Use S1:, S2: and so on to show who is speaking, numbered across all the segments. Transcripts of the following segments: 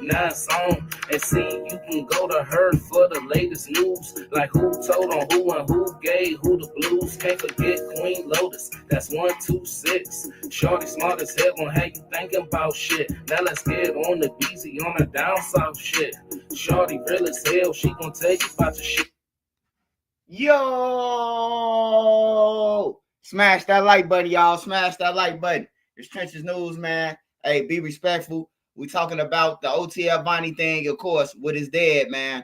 S1: 9 song and see you can go to her for the latest news. Like who told on who and who gave who the blues. Can't forget Queen Lotus, that's 126. Shorty smart as hell gon' have you thinking about shit. Now let's get on the BZ on the down south shit. Shorty real as hell, she gon' tell you about your shit.
S2: Yo, smash that like button, y'all. Smash that like button. It's Trenches News, man. Hey, be respectful. We talking about the OTF Vonnie thing, of course, with his dad, man.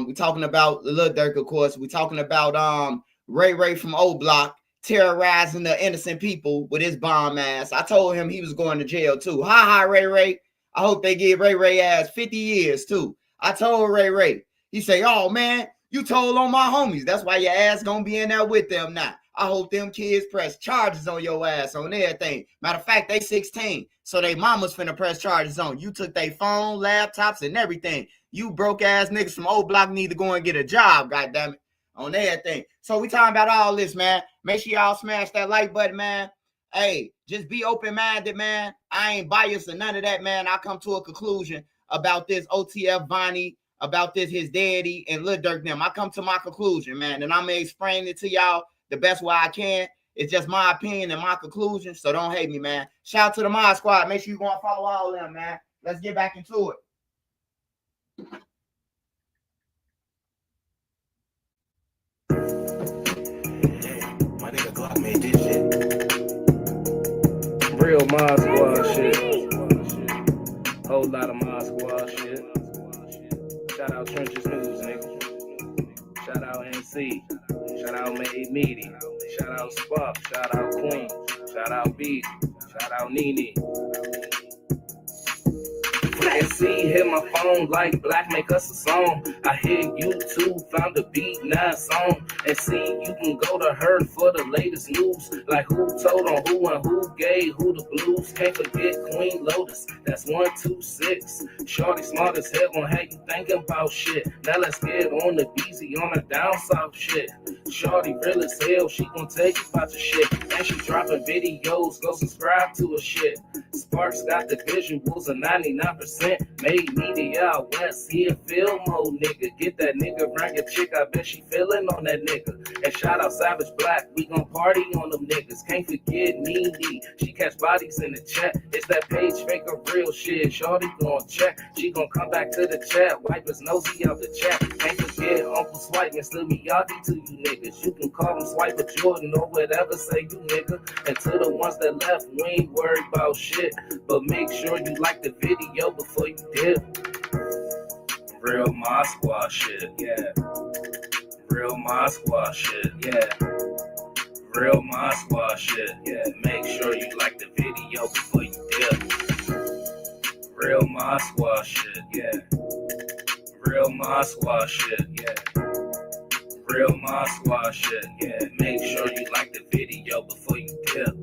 S2: We talking about Lil Durk, of course. We talking about Ray from O Block terrorizing the innocent people with his bomb ass. I told him he was going to jail too. Ha ha, Ray. I hope they give Ray ass 50 years too. I told Ray. He say, oh man, you told on my homies. That's why your ass gonna be in there with them now. I hope them kids press charges on your ass on everything. Matter of fact, they 16, so they mamas finna press charges on. You took their phone, laptops, and everything. You broke ass niggas from O Block need to go and get a job, goddammit, on everything. So we talking about all this, man. Make sure y'all smash that like button, man. Hey, just be open-minded, man. I ain't biased or none of that, man. I come to a conclusion about this OTF Vonnie, about this his daddy and Lil Durk them. I come to my conclusion, man, and I'm gonna explain it to y'all the best way I can. It's just my opinion and my conclusion, so don't hate me, man. Shout out to the Mod Squad. Make sure you go and follow all of them, man. Let's get back into it.
S1: My nigga Glock made this shit. Real Mod Squad shit. Whole lot of Mod Squad shit. Shout out Trenches News, nigga. Shout out NC. Shout out Made Media. Shout out Spark. Shout out Queen. Shout out B. Shout out Nene. And see, hit my phone like Black make us a song. I hear YouTube found a beat 9 song. And see, you can go to her for the latest news. Like who told on who and who gave who the blues. Can't forget Queen Lotus, that's 126. Shorty smart as hell gon' have you thinking about shit. Now let's get on the BZ on the down south shit. Shorty real as hell, she gon' tell you about your shit. And she dropping videos, go subscribe to her shit. Sparks got the visuals of 99%. Made media out west, he a film mode nigga. Get that nigga, bring a chick, I bet she feeling on that nigga. And shout out Savage Black, we gon' party on them niggas. Can't forget Nene, she catch bodies in the chat. It's that page fake of real shit, shorty gon' check. She gon' come back to the chat, wipe his nosy out the chat. Can't forget Uncle Swipe, Mr. Miyagi to you niggas. You can call him Swiper Jordan or whatever, say you nigga. And to the ones that left, we ain't worried about shit. But make sure you like the video before you dip. Real Mod Squad shit, yeah. Real Mod Squad shit, yeah. Real Mod Squad shit, yeah. Make sure you like the video before you dip. Real Mod Squad shit, yeah. Real Mod Squad shit, yeah. Real Mod Squad shit, yeah. Make sure you like the video before you dip.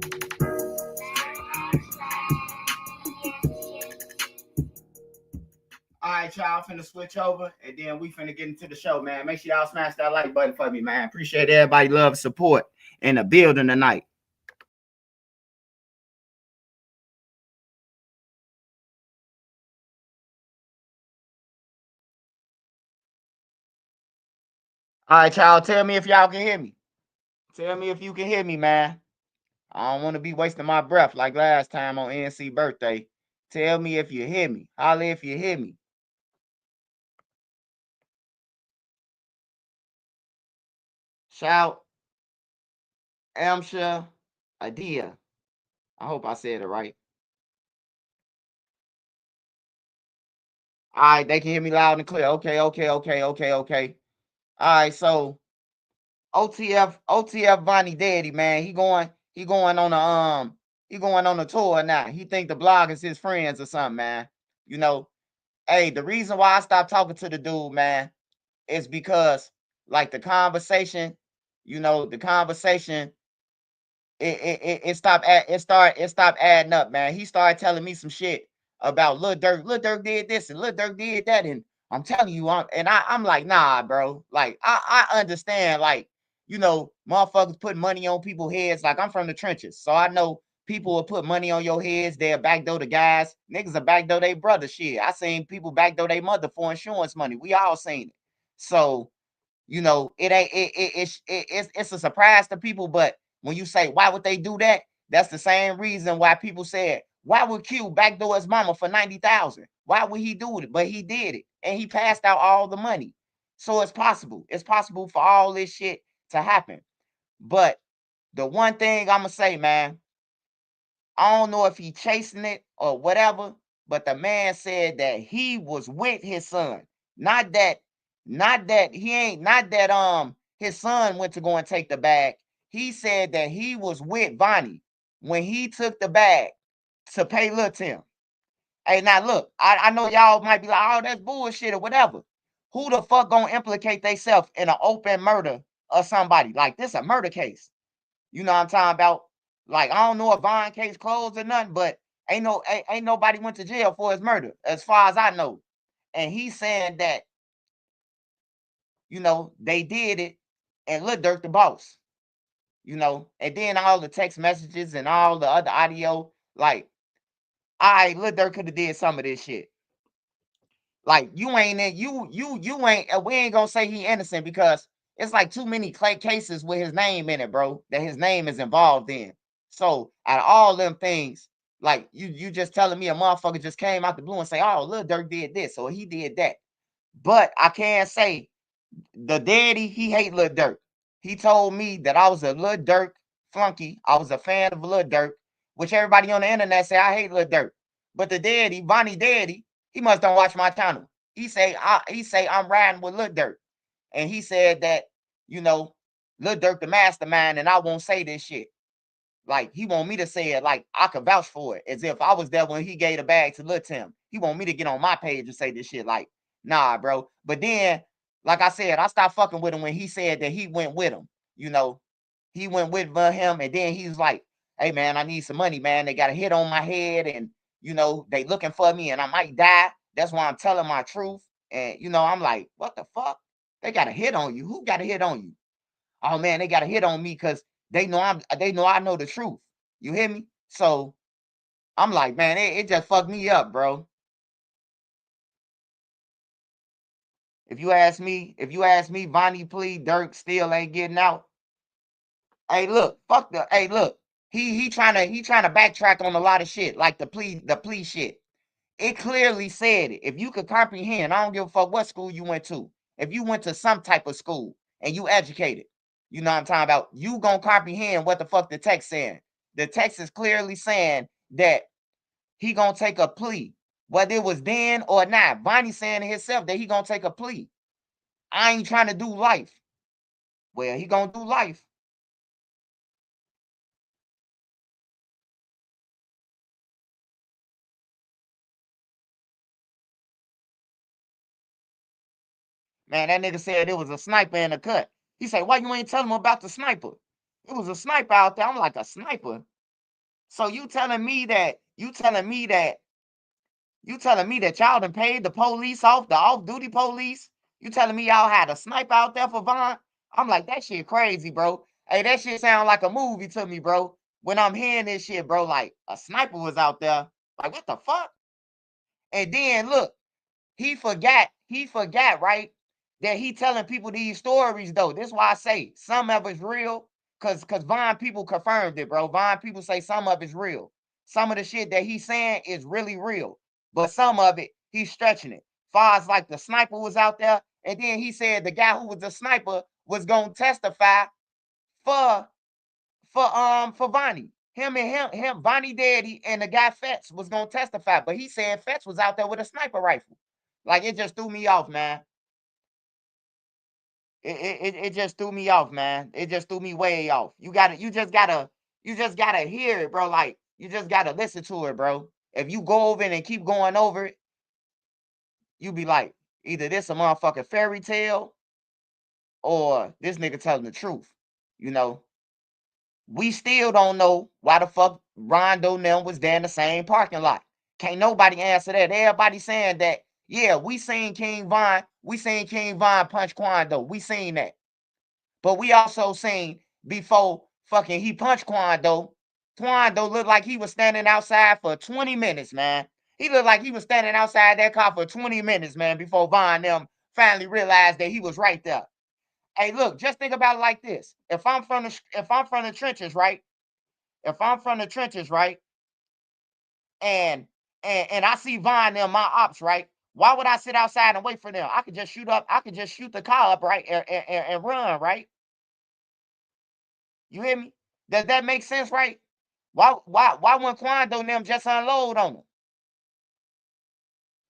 S2: All right, y'all, finna switch over, and then we finna get into the show, man. Make sure y'all smash that like button for me, man. Appreciate everybody love and support in the building tonight. All right, y'all, tell me if y'all can hear me. Tell me if you can hear me, man. I don't want to be wasting my breath like last time on NC birthday. Tell me if you hear me. Holla if you hear me. Shout, Amsha, Adia. I hope I said it right. All right, they can hear me loud and clear. Okay. All right, so OTF Vonnie Daddy, man. He going on a tour now. He think the blog is his friends or something, man. You know, hey, the reason why I stopped talking to the dude, man, is because like the conversation, it stopped adding up, man. He started telling me some shit about Lil Durk. Lil Durk did this and Lil Durk did that, and I'm telling you, I'm like, nah, bro. Like, I understand, like, motherfuckers putting money on people's heads. Like, I'm from the trenches, so I know People will put money on your heads. They'll backdoor the guys. Niggas will backdoor their brother. Shit, I seen people backdoor their mother for insurance money. We all seen it. So, you know, it ain't it's a surprise to people. But when you say why would they do that, that's the same reason why people said why would Q backdoor his mama for 90,000? Why would he do it? But he did it, and he passed out all the money. So it's possible. It's possible for all this shit to happen. But the one thing I'm gonna say, man, I don't know if he chasing it or whatever, but the man said that he was with his son. Not that he ain't not that his son went to go and take the bag. He said that he was with Vonnie when he took the bag to pay Lil Tim. Hey, now look, I know y'all might be like, oh, that's bullshit or whatever. Who the fuck gonna implicate themselves in an open murder of somebody? Like this a murder case. You know what I'm talking about? Like, I don't know if Vaughn case closed or nothing, but ain't nobody went to jail for his murder, as far as I know. And he's saying that, you know, they did it and Lil Durk the boss. You know, and then all the text messages and all the other audio, like, all right, Lil Durk could have did some of this shit. Like, you ain't in, you ain't, we ain't gonna say he innocent because it's like too many cases with his name in it, bro, that his name is involved in. So out of all them things, like you just telling me a motherfucker just came out the blue and say, oh, Lil Durk did this or he did that. But I can't say the daddy, he hate Lil Durk. He told me that I was a Lil Durk flunky. I was a fan of Lil Durk, which everybody on the internet say I hate Lil Durk. But the daddy, Vonnie daddy, he must don't watch my channel. He say I'm riding with Lil Durk. And he said that, you know, Lil Durk the mastermind, and I won't say this shit. Like, he want me to say it like I could vouch for it, as if I was there when he gave the bag to Lil Tim. He want me to get on my page and say this shit like, nah, bro. But then, like I said, I stopped fucking with him when he said that he went with him. You know, he went with him, and then he's like, hey, man, I need some money, man. They got a hit on my head, and, you know, they looking for me, and I might die. That's why I'm telling my truth. And, you know, I'm like, what the fuck? They got a hit on you. Who got a hit on you? Oh, man, they got a hit on me because they know I know the truth. You hear me? So I'm like, man, it just fucked me up, bro. If you ask me, Vonnie plead, Durk still ain't getting out. Hey, look, hey, look. He trying to backtrack on a lot of shit, like the plea shit. It clearly said it. If you could comprehend, I don't give a fuck what school you went to. If you went to some type of school and you educated, you know what I'm talking about, you gonna comprehend what the fuck the text saying. The text is clearly saying that he gonna take a plea, whether it was then or not. Vonnie saying to himself that he gonna take a plea. I ain't trying to do life. Well, he gonna do life. Man, that nigga said it was a sniper in the cut. He said, why you ain't telling him about the sniper? It was a sniper out there. I'm like, a sniper? So you telling me that y'all done paid the police off, the off-duty police? You telling me y'all had a sniper out there for Vaughn? I'm like, that shit crazy, bro. Hey, that shit sound like a movie to me, bro. When I'm hearing this shit, bro, like a sniper was out there. Like, what the fuck? And then look, he forgot, right? That he telling people these stories though. This is why I say some of it's real. Cause Vaughn people confirmed it, bro. Vaughn people say some of it's real. Some of the shit that he's saying is really real. But some of it, he's stretching it. Far as like the sniper was out there, and then he said the guy who was the sniper was gonna testify for for Vonnie. Him, Vonnie Daddy and the guy Fetz was gonna testify, but he said Fetz was out there with a sniper rifle. Like, it just threw me off, man. It just threw me off, man. It just threw me way off. You just gotta hear it, bro. Like, you just gotta listen to it, bro. If you go over it and keep going over it, you be like, either this a motherfucking fairy tale or this nigga telling the truth. You know, we still don't know why the fuck Rondo and them was there in the same parking lot. Can't nobody answer that. Everybody saying that, yeah, we seen King Von punch Quando. We seen that. But we also seen before fucking he punched Quando, Quando looked like he was standing outside for 20 minutes, man. He looked like he was standing outside that car for 20 minutes, man, before Von them finally realized that he was right there. Hey, look, just think about it like this. If I'm from the trenches, right? If I'm from the trenches, right? And I see Von them, my ops, right? Why would I sit outside and wait for them? I could just shoot up, I could just shoot the car up, right? And run, right? You hear me? Does that make sense, right? Why wouldn't Quando and them just unload on them?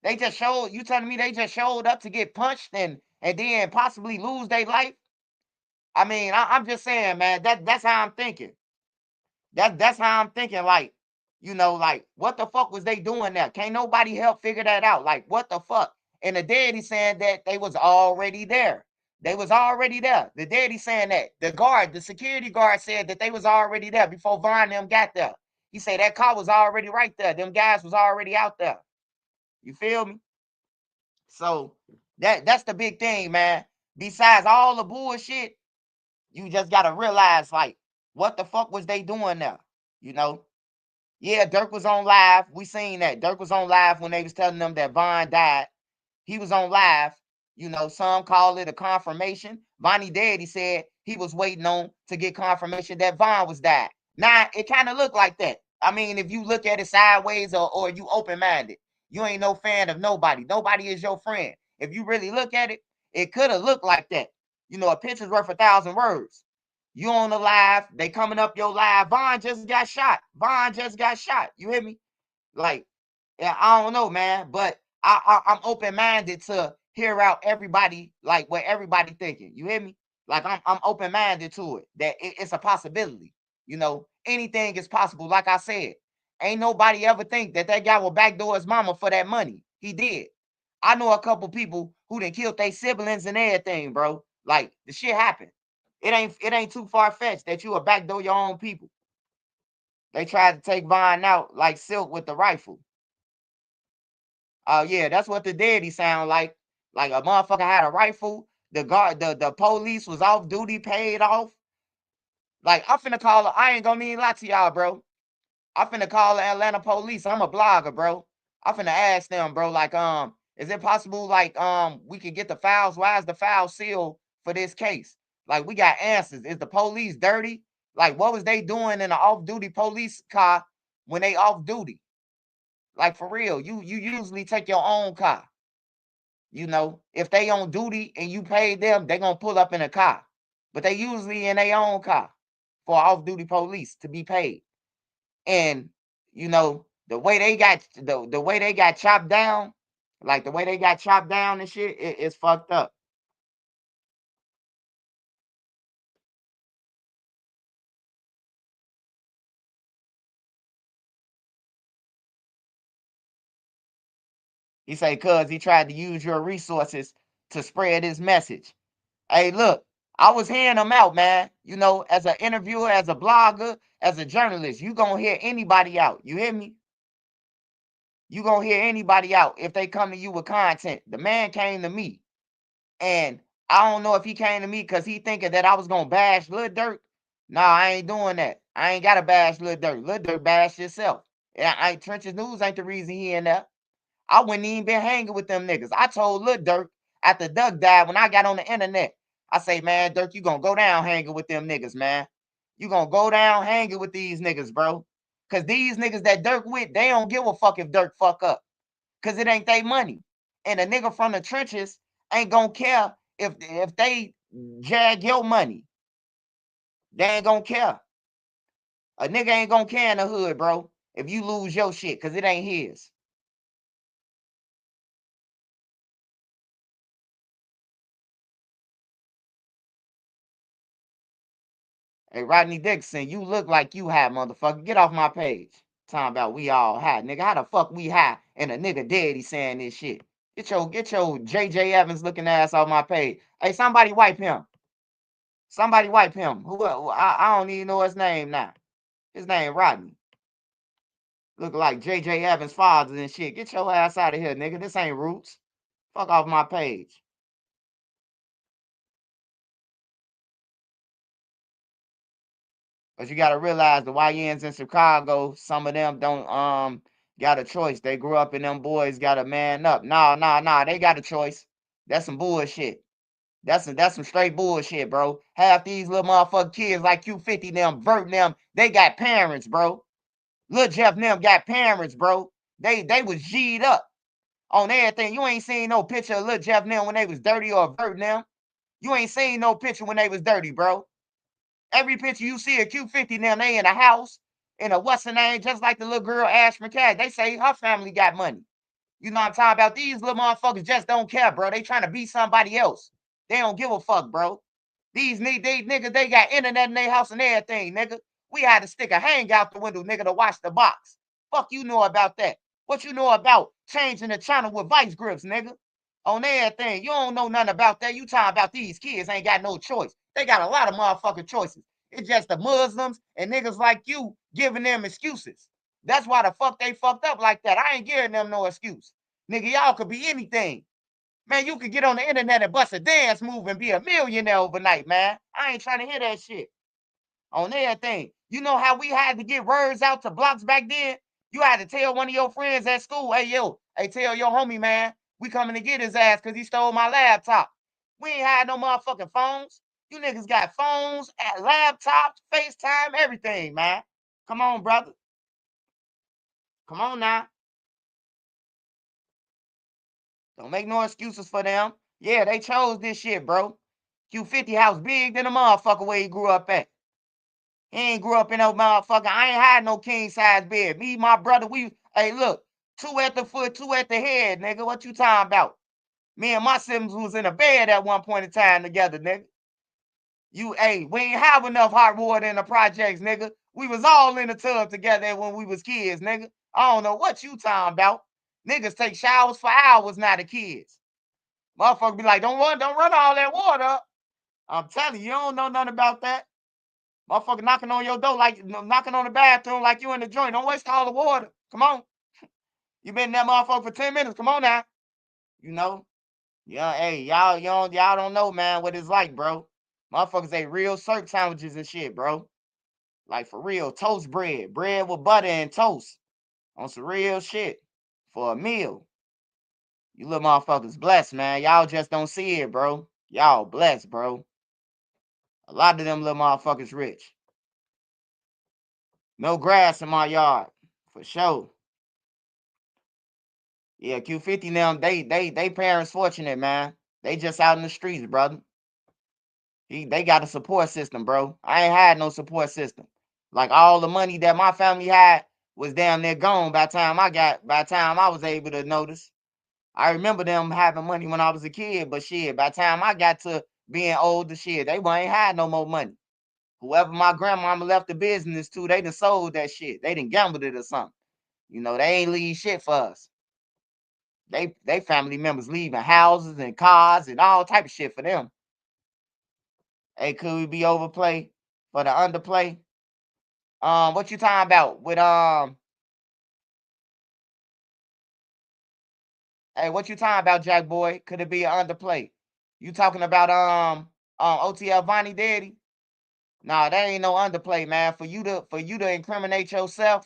S2: They just showed, you telling me they just showed up to get punched and then possibly lose their life? I mean, I'm just saying, man, that's how I'm thinking. That's how I'm thinking, like, like, what the fuck was they doing there? Can't nobody help figure that out. Like, what the fuck? And the daddy saying that they was already there. They was already there. The daddy saying that. The security guard said that they was already there before Von them got there. He said that car was already right there. Them guys was already out there. You feel me? So that's the big thing, man. Besides all the bullshit, you just gotta realize, like, what the fuck was they doing there? You know? Yeah, Durk was on live. We seen that. Durk was on live when they was telling them that Von died. He was on live. Some call it a confirmation. Vonnie Daddy said he was waiting on to get confirmation that Von was died. Now, it kind of looked like that. I mean, if you look at it sideways or you open-minded, you ain't no fan of nobody. Nobody is your friend. If you really look at it, it could have looked like that. A picture's worth 1,000 words. You on the live, they coming up your live. Von just got shot. Von just got shot. You hear me? Like, yeah, I don't know, man, but I'm open-minded to hear out everybody, like what everybody thinking. You hear me? Like, I'm open-minded to it. That it's a possibility. Anything is possible. Like I said, ain't nobody ever think that guy will backdoor his mama for that money. He did. I know a couple people who done killed their siblings and everything, bro. Like, the shit happened. It ain't too far-fetched that you will backdoor your own people. They tried to take Von out like Silk with the rifle. Oh yeah, that's what the daddy sound like. Like a motherfucker had a rifle. The guard, the police was off duty, paid off. Like, I'm finna call. I ain't gonna mean lie to y'all, bro. I'm finna call the Atlanta police. I'm a blogger, bro. I'm finna ask them, bro. Like, is it possible, like, we can get the files? Why is the file sealed for this case? Like, we got answers. Is the police dirty? Like, what was they doing in an off-duty police car when they off duty? Like, for real, you usually take your own car. If they on duty and you pay them, they gonna pull up in a car. But they usually in their own car for off-duty police to be paid. And the way they got the way they got chopped down, like the way they got chopped down and shit, it's fucked up. He say, cuz he tried to use your resources to spread his message. Hey, look, I was hearing them out, man. As an interviewer, as a blogger, as a journalist, you gonna hear anybody out. You hear me? You gonna hear anybody out if they come to you with content. The man came to me, and I don't know if he came to me because he thinking that I was gonna bash Lil Durk. Nah, I ain't doing that. I ain't gotta bash Lil Durk. Lil Durk bashed himself. And Trenches News ain't the reason he in there. I wouldn't even been hanging with them niggas. I told Lil Durk after Duck died when I got on the internet. I say, man, Durk, you gonna go down hanging with them niggas, man. You gonna go down hanging with these niggas, bro. Cause these niggas that Durk with, they don't give a fuck if Durk fuck up. Cause it ain't they money. And a nigga from the trenches ain't gonna care if they jag your money. They ain't gonna care. A nigga ain't gonna care in the hood, bro, if you lose your shit, cause it ain't his. Hey, Rodney Dixon, you look like you high, motherfucker. Get off my page. Talking about we all high. Nigga, how the fuck we high and a nigga dead, he saying this shit? Get your JJ Evans looking ass off my page. Hey, somebody wipe him. Somebody wipe him. I don't even know his name now. His name Rodney. Look like JJ Evans' father and shit. Get your ass out of here, nigga. This ain't Roots. Fuck off my page. But you gotta realize the YNs in Chicago, some of them don't got a choice. They grew up and them boys gotta man up. Nah, they got a choice. That's some bullshit. That's some straight bullshit, bro. Half these little motherfucking kids like Q50 them, Vert them, they got parents, bro. Lil Jeff them got parents, bro. They was G'd up on everything. You ain't seen no picture of Lil Jeff them when they was dirty or Vert them. You ain't seen no picture when they was dirty, bro. Every picture you see of Q50 now, they in a house, in a what's her name, just like the little girl Ash McCad. They say her family got money. You know what I'm talking about? These little motherfuckers just don't care, bro. They trying to be somebody else. They don't give a fuck, bro. These niggas, they got internet in their house and everything, nigga. We had to stick a hang out the window, nigga, to watch the box. Fuck you know about that. What you know about changing the channel with vice grips, nigga? On everything. You don't know nothing about that. You talking about these kids ain't got no choice. They got a lot of motherfucking choices. It's just the Muslims and niggas like you giving them excuses. That's why the fuck they fucked up like that. I ain't giving them no excuse. Nigga, y'all could be anything. Man, you could get on the internet and bust a dance move and be a millionaire overnight, man. I ain't trying to hear that shit. On everything. You know how we had to get words out to blocks back then? You had to tell one of your friends at school, hey, tell your homie, man, we coming to get his ass because he stole my laptop. We ain't had no motherfucking phones. You niggas got phones, laptops, FaceTime, everything, man. Come on, brother. Come on now. Don't make no excuses for them. Yeah, they chose this shit, bro. Q50 house big than a motherfucker where he grew up at. He ain't grew up in no motherfucker. I ain't had no king size bed. Me, my brother, hey, look, two at the foot, two at the head, nigga. What you talking about? Me and my siblings was in a bed at one point in time together, nigga. We ain't have enough hot water in the projects, nigga. We was all in the tub together when we was kids, nigga. I don't know what you talking about. Niggas take showers for hours now, the kids. Motherfucker be like, don't run all that water up. I'm telling you, you don't know nothing about that. Motherfucker knocking on your door like knocking on the bathroom like you in the joint. Don't waste all the water. Come on. You been in that motherfucker for 10 minutes. Come on now. You know? Yeah, hey, y'all don't know, man, what it's like, bro. Motherfuckers ate real syrup sandwiches and shit, bro. Like for real. Toast bread. Bread with butter and toast. On some real shit. For a meal. You little motherfuckers blessed, man. Y'all just don't see it, bro. Y'all blessed, bro. A lot of them little motherfuckers rich. No grass in my yard. For sure. Yeah, Q50 now, they parents fortunate, man. They just out in the streets, brother. They got a support system, bro. I ain't had no support system. Like all the money that my family had was damn near gone by the time I was able to notice. I remember them having money when I was a kid, but shit, by the time I got to being older, shit, they ain't had no more money. Whoever my grandmama left the business to, they done sold that shit. They done gambled it or something. You know, they ain't leave shit for us. They family members leaving houses and cars and all type of shit for them. Hey, could we be overplay for the underplay? What you talking about with Hey, what you talking about, Jack Boy? Could it be an underplay? You talking about OTF Vonnie Daddy? Nah, that ain't no underplay, man. For you to incriminate yourself,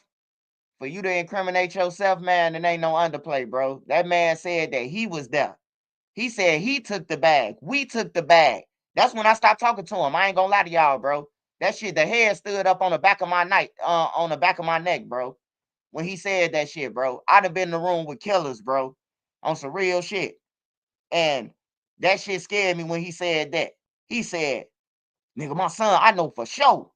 S2: man, it ain't no underplay, bro. That man said that he was there. He said he took the bag. We took the bag. That's when I stopped talking to him. I ain't gonna lie to y'all, bro. That shit, the hair stood up on the back of my neck, bro. When he said that shit, bro. I'd have been in the room with killers, bro. On some real shit. And that shit scared me when he said that. He said, nigga, my son, I know for sure.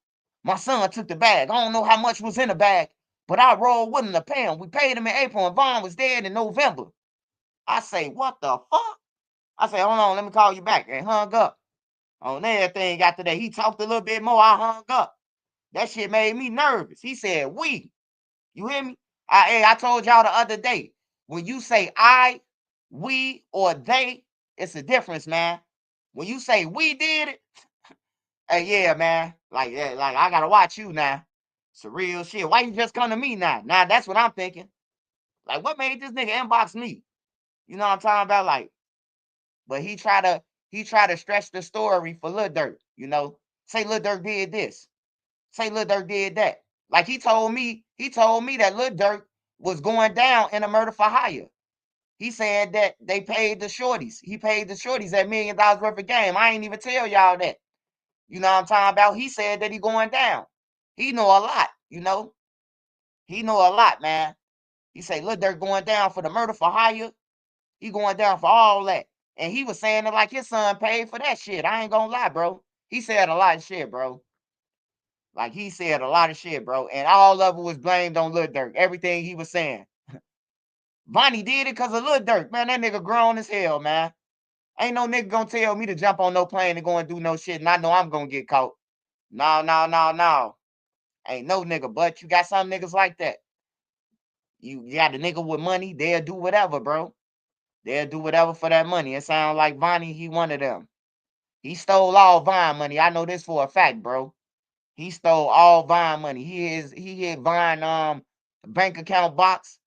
S2: My son took the bag. I don't know how much was in the bag, but I rolled with him to pay him. We paid him in April and Vaughn was dead in November. I say, what the fuck? I said, hold on, let me call you back. And hung up. On everything after that. He talked a little bit more. I hung up. That shit made me nervous. He said, we. You hear me? I told y'all the other day. When you say I, we, or they, it's a difference, man. When you say we did it, hey, yeah, man. Like I gotta watch you now. It's a real shit. Why you just come to me now? Now that's what I'm thinking. Like, what made this nigga inbox me? You know what I'm talking about? Like, but he try to stretch the story for Lil Durk, you know. Say Lil Durk did this. Say Lil Durk did that. Like he told me that Lil Durk was going down in a murder for hire. He said that they paid the shorties. He paid the shorties that $1 million worth of game. I ain't even tell y'all that. You know what I'm talking about? He said that he going down. He know a lot, you know. He know a lot, man. He say, look, they're going down for the murder for hire. He going down for all that. And he was saying it like his son paid for that shit. I ain't gonna lie, bro. He said a lot of shit, bro. Like he said a lot of shit, bro. And all of it was blamed on Lil Durk. Everything he was saying. Vonnie did it because of Lil Durk. Man, that nigga grown as hell, man. Ain't no nigga gonna tell me to jump on no plane and go and do no shit, and I know I'm gonna get caught. No. Ain't no nigga, but you got some niggas like that. You got a nigga with money, they'll do whatever, bro. They'll do whatever for that money. It sounds like Vonnie, he one of them. He stole all Vine money. I know this for a fact, bro. He stole all Vine money. He hit Vine bank account box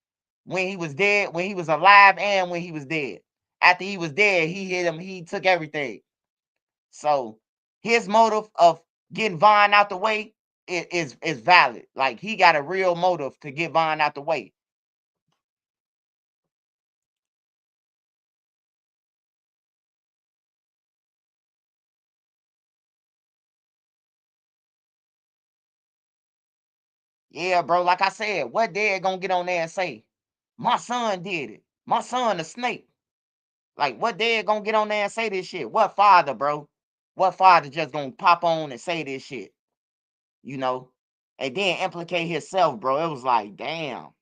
S2: when he was dead, when he was alive, and when he was dead. After he was dead, he hit him, he took everything. So his motive of getting Vine out the way is valid. Like he got a real motive to get Vine out the way. Yeah, bro. Like I said, what dad gonna get on there and say, my son did it. My son a snake. Like, what dad gonna get on there and say this shit? What father, bro? What father just gonna pop on and say this shit? You know? And then implicate himself, bro. It was like, damn.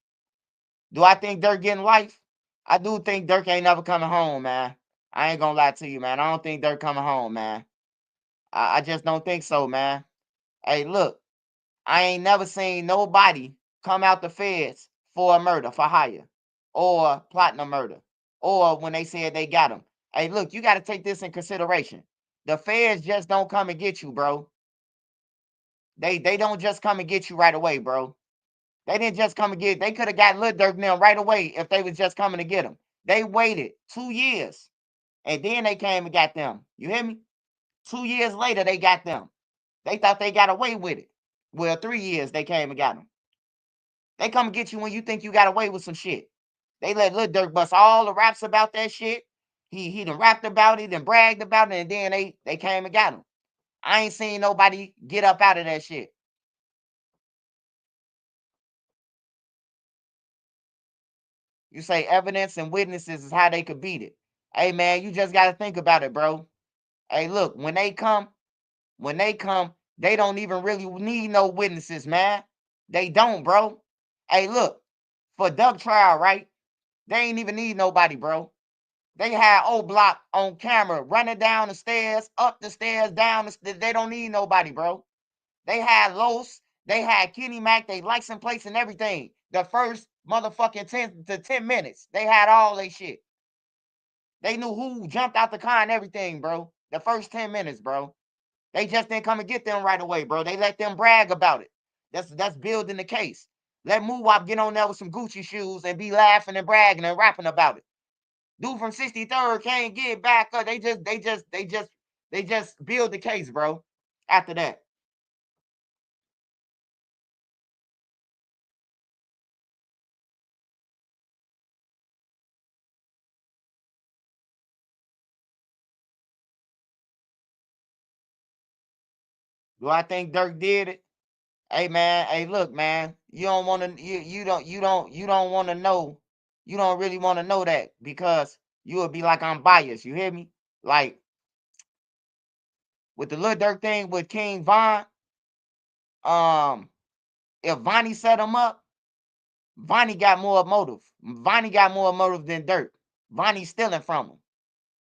S2: Do I think Durk getting life? I do think Durk ain't never coming home, man. I ain't gonna lie to you, man. I don't think Durk coming home, man. I just don't think so, man. Hey, look, I ain't never seen nobody come out the feds for a murder for hire or plotting a murder or when they said they got him. Hey, look, you got to take this in consideration. The feds just don't come and get you, bro. They don't just come and get you right away, bro. They didn't just come and get. They could have got Lil Durk now right away if they was just coming to get him. They waited 2 years and then they came and got them. You hear me? 2 years later they got them. They thought they got away with it. Well, 3 years they came and got them. They come and get you when you think you got away with some shit. They let Lil Durk bust all the raps about that shit. He done rapped about it and bragged about it, and then they came and got him. I ain't seen nobody get up out of that shit. You say evidence and witnesses is how they could beat it. Hey man, you just gotta think about it, bro. Hey, look, when they come, they don't even really need no witnesses, man. They don't, bro. Hey, look, for Duck trial, right? They ain't even need nobody, bro. They had O Block on camera running down the stairs, up the stairs, down the stairs. They don't need nobody, bro. They had Los, they had Kenny Mac, they license plates and everything. The first motherfucking 10 to 10 minutes, they had all they shit. They knew who jumped out the car and everything, bro. The first 10 minutes, bro. They just didn't come and get them right away, bro. They let them brag about it. That's building the case. Let Moowop get on there with some Gucci shoes and be laughing and bragging and rapping about it. Dude from 63rd can't get back up. They just build the case, bro. After that. Do I think Dirk did it? Hey man, hey look, man. You don't want to you don't want to know. You don't really want to know that because you would be like I'm biased. You hear me? Like with the Lil Durk thing with King Von, um, if Vonnie set him up, Vonnie got more motive. Vonnie got more motive than Dirk. Vonnie stealing from him.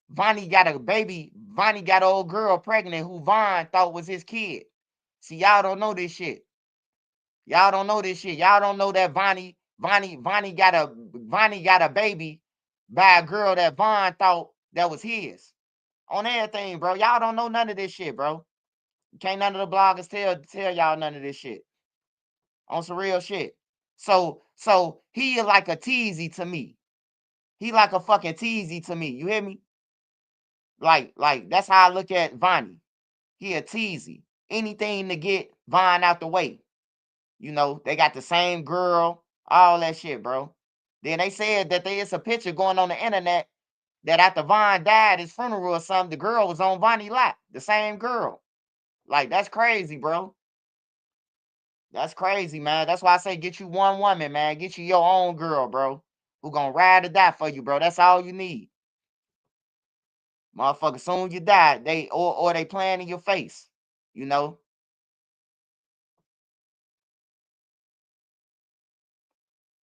S2: Vonnie got a baby. Vonnie got an old girl pregnant who Von thought was his kid. See, y'all don't know this shit. Y'all don't know this shit. Y'all don't know that Vonnie got a baby by a girl that Von thought that was his. On everything, bro. Y'all don't know none of this shit, bro. Can't none of the bloggers tell y'all none of this shit. On some real shit. So he is like a teasy to me. He like a fucking teasy to me. You hear me? Like that's how I look at Vonnie. He a teasy. Anything to get Von out the way. You know, they got the same girl, all that shit, bro. Then they said that there's a picture going on the internet that after Von died, his funeral or something, the girl was on Vonnie lap, the same girl. Like, that's crazy, bro. That's crazy, man. That's why I say get you one woman, man. Get you your own girl, bro, who gonna ride or die for you, bro. That's all you need. Motherfucker, soon you die, they or they playing in your face, you know.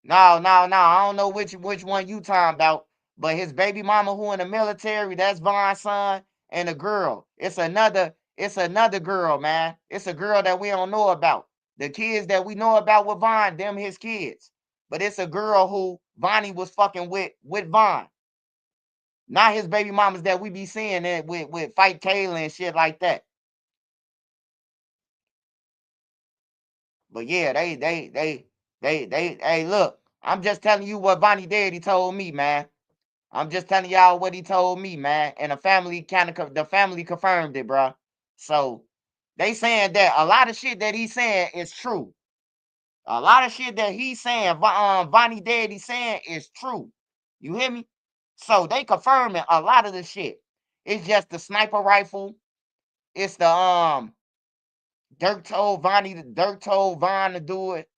S2: No. I don't know which one you talking about, but his baby mama who in the military, that's Von's son, and a girl. It's another girl, man. It's a girl that we don't know about. The kids that we know about with Von, them his kids. But it's a girl who Vonnie was fucking with Von. Not his baby mamas that we be seeing it with Fight Kayla and shit like that. But yeah, hey, look, I'm just telling you what Vonnie Daddy told me, man. I'm just telling y'all what he told me, man. And the family confirmed it, bro. So they saying that a lot of shit that he's saying is true. A lot of shit that he's saying, Vonnie Daddy saying is true. You hear me? So they confirming a lot of the shit. It's just the sniper rifle. It's the Dirk told Von to do it.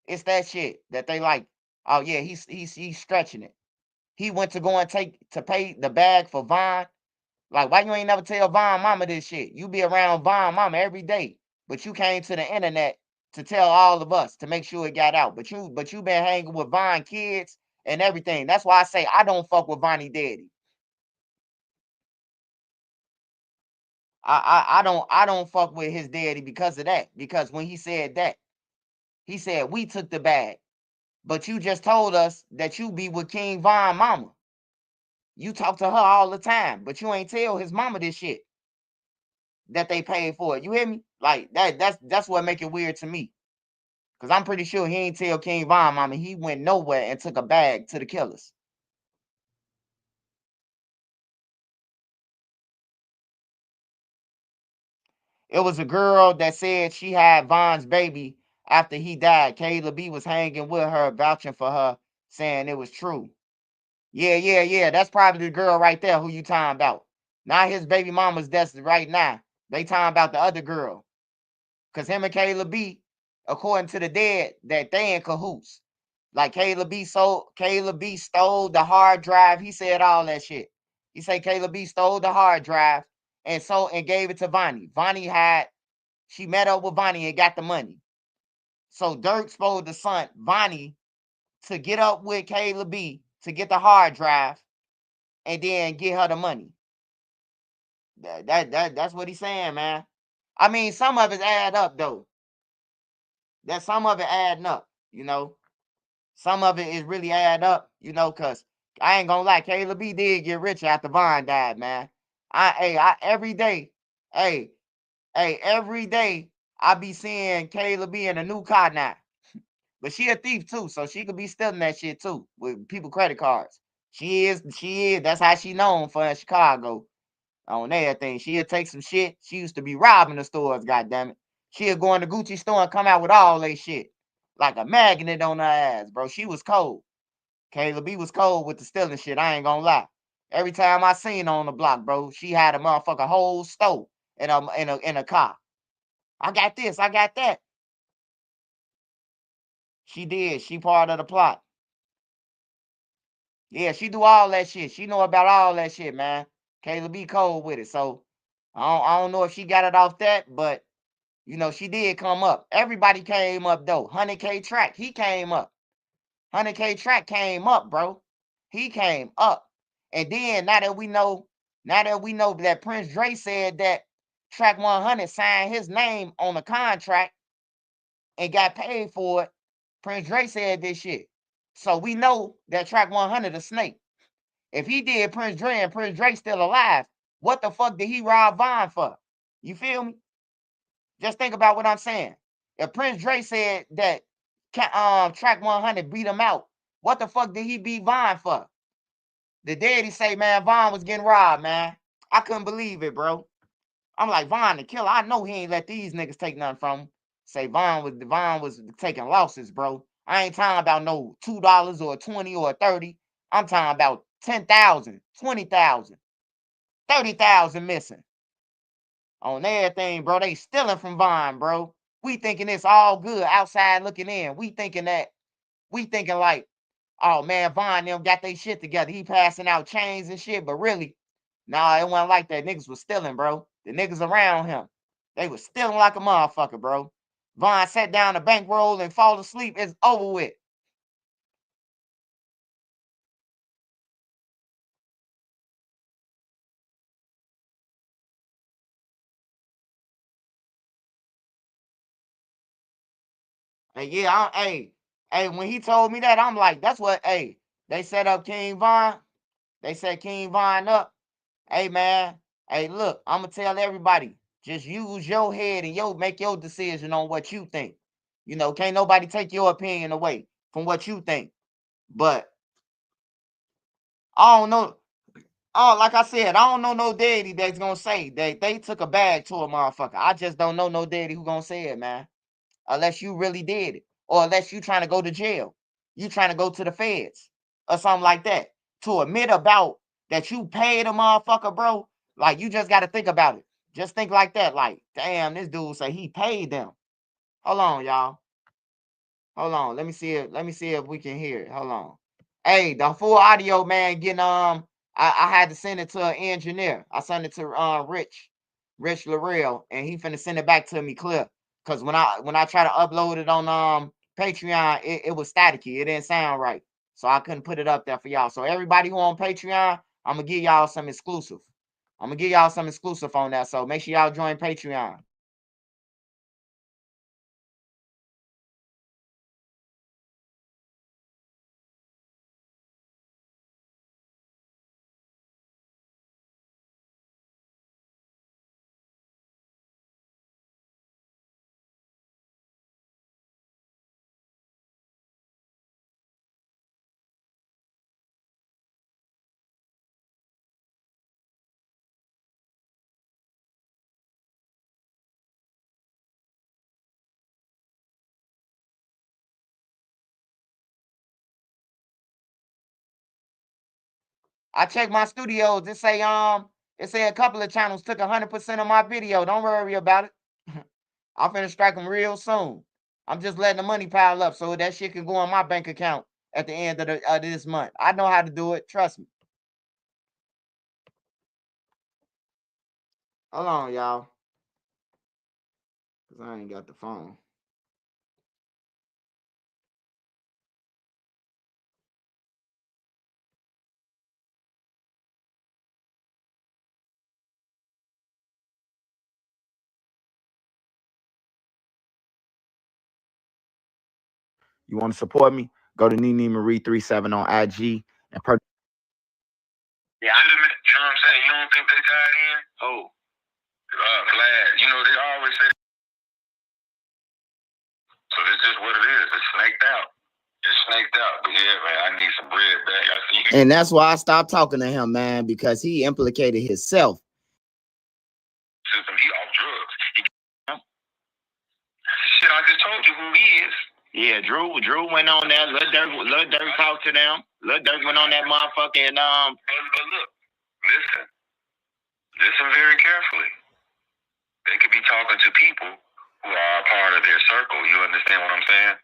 S2: It's that shit that they like. Oh yeah, he's stretching it. He went to go and pay the bag for Von. Like, why you ain't never tell Von mama this shit? You be around Von mama every day, but you came to the internet to tell all of us to make sure it got out. But you been hanging with Von kids and everything. That's why I say I don't fuck with Vonnie Daddy. I don't fuck with his daddy because of that. Because when he said that, he said we took the bag. But you just told us that you be with King Von mama. You talk to her all the time, but you ain't tell his mama this shit that they paid for it. You hear me? Like that's what make it weird to me. Cause I'm pretty sure he ain't tell King Von mama he went nowhere and took a bag to the killers. It was a girl that said she had Von's baby after he died. Kayla B was hanging with her, vouching for her, saying it was true. Yeah. That's probably the girl right there who you talking about. Not his baby mama's that's right now. They talking about the other girl. Cause him and Kayla B, according to the dead, that they in cahoots. Like Kayla B stole the hard drive. He said all that shit. He said Kayla B stole the hard drive and gave it to Vonnie. She met up with Vonnie and got the money. So Durk supposed to son Vonnie to get up with Kayla B to get the hard drive and then get her the money. That's what he's saying, man. I mean, some of it add up though. That some of it adding up, you know. Some of it is really add up, you know, cause I ain't gonna lie, Kayla B did get rich after Von died, man. I every day, hey, every day I be seeing Kayla B in a new car now. But she a thief too, so she could be stealing that shit too with people credit cards. She is. That's how she known for in Chicago on everything. She'll take some shit. She used to be robbing the stores, goddammit. She'll go in the Gucci store and come out with all that shit. Like a magnet on her ass, bro. She was cold. Kayla B was cold with the stealing shit. I ain't gonna lie. Every time I seen her on the block, bro, she had a motherfucker whole stove in a car. I got this, I got that. She did. She part of the plot. Yeah, she do all that shit. She know about all that shit, man. Kayla B cold with it. So I don't know if she got it off that, but you know, she did come up. Everybody came up though. 100K track, he came up. 100K track came up, bro. He came up. And then now that we know that Prince Dre said that Track 100 signed his name on the contract and got paid for it. Prince Dre said this shit. So we know that Track 100 a snake. If he did Prince Dre and Prince Dre still alive, what the fuck did he rob Von for? You feel me? Just think about what I'm saying. If Prince Dre said that Track 100 beat him out, what the fuck did he beat Von for? The daddy say, man, Von was getting robbed, man. I couldn't believe it, bro. I'm like, Von the killer. I know he ain't let these niggas take nothing from him. Say Von was taking losses, bro. I ain't talking about no $2 or 20 or 30. I'm talking about 10,000, 20,000, 30,000 missing on everything, bro. They stealing from Von, bro. We thinking it's all good outside looking in. We thinking like, oh man, Von them got their shit together. He passing out chains and shit, but really, nah, it wasn't like that. Niggas was stealing, bro. The niggas around him, they was stealing like a motherfucker, bro. Von sat down the bankroll and fall asleep. It's over with. And yeah, hey, when he told me that, I'm like, that's what, hey, they set up King Von. They set King Von up. Hey, man, hey, look, I'm going to tell everybody, just use your head and make your decision on what you think. You know, can't nobody take your opinion away from what you think. But I don't know. Oh, like I said, I don't know no daddy that's gonna say that they took a bag to a motherfucker. I just don't know no daddy who gonna say it, man. Unless you really did it, or unless you trying to go to jail, you trying to go to the feds or something like that. To admit about that you paid a motherfucker, bro. Like you just got to think about it. Just think like that. Like, damn, this dude say he paid them. Hold on, y'all. Hold on. Let me see if we can hear it. Hold on. Hey, the full audio, man, getting I had to send it to an engineer. I sent it to Rich Lareal, and he finna send it back to me clear. Cause when I try to upload it on Patreon, it was staticky. It didn't sound right. So I couldn't put it up there for y'all. So everybody who on Patreon, I'm gonna give y'all some exclusive. I'm gonna give y'all some exclusive on that. So make sure y'all join Patreon. I checked my studios. It say a couple of channels took 100% of my video. Don't worry about it. I'm finna strike them real soon. I'm just letting the money pile up so that shit can go on my bank account at the end of this month. I know how to do it. Trust me. Hold on, y'all. Cause I ain't got the phone. You want to support me? Go to Nene Marie 37 on IG and purchase.
S1: Yeah, you know what I'm saying? You don't think they tied in? Oh, glad. You know, they always say. So that's just what it is. It's snaked out. It's snaked out. But yeah, man, I need some bread back. I see.
S2: And that's why I stopped talking to him, man, because he implicated himself.
S1: System, he off drugs. Shit, I just told you who he is.
S2: Yeah, Drew went on there. Lil Durk talked to them. Lil Durk went on that motherfucking
S1: But look, listen very carefully. They could be talking to people who are a part of their circle. You understand what I'm saying?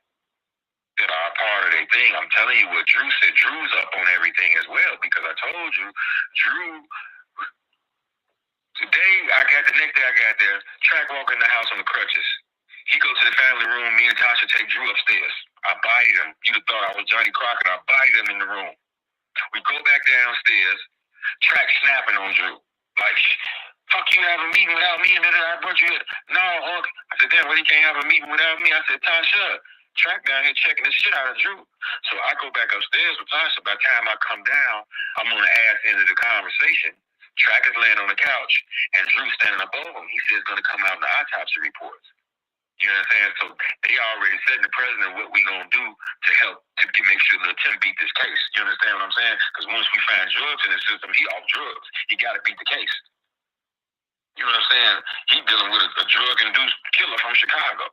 S1: That are a part of their thing. I'm telling you what Drew said. Drew's up on everything as well because I told you, Drew. Today I got the next day I got there. Track walk in the house on the crutches. He go to the family room. Me and Tasha take Drew upstairs. I bite him. You'd have thought I was Johnny Crockett. I bite him in the room. We go back downstairs. Track snapping on Drew. Like, fuck you have a meeting without me and then I brought you here. No, Unc. I said, damn, well, he can't have a meeting without me. I said, Tasha, Track down here checking the shit out of Drew. So I go back upstairs with Tasha. By the time I come down, I'm on the ass end of the conversation. Track is laying on the couch and Drew standing above him. He says it's going to come out in the autopsy reports. You know what I'm saying? So they already said the president what we gonna do to help to make sure Lil Tim beat this case. You understand what I'm saying? Because once we find drugs in the system, he off drugs. He got to beat the case. You know what I'm saying? He dealing with a drug-induced killer from Chicago.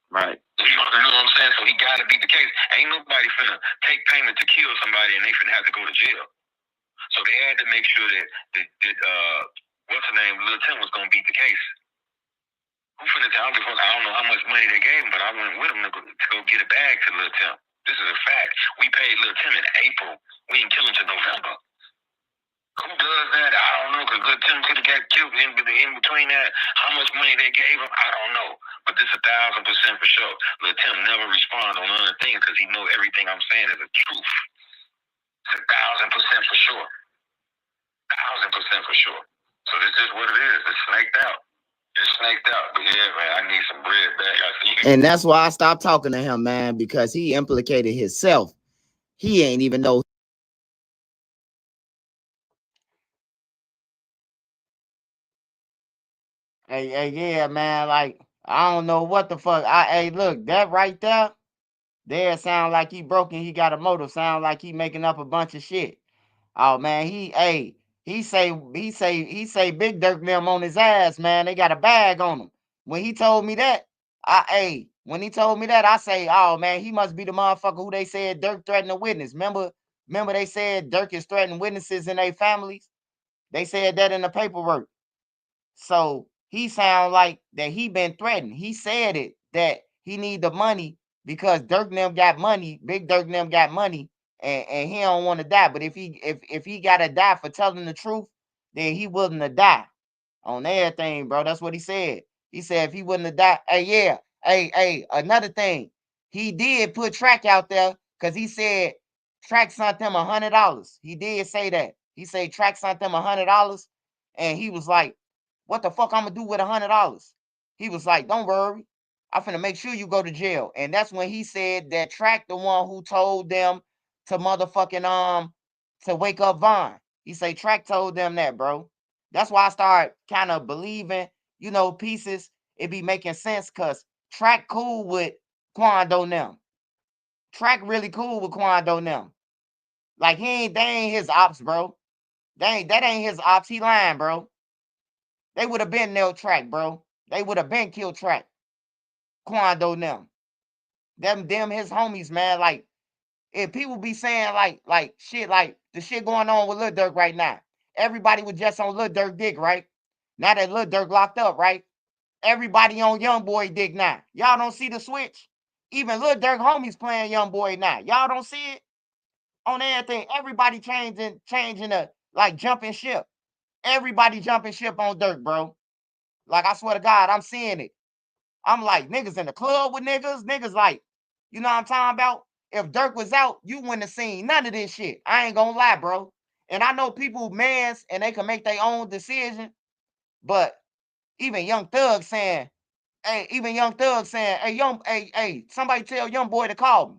S1: Right. You know what I'm saying? So he got to be the case. Ain't nobody finna take payment to kill somebody and they finna have to go to jail. So they had to make sure that what's her name, Lil Tim was gonna beat the case. Who finna tell me? I don't know how much money they gave him, but I went with him to go get a bag to Lil Tim. This is a fact. We paid Lil Tim in April. We didn't kill him till November. Who does that? I don't know, because Lil Tim could have got killed in between that. How much money they gave him, I don't know. But this 1,000% for sure. Lil Tim never responds on other things because he know everything I'm saying is the truth. It's 1,000% for sure. 1,000% for sure. So this is what it is. It's snaked out. It's snaked out. But yeah, man, I need some bread back. I see you.
S2: And that's why I stopped talking to him, man, because he implicated himself. He ain't even know. Hey, yeah, man. Like, I don't know what the fuck. Hey, look, that right there sound like he broken. He got a motive. Sound like he making up a bunch of shit. Oh man, he say Big Dirk them on his ass, man. They got a bag on him. When he told me that, when he told me that, I say, oh man, he must be the motherfucker who they said Dirk threatened a witness. Remember they said Dirk is threatening witnesses in their families. They said that in the paperwork. So he sound like that he been threatened. He said it that he need the money because Dirk them got money, Big Dirk them got money, and he don't want to die. But if he gotta die for telling the truth, then he willing to die on everything, bro. That's what he said. He said if he wouldn't have died, another thing, he did put Track out there because he said Track sent him $100. He did say that. He said Track sent him $100, and he was like, what the fuck I'm gonna do with $100? He was like, don't worry, I'm finna make sure you go to jail. And that's when he said that Track the one who told them to motherfucking to wake up Von. He say Track told them that, bro. That's why I start kind of believing, pieces. It be making sense because Track cool with Quando them. Track really cool with Quando them. Like they ain't his ops, bro. That ain't his ops. He lying, bro. They would have been nailed Track, bro. They would have been killed Track. Quando them. Them his homies, man. Like, if people be saying like shit, like the shit going on with Lil Durk right now. Everybody was just on Lil Durk dick, right? Now that Lil Durk locked up, right? Everybody on Young Boy dick now. Y'all don't see the switch? Even Lil Durk homies playing Young Boy now. Y'all don't see it? On everything, everybody changing the like jumping ship. Everybody jumping ship on Durk, bro. Like, I swear to God, I'm seeing it. I'm like, niggas in the club with niggas like, you know what I'm talking about? If Durk was out, you wouldn't have seen none of this shit. I ain't gonna lie, bro. And I know people mans and they can make their own decision, but even Young Thug saying, somebody tell Young Boy to call me.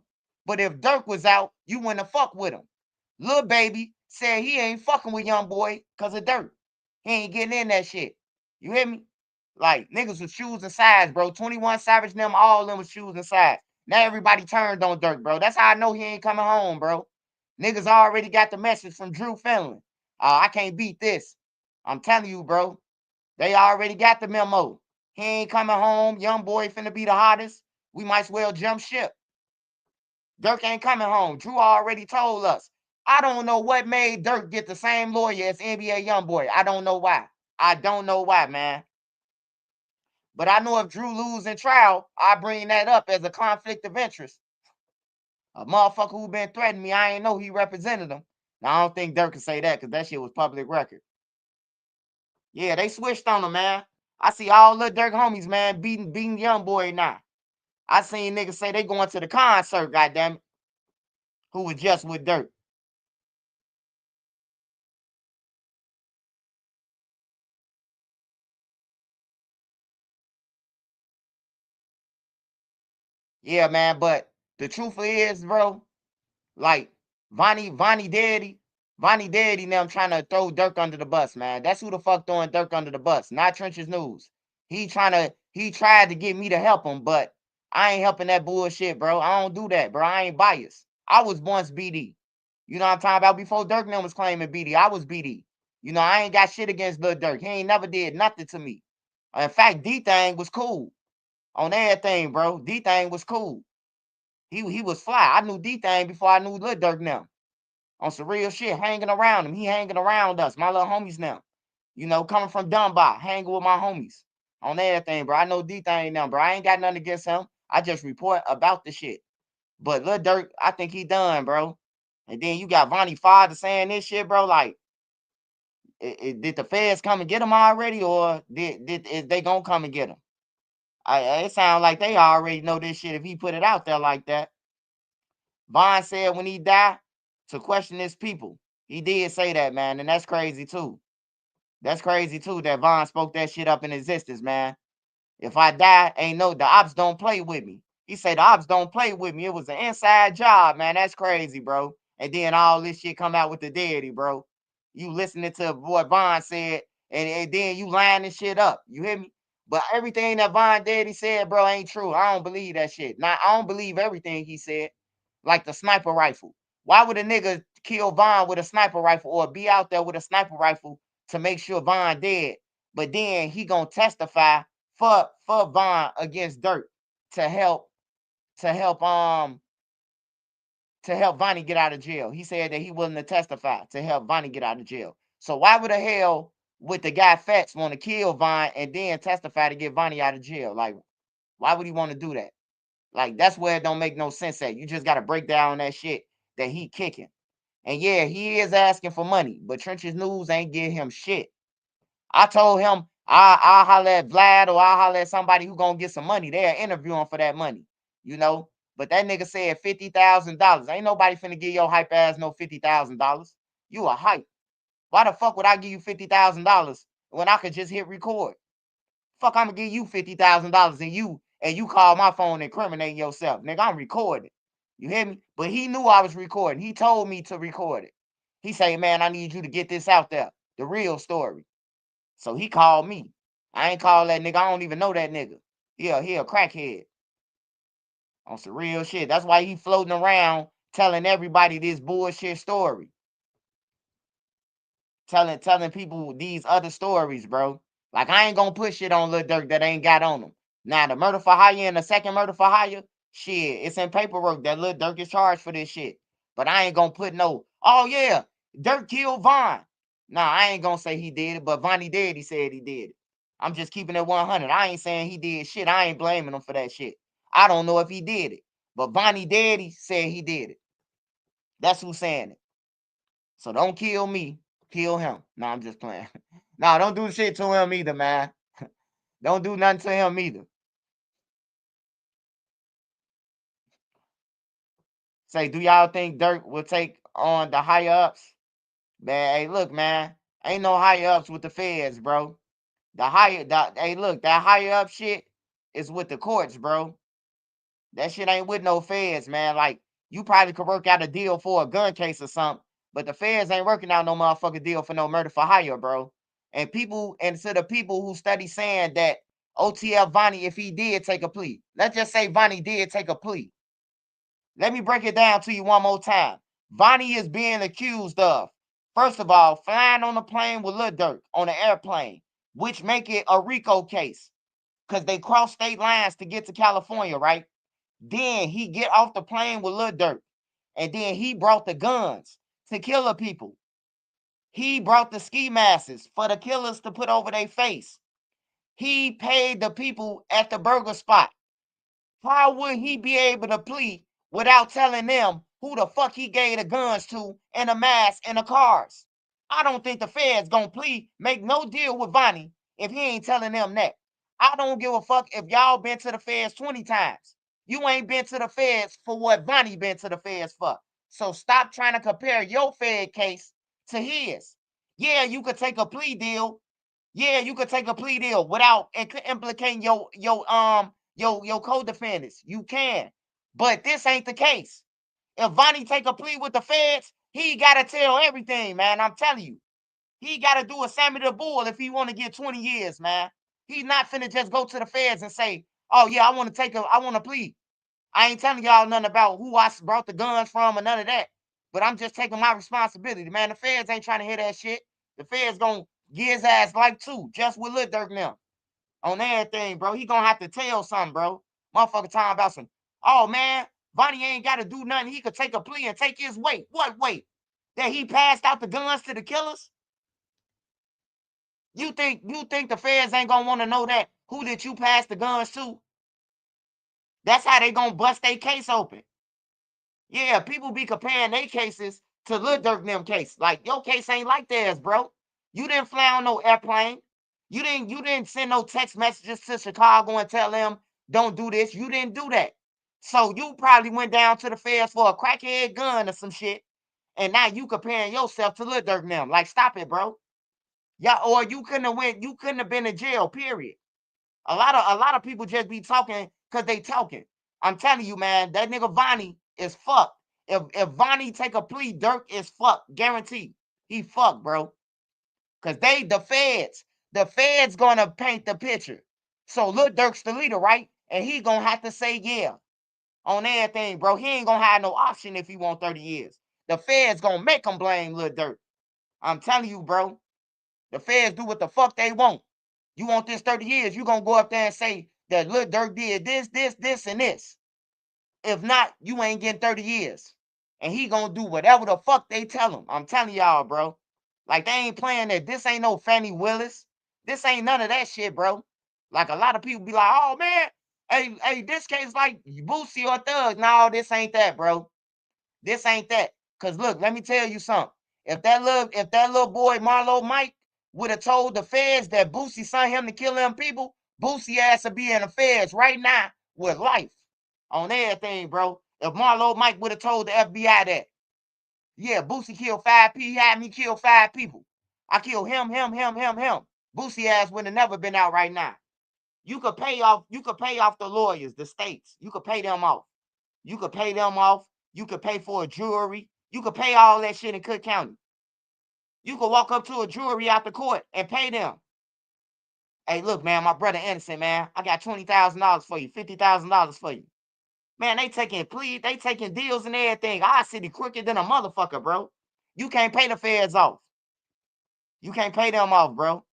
S2: But if Durk was out, you wouldn't have fucked with him. Lil Baby said he ain't fucking with Young Boy because of Durk. He ain't getting in that shit. You hear me? Like, niggas was choosing sides, bro. 21 Savage them, all of them was choosing sides. Now everybody turned on Durk, bro. That's how I know he ain't coming home, bro. Niggas already got the message from Drew Finland. I can't beat this. I'm telling you, bro. They already got the memo. He ain't coming home. Young Boy finna be the hottest. We might as well jump ship. Durk ain't coming home. Drew already told us. I don't know what made Durk get the same lawyer as NBA Youngboy. I don't know why. I don't know why, man. But I know if Drew lose in trial, I bring that up as a conflict of interest. A motherfucker who been threatening me, I ain't know he represented him. Now, I don't think Durk can say that because that shit was public record. Yeah, they switched on him, man. I see all Lil Durk homies, man, beating Youngboy now. I seen niggas say they going to the concert, goddamn, who was just with Durk. Yeah, man, but the truth is, bro, like Vonnie Daddy and them trying to throw Durk under the bus, man. That's who the fuck throwing Durk under the bus, not Trenches News. He tried to get me to help him, but I ain't helping that bullshit, bro. I don't do that, bro. I ain't biased. I was once BD. You know what I'm talking about? Before Durk them was claiming BD, I was BD. You know, I ain't got shit against Lil Durk. He ain't never did nothing to me. In fact, D-Thing was cool on everything, bro. D-Thing was cool. He was fly. I knew D-Thing before I knew Lil Durk now. On some real shit, hanging around him. He hanging around us, my little homies now. You know, coming from Dunbar, hanging with my homies on everything, bro. I know D-Thing now, bro. I ain't got nothing against him. I just report about the shit. But Lil Durk, I think he done, bro. And then you got Vonnie father saying this shit, bro. Like, did the feds come and get him already, or is they gonna come and get him? It sounds like they already know this shit if he put it out there like that. Von said when he died to question his people. He did say that, man, and that's crazy too. That's crazy too that Von spoke that shit up in existence, man. If I die, ain't no, the ops don't play with me. He said the ops don't play with me. It was an inside job, man. That's crazy, bro. And then all this shit come out with the deity, bro. You listening to what Von said, and then you lining shit up. You hear me? But everything that Von Daddy said, bro, ain't true. I don't believe that shit. Now, I don't believe everything he said. Like the sniper rifle. Why would a nigga kill Von with a sniper rifle or be out there with a sniper rifle to make sure Von dead? But then he gonna testify for Von against Durk to help to help Vonnie get out of jail. He said that he wasn't to testify to help Vonnie get out of jail. So why would the hell would the guy Fats want to kill Von and then testify to get Vonnie out of jail? Like, why would he want to do that? Like, that's where it don't make no sense at. You just got to break down that shit that he kicking. And yeah, he is asking for money, but Trenches News ain't give him shit. I told him I'll holler at Vlad or I'll holler at somebody who gonna get some money. They'll interview him for that money, you know. But that nigga said $50,000. Ain't nobody finna give your hype ass no $50,000. You a hype. Why the fuck would I give you $50,000 when I could just hit record? Fuck, I'm gonna give you $50,000 and you call my phone incriminating yourself. Nigga, I'm recording. You hear me? But he knew I was recording. He told me to record it. He said, man, I need you to get this out there. The real story. So he called me. I ain't call that nigga. I don't even know that nigga. He a crackhead. On some real shit. That's why he floating around telling everybody this bullshit story. Telling people these other stories, bro. Like, I ain't gonna put shit on Lil Durk that ain't got on him. Now, the murder for hire and the second murder for hire, shit, it's in paperwork that Lil Durk is charged for this shit. But I ain't gonna put no, oh yeah, Durk killed Von. Nah, I ain't gonna say he did it, but Vonnie did. He said he did it. I'm just keeping it 100. I ain't saying he did shit. I ain't blaming him for that shit. I don't know if he did it, but Vonnie Daddy said he did it. That's who's saying it. So don't kill me, kill him. No, I'm just playing. No, don't do shit to him either, man. Don't do nothing to him either. Say, do y'all think Durk will take on the higher ups? Man, hey, look, man. Ain't no higher ups with the feds, bro. Hey, look, that higher up shit is with the courts, bro. That shit ain't with no feds, man. Like, you probably could work out a deal for a gun case or something, but the feds ain't working out no motherfucking deal for no murder for hire, bro. And to the people who study saying that OTF Vonnie, if he did take a plea, let's just say Vonnie did take a plea. Let me break it down to you one more time. Vonnie is being accused of, first of all, flying on a plane with Lil Durk on an airplane, which make it a RICO case because they cross state lines to get to California, right? Then he get off the plane with Lil Durk. And then he brought the guns to kill the people. He brought the ski masks for the killers to put over their face. He paid the people at the burger spot. How would he be able to plead without telling them who the fuck he gave the guns to and the mask and the cars? I don't think the feds gonna make no deal with Vonnie if he ain't telling them that. I don't give a fuck if y'all been to the feds 20 times. You ain't been to the feds for what Vonnie been to the feds for. So stop trying to compare your fed case to his. Yeah, you could take a plea deal. Yeah, you could take a plea deal without implicating your co-defendants. You can. But this ain't the case. If Vonnie take a plea with the feds, he gotta tell everything, man. I'm telling you. He gotta do a Sammy the Bull if he want to get 20 years, man. He's not finna just go to the feds and say, oh yeah, I want to plead. I ain't telling y'all nothing about who I brought the guns from or none of that. But I'm just taking my responsibility, man. The feds ain't trying to hear that shit. The feds gonna get his ass life too, just with Lil Durk now. On everything, bro. He gonna have to tell something, bro. Motherfucker talking about some, oh man, Vonnie ain't gotta do nothing. He could take a plea and take his weight. What weight? That he passed out the guns to the killers? You think the feds ain't gonna want to know that? Who did you pass the guns to? That's how they gonna bust their case open. Yeah, people be comparing their cases to Lil Durk them case. Like, your case ain't like theirs, bro. You didn't fly on no airplane. You didn't send no text messages to Chicago and tell them don't do this. You didn't do that. So you probably went down to the feds for a crackhead gun or some shit. And now you comparing yourself to Lil Durk them. Like, stop it, bro. Yeah, or you couldn't have been in jail, period. A lot of people just be talking because they talking. I'm telling you, man, that nigga Vonnie is fucked. If Vonnie take a plea, Durk is fucked. Guaranteed. He fucked, bro. Cause the feds gonna paint the picture. So Lil Durk's the leader, right? And he gonna have to say yeah on everything, bro. He ain't gonna have no option if he want 30 years. The feds gonna make him blame Lil Durk. I'm telling you, bro. The feds do what the fuck they want. You want this 30 years, you gonna go up there and say that Lil Durk did this, and this. If not, you ain't getting 30 years. And he gonna do whatever the fuck they tell him. I'm telling y'all, bro. Like, they ain't playing that. This ain't no Fannie Willis. This ain't none of that shit, bro. Like, a lot of people be like, oh man, hey, this case like Boosie or Thug. No, this ain't that, bro. This ain't that. Cause look, let me tell you something. If that little boy Marlo Mike would have told the feds that Boosie sent him to kill them people, Boosie ass would be in the feds right now with life on everything, bro. If Marlo Mike would have told the FBI that, yeah, Boosie killed 5 people, he had me kill 5 people. I killed him. Boosie ass would have never been out right now. You could pay off the lawyers, the states. You could pay them off. You could pay them off. You could pay for a jury. You could pay all that shit in Cook County. You could walk up to a jury out the court and pay them. Hey, look, man, my brother innocent, man. I got $20,000 for you, $50,000 for you. Man, they taking deals and everything. Our city crooked than a motherfucker, bro. You can't pay the feds off. You can't pay them off, bro.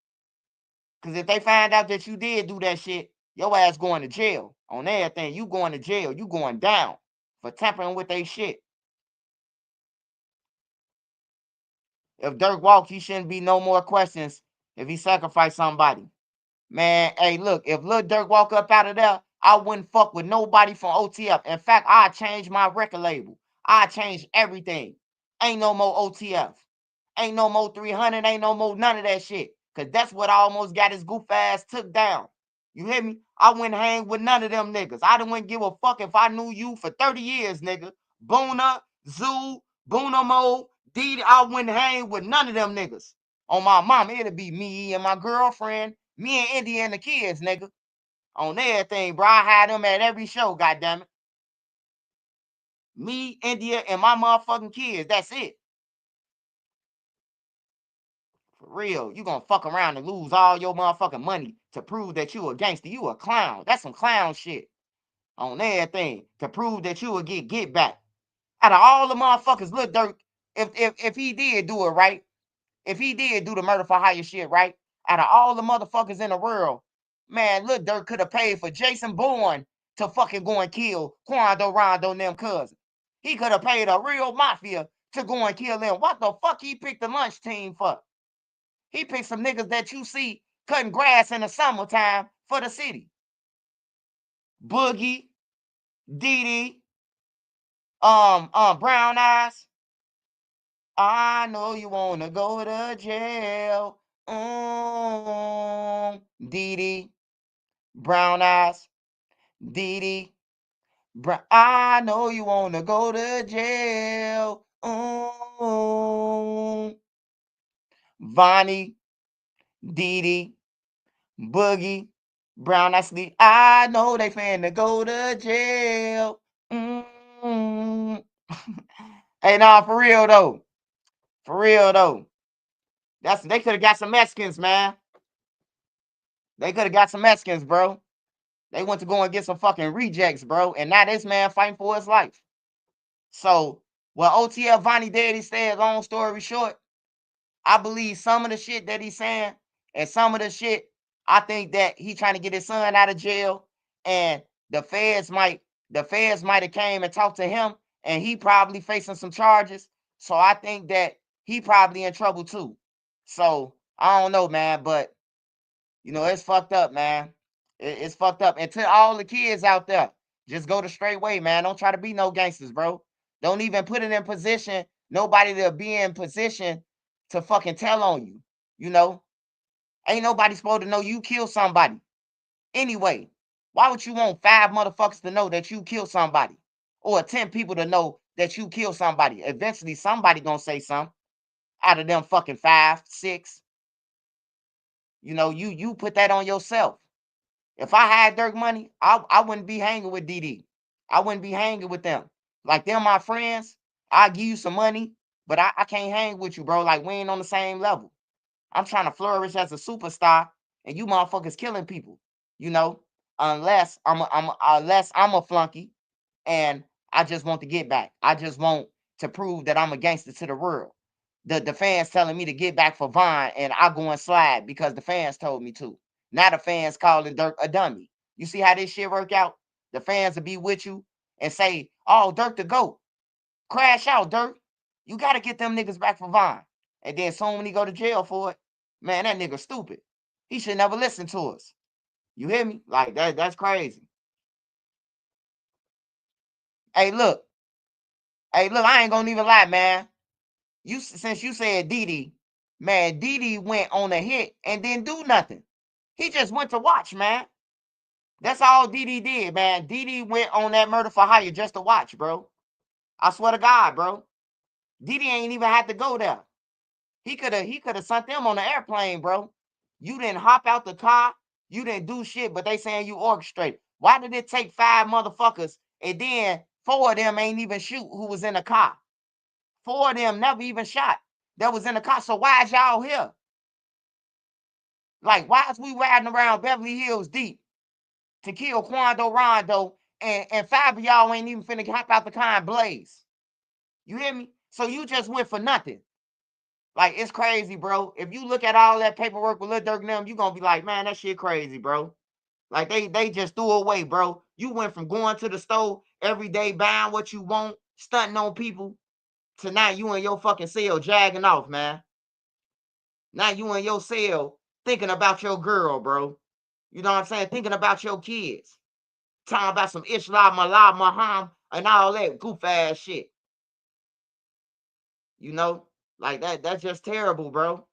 S2: Because if they find out that you did do that shit, your ass going to jail on everything. You going to jail. You going down for tampering with their shit. If Durk walked, he shouldn't be no more questions if he sacrificed somebody. Man, hey, look, if Lil Durk walk up out of there, I wouldn't fuck with nobody from OTF. In fact, I'd change my record label. I'd change everything. Ain't no more OTF. Ain't no more 300. Ain't no more none of that shit. Because that's what almost got his goof ass took down. You hear me? I wouldn't hang with none of them niggas. I wouldn't give a fuck if I knew you for 30 years, nigga. Boona, Zoo, Boona Mo, Didi, I wouldn't hang with none of them niggas. On my mama, it'll be me and my girlfriend, me and India and the kids, nigga. On everything, bro. I had them at every show, goddammit. Me, India, and my motherfucking kids. That's it. For real. You gonna fuck around and lose all your motherfucking money to prove that you a gangster. You a clown. That's some clown shit. On everything. To prove that you will get back. Out of all the motherfuckers, Lil Durk, if he did do it right, if he did do the murder for hire shit right, out of all the motherfuckers in the world, man, Lil Durk could have paid for Jason Bourne to fucking go and kill Quando Rondo and them cousins. He could have paid a real mafia to go and kill them. What the fuck he picked the lunch team for? He picked some niggas that you see cutting grass in the summertime for the city. Boogie, Didi, Brown Eyes. I know you wanna go to jail. Didi, Brown Eyes, Didi, I know you wanna go to jail. Vonnie, Didi, Boogie, Brown Eyes, Sleep. I know they finna go to jail. Hey, nah, for real though. For real though. They could have got some Mexicans, man. They could have got some Mexicans, bro. They went to go and get some fucking rejects, bro. And now this man fighting for his life. So, what OTF Vonnie did, he said, long story short, I believe some of the shit that he's saying, and some of the shit, I think that he trying to get his son out of jail, and the feds might have came and talked to him, and he probably facing some charges. So I think that he probably in trouble too. So I don't know, man, but it's fucked up, man. It's fucked up. And to all the kids out there, just go the straight way, man. Don't try to be no gangsters, bro. Don't even put it in position, nobody to be in position to fucking tell on you. You know, ain't nobody supposed to know you killed somebody. Anyway, why would you want 5 motherfuckers to know that you killed somebody? Or 10 people to know that you killed somebody? Eventually, somebody gonna say something out of them fucking 5, 6. You put that on yourself. If I had Durk money, I wouldn't be hanging with DD. I wouldn't be hanging with them. Like, they're my friends. I'll give you some money, but I can't hang with you, bro. Like, we ain't on the same level. I'm trying to flourish as a superstar, and you motherfuckers killing people. You know, unless I'm a flunky, and I just want to get back. I just want to prove that I'm a gangster to the world. The fans telling me to get back for Vaughn, and I go and slide because the fans told me to. Now the fans calling Durk a dummy. You see how this shit work out? The fans will be with you and say, "Oh, Durk the GOAT. Crash out, Durk. You got to get them niggas back for Vaughn." And then soon when he go to jail for it, man, that nigga stupid. He should never listen to us. You hear me? Like, that's crazy. Hey, look. Hey, look, I ain't gonna even lie, man. Since you said Didi, man, Didi went on a hit and didn't do nothing. He just went to watch, man. That's all Didi did, man. Didi went on that murder for hire just to watch, bro. I swear to God, bro. Didi ain't even had to go there. He could have sent them on the airplane, bro. You didn't hop out the car. You didn't do shit, but they saying you orchestrated. Why did it take 5 motherfuckers and then 4 of them ain't even shoot who was in the car? 4 of them never even shot that was in the car. So why is y'all here? Like, why is we riding around Beverly Hills deep to kill Quando Rondo, and 5 of y'all ain't even finna hop out the car and blaze? You hear me? So you just went for nothing. Like, it's crazy, bro. If you look at all that paperwork with Lil Durk and them, you gonna be like, man, that shit crazy, bro. Like, they just threw away, bro. You went from going to the store every day, buying what you want, stunting on people, to now you in your fucking cell jagging off, man. Now you in your cell thinking about your girl, bro. You know what I'm saying? Thinking about your kids. Talking about some Islam, Allah, Muhammad, and all that goof ass shit. You know? Like, that's just terrible, bro.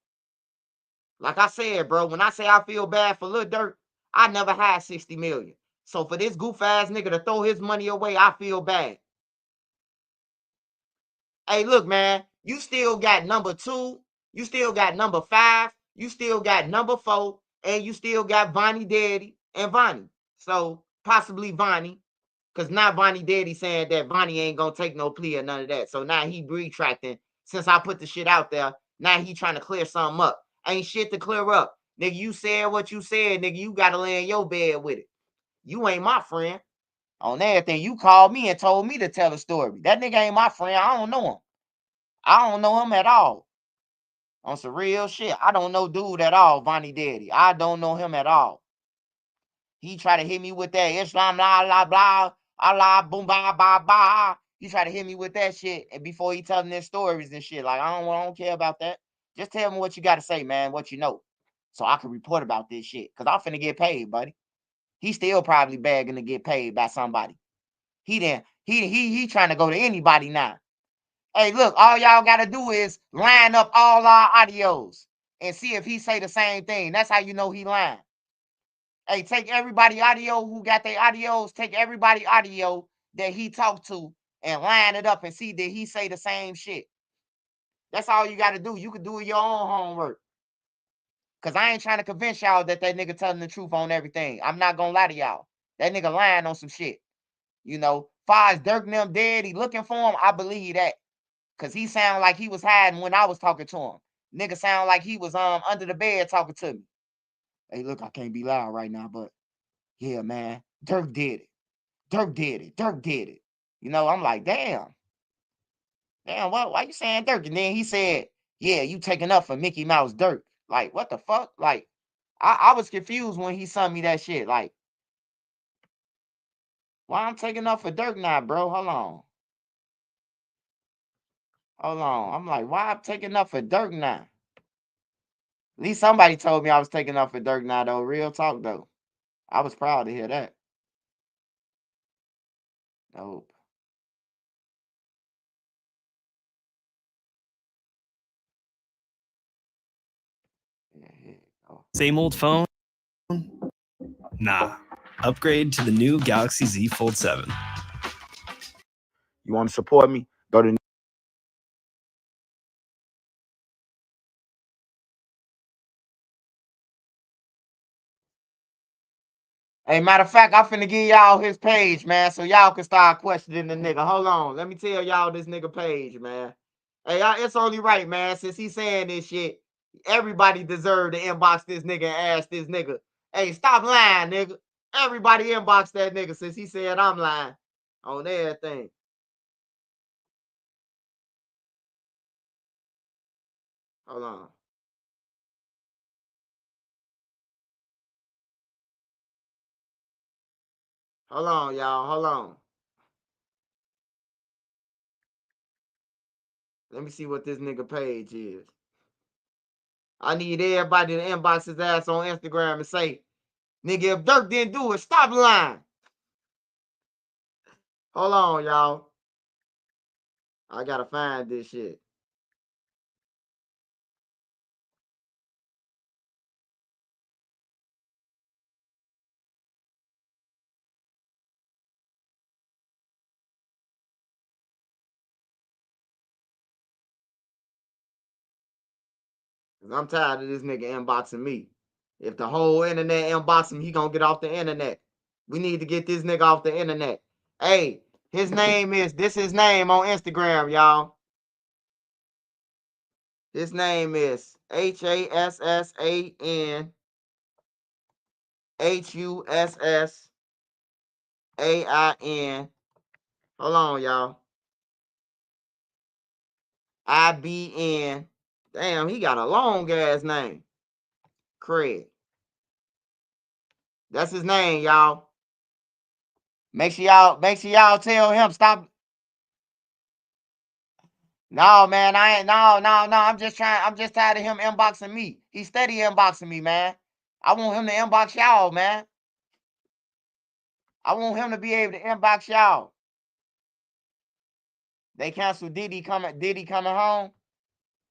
S2: Like I said, bro, when I say I feel bad for Lil Durk, I never had 60 million. So for this goof ass nigga to throw his money away, I feel bad. Hey, look, man, you still got number 2, you still got number 5, you still got number 4, and you still got Vonnie Daddy and Vonnie. So possibly Vonnie, because now Vonnie Daddy saying that Vonnie ain't gonna take no plea or none of that. So now he retracting. Since I put the shit out there, now he trying to clear something up. Ain't shit to clear up. Nigga, you said what you said, nigga. You gotta lay in your bed with it. You ain't my friend. On everything, you called me and told me to tell a story. That nigga ain't my friend. I don't know him. I don't know him at all. On some real shit. I don't know dude at all, Vonnie Daddy. I don't know him at all. He try to hit me with that Islam, blah, blah, blah, Allah, boom, blah, blah, blah. He try to hit me with that shit, and before he telling his stories and shit, like, I don't care about that. Just tell me what you got to say, man, what you know, so I can report about this shit, because I'm finna get paid, buddy. He still probably begging to get paid by somebody. He trying to go to anybody now. Hey, look, all y'all got to do is line up all our audios and see if he say the same thing. That's how you know he lying. Hey, take everybody audio who got their audios, take everybody audio that he talked to and line it up and see that he say the same shit. That's all you got to do. You can do your own homework. Because I ain't trying to convince y'all that nigga telling the truth on everything. I'm not going to lie to y'all. That nigga lying on some shit. You know, far as Durk and them dead, he looking for him, I believe that. Because he sounded like he was hiding when I was talking to him. Nigga sound like he was under the bed talking to me. Hey, look, I can't be loud right now, but yeah, man, Durk did it. Durk did it. Durk did it. You know, I'm like, damn. Damn, why you saying Durk? And then he said yeah, you taking up for Mickey Mouse Durk. Like, what the fuck? Like, I was confused when he sent me that shit. Like, why I'm taking up for Durk now, bro? Hold on. Hold on. I'm like, why I'm taking up for Durk now? At least somebody told me I was taking up for Durk now, though. Real talk, though. I was proud to hear that. Nope. Yeah,
S3: Same old phone? Nah. Upgrade to the new Galaxy Z Fold 7.
S2: You want to support me? Go to Hey, matter of fact, I'm finna give y'all his page, man, so y'all can start questioning the nigga. Hold on. Let me tell y'all this nigga page, man. Hey, it's only right, man. Since he's saying this shit, everybody deserve to inbox this nigga and ask this nigga, hey, stop lying, nigga. Everybody inbox that nigga since he said I'm lying on everything. Hold on. Hold on, y'all. Hold on. Let me see what this nigga page is. I need everybody to inbox his ass on Instagram and say, nigga, if Durk didn't do it, stop lying. Hold on, y'all. I gotta find this shit. Cause I'm tired of this nigga inboxing me. If the whole internet inbox him, he gonna get off the internet. We need to get this nigga off the internet. Hey, his name is, this his name on Instagram, y'all. His name is HASSANHUSSAIN. Hold on, y'all. IBN. Damn, he got a long ass name. Craig. That's his name, y'all. Make sure y'all tell him stop. No, man, I ain't. No. I'm just tired of him inboxing me. He steady inboxing me, man. I want him to inbox y'all, man. I want him to be able to inbox y'all. They canceled Diddy coming home.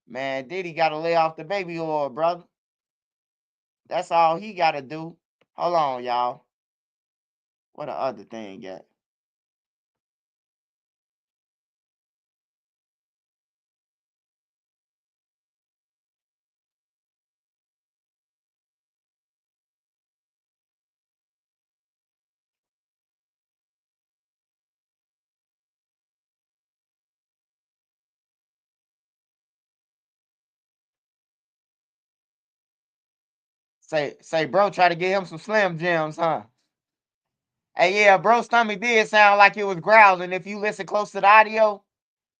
S2: Man, Diddy got to lay off the baby oil, brother. That's all he got to do. Hold on, y'all. What the other thing at? Say, bro, try to get him some Slim Jims, huh? Hey, yeah, bro, stomach did sound like it was growling. If you listen close to the audio,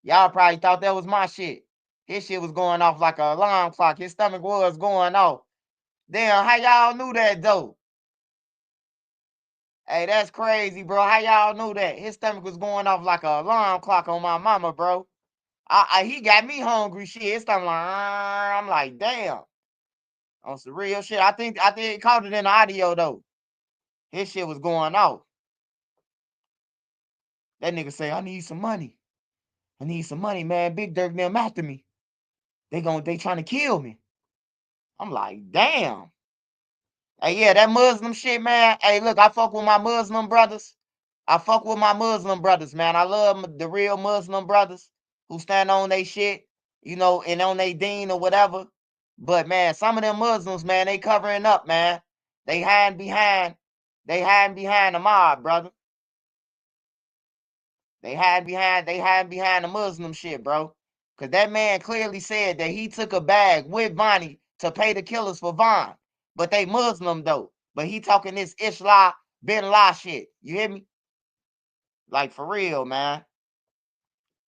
S2: y'all probably thought that was my shit. His shit was going off like an alarm clock. His stomach was going off. Damn, how y'all knew that, though? Hey, that's crazy, bro. How y'all knew that? His stomach was going off like an alarm clock on my mama, bro. He got me hungry, shit. His stomach like, I'm like, damn. On some real shit. I think he caught it in the audio, though. His shit was going off. That nigga say, I need some money. I need some money, man. Big Durk them after me. They trying to kill me. I'm like, damn. Hey, yeah, that Muslim shit, man. Hey, look, I fuck with my Muslim brothers. I fuck with my Muslim brothers, man. I love the real Muslim brothers who stand on they shit, you know, and on they deen or whatever. But man, some of them Muslims, man, they covering up, man. They hiding behind the mob, brother. They hiding behind the Muslim shit, bro. Cause that man clearly said that he took a bag with Vonnie to pay the killers for Von. But they Muslim though. But he talking this Islam bin La shit. You hear me? Like for real, man.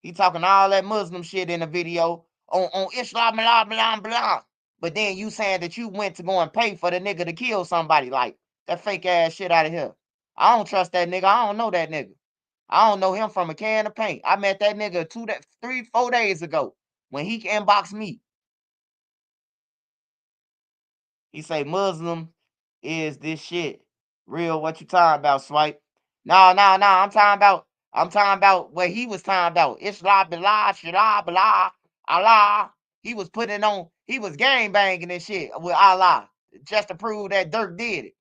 S2: He talking all that Muslim shit in the video on Islam, blah, blah, blah. But then you saying that you went to go and pay for the nigga to kill somebody. Like, that fake ass shit out of here. I don't trust that nigga. I don't know that nigga. I don't know him from a can of paint. I met that nigga 4 days ago when he inboxed me. He say Muslim is this shit. Real, what you talking about, Swipe? No. I'm talking about what he was talking about. Islam, blah, shlah, blah, Allah. He was gang banging and shit with Allah just to prove that Durk did it.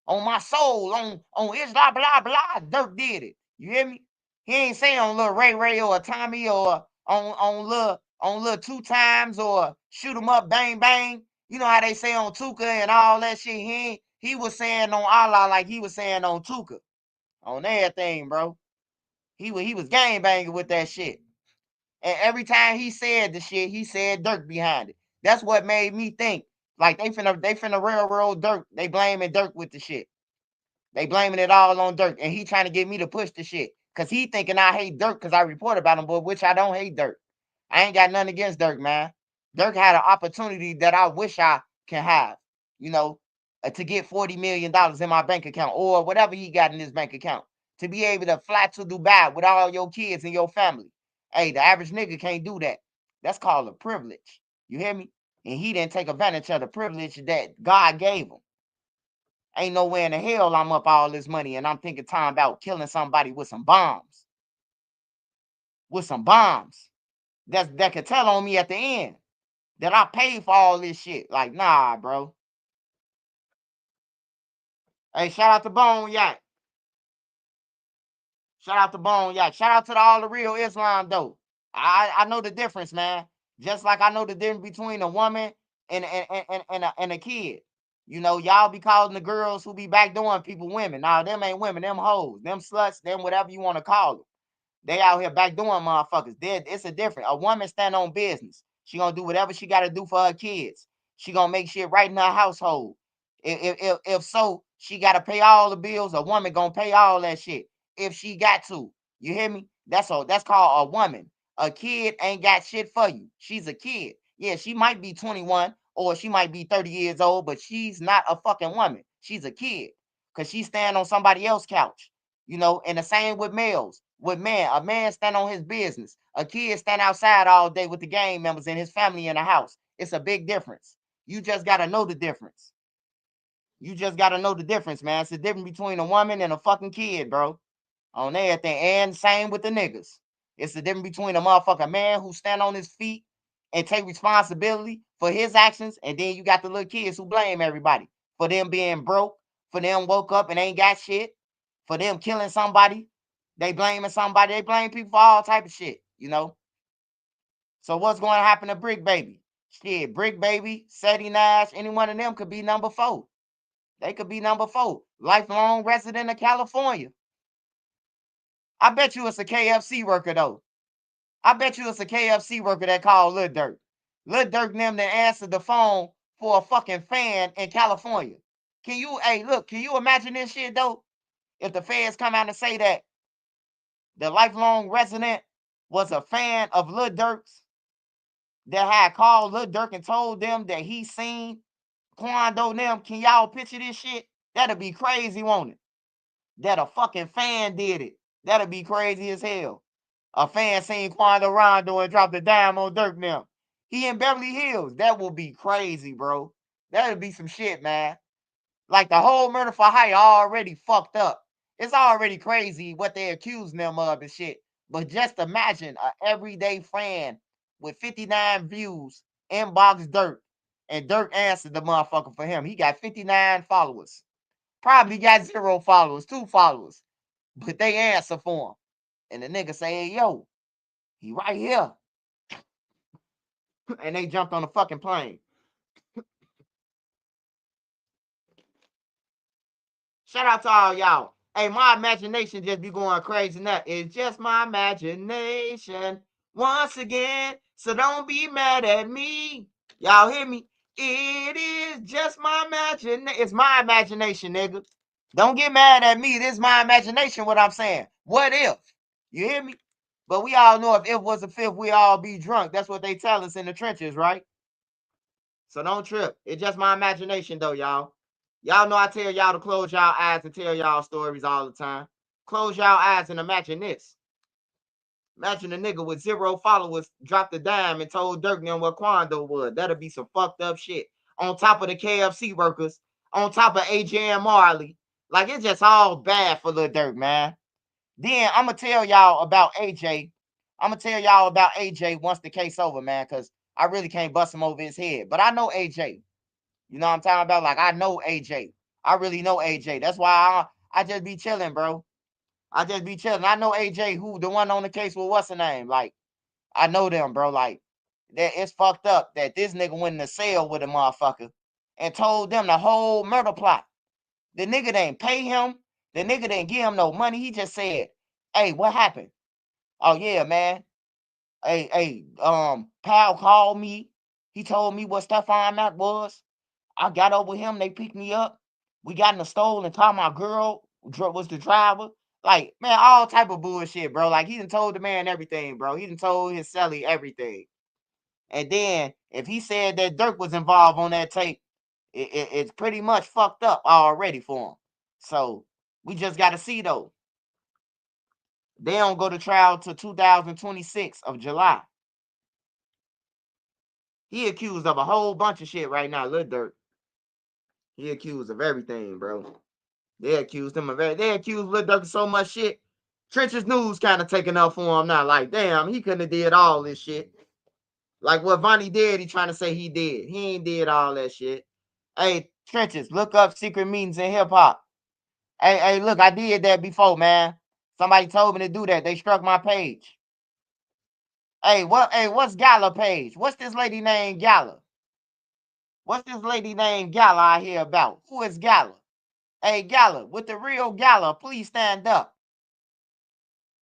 S2: On my soul, on Islam, blah, blah, Durk did it. You hear me? He ain't saying on little Ray or Tommy or on little 2 times or shoot 'em up, bang, bang. You know how they say on Tuka and all that shit. He was saying on Allah like he was saying on Tuka. On everything, bro. He was gang banging with that shit. And every time he said the shit, he said Durk behind it. That's what made me think. Like they finna railroad Durk. They blaming Durk with the shit. They blaming it all on Durk. And he trying to get me to push the shit. Cause he thinking I hate Durk because I report about him, but which I don't hate Durk. I ain't got nothing against Durk, man. Durk had an opportunity that I wish I can have, you know, to get $40 million in my bank account or whatever he got in his bank account. To be able to fly to Dubai with all your kids and your family. Hey, the average nigga can't do that. That's called a privilege. You hear me? And he didn't take advantage of the privilege that God gave him. Ain't nowhere in the hell I'm up all this money and I'm thinking time about killing somebody with some bombs. With some bombs. That could tell on me at the end that I paid for all this shit. Like, nah, bro. Hey, shout out to Bone Yacht. Shout out to Bone Yacht. Shout out to all the real Islam, though. I know the difference, man. Just like I know the difference between a woman and a kid. You know, y'all be calling the girls who be backdooring people women. Nah, them ain't women. Them hoes. Them sluts. Them whatever you want to call them. They out here backdooring motherfuckers. It's a different. A woman stand on business. She gonna do whatever she got to do for her kids. She gonna make shit right in her household. If so, she got to pay all the bills. A woman gonna pay all that shit if she got to. You hear me? That's called a woman. A kid ain't got shit for you. She's a kid. Yeah, she might be 21 or she might be 30 years old, but she's not a fucking woman. She's a kid because she stand on somebody else's couch. You know, and the same with males. With men, a man stand on his business. A kid stand outside all day with the gang members and his family in the house. It's a big difference. You just got to know the difference. You just got to know the difference, man. It's the difference between a woman and a fucking kid, bro. On everything. And same with the niggas. It's the difference between a motherfucking man who stand on his feet and take responsibility for his actions. And then you got the little kids who blame everybody for them being broke, for them woke up and ain't got shit, for them killing somebody. They blaming somebody. They blame people for all type of shit, you know. So what's going to happen to Brick Baby? Shit, Brick Baby, Sadie Nash, any one of them could be number 4. They could be number 4. Lifelong resident of California. I bet you it's a KFC worker, though. I bet you it's a KFC worker that called Lil Durk. Lil Durk and them that answered the phone for a fucking fan in California. Can you imagine this shit, though? If the feds come out and say that the lifelong resident was a fan of Lil Durk's that had called Lil Durk and told them that he seen Quando them. Can y'all picture this shit? That'd be crazy, won't it? That a fucking fan did it. That'd be crazy as hell. A fan seen Quando Rondo and dropped a dime on Durk now. He in Beverly Hills. That would be crazy, bro. That'd be some shit, man. Like the whole murder for hire already fucked up. It's already crazy what they accusing them of and shit. But just imagine an everyday fan with 59 views inbox Durk, and Durk answered the motherfucker for him. He got 59 followers. Probably got 0 followers, 2 followers. But they answer for him. And the nigga say, hey, yo, he right here. And they jumped on the fucking plane. Shout out to all y'all. Hey, my imagination just be going crazy now. It's just my imagination once again. So don't be mad at me. Y'all hear me? It is just my imagination. It's my imagination, nigga. Don't get mad at me. This is my imagination, what I'm saying. What if? You hear me? But we all know if it was a fifth, we all be drunk. That's what they tell us in the trenches, right? So don't trip. It's just my imagination, though, y'all. Y'all know I tell y'all to close y'all eyes and tell y'all stories all the time. Close y'all eyes and imagine this. Imagine a nigga with 0 followers dropped a dime and told Durk them what Quando was. That'll be some fucked up shit. On top of the KFC workers, on top of AJ and Marley. Like, it's just all bad for Lil Durk, man. Then I'm going to tell y'all about AJ. I'm going to tell y'all about AJ once the case over, man, because I really can't bust him over his head. But I know AJ. You know what I'm talking about? Like, I know AJ. I really know AJ. That's why I just be chilling, bro. I just be chilling. I know AJ, who the one on the case with what's her name. Like, I know them, bro. Like, that it's fucked up that this nigga went in the cell with a motherfucker and told them the whole murder plot. The nigga didn't pay him. The nigga didn't give him no money. He just said, "Hey, what happened? Oh yeah, man. Hey, pal called me. He told me what Stefan Mac was. I got over him. They picked me up. We got in the store and thought my girl was the driver. Like, man, all type of bullshit, bro. Like, he done told the man everything, bro. He done told his celly everything. And then, if he said that Durk was involved on that tape, it's pretty much fucked up already for him. So, we just got to see, though. They don't go to trial till 2026 of July. He accused of a whole bunch of shit right now, Lil Durk. He accused of everything, bro. They accused him of everything. They accused Lil Durk of so much shit. Trenches News kind of taking up for him now. Like, damn, he couldn't have did all this shit. Like what Vonnie did, he trying to say he did. He ain't did all that shit. Hey, Trenches, look up secret meetings in hip hop. Hey, look, I did that before, man. Somebody told me to do that. They struck my page. Hey, what's Gala page? What's this lady named Gala? What's this lady named Gala I hear about? Who is Gala? Hey, Gala, with the real Gala, please stand up.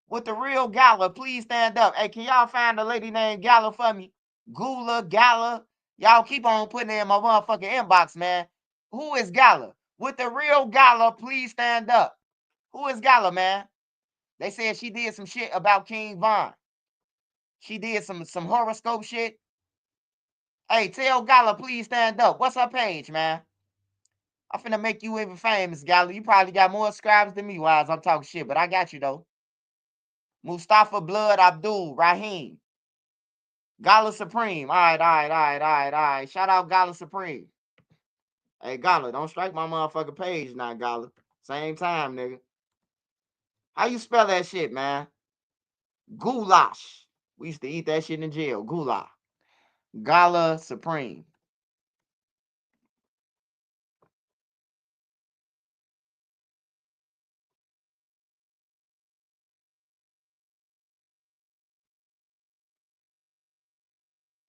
S2: With the real Gala, please stand up. Hey, can y'all find a lady named Gala for me? Gula, Gala. Y'all keep on putting it in my motherfucking inbox, man. Who is Gala? With the real Gala, please stand up. Who is Gala, man? They said she did some shit about King Von. She did some horoscope shit. Hey, tell Gala, please stand up. What's her page, man? I'm finna make you even famous, Gala. You probably got more subscribers than me while I'm talking shit, but I got you, though. Mustafa Blood Abdul Rahim. Gala Supreme. All right. Shout out Gala Supreme. Hey, Gala, don't strike my motherfucking page now, Gala. Same time, nigga. How you spell that shit, man? Goulash. We used to eat that shit in jail. Goulash. Gala Supreme.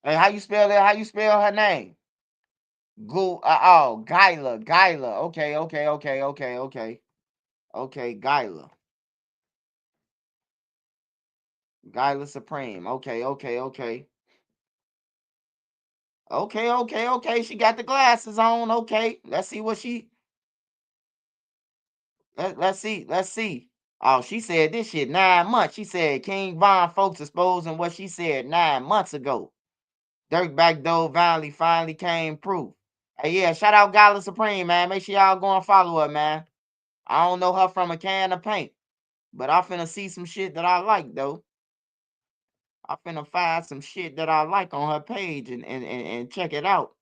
S2: Hey, how you spell that? How you spell her name? Gyla. Okay, Gyla. Gyla Supreme. Okay. Okay. She got the glasses on. Okay. Let's see what she. Let's see. Oh, she said this shit 9 months. She said King Von folks exposing what she said 9 months ago. Durk backdoor finally came proof. Hey, yeah, shout out Gala Supreme, man. Make sure y'all go and follow her, man. I don't know her from a can of paint, but I finna see some shit that I like, though. I finna find some shit that I like on her page and check it out.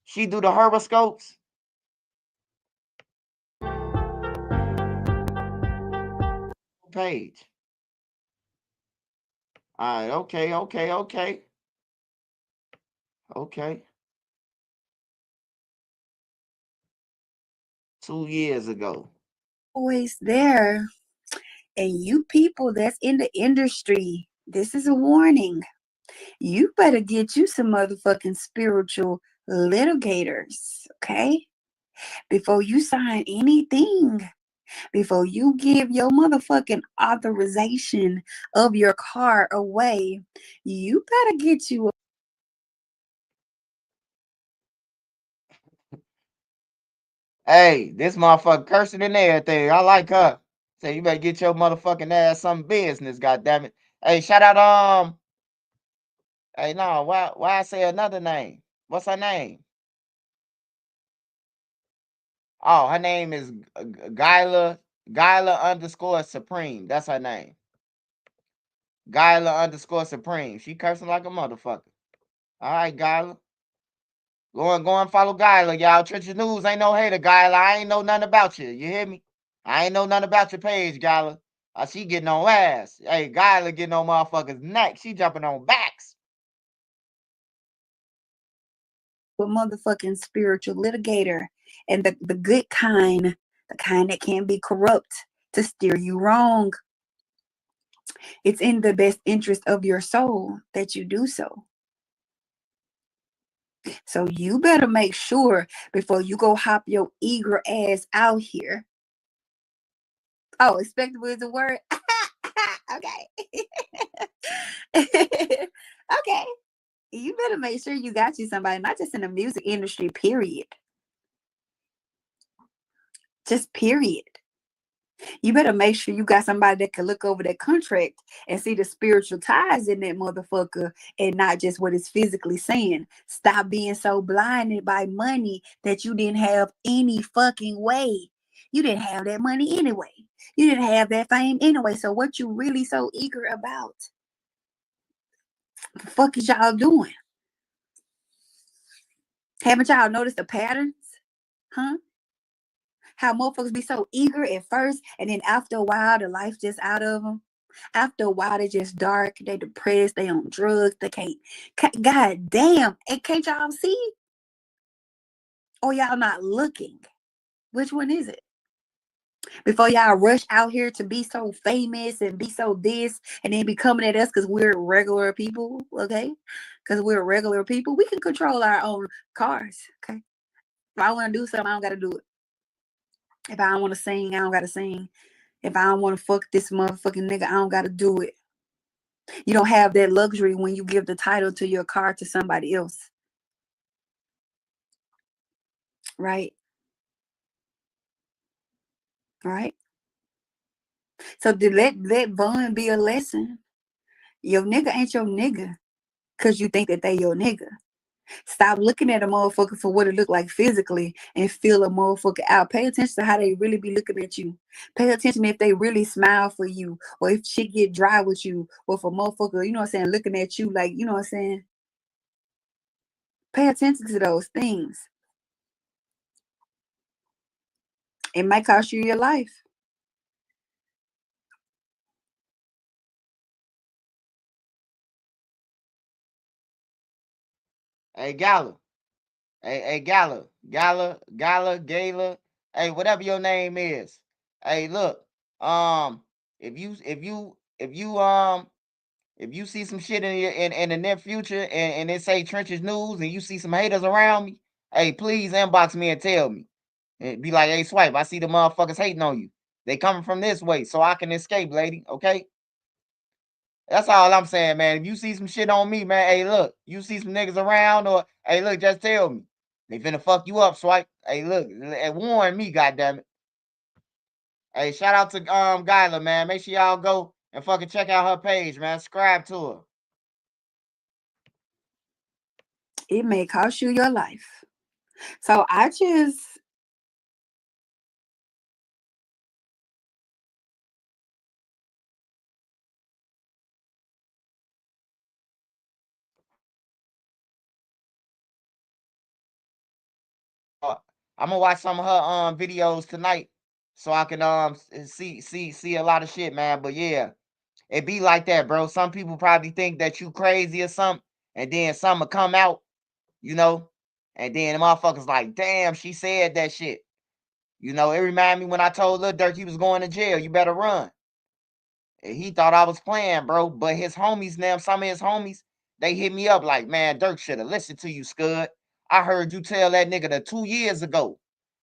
S2: She do the horoscopes. Page. All right, okay. 2 years ago.
S4: Always there. And you people that's in the industry, this is a warning. You better get you some motherfucking spiritual litigators, okay? Before you sign anything, before you give your motherfucking authorization of your car away, you better get you.
S2: Hey, this motherfucker cursing and everything. I like her. Say you better get your motherfucking ass some business, goddammit. Hey, shout out hey, no, why I say another name? What's her name? Oh, her name is Gyla underscore Supreme. That's her name. Gyla underscore Supreme. She cursing like a motherfucker. All right, Gyla. Go and follow Gyla, y'all. Trenches News ain't no hater, Gyla. I ain't know nothing about you. You hear me? I ain't know nothing about your page, Gyla. She getting on ass. Hey, Gyla getting on motherfuckers' neck. She jumping on backs.
S4: A motherfucking spiritual litigator, and the good kind, the kind that can't be corrupt to steer you wrong. It's in the best interest of your soul that you do so. So you better make sure before you go hop your eager ass out here. Oh, expectable is a word. Okay. Okay. You better make sure you got you somebody, not just in the music industry, period. Just period. You better make sure you got somebody that can look over that contract and see the spiritual ties in that motherfucker and not just what it's physically saying. Stop being so blinded by money that you didn't have any fucking way. You didn't have that money anyway. You didn't have that fame anyway. So what you really so eager about? The fuck is y'all doing? Haven't y'all noticed the patterns? Huh? How motherfuckers be so eager at first, and then after a while, the life just out of them. After a while, they just dark, they depressed, they on drugs, they can't God damn, and can't y'all see? Or y'all not looking? Which one is it? Before y'all rush out here to be so famous and be so this, and then be coming at us because we're regular people, okay? Because we're regular people, we can control our own cars, okay? If I want to do something, I don't got to do it. If I don't want to sing, I don't got to sing. If I don't want to fuck this motherfucking nigga, I don't got to do it. You don't have that luxury when you give the title to your car to somebody else. Right? Right? So to let Von be a lesson. Your nigga ain't your nigga because you think that they your nigga. Stop looking at a motherfucker for what it look like physically and feel a motherfucker out. Pay attention to how they really be looking at you. Pay attention if they really smile for you, or if shit get dry with you, or if a motherfucker, you know what I'm saying, looking at you like, you know what I'm saying. Pay attention to those things. It might cost you your life.
S2: Hey, Gala. Hey, Gala. Gala. Hey, whatever your name is. Hey, look. If you see some shit in the near future and it say Trenches News and you see some haters around me, hey, please inbox me and tell me. And be like, hey, Swipe, I see the motherfuckers hating on you. They coming from this way, so I can escape, lady. Okay? That's all I'm saying, man. If you see some shit on me, man, hey, look, you see some niggas around, or hey, look, just tell me. They finna fuck you up, Swipe. Hey, look, warn me, goddammit. Hey, shout out to Gyla, man. Make sure y'all go and fucking check out her page, man. Subscribe to her.
S4: It may cost you your life. So I just
S2: I'm gonna watch some of her videos tonight so I can see a lot of shit, man. But yeah, it be like that, bro. Some people probably think that you crazy or something, and then some will come out, you know, and then the motherfuckers like, damn, she said that shit. You know, it remind me when I told Lil Durk he was going to jail. You better run. And he thought I was playing, bro. But his homies now, some of his homies, they hit me up like, man, Durk should have listened to you, Scud. I heard you tell that nigga that 2 years ago.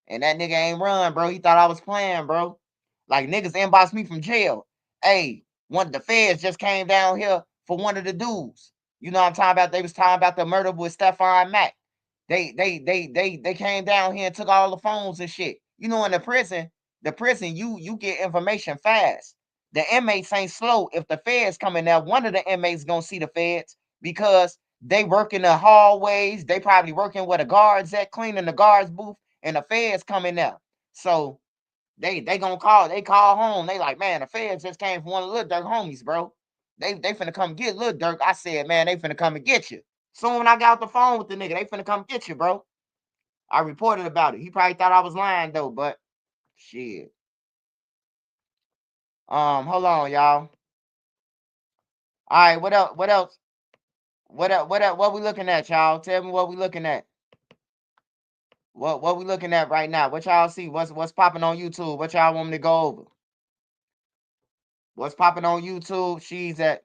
S2: And that nigga ain't run, bro. He thought I was playing, bro. Like niggas inboxed me from jail. Hey, one of the feds just came down here for one of the dudes. You know what I'm talking about? They was talking about the murder with Stephon Mack. They came down here and took all the phones and shit. You know, in the prison, you get information fast. the inmates ain't slow. If the feds come in there, one of the inmates gonna see the feds because they work in the hallways. They probably working where the guards at, cleaning the guards booth, and the feds come in there. So they gonna call. They call home. They like, man, the feds just came from one of Lil Durk homies, bro. They finna come get Lil Durk. I said, man, they finna come and get you. Soon when I got off the phone with the nigga, they finna come get you, bro. I reported about it. He probably thought I was lying though, but shit. Hold on, y'all. All right, what else? What else? What we looking at, y'all? Tell me what we looking at. What we looking at right now? What y'all see? What's popping on YouTube? What y'all want me to go over? What's popping on YouTube? She's at.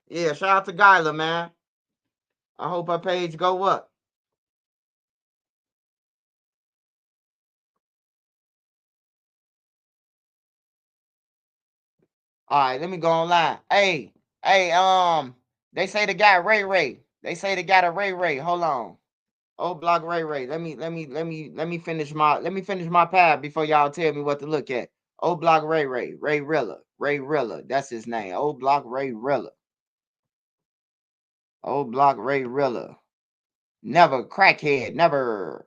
S2: Yeah, shout out to Gyla, man. I hope her page go up. All right, let me go online. Hey, they say they got Ray. They say they got a Ray. Hold on. Oh, block Ray. Let me finish my pad before y'all tell me what to look at. Oh, block Ray Rilla. That's his name. Oh, block Ray Rilla. Oh, block Ray Rilla. Never crackhead, never.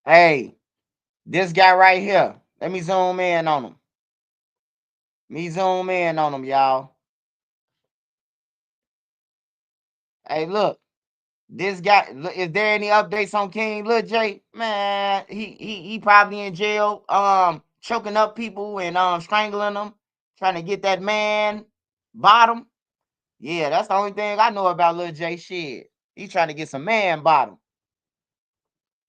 S2: Hey, this guy right here. Let me zoom in on him. Y'all. Hey, look. This guy, is there any updates on King Lil J? Man, he probably in jail, choking up people and strangling them, trying to get that man bottom. Yeah, that's the only thing I know about Lil J. Shit. He trying to get some man bottom.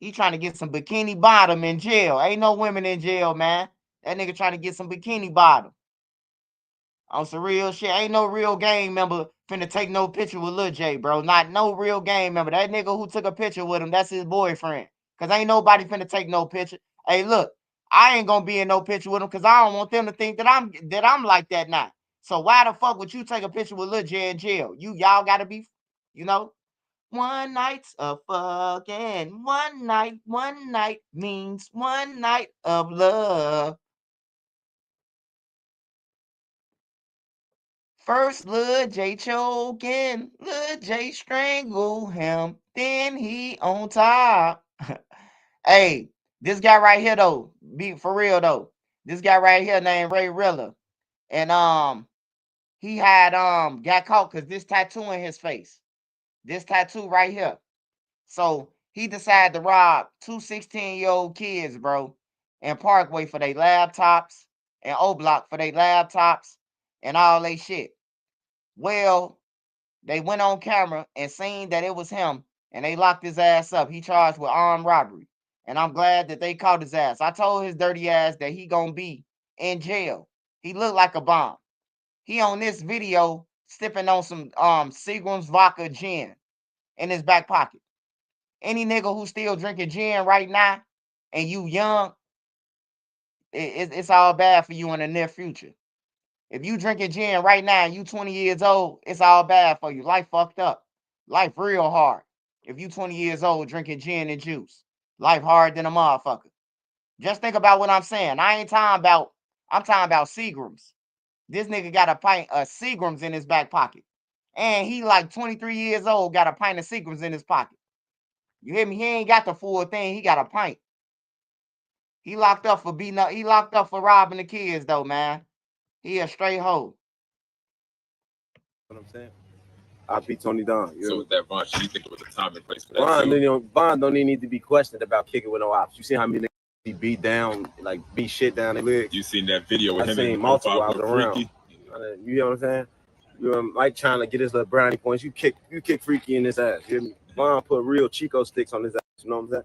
S2: He trying to get some bikini bottom in jail. Ain't no women in jail, man. That nigga trying to get some bikini bottom. On some real shit. Ain't no real gang member finna take no picture with Lil J, bro. Not no real gang member. That nigga who took a picture with him, that's his boyfriend. Cause ain't nobody finna take no picture. Hey, look, I ain't gonna be in no picture with him because I don't want them to think that I'm like that now. So why the fuck would you take a picture with Lil J in jail? Y'all gotta be, you know. One night's a fucking one night means one night of love. First, Lil J choking, Lil J strangle him, then he on top. Hey, this guy right here though, be for real though. This guy right here named Ray Rilla, and he had got caught because this tattoo in his face, this tattoo right here. So he decided to rob two 16-year-old kids, bro, in Parkway for their laptops and O Block for their laptops and all they shit. Well, they went on camera and seen that it was him, and they locked his ass up. He charged with armed robbery, and I'm glad that they caught his ass. I told his dirty ass that he gonna be in jail. He looked like a bomb. He on this video sipping on some Seagram's vodka gin in his back pocket. Any nigga who's still drinking gin right now, and you young, it's all bad for you in the near future. If you drinking gin right now and you 20 years old, it's all bad for you. Life fucked up. Life real hard. If you 20 years old drinking gin and juice, life hard than a motherfucker. Just think about what I'm saying. I'm talking about Seagrams. This nigga got a pint of Seagrams in his back pocket. And he like 23 years old, got a pint of Seagrams in his pocket. You hear me? He ain't got the full thing. He got a pint. He locked up for robbing the kids though, man. He a straight hoe.
S5: What I'm saying? I beat Tony Don.
S6: So with that Von, do you think it was a time and place for that?
S5: Von don't even need to be questioned about kicking with no ops. You see how many niggas he beat down, like beat shit down their legs?
S6: You seen that video with him
S5: seen
S6: in
S5: multiple. I was
S6: with
S5: around.
S6: Freaky?
S5: You know what I'm saying? You know, Mike trying to get his little brownie points. You kick Freaky in his ass. You hear me? Von put real Chico sticks on his ass. You know what I'm saying?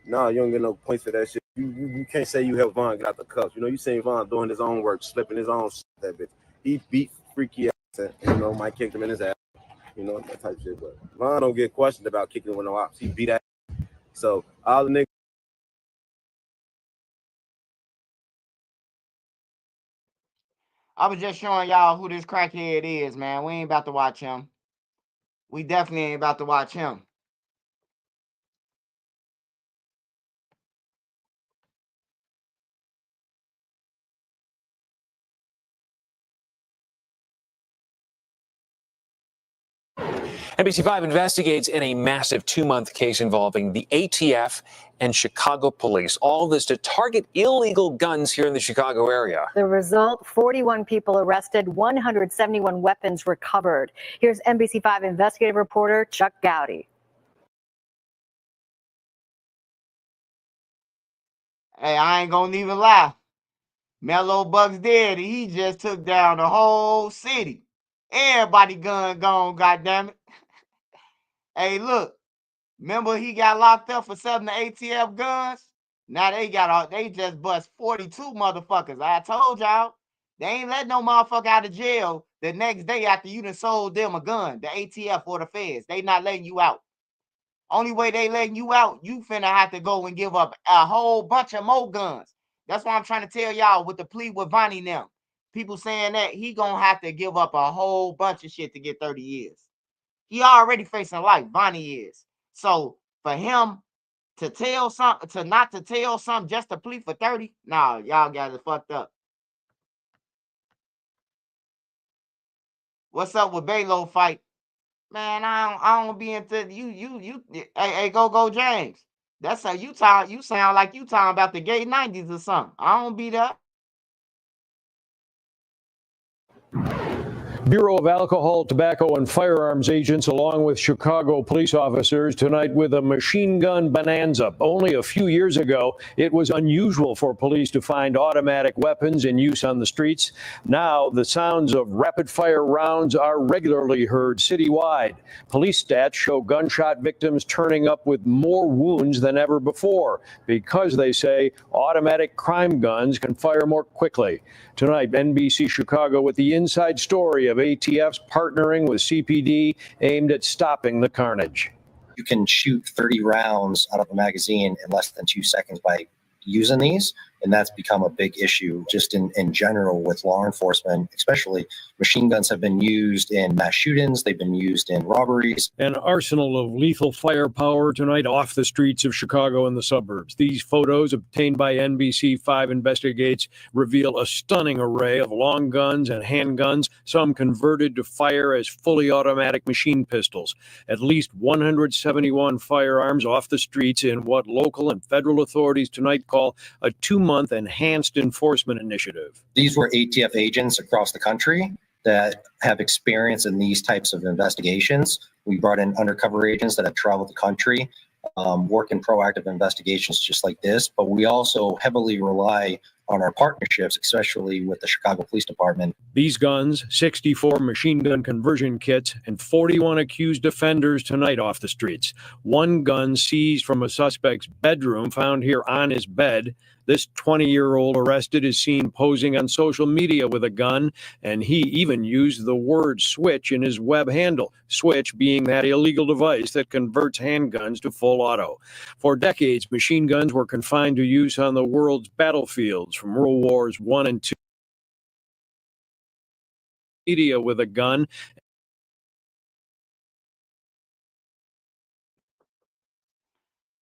S5: No, you don't get no points for that shit. You can't say you helped Von get out the cuffs. You know, you seen Von doing his own work, slipping his own shit, that bitch. He beat Freaky ass. And, you know, Mike kicked him in his ass. You know, that type of shit. But Von don't get questioned about kicking with no ops. He beat that. So all the niggas.
S2: I was just showing y'all who this crackhead is, man. We ain't about to watch him. We definitely ain't about to watch him.
S7: NBC5 investigates in a massive 2-month case involving the ATF and Chicago police. All this to target illegal guns here in the Chicago area.
S8: The result, 41 people arrested, 171 weapons recovered. Here's NBC5 investigative reporter Chuck Gowdy.
S2: Hey, I ain't gonna even lie. Mellow Bucks dead. He just took down the whole city. Everybody gun gone, goddammit. Hey, look. Remember he got locked up for selling the ATF guns? Now they just bust 42 motherfuckers. I told y'all. They ain't letting no motherfucker out of jail the next day after you done sold them a gun, the ATF or the feds. They not letting you out. Only way they letting you out, you finna have to go and give up a whole bunch of more guns. That's why I'm trying to tell y'all with the plea with Vonnie now. People saying that he gonna have to give up a whole bunch of shit to get 30 years. He already facing life, Vonnie is. So for him to tell something, to not to tell something just to plead for 30, nah, y'all got it fucked up. What's up with Balo fight? Man, I don't be into you. Hey, go James. That's how you talk. You sound like you talking about the gay 90s or something. I don't be that.
S9: Bureau of Alcohol, Tobacco, and Firearms agents, along with Chicago police officers, tonight with a machine gun bonanza. Only a few years ago, it was unusual for police to find automatic weapons in use on the streets. Now, the sounds of rapid-fire rounds are regularly heard citywide. Police stats show gunshot victims turning up with more wounds than ever before because, they say, automatic crime guns can fire more quickly. Tonight, NBC Chicago with the inside story of ATF's partnering with CPD aimed at stopping the carnage.
S10: You can shoot 30 rounds out of a magazine in less than 2 seconds by using these, and that's become a big issue just in general with law enforcement. Especially machine guns have been used in mass shootings, they've been used in robberies.
S9: An arsenal of lethal firepower tonight off the streets of Chicago and the suburbs. These photos obtained by NBC5 Investigates reveal a stunning array of long guns and handguns, some converted to fire as fully automatic machine pistols. At least 171 firearms off the streets in what local and federal authorities tonight call a 2-month enhanced enforcement initiative.
S10: These were ATF agents across the country that have experience in these types of investigations. We brought in undercover agents that have traveled the country, work in proactive investigations just like this, but we also heavily rely on our partnerships, especially with the Chicago Police Department.
S9: These guns, 64 machine gun conversion kits, and 41 accused offenders tonight off the streets. One gun seized from a suspect's bedroom, found here on his bed. This 20-year-old arrested is seen posing on social media with a gun, and he even used the word switch in his web handle, switch being that illegal device that converts handguns to full auto. For decades, machine guns were confined to use on the world's battlefields from World Wars I and II. Media with a gun.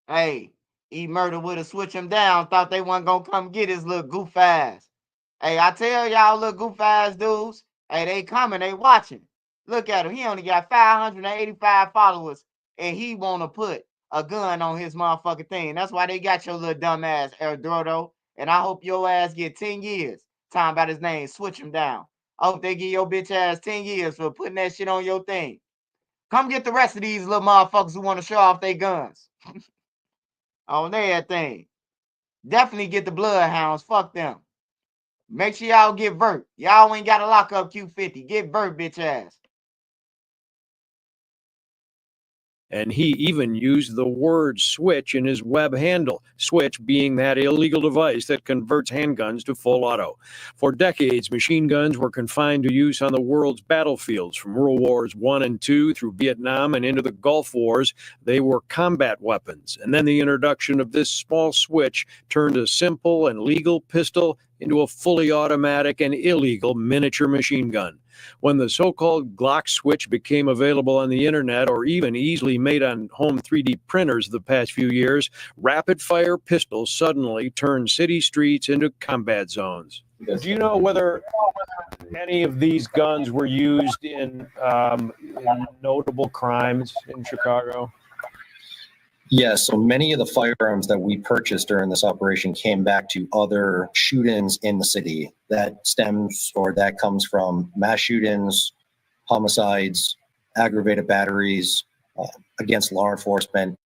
S2: Hey, E-Murder would have switched him down, thought they wasn't gonna come get his little goof ass. Hey, I tell y'all little goof ass dudes, hey, they coming, they watching. Look at him, he only got 585 followers, and he wanna put a gun on his motherfucking thing. That's why they got your little dumb ass, Eldorado, and I hope your ass get 10 years. Talking about his name, switch him down. I hope they give your bitch ass 10 years for putting that shit on your thing. Come get the rest of these little motherfuckers who want to show off their guns. On their thing. Definitely get the bloodhounds. Fuck them. Make sure y'all get Vert. Y'all ain't got to lock up Q50. Get Vert, bitch ass.
S9: And he even used the word switch in his web handle, switch being that illegal device that converts handguns to full auto. For decades, machine guns were confined to use on the world's battlefields. From World Wars I and II through Vietnam and into the Gulf Wars, they were combat weapons. And then the introduction of this small switch turned a simple and legal pistol into a fully automatic and illegal miniature machine gun. When the so-called Glock switch became available on the internet or even easily made on home 3D printers the past few years, rapid-fire pistols suddenly turned city streets into combat zones. Do you know whether any of these guns were used in notable crimes in Chicago?
S10: Yes, so many of the firearms that we purchased during this operation came back to other shootings in the city. That comes from mass shootings, homicides, aggravated batteries against law enforcement.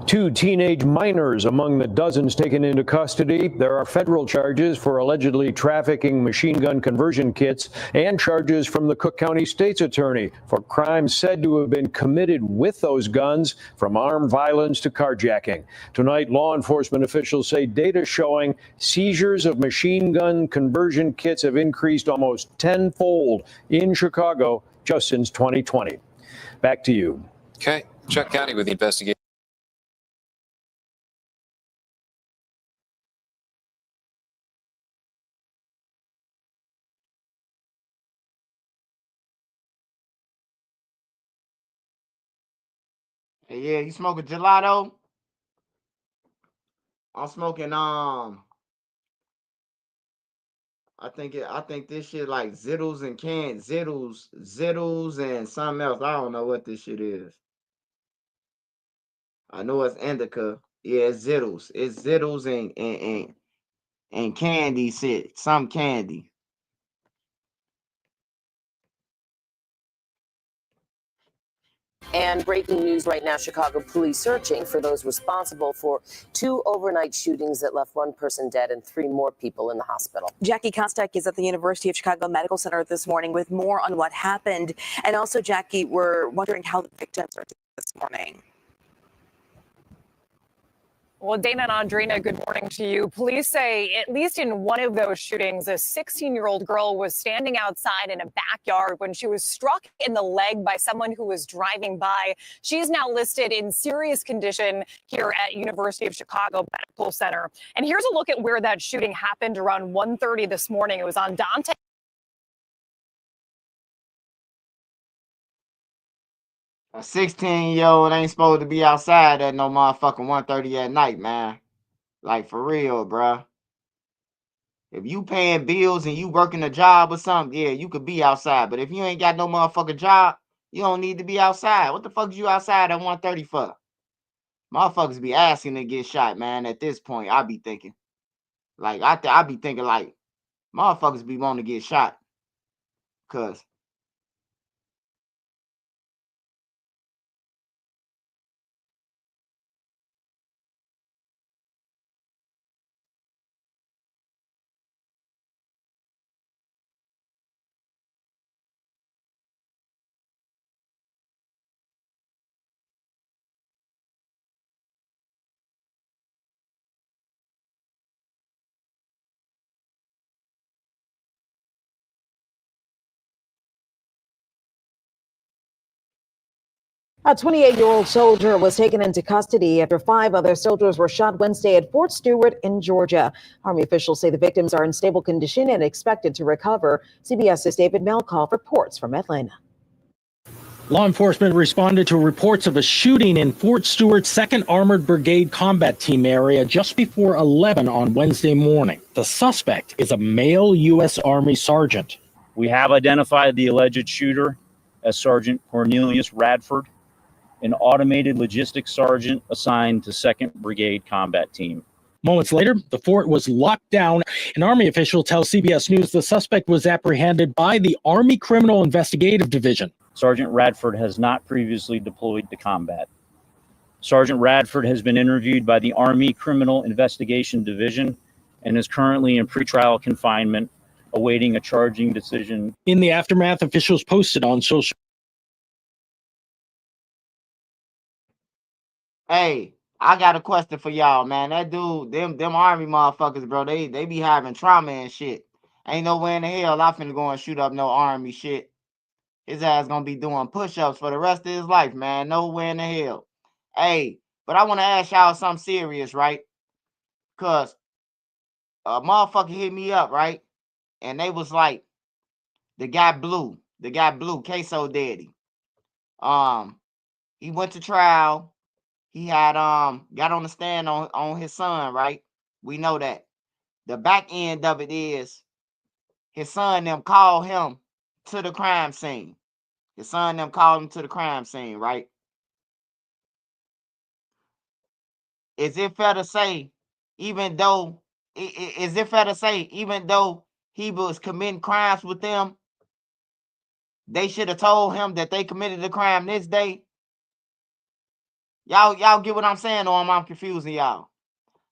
S9: 2 teenage minors among the dozens taken into custody. There are federal charges for allegedly trafficking machine gun conversion kits and charges from the Cook County State's attorney for crimes said to have been committed with those guns, from armed violence to carjacking. Tonight, law enforcement officials say data showing seizures of machine gun conversion kits have increased almost tenfold in Chicago just since 2020. Back to you.
S7: Okay, Chuck County with the investigation.
S2: Hey, yeah, you smoking gelato? I'm smoking I think this shit like Zittles and Zittles and something else. I don't know what this shit is. I know it's indica. Yeah, it's Zittles. It's Zittles and candy shit. Some candy.
S11: And breaking news right now, Chicago police searching for those responsible for 2 overnight shootings that left 1 person dead and 3 more people in the hospital.
S12: Jackie Kostek is at the University of Chicago Medical Center this morning with more on what happened. And also, Jackie, we're wondering how the victims are doing this morning.
S13: Well, Dana and Andrina, good morning to you. Police say at least in one of those shootings, a 16-year-old girl was standing outside in a backyard when she was struck in the leg by someone who was driving by. She's now listed in serious condition here at University of Chicago Medical Center. And here's a look at where that shooting happened around 1:30 this morning. It was on Dante.
S2: A 16-year-old ain't supposed to be outside at no motherfucking 1:30 at night, man. Like, for real, bruh. If you paying bills and you working a job or something, yeah, you could be outside. But if you ain't got no motherfucking job, you don't need to be outside. What the fuck is you outside at 1:30 for? Motherfuckers be asking to get shot, man. At this point, I be thinking. Like, I be thinking, like, motherfuckers be wanting to get shot. Because
S14: A 28-year-old soldier was taken into custody after 5 other soldiers were shot Wednesday at Fort Stewart in Georgia. Army officials say the victims are in stable condition and expected to recover. CBS's David Malkoff reports from Atlanta.
S15: Law enforcement responded to reports of a shooting in Fort Stewart's 2nd Armored Brigade Combat Team area just before 11 on Wednesday morning. The suspect is a male U.S. Army sergeant.
S16: We have identified the alleged shooter as Sergeant Cornelius Radford, an automated logistics sergeant assigned to 2nd Brigade Combat Team.
S15: Moments later, the fort was locked down. An Army official tells CBS News the suspect was apprehended by the Army Criminal Investigative Division.
S16: Sergeant Radford has not previously deployed to combat. Sergeant Radford has been interviewed by the Army Criminal Investigation Division and is currently in pretrial confinement awaiting a charging decision.
S15: In the aftermath, officials posted on social.
S2: Hey, I got a question for y'all, man. That dude, them army motherfuckers, bro, they be having trauma and shit. Ain't no way in the hell I finna go and shoot up no army shit. His ass gonna be doing push-ups for the rest of his life, man. No way in the hell. Hey, but I want to ask y'all something serious, right? Cause a motherfucker hit me up, right? And they was like, the guy blue, Queso Daddy. He went to trial. He had got on the stand on his son, right? We know that. The back end of it is his son them called him to the crime scene. His son them called him to the crime scene, right? Is it fair to say, even though is it fair to say, even though he was committing crimes with them, they should have told him that they committed the crime this day? Y'all get what I'm saying, or am I confusing y'all?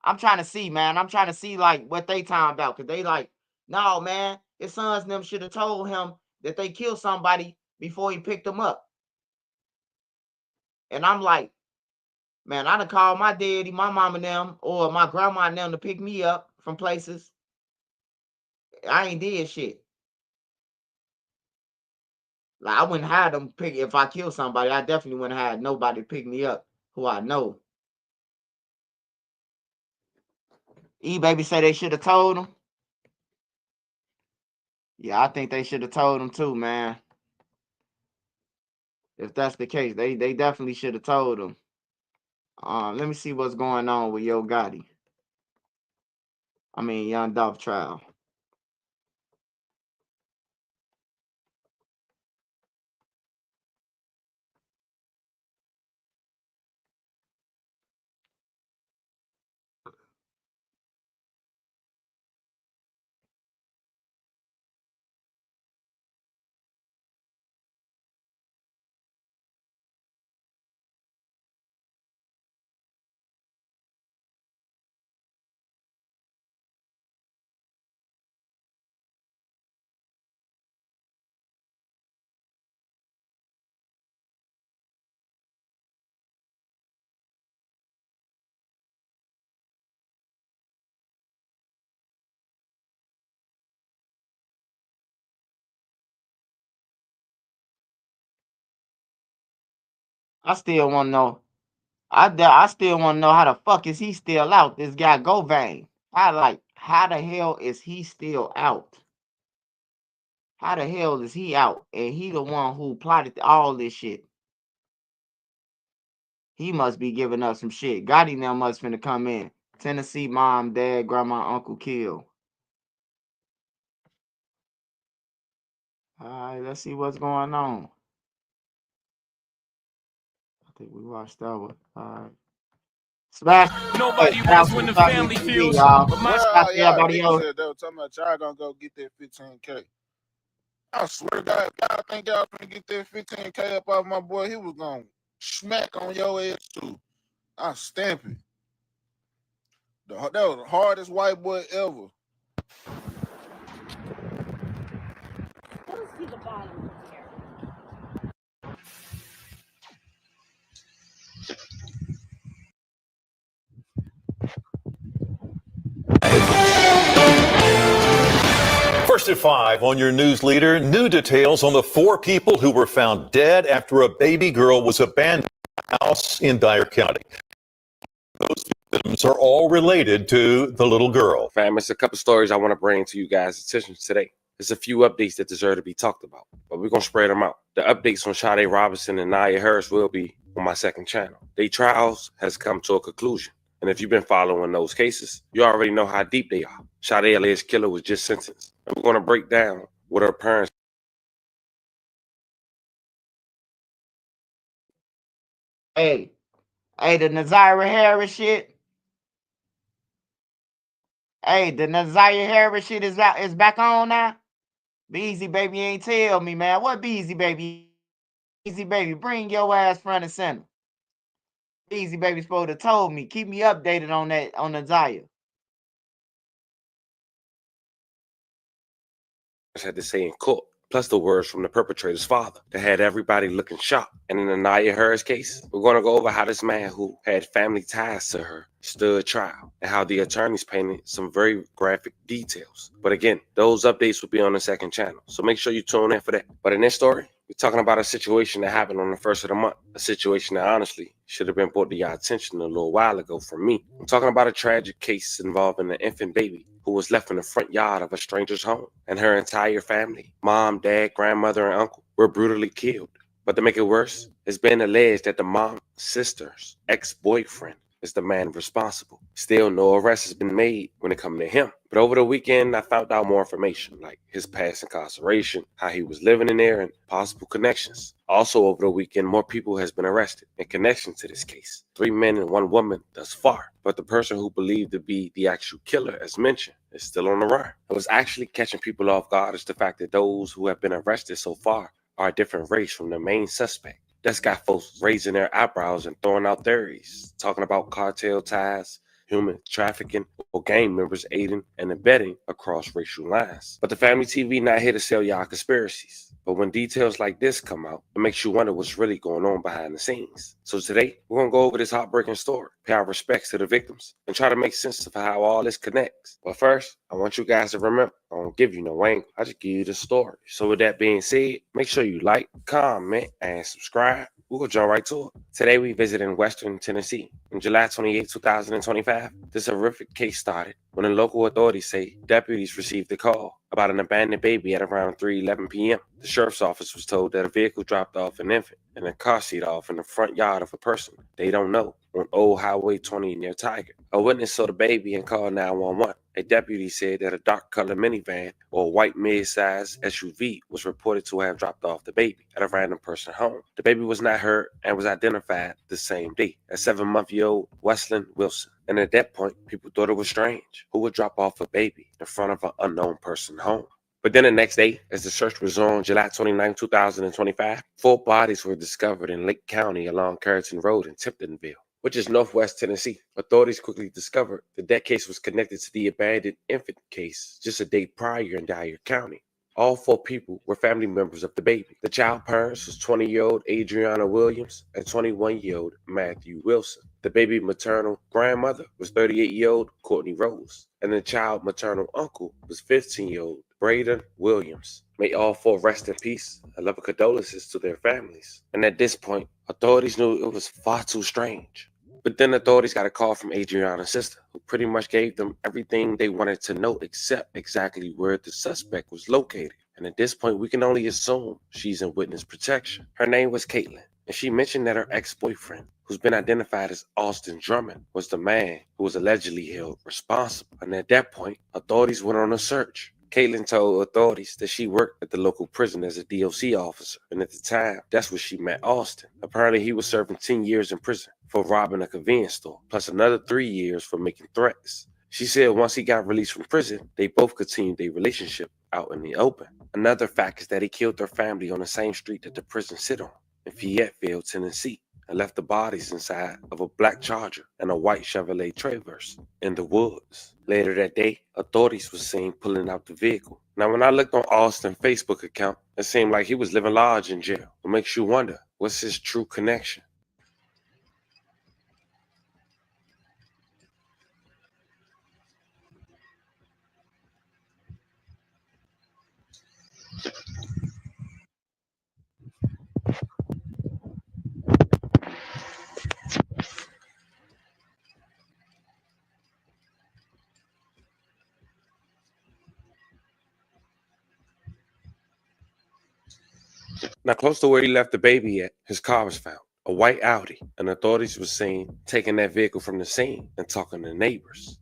S2: I'm trying to see, man. I'm trying to see like what they talking about. Cause they like, no, man, his sons and them should have told him that they killed somebody before he picked them up. And I'm like, man, I done called my daddy, my mom and them, or my grandma and them to pick me up from places. I ain't did shit. Like I wouldn't have them pick if I killed somebody. I definitely wouldn't have nobody pick me up who I know. E-Baby say they should have told him. Yeah, I think they should have told him too, man. If that's the case, they definitely should have told him. Let me see what's going on with Yo Gotti. I mean, Young Dolph trial. I still want to know. I still want to know how the fuck is he still out? This guy Govain. How the hell is he still out? How the hell is he out? And he the one who plotted all this shit. He must be giving up some shit. Gotti now must finna come in. Tennessee mom, dad, grandma, uncle killed. All right, let's see what's going on. I think we watched that one. All right. Smash.
S17: Nobody wins when the family feels.
S2: Y'all.
S17: But my
S2: Shout out to
S17: y'all
S2: everybody else.
S17: niggas said they were talking about y'all gonna go get that 15K. I swear to God, y'all think y'all finna get that 15K up off my boy, he was gonna smack on your ass too. I stamp it. That was the hardest white boy ever.
S18: First at 5 on your news leader, new details on the 4 people who were found dead after a baby girl was abandoned in a house in Dyer County. Those victims are all related to the little girl.
S19: Fam, it's a couple stories I want to bring to you guys' attention today. There's a few updates that deserve to be talked about, but we're going to spread them out. The updates on Sade Robinson and Nia Harris will be on my second channel. Their trials has come to a conclusion. And if you've been following those cases, you already know how deep they are. Sade alleged killer was just sentenced. And we're going to break down what her parents.
S2: Hey, the Nazira Harris shit. Hey, the Nazira Harris shit is back on now. Beezy baby ain't tell me, man. What Beezy baby? Beezy baby, bring your ass front and center. Beezy baby supposed to told me. Keep me updated on that on Nazira.
S19: had to say in court, plus the words from the perpetrator's father that had everybody looking shocked. And in the Naya Harris case, we're going to go over how this man who had family ties to her stood trial and how the attorneys painted some very graphic details. But again, those updates will be on the second channel, so make sure you tune in for that. But in this story, we're talking about a situation that happened on the 1st of the month, a situation that honestly should have been brought to your attention a little while ago from me. I'm talking about a tragic case involving an infant baby who was left in the front yard of a stranger's home, and her entire family, mom, dad, grandmother, and uncle, were brutally killed. But to make it worse, it's been alleged that the mom's sister's ex-boyfriend is the man responsible. Still, no arrest has been made when it comes to him. But over the weekend, I found out more information, like his past incarceration, how he was living in there, and possible connections. Also over the weekend, more people has been arrested in connection to this case. 3 men and 1 woman thus far. But the person who believed to be the actual killer, as mentioned, is still on the run. What's actually catching people off guard is the fact that those who have been arrested so far are a different race from the main suspect. That's got folks raising their eyebrows and throwing out theories, talking about cartel ties, human trafficking, or gang members aiding and abetting across racial lines. But the family TV not here to sell y'all conspiracies. But when details like this come out, it makes you wonder what's really going on behind the scenes. So today, we're going to go over this heartbreaking story, pay our respects to the victims, and try to make sense of how all this connects. But first, I want you guys to remember, I don't give you no angle, I just give you the story. So with that being said, make sure you like, comment, and subscribe. We'll jump right to it. Today we visit in Western Tennessee. On July 28, 2025, this horrific case started when the local authorities say deputies received a call about an abandoned baby at around 3:11 p.m. The sheriff's office was told that a vehicle dropped off an infant and a car seat off in the front yard of a person they don't know on Old Highway 20 near Tiger. A witness saw the baby and called 911. A deputy said that a dark-colored minivan or a white mid-sized SUV was reported to have dropped off the baby at a random person's home. The baby was not hurt and was identified the same day as 7-month-old Wesley Wilson. And at that point, people thought it was strange. Who would drop off a baby in front of an unknown person's home? But then the next day, as the search was on July 29, 2025, 4 bodies were discovered in Lake County along Carrollton Road in Tiptonville, which is northwest Tennessee. Authorities quickly discovered that case was connected to the abandoned infant case just a day prior in Dyer County. All 4 people were family members of the baby. The child parents was 20-year-old Adriana Williams and 21-year-old Matthew Wilson. The baby maternal grandmother was 38-year-old Courtney Rose, and the child maternal uncle was 15-year-old Braden Williams. May all 4 rest in peace. I love condolences to their families. And at this point, authorities knew it was far too strange. But then authorities got a call from Adriana's sister, who pretty much gave them everything they wanted to know except exactly where the suspect was located. And at this point, we can only assume she's in witness protection. Her name was Caitlin, and she mentioned that her ex-boyfriend, who's been identified as Austin Drummond, was the man who was allegedly held responsible. And at that point, authorities went on a search. Caitlin told authorities that she worked at the local prison as a DOC officer, and at the time, that's where she met Austin. Apparently, he was serving 10 years in prison for robbing a convenience store, plus another 3 years for making threats. She said once he got released from prison, they both continued their relationship out in the open. Another fact is that he killed their family on the same street that the prison sit on, in Fayetteville, Tennessee, and left the bodies inside of a black Charger and a white Chevrolet Traverse in the woods. Later that day, authorities were seen pulling out the vehicle. Now, when I looked on Austin's Facebook account, it seemed like he was living large in jail. It makes you wonder, what's his true connection? Now, close to where he left the baby at, his car was found, a white Audi, and authorities were seen taking that vehicle from the scene and talking to neighbors.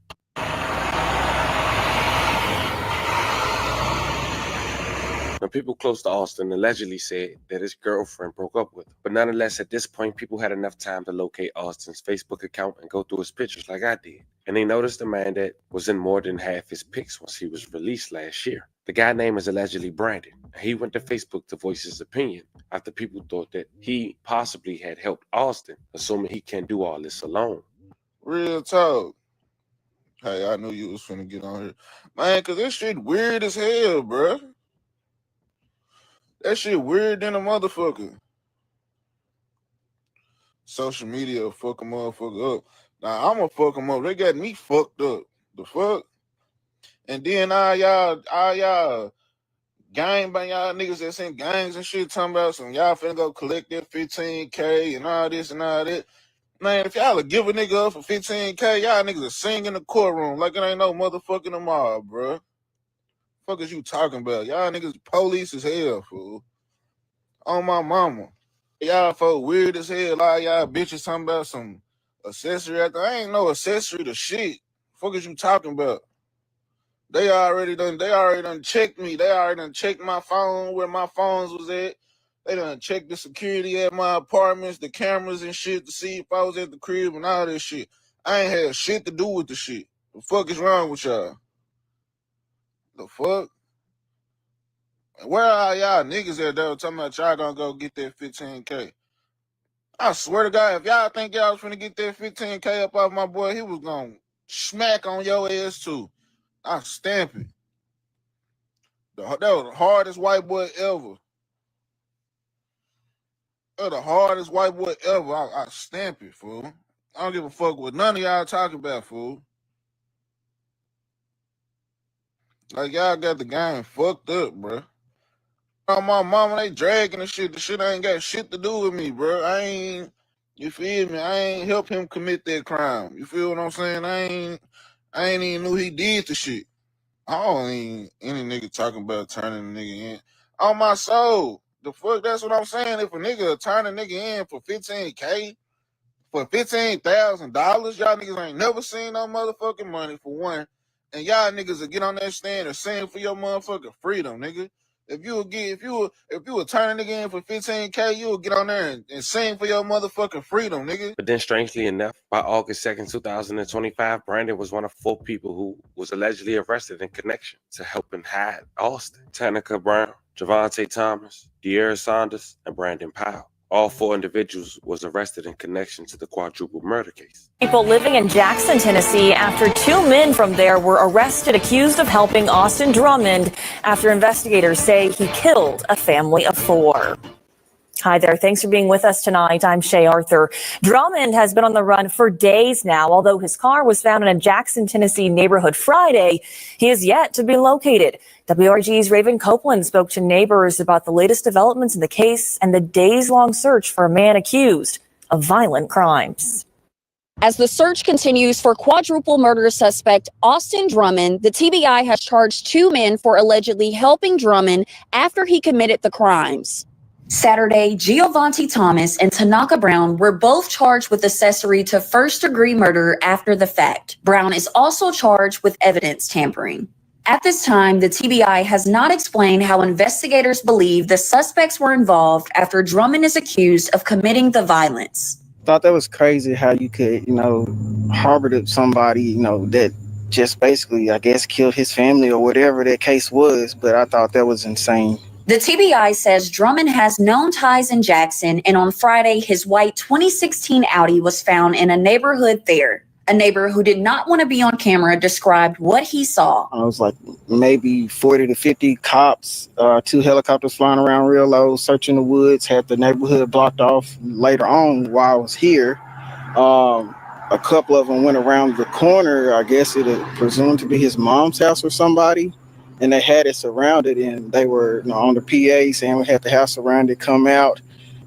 S19: Now, people close to Austin allegedly said that his girlfriend broke up with him. But nonetheless, at this point, people had enough time to locate Austin's Facebook account and go through his pictures like I did. And they noticed a man that was in more than half his pics once he was released last year. The guy's name is allegedly Brandon. He went to Facebook to voice his opinion after people thought that he possibly had helped Austin, assuming he can't do all this alone.
S17: Real talk. Hey, I knew you was finna get on here. Man, cause this shit weird as hell, bro. That shit weird than a motherfucker. Social media will fuck a motherfucker up. Now I'ma fuck them up. They got me fucked up. The fuck? And then all y'all gang bang y'all niggas that's in gangs and shit talking about some y'all finna go collect that 15K and all this and all that. Man, if y'all give a nigga up for 15K, y'all niggas will sing in the courtroom like it ain't no motherfucking tomorrow, bro. Fuck is you talking about? Y'all niggas police as hell, fool. On my mama. Y'all folk weird as hell. All y'all bitches talking about some accessory. I ain't no accessory to shit. Fuck is you talking about? They already done checked me. They already done checked my phone, where my phones was at. They done checked the security at my apartments, the cameras and shit to see if I was at the crib and all this shit. I ain't had shit to do with the shit. The fuck is wrong with y'all? The fuck? Where are y'all niggas at that were talking about y'all gonna go get that 15K? I swear to God, if y'all think y'all was finna get that 15K up off my boy, he was gonna smack on your ass too. I stamp it. That was the hardest white boy ever. That was the hardest white boy ever. I stamp it, fool. I don't give a fuck what none of y'all talking about, fool. Like, y'all got the game fucked up, bro. On my mama, they dragging the shit. The shit ain't got shit to do with me, bro. You feel me? I ain't help him commit that crime. You feel what I'm saying? I ain't even knew he did the shit. I don't even any nigga talking about turning a nigga in. On my soul. The fuck, that's what I'm saying. If a nigga turn a nigga in for 15K, for $15,000, y'all niggas ain't never seen no motherfucking money for one. And y'all niggas will get on that stand and sing for your motherfucking freedom, nigga. If you would turn a nigga in for 15K, you would get on there and sing for your motherfucking freedom, nigga.
S19: But then, strangely enough, by August 2nd, 2025, Brandon was one of 4 people who was allegedly arrested in connection to helping hide Austin. Tanika Brown, Javante Thomas, De'Ara Saunders, and Brandon Powell. All 4 individuals was arrested in connection to the quadruple murder case.
S20: People living in Jackson, Tennessee, after 2 men from there were arrested accused of helping Austin Drummond after investigators say he killed a family of 4. Hi there. Thanks for being with us tonight. I'm Shay Arthur. Drummond has been on the run for days now. Although his car was found in a Jackson, Tennessee neighborhood Friday, he is yet to be located. WRG's Raven Copeland spoke to neighbors about the latest developments in the case and the days-long search for a man accused of violent crimes.
S21: As the search continues for quadruple murder suspect Austin Drummond, the TBI has charged 2 men for allegedly helping Drummond after he committed the crimes.
S22: Saturday, Giovanni Thomas and Tanaka Brown were both charged with accessory to first-degree murder after the fact. Brown is also charged with evidence tampering. At this time, the TBI has not explained how investigators believe the suspects were involved after Drummond is accused of committing the violence.
S23: Thought that was crazy how you could, harbor somebody, that just basically, I guess, killed his family or whatever that case was. But I thought that was insane.
S22: The TBI says Drummond has known ties in Jackson, and on Friday, his white 2016 Audi was found in a neighborhood there. A neighbor who did not want to be on camera described what he saw.
S23: I was like maybe 40 to 50 cops, 2 helicopters flying around real low, searching the woods, had the neighborhood blocked off. Later on, while I was here, a couple of them went around the corner. I guess it presumed to be his mom's house or somebody. And they had it surrounded, and they were on the PA saying we had the house surrounded, come out.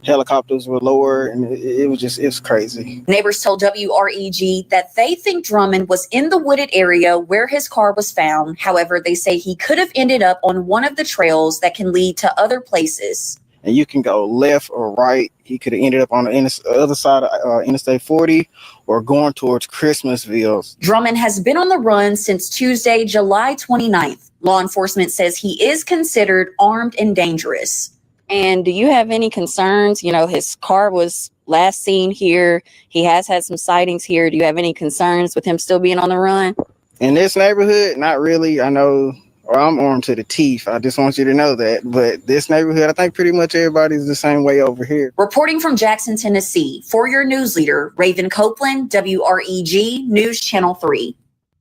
S23: Helicopters were lower, and it was crazy.
S22: Neighbors told WREG that they think Drummond was in the wooded area where his car was found. However, they say he could have ended up on one of the trails that can lead to other places.
S23: And you can go left or right. He could have ended up on the other side of Interstate 40 or going towards Christmasville.
S22: Drummond has been on the run since Tuesday, July 29th. Law enforcement says he is considered armed and dangerous.
S21: And do you have any concerns? His car was last seen here. He has had some sightings here. Do you have any concerns with him still being on the run?
S23: In this neighborhood, not really. I know, or I'm armed to the teeth. I just want you to know that. But this neighborhood, I think pretty much everybody's the same way over here.
S22: Reporting from Jackson, Tennessee, for your news leader, Raven Copeland, WREG News Channel 3.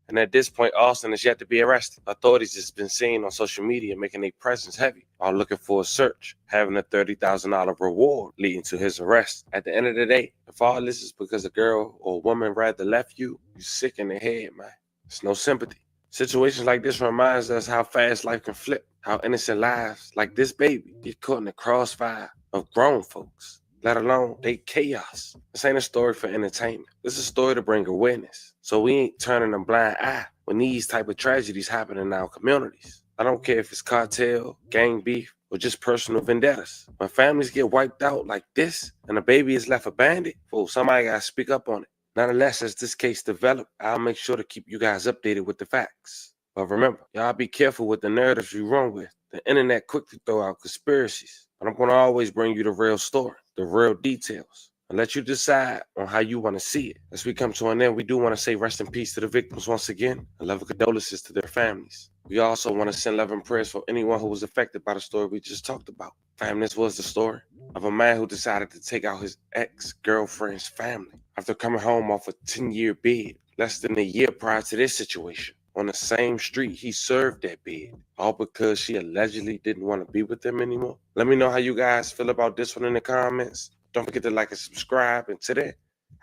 S19: And at this point, Austin is yet to be arrested. Authorities has been seen on social media making their presence heavy while looking for a search, having a $30,000 reward leading to his arrest. At the end of the day, if all this is because a girl or a woman rather left you, you're sick in the head, man. It's no sympathy. Situations like this reminds us how fast life can flip, how innocent lives like this baby get caught in the crossfire of grown folks, let alone they chaos. This ain't a story for entertainment. This is a story to bring awareness. So we ain't turning a blind eye when these type of tragedies happen in our communities. I don't care if it's cartel, gang beef, or just personal vendettas. When families get wiped out like this and a baby is left abandoned, somebody gotta speak up on it. Nonetheless, as this case develops, I'll make sure to keep you guys updated with the facts. But remember, y'all be careful with the narratives you run with. The internet quick to throw out conspiracies. But I'm going to always bring you the real story, the real details, and let you decide on how you want to see it. As we come to an end, we do want to say rest in peace to the victims once again, and love and condolences to their families. We also want to send love and prayers for anyone who was affected by the story we just talked about. Fam, this was the story of a man who decided to take out his ex-girlfriend's family after coming home off a 10-year bid less than a year prior to this situation. On the same street he served that bid, all because she allegedly didn't want to be with him anymore. Let me know how you guys feel about this one in the comments. Don't forget to like and subscribe. And today,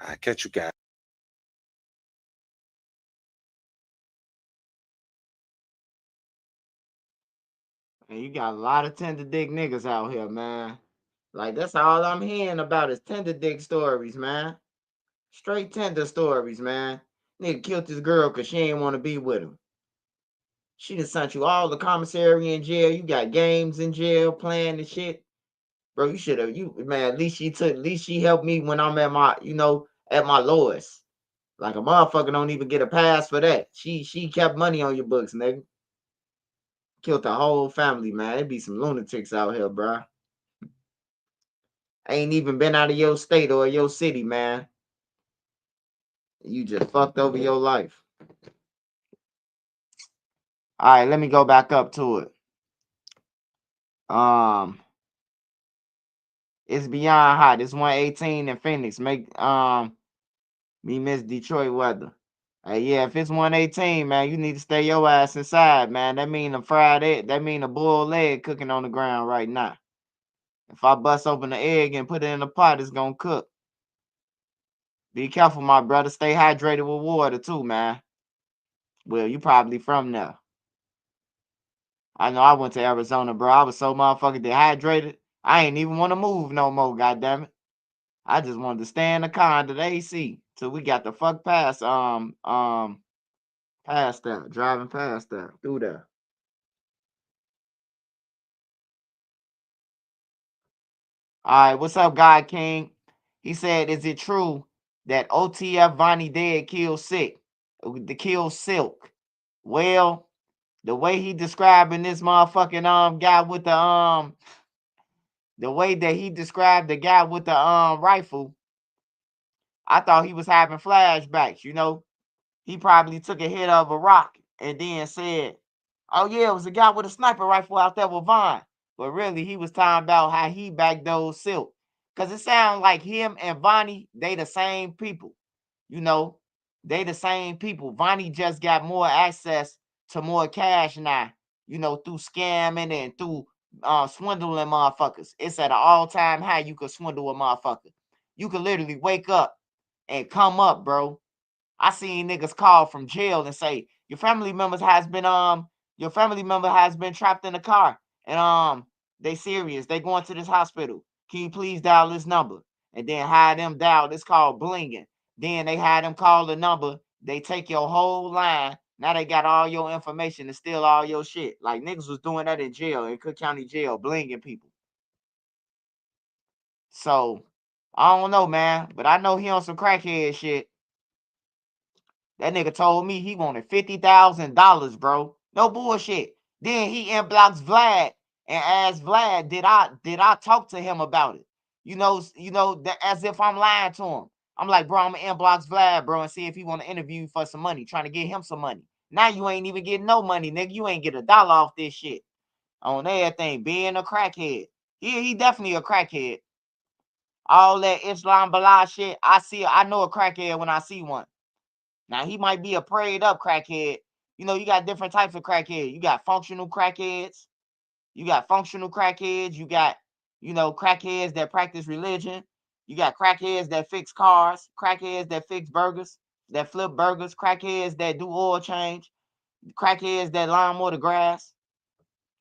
S19: I'll catch you guys.
S2: And you got a lot of tender dick niggas out here, man. Like, that's all I'm hearing about is tender dick stories, man. Straight tender stories, man. Nigga killed this girl because she ain't want to be with him. She done sent you all the commissary in jail. You got games in jail playing and shit. Bro, you should have, man, at least she helped me when I'm at my, at my lowest. Like, a motherfucker don't even get a pass for that. She kept money on your books, nigga. Killed the whole family, man. It be some lunatics out here, bro. Ain't even been out of your state or your city, man. You just fucked over your life. All right, let me go back up to it. It's beyond hot. It's 118 in Phoenix. Me miss Detroit weather. Hey, yeah, if it's 118, man, you need to stay your ass inside, man. That mean a fried egg. That mean a boiled egg cooking on the ground right now. If I bust open the egg and put it in the pot, it's gonna cook. Be careful, my brother. Stay hydrated with water too, man. Well, you probably from there. I know I went to Arizona, bro. I was so motherfucking dehydrated. I ain't even want to move no more, goddammit. I just wanted to stay in the car under the AC till we got the fuck past past that, driving past that, through there. All right, what's up, God King? He said, is it true that OTF Vonnie dead killed Silk? Well, the way he describing this motherfucking guy with the way that he described the guy with the rifle, I thought he was having flashbacks, He probably took a hit of a rock and then said, oh yeah, it was a guy with a sniper rifle out there with Vaughn. But really, he was talking about how he backdoored Silk. Because it sounds like him and Vonnie, they the same people. They the same people. Vonnie just got more access to more cash now, through scamming and through swindling motherfuckers. It's at an all-time high you could swindle a motherfucker. You could literally wake up and come up, bro. I seen niggas call from jail and say, your family member has been trapped in a car and they serious. They going to this hospital. Can you please dial this number? And then have them dial. It's called blinging. Then they had them call the number. They take your whole line. Now they got all your information and steal all your shit. Like niggas was doing that in jail, in Cook County jail, blinging people. So I don't know, man, but I know he on some crackhead shit. That nigga told me he wanted $50,000, bro. No bullshit. Then he inboxed Vlad and asked Vlad, did I talk to him about it? That as if I'm lying to him. I'm like, bro, I'm gonna inbox Vlad, bro, and see if he want to interview you for some money, trying to get him some money. Now you ain't even getting no money, nigga. You ain't get $1 off this shit. On everything, being a crackhead. He definitely a crackhead. All that Islam Bilal shit, I know a crackhead when I see one. Now, he might be a prayed up crackhead. You know, you got different types of crackheads. You got functional crackheads. You got functional crackheads. You got, you know, crackheads that practice religion. You got crackheads that fix cars, crackheads that fix burgers, that flip burgers, crackheads that do oil change, crackheads that lawnmower the grass,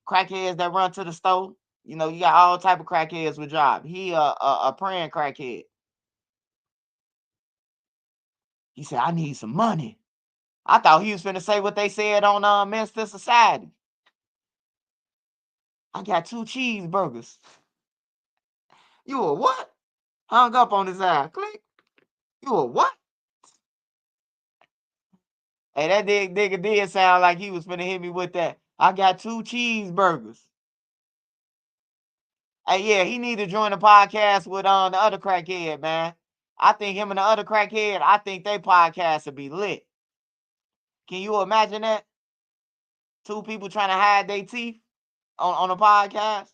S2: crackheads that run to the store. You know, you got all type of crackheads with job. He a praying crackhead. He said, I need some money. I thought he was finna say what they said on Men's to Society. I got 2 cheeseburgers. You a what? Hung up on his eye. Click. You a what? Hey, that nigga did sound like he was finna hit me with that. I got 2 cheeseburgers. Hey, yeah, he need to join the podcast with the other crackhead, man. I think him and the other crackhead, I think they podcast would be lit. Can you imagine that? 2 people trying to hide their teeth on a podcast?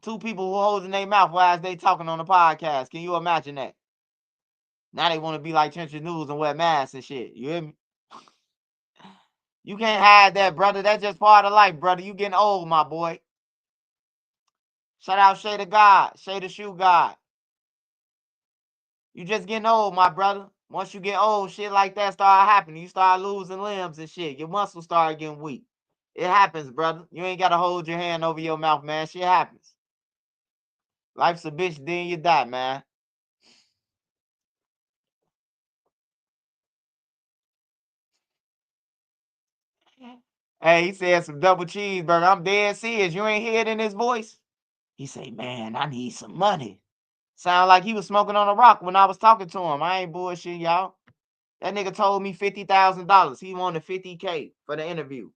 S2: 2 people who holding their mouth while they talking on the podcast. Can you imagine that? Now they want to be like Trenchard News and wear masks and shit. You hear me? You can't hide that, brother. That's just part of life, brother. You getting old, my boy. Shout out Shay the God, Shay the Shoe God. You just getting old, my brother. Once you get old, shit like that start happening. You start losing limbs and shit. Your muscles start getting weak. It happens, brother. You ain't got to hold your hand over your mouth, man. Shit happens. Life's a bitch, then you die, man. Hey, he said some double cheeseburger. I'm dead serious. You ain't hear it in his voice? He say, man, I need some money. Sound like he was smoking on a rock when I was talking to him. I ain't bullshit, y'all. That nigga told me $50,000. He wanted $50K for the interview.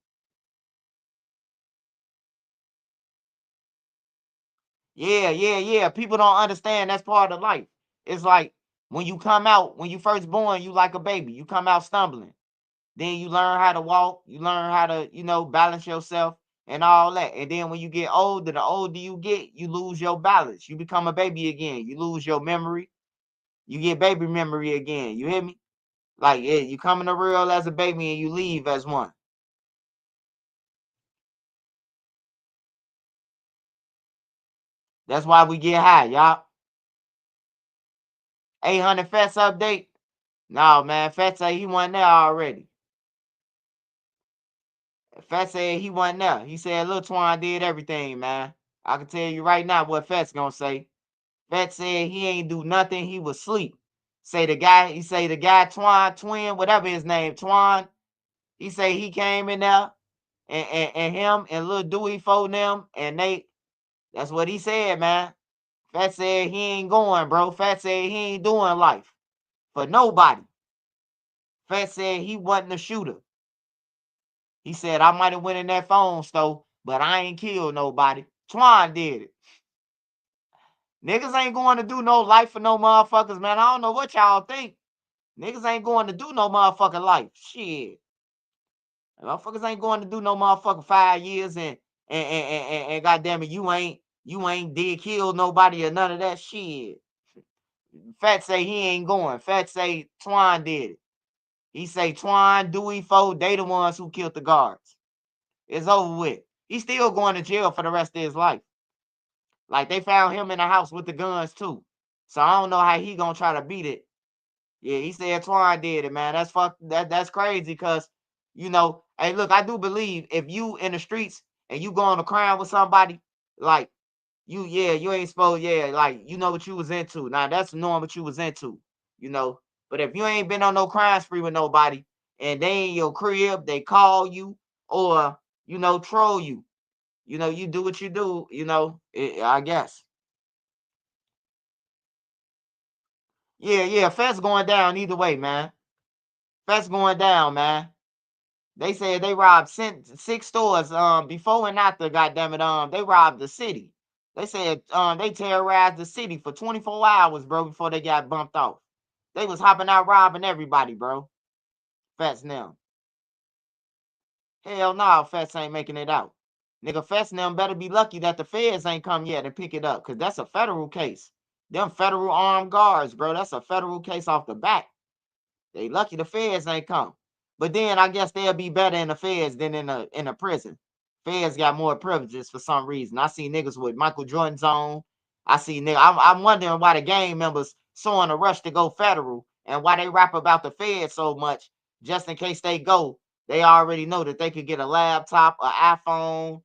S2: Yeah. People don't understand that's part of life. It's like when you come out, when you first born, you like a baby. You come out stumbling. Then you learn how to walk. You learn how to, you know, balance yourself and all that. And then when you get older, the older you get, you lose your balance. You become a baby again. You lose your memory. You get baby memory again. You hear me? Like, yeah, you come in the real as a baby and you leave as one. That's why we get high, y'all. 800 Fets update. No, man. Fets say he wasn't there already. Fets said he wasn't there. He said Lil Twine did everything, man. I can tell you right now what Fets gonna say. Fets said he ain't do nothing. He was asleep. He say the guy Twine, Twin, whatever his name, Twine. He say he came in there and him and Lil Dewey for them and they. That's what he said, man. Fat said he ain't going, bro. Fat said he ain't doing life for nobody. Fat said he wasn't a shooter. He said, I might have went in that phone store, but I ain't killed nobody. Twine did it. Niggas ain't going to do no life for no motherfuckers, man. I don't know what y'all think. Niggas ain't going to do no motherfucking life. Shit. Motherfuckers ain't going to do no motherfucking 5 years and goddamn it, you ain't did kill nobody or none of that shit. Fat say he ain't going. Fat say Twine did it. He say Twine, Dewey, Foe, they the ones who killed the guards. It's over with. He's still going to jail for the rest of his life. Like, they found him in the house with the guns, too. So I don't know how he gonna try to beat it. Yeah, he said Twine did it, man. That's crazy because, you know, hey, look, I do believe if you in the streets and you go on a crime with somebody, like, you ain't supposed, like, you know what you was into. Now, that's knowing what you was into, you know. But if you ain't been on no crime spree with nobody and they in your crib, they call you or, you know, troll you, you know, you do what you do, you know, I guess. Yeah, Feds going down either way, man. Feds going down, man. They said they robbed 6 stores before and after, goddammit, they robbed the city. They said they terrorized the city for 24 hours, bro, before they got bumped off. They was hopping out robbing everybody, bro. Fats now. Hell no, Fats ain't making it out. Nigga, Fats now better be lucky that the feds ain't come yet and pick it up, because that's a federal case. Them federal armed guards, bro, that's a federal case off the bat. They lucky the feds ain't come. But then I guess they'll be better in the feds than in a prison. Feds got more privileges for some reason. I see niggas with Michael Jordan's on. I see niggas. I'm wondering why the gang members so in a rush to go federal and why they rap about the feds so much. Just in case they go, they already know that they could get a laptop, an iPhone.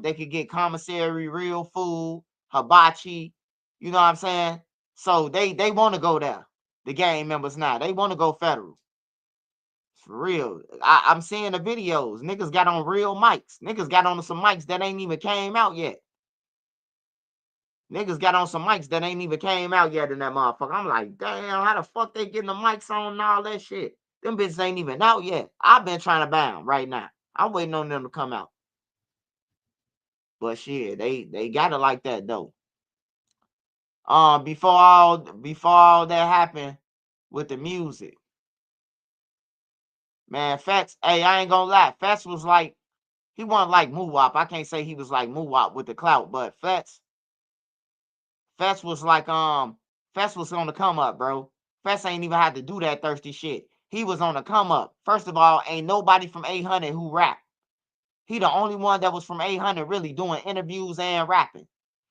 S2: They could get commissary, real food, hibachi. You know what I'm saying? So they want to go there. The gang members now, they want to go federal. For real. I'm seeing the videos. Niggas got on real mics. Niggas got on some mics that ain't even came out yet. Niggas got on some mics that ain't even came out yet in that motherfucker. I'm like, damn, how the fuck they getting the mics on and all that shit? Them bitches ain't even out yet. I've been trying to buy them right now. I'm waiting on them to come out. But shit, they got it like that though. Before all that happened with the music. Man, Fats, hey, I ain't gonna lie. Fats was like, he wasn't like Moo-Wop. I can't say he was like Moo-Wop with the clout, but Fats was like, Fats was on the come up, bro. Fats ain't even had to do that thirsty shit. He was on the come up. First of all, ain't nobody from 800 who rap. He the only one that was from 800 really doing interviews and rapping.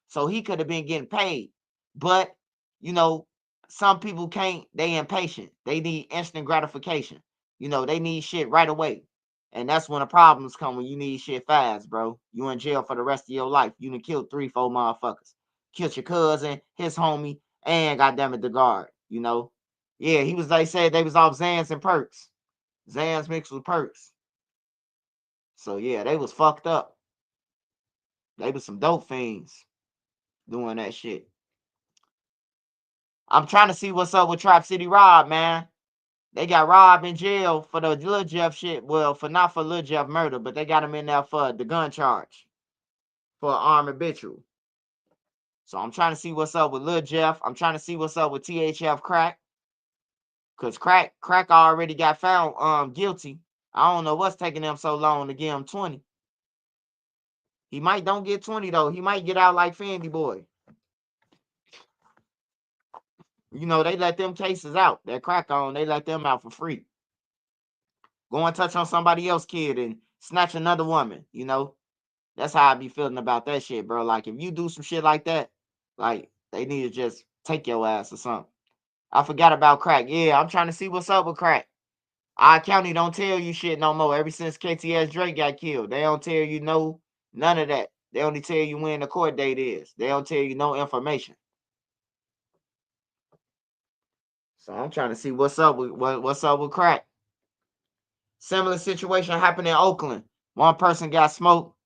S2: So he could have been getting paid. But, you know, some people can't, they impatient. They need instant gratification. You know, they need shit right away. And that's when the problems come, when you need shit fast, bro. You in jail for the rest of your life. You done killed 3-4 motherfuckers. Killed your cousin, his homie, and goddamn it, the guard, you know. Yeah, they said they was off Xans and Perks. Xans mixed with Perks. So yeah, they was fucked up. They was some dope fiends doing that shit. I'm trying to see what's up with Trap City Rob, man. They got Rob in jail for the Lil Jeff shit. Well, not for Lil Jeff murder, but they got him in there for the gun charge. For armed habitual. So I'm trying to see what's up with Lil Jeff. I'm trying to see what's up with THF Crack. Cause Crack already got found guilty. I don't know what's taking them so long to give him 20. He might don't get 20 though. He might get out like Fendi Boy. You know, they let them cases out. That Crack on, they let them out for free. Go and touch on somebody else's kid and snatch another woman, you know. That's how I be feeling about that shit, bro. Like, if you do some shit like that, like, they need to just take your ass or something. I forgot about Crack. Yeah, I'm trying to see what's up with Crack. Our county don't tell you shit no more. Ever since KTS Drake got killed, they don't tell you none of that. They only tell you when the court date is. They don't tell you no information. So I'm trying to see what's up with Crack. Similar situation happened in Oakland. One person got smoked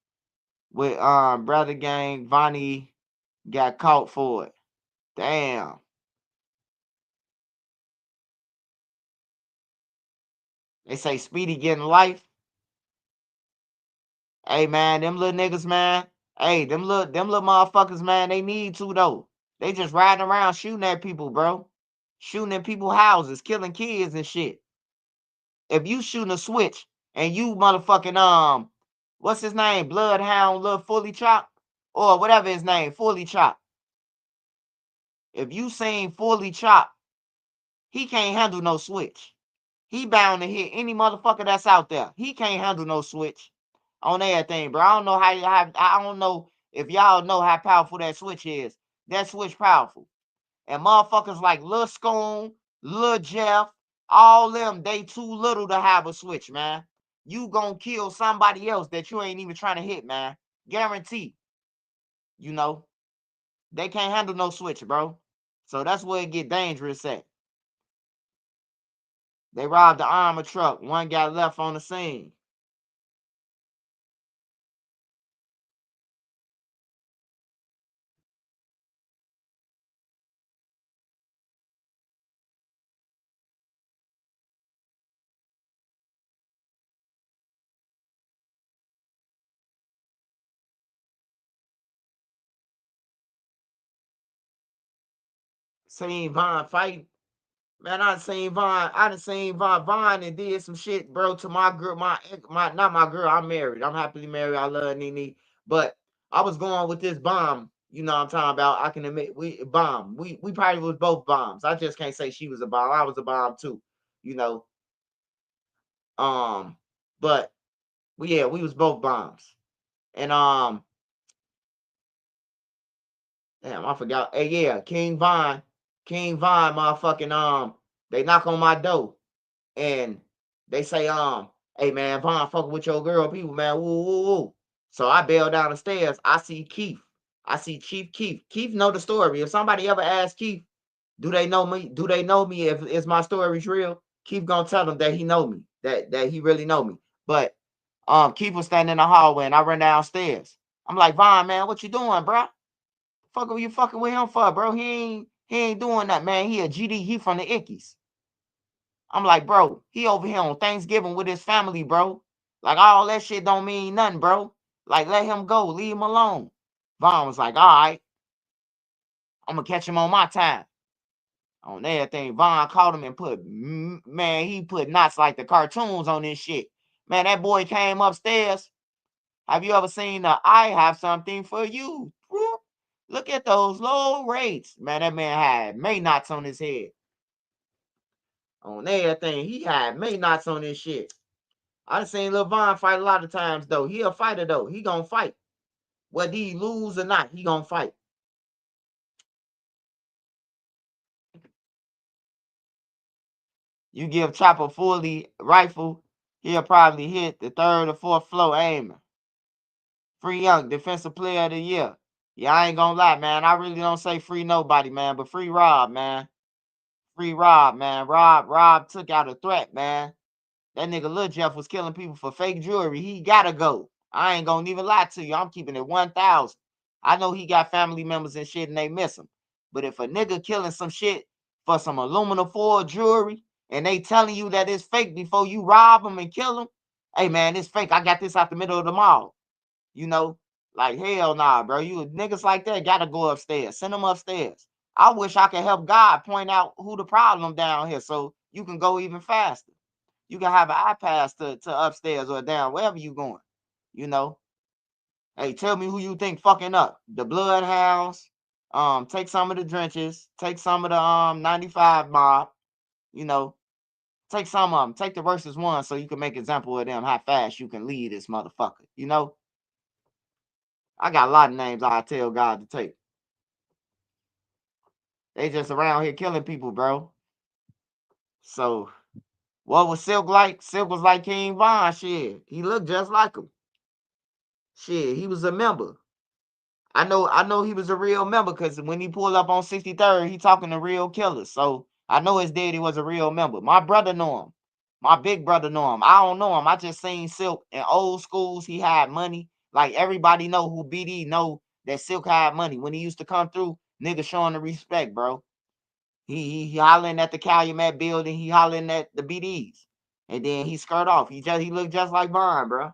S2: with Brother Gang. Vonnie got caught for it. Damn. They say Speedy getting life. Hey man, them little niggas, man. Hey, them little motherfuckers, man, they need to though. They just riding around shooting at people, bro. Shooting at people's houses, killing kids and shit. If you shooting a switch and you motherfucking what's his name? Bloodhound Lil Fully Chop? Or whatever his name, Fully Chop. If you seen Fully Chop, he can't handle no switch. He bound to hit any motherfucker that's out there. He can't handle no switch on everything, bro. I don't know I don't know if y'all know how powerful that switch is. That switch powerful. And motherfuckers like Lil Scoon, Lil Jeff, all them, they too little to have a switch, man. You gonna kill somebody else that you ain't even trying to hit, man. Guarantee. You know, they can't handle no switch, bro. So that's where it get dangerous at. They robbed the armor truck. One got left on the scene. Seen Von fight. Man, I done seen Von. Von and did some shit, bro, to my girl, my not my girl. I'm married. I'm happily married. I love Nene. But I was going with this bomb. You know what I'm talking about. I can admit we bomb. We probably was both bombs. I just can't say she was a bomb. I was a bomb too. you know. But we was both bombs. And damn, I forgot. Hey, yeah, King Von, motherfucking they knock on my door and they say, hey man, Von fucking with your girl, people, man, woo woo woo. So I bail down the stairs. I see Keith. I see Chief Keith. Keith know the story. If somebody ever asks Keith, do they know me? Do they know me? If my story's real, Keith gonna tell them that he know me, that he really know me. But Keith was standing in the hallway and I ran downstairs. I'm like, Von, man, what you doing, bro? Fuck are you fucking with him for, bro? He ain't doing that, man. He a GD, he from the Ickies. I'm like, bro, he over here on Thanksgiving with his family, bro. Like, all that shit don't mean nothing, bro. Like, let him go. Leave him alone. Von was like, all right, I'm gonna catch him on my time. On everything, Von caught him and he put knots like the cartoons on this shit. Man, that boy came upstairs. Have you ever seen the I have something for you? Look at those low rates. Man, that man had May knots on his head. On everything, he had May knots on his shit. I done seen Lil Von fight a lot of times, though. He a fighter, though. He gonna fight. Whether he lose or not, he gonna fight. You give Chopper fully rifle, he'll probably hit the 3rd or 4th floor aiming. Free Young, Defensive Player of the Year. Yeah, I ain't gonna lie, man. I really don't say free nobody, man, but free Rob, man. Free Rob, man. Rob took out a threat, man. That nigga Lil Jeff was killing people for fake jewelry. He gotta go. I ain't gonna even lie to you. I'm keeping it 1,000. I know he got family members and shit and they miss him. But if a nigga killing some shit for some aluminum foil jewelry and they telling you that it's fake before you rob them and kill them, hey man, it's fake. I got this out the middle of the mall. You know, like hell nah, bro. You niggas like that gotta go upstairs. Send them upstairs. I wish I could help God point out who the problem down here so you can go even faster. You can have an iPass to upstairs or down, wherever you going. You know. Hey, tell me who you think fucking up. The Bloodhounds. Take some of the Drenches. Take some of the 95 mob. You know. Take some of them. Take the versus one so you can make an example of them, how fast you can lead this motherfucker. You know. I got a lot of names I tell God to take. They just around here killing people, bro. So, what was Silk like? Silk was like King Von. Shit, he looked just like him. Shit, he was a member. I know he was a real member because when he pulled up on 63rd, he talking to real killers. So I know his daddy was a real member. My brother know him. My big brother know him. I don't know him. I just seen Silk in old schools. He had money. Like everybody know who BD know that Silk had money. When he used to come through, nigga showing the respect, bro. He hollering at the Calumet building. He hollering at the BDs. And then he skirt off. He looked just like Von, bro.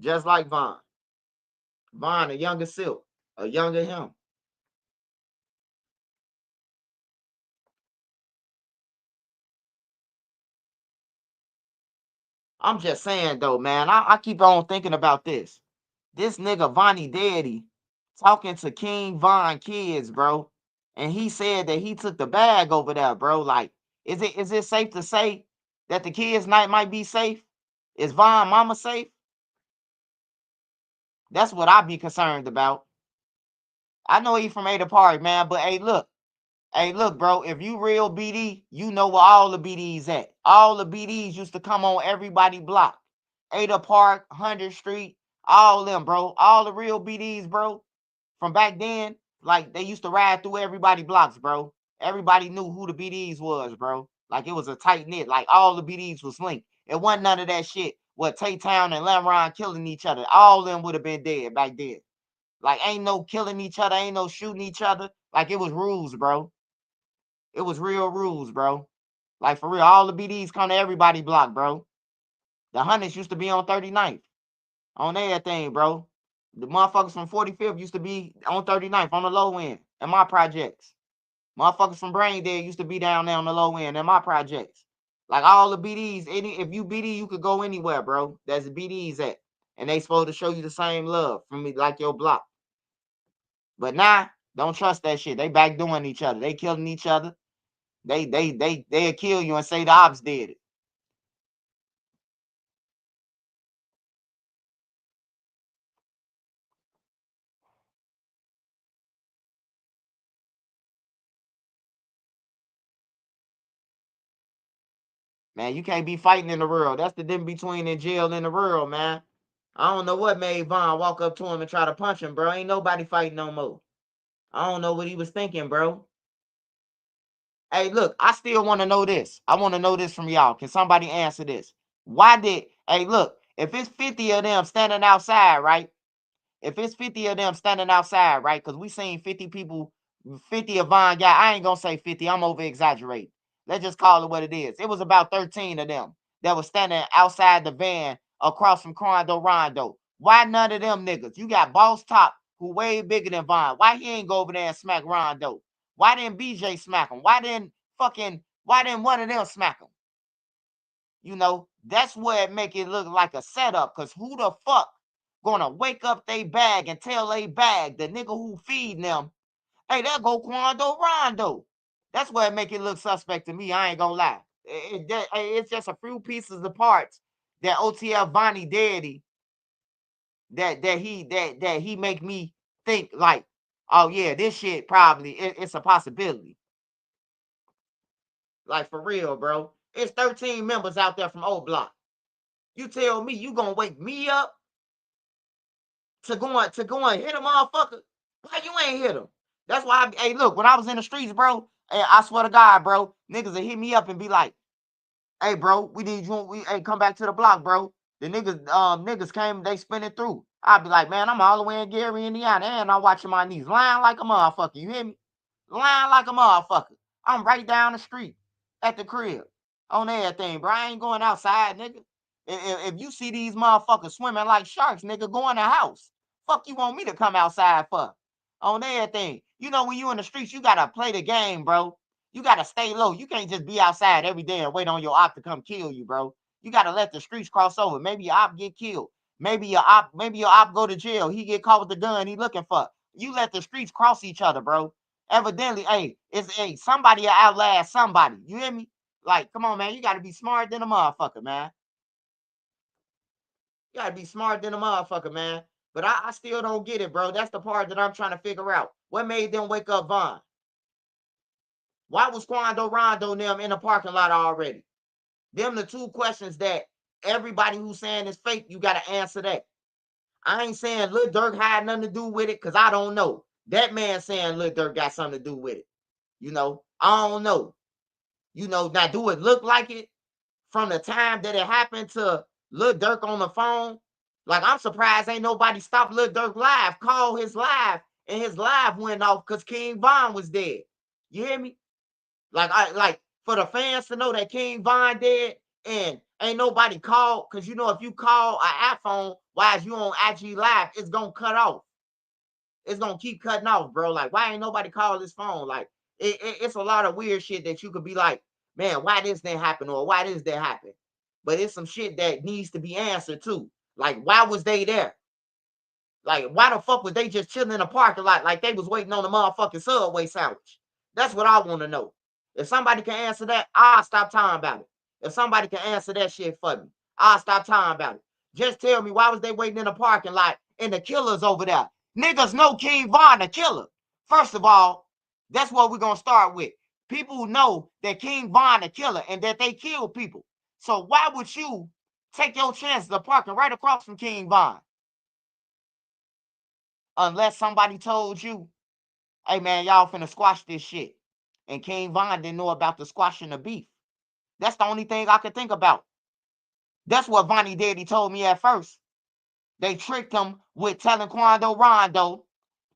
S2: Just like Von. Von, a younger Silk. A younger him. I'm just saying though, man. I keep on thinking about this. This nigga Vonnie Daddy talking to King Von kids, bro. And he said that he took the bag over there, bro. Like, is it safe to say that the kids might be safe? Is Von mama safe? That's what I be concerned about. I know he from Ada Park, man, but hey, look, bro. If you real BD, you know where all the BDs at. All the BDs used to come on everybody block. Ada Park, 100th Street, all them, bro. All the real BDs, bro. From back then, like they used to ride through everybody blocks, bro. Everybody knew who the BDs was, bro. Like it was a tight knit. Like all the BDs was linked. It wasn't none of that shit. What TakeDown and Lamron killing each other. All of them would have been dead back then. Like ain't no killing each other, ain't no shooting each other. Like it was rules, bro. It was real rules, bro. Like for real, all the BDs come to everybody block, bro. The Hunters used to be on 39th. On everything, bro. The motherfuckers from 45th used to be on 39th on the low end in my projects. Motherfuckers from Brain Dead used to be down there on the low end in my projects. Like all the BDs, if you BD, you could go anywhere, bro. That's the BDs at. And they supposed to show you the same love from me like your block. But now, don't trust that shit. They back doing each other. They killing each other. they'll kill you and say the ops did it. Man, you can't be fighting in the world. That's the difference between in jail and the world, man. I don't know what made Von walk up to him and try to punch him, bro. Ain't nobody fighting no more. I don't know what he was thinking, bro. Hey, look, I still want to know this. I want to know this from y'all. Can somebody answer this? Hey, look, if it's 50 of them standing outside, right? If it's 50 of them standing outside, right? Because we seen 50 people, 50 of Von got, I ain't going to say 50. I'm over exaggerating. Let's just call it what it is. It was about 13 of them that was standing outside the van across from Quando Rondo. Why none of them niggas? You got Boss Top, who way bigger than Von. Why he ain't go over there and smack Rondo? Why didn't BJ smack him? Why didn't one of them smack him? You know, that's where it make it look like a setup. Because who the fuck gonna wake up they bag and tell they bag, the nigga who feeding them, hey, there go Quando Rondo. That's where it make it look suspect to me. I ain't gonna lie. It's just a few pieces of parts that OTF Vonnie daddy that he make me think like, oh yeah, this shit probably it's a possibility. Like for real, bro. It's 13 members out there from O Block. You tell me you gonna wake me up to go and hit a motherfucker? Why you ain't hit him? That's why hey, look, when I was in the streets, bro, I swear to God, bro, niggas will hit me up and be like, hey, bro, we need you. Hey, come back to the block, bro. The niggas came, they spinning through. I'd be like, man, I'm all the way in Gary, Indiana, and I'm watching my knees. Lying like a motherfucker. You hear me? Lying like a motherfucker. I'm right down the street at the crib on everything, bro. I ain't going outside, nigga. If you see these motherfuckers swimming like sharks, nigga, go in the house. Fuck you want me to come outside for? On everything. You know, when you in the streets, you gotta play the game, bro. You gotta stay low. You can't just be outside every day and wait on your op to come kill you, bro. You gotta let the streets cross over. Maybe your op get killed. Maybe your op go to jail. He get caught with the gun he looking for. You let the streets cross each other, bro. Evidently, somebody will outlast somebody. You hear me? Like, come on, man. You gotta be smarter than a motherfucker, man. You gotta be smarter than a motherfucker, man. But I still don't get it, bro. That's the part that I'm trying to figure out. What made them wake up Von? Why was Quando Rondo and them in the parking lot already? Them the two questions that everybody who's saying it's fake, you got to answer that. I ain't saying Lil Durk had nothing to do with it because I don't know. That man saying Lil Durk got something to do with it. You know, I don't know. You know, now do it look like it from the time that it happened to Lil Durk on the phone? Like, I'm surprised ain't nobody stopped Lil Durk live, call his live, and his live went off because King Von was dead. You hear me? Like for the fans to know that King Von dead and ain't nobody called, because you know if you call an iPhone while you on IG Live, it's gonna cut off. It's gonna keep cutting off, bro. Like, why ain't nobody call this phone? Like, it's a lot of weird shit that you could be like, man, why this didn't happen or why this didn't happen? But it's some shit that needs to be answered too. Like, why was they there? Like, why the fuck was they just chilling in the parking lot like they was waiting on the motherfucking Subway sandwich? That's what I want to know. If somebody can answer that, I'll stop talking about it. If somebody can answer that shit for me, I'll stop talking about it. Just tell me, why was they waiting in the parking lot and the killer's over there? Niggas know King Von the killer. First of all, that's what we're going to start with. People know that King Von the killer and that they kill people. So why would you take your chances of parking right across from King Von? Unless somebody told you, hey man, y'all finna squash this shit. And King Von didn't know about the squashing the beef. That's the only thing I could think about. That's what Vonnie Daddy told me at first. They tricked him with telling Quando Rondo,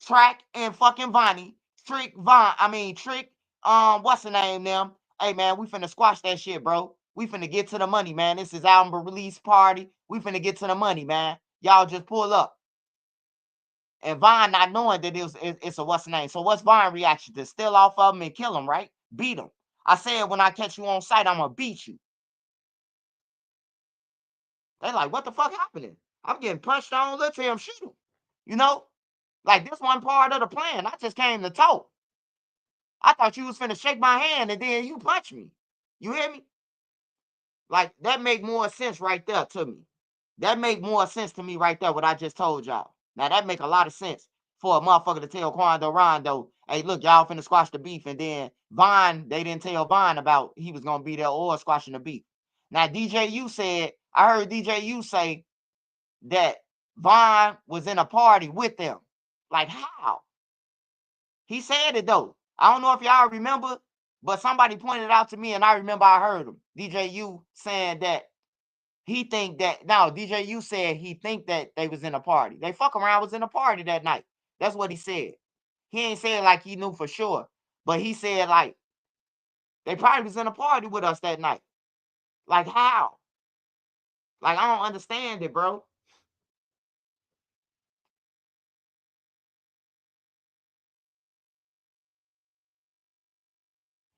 S2: Track and fucking Vonnie, trick, what's the name them? Hey man, we finna squash that shit, bro. We finna get to the money, man. This is album release party. We finna get to the money, man. Y'all just pull up. And Von not knowing that it's a what's the name. So what's Von's reaction? To steal off of him and kill him, right? Beat him. I said when I catch you on sight, I'm gonna beat you. They like, what the fuck happening? I'm getting punched on. Let's hear him shoot him. You know? Like, this one part of the plan. I just came to talk. I thought you was finna shake my hand and then you punch me. You hear me? Like, that make more sense right there to me. That make more sense to me right there, what I just told y'all. Now, that make a lot of sense for a motherfucker to tell Quando Rondo, hey, look, y'all finna squash the beef. And then Von, they didn't tell Von about he was gonna be there or squashing the beef. Now, DJU said, I heard DJU say that Von was in a party with them. Like, how? He said it, though. I don't know if y'all remember, but somebody pointed out to me, and I remember I heard him. DJU saying that he think that, now DJU said he think that they was in a party. They fuck around was in a party that night. That's what he said. He ain't saying like he knew for sure, but he said like they probably was in a party with us that night. Like how? Like I don't understand it, bro.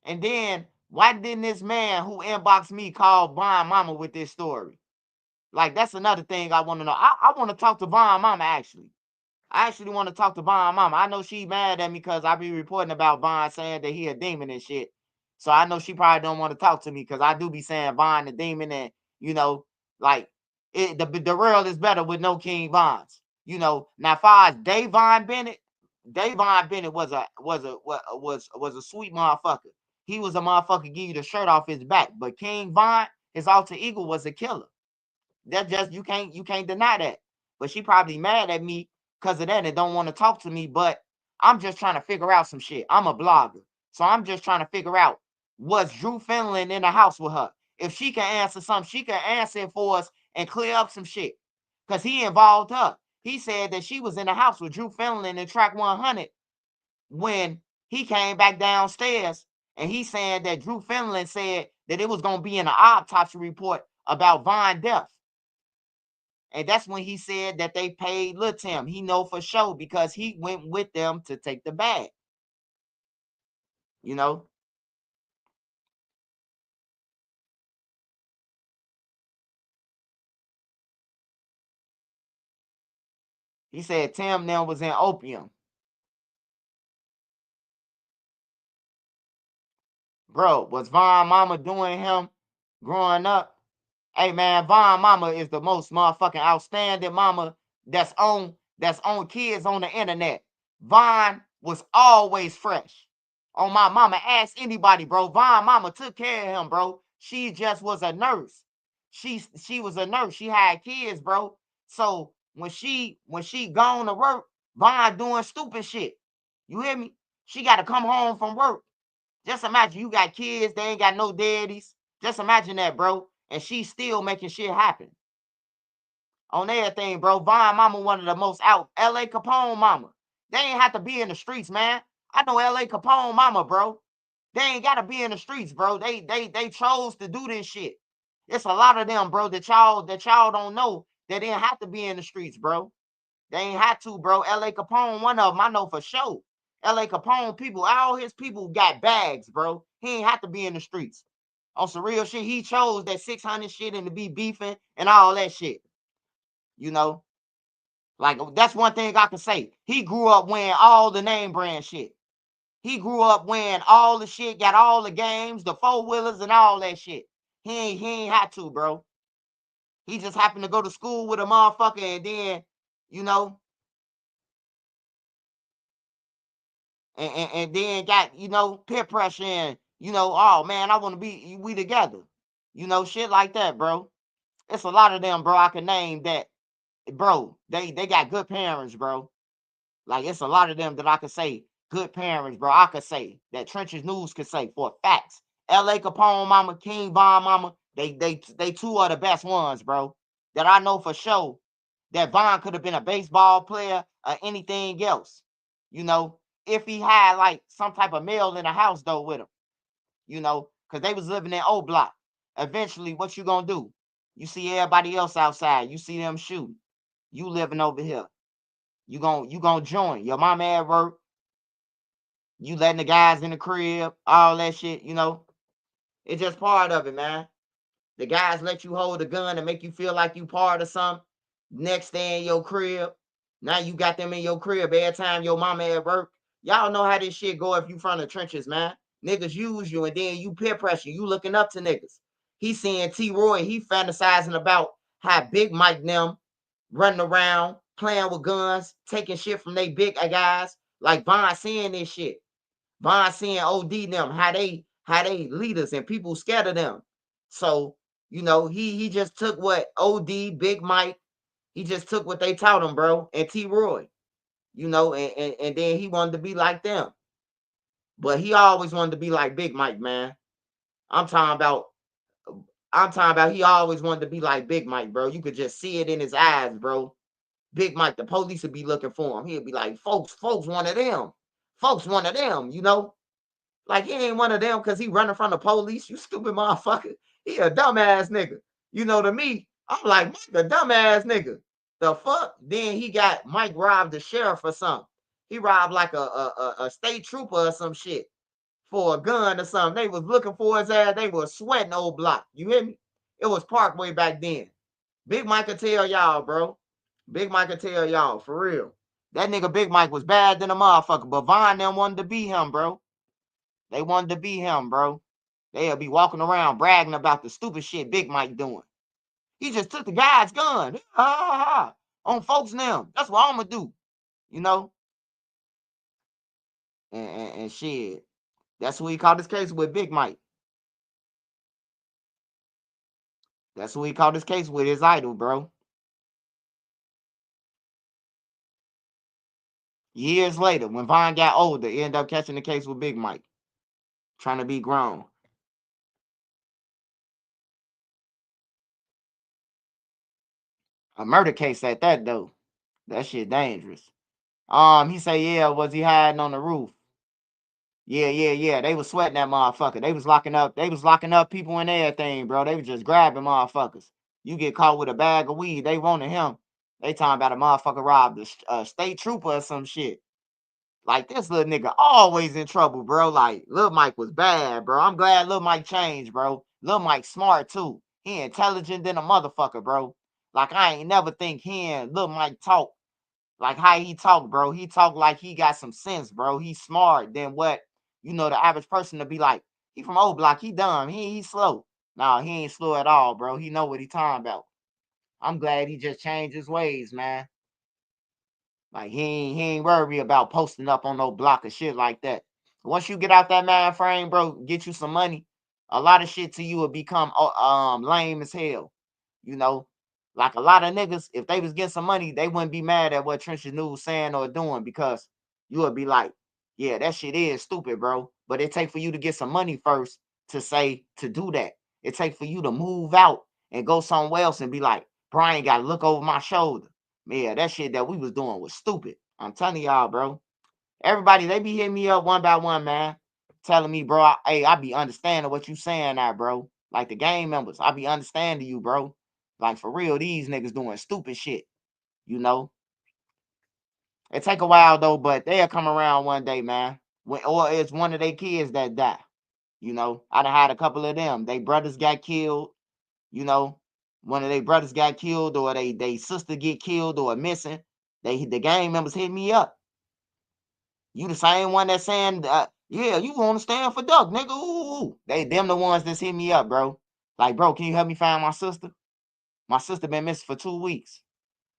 S2: And then why didn't this man who inboxed me call Von Mama with this story? Like that's another thing I want to know. I want to talk to Von Mama actually. I actually want to talk to Von Mama. I know she mad at me because I be reporting about Von saying that he a demon and shit. So I know she probably don't want to talk to me because I do be saying Von the demon and you know, like the world is better with no King Vons. You know, now far as Davon Bennett was a sweet motherfucker. He was a motherfucker give you the shirt off his back, but King Von, his alter ego, was a killer. That just you can't deny that. But she probably mad at me because of that and don't want to talk to me. But I'm just trying to figure out some shit. I'm a blogger, so I'm just trying to figure out was Drew Finland in the house with her. If she can answer something, she can answer it for us and clear up some shit. Cause he involved her. He said that she was in the house with Drew Finland in track 100 when he came back downstairs, and he said that Drew Finland said that it was gonna be in an autopsy report about Von death. And that's when he said that they paid Lil Tim. He know for sure because he went with them to take the bag. You know? He said Tim now was in opium. Bro, was Von Mama doing him growing up? Hey man, Von Mama is the most motherfucking outstanding mama that's on kids on the internet. Von was always fresh. On my mama, ask anybody, bro. Von Mama took care of him, bro. She just was a nurse. She was a nurse. She had kids, bro. So when she gone to work, Von doing stupid shit. You hear me? She got to come home from work. Just imagine you got kids, they ain't got no daddies. Just imagine that, bro. And she's still making shit happen. On everything, bro. Von Mama, one of the most out. L.A. Capone Mama. They ain't have to be in the streets, man. I know L.A. Capone Mama, bro. They ain't got to be in the streets, bro. They chose to do this shit. It's a lot of them, bro, that y'all don't know that didn't have to be in the streets, bro. They ain't had to, bro. L.A. Capone, one of them, I know for sure. L.A. Capone people, all his people got bags, bro. He ain't have to be in the streets. On some real shit, he chose that 600 shit and to be beefing and all that shit. You know? Like, that's one thing I can say. He grew up wearing all the name brand shit. He grew up wearing all the shit, got all the games, the four-wheelers and all that shit. He ain't had to, bro. He just happened to go to school with a motherfucker and then, you know, and then got, you know, peer pressure and, you know, oh man, I want to be, we together. You know, shit like that, bro. It's a lot of them, bro, I can name that, bro, they got good parents, bro. Like, it's a lot of them that I could say, good parents, bro. I could say, that Trenches News could say for facts. L.A. Capone Mama, King Von Mama, they two are the best ones, bro. That I know for sure that Von could have been a baseball player or anything else. You know, if he had like some type of male in the house though with him. You know, because they was living in O Block. Eventually, what you gonna do? You see everybody else outside. You see them shooting. You living over here. You gonna join. Your mama at work. You letting the guys in the crib, all that shit, you know. It's just part of it, man. The guys let you hold a gun and make you feel like you part of something. Next day in your crib. Now you got them in your crib every time your mama at work. Y'all know how this shit go if you from the trenches, man. Niggas use you and then you peer pressure. You looking up to niggas. He seeing T. Roy, he fantasizing about how Big Mike them running around, playing with guns, taking shit from they big guys. Like Von seeing this shit. Von seeing OD them, how they leaders and people scared of them. So, you know, he just took what OD, Big Mike, he just took what they taught him, bro, and T. Roy, you know, and then he wanted to be like them. But he always wanted to be like Big Mike, man. I'm talking about he always wanted to be like Big Mike, bro. You could just see it in his eyes, bro. Big Mike, the police would be looking for him. He'd be like, folks, one of them. Folks, one of them, you know? Like, he ain't one of them because he running from the police. You stupid motherfucker. He a dumbass nigga. You know, to me, I'm like, Mike, the dumbass nigga. The fuck? Then he got Mike robbed the sheriff or something. He robbed like a state trooper or some shit for a gun or something. They was looking for his ass. They was sweating old block. You hear me? It was Parkway back then. Big Mike could tell y'all, bro. Big Mike could tell y'all, for real. That nigga Big Mike was bad than a motherfucker, but Von them wanted to be him, bro. They wanted to be him, bro. They'll be walking around bragging about the stupid shit Big Mike doing. He just took the guy's gun. On folks now. That's what I'm gonna do. You know? And shit. That's what he called this case with, Big Mike. That's what he called this case with, his idol, bro. Years later, when Von got older, he ended up catching the case with Big Mike. Trying to be grown. A murder case at that, though. That shit dangerous. He said, yeah, was he hiding on the roof? Yeah. They was sweating that motherfucker. They was locking up people and everything, bro. They was just grabbing motherfuckers. You get caught with a bag of weed, they wanted him. They talking about a motherfucker robbed a state trooper or some shit. Like, this little nigga always in trouble, bro. Like, Lil Mike was bad, bro. I'm glad Lil Mike changed, bro. Lil Mike smart, too. He intelligent than a motherfucker, bro. Like, I ain't never think he and Lil Mike talk like how he talk, bro. He talk like he got some sense, bro. He's smart than what, you know, the average person to be like, he from old block, he dumb, he slow. Nah, he ain't slow at all, bro. He know what he talking about. I'm glad he just changed his ways, man. Like, he ain't worried about posting up on no block of shit like that. Once you get out that mind frame, bro, get you some money, a lot of shit to you will become lame as hell. You know, like a lot of niggas, if they was getting some money, they wouldn't be mad at what Trenches News saying or doing, because you would be like, yeah, that shit is stupid, bro. But it take for you to get some money first to do that. It take for you to move out and go somewhere else and be like, Brian got to look over my shoulder. Yeah, that shit that we was doing was stupid. I'm telling y'all, bro. Everybody, they be hitting me up one by one, man. Telling me, bro, I be understanding what you saying now, bro. Like the gang members, I be understanding you, bro. Like, for real, these niggas doing stupid shit, you know? It take a while, though, but they'll come around one day, man. Or it's one of their kids that die, you know? I done had a couple of them. They brothers got killed, you know? One of their brothers got killed, or they sister get killed or missing. The gang members hit me up. You the same one that's saying, yeah, you want to stand for Duck, nigga. Ooh. Them the ones that's hit me up, bro. Like, bro, can you help me find my sister? My sister been missing for 2 weeks.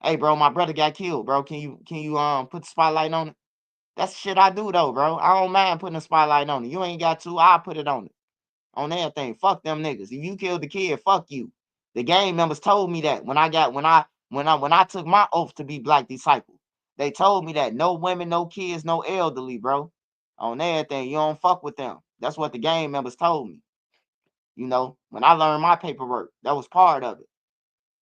S2: Hey, bro, my brother got killed, bro. Can you put the spotlight on it? That's the shit I do, though, bro. I don't mind putting a spotlight on it. You ain't got to, I'll put it on it. On everything. Fuck them niggas. If you killed the kid, fuck you. The gang members told me that when I took my oath to be Black Disciple. They told me that no women, no kids, no elderly, bro. On everything. You don't fuck with them. That's what the gang members told me. You know, when I learned my paperwork, that was part of it.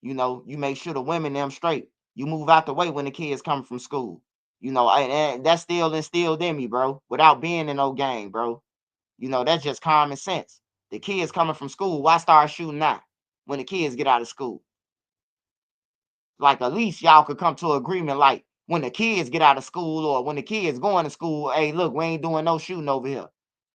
S2: You know, you make sure the women them straight. You move out the way when the kids come from school. You know, and that's still instilled in me, bro, without being in no gang, bro. You know, that's just common sense. The kids coming from school, why start shooting now when the kids get out of school? Like, at least y'all could come to an agreement, like, when the kids get out of school or when the kids going to school, hey, look, we ain't doing no shooting over here.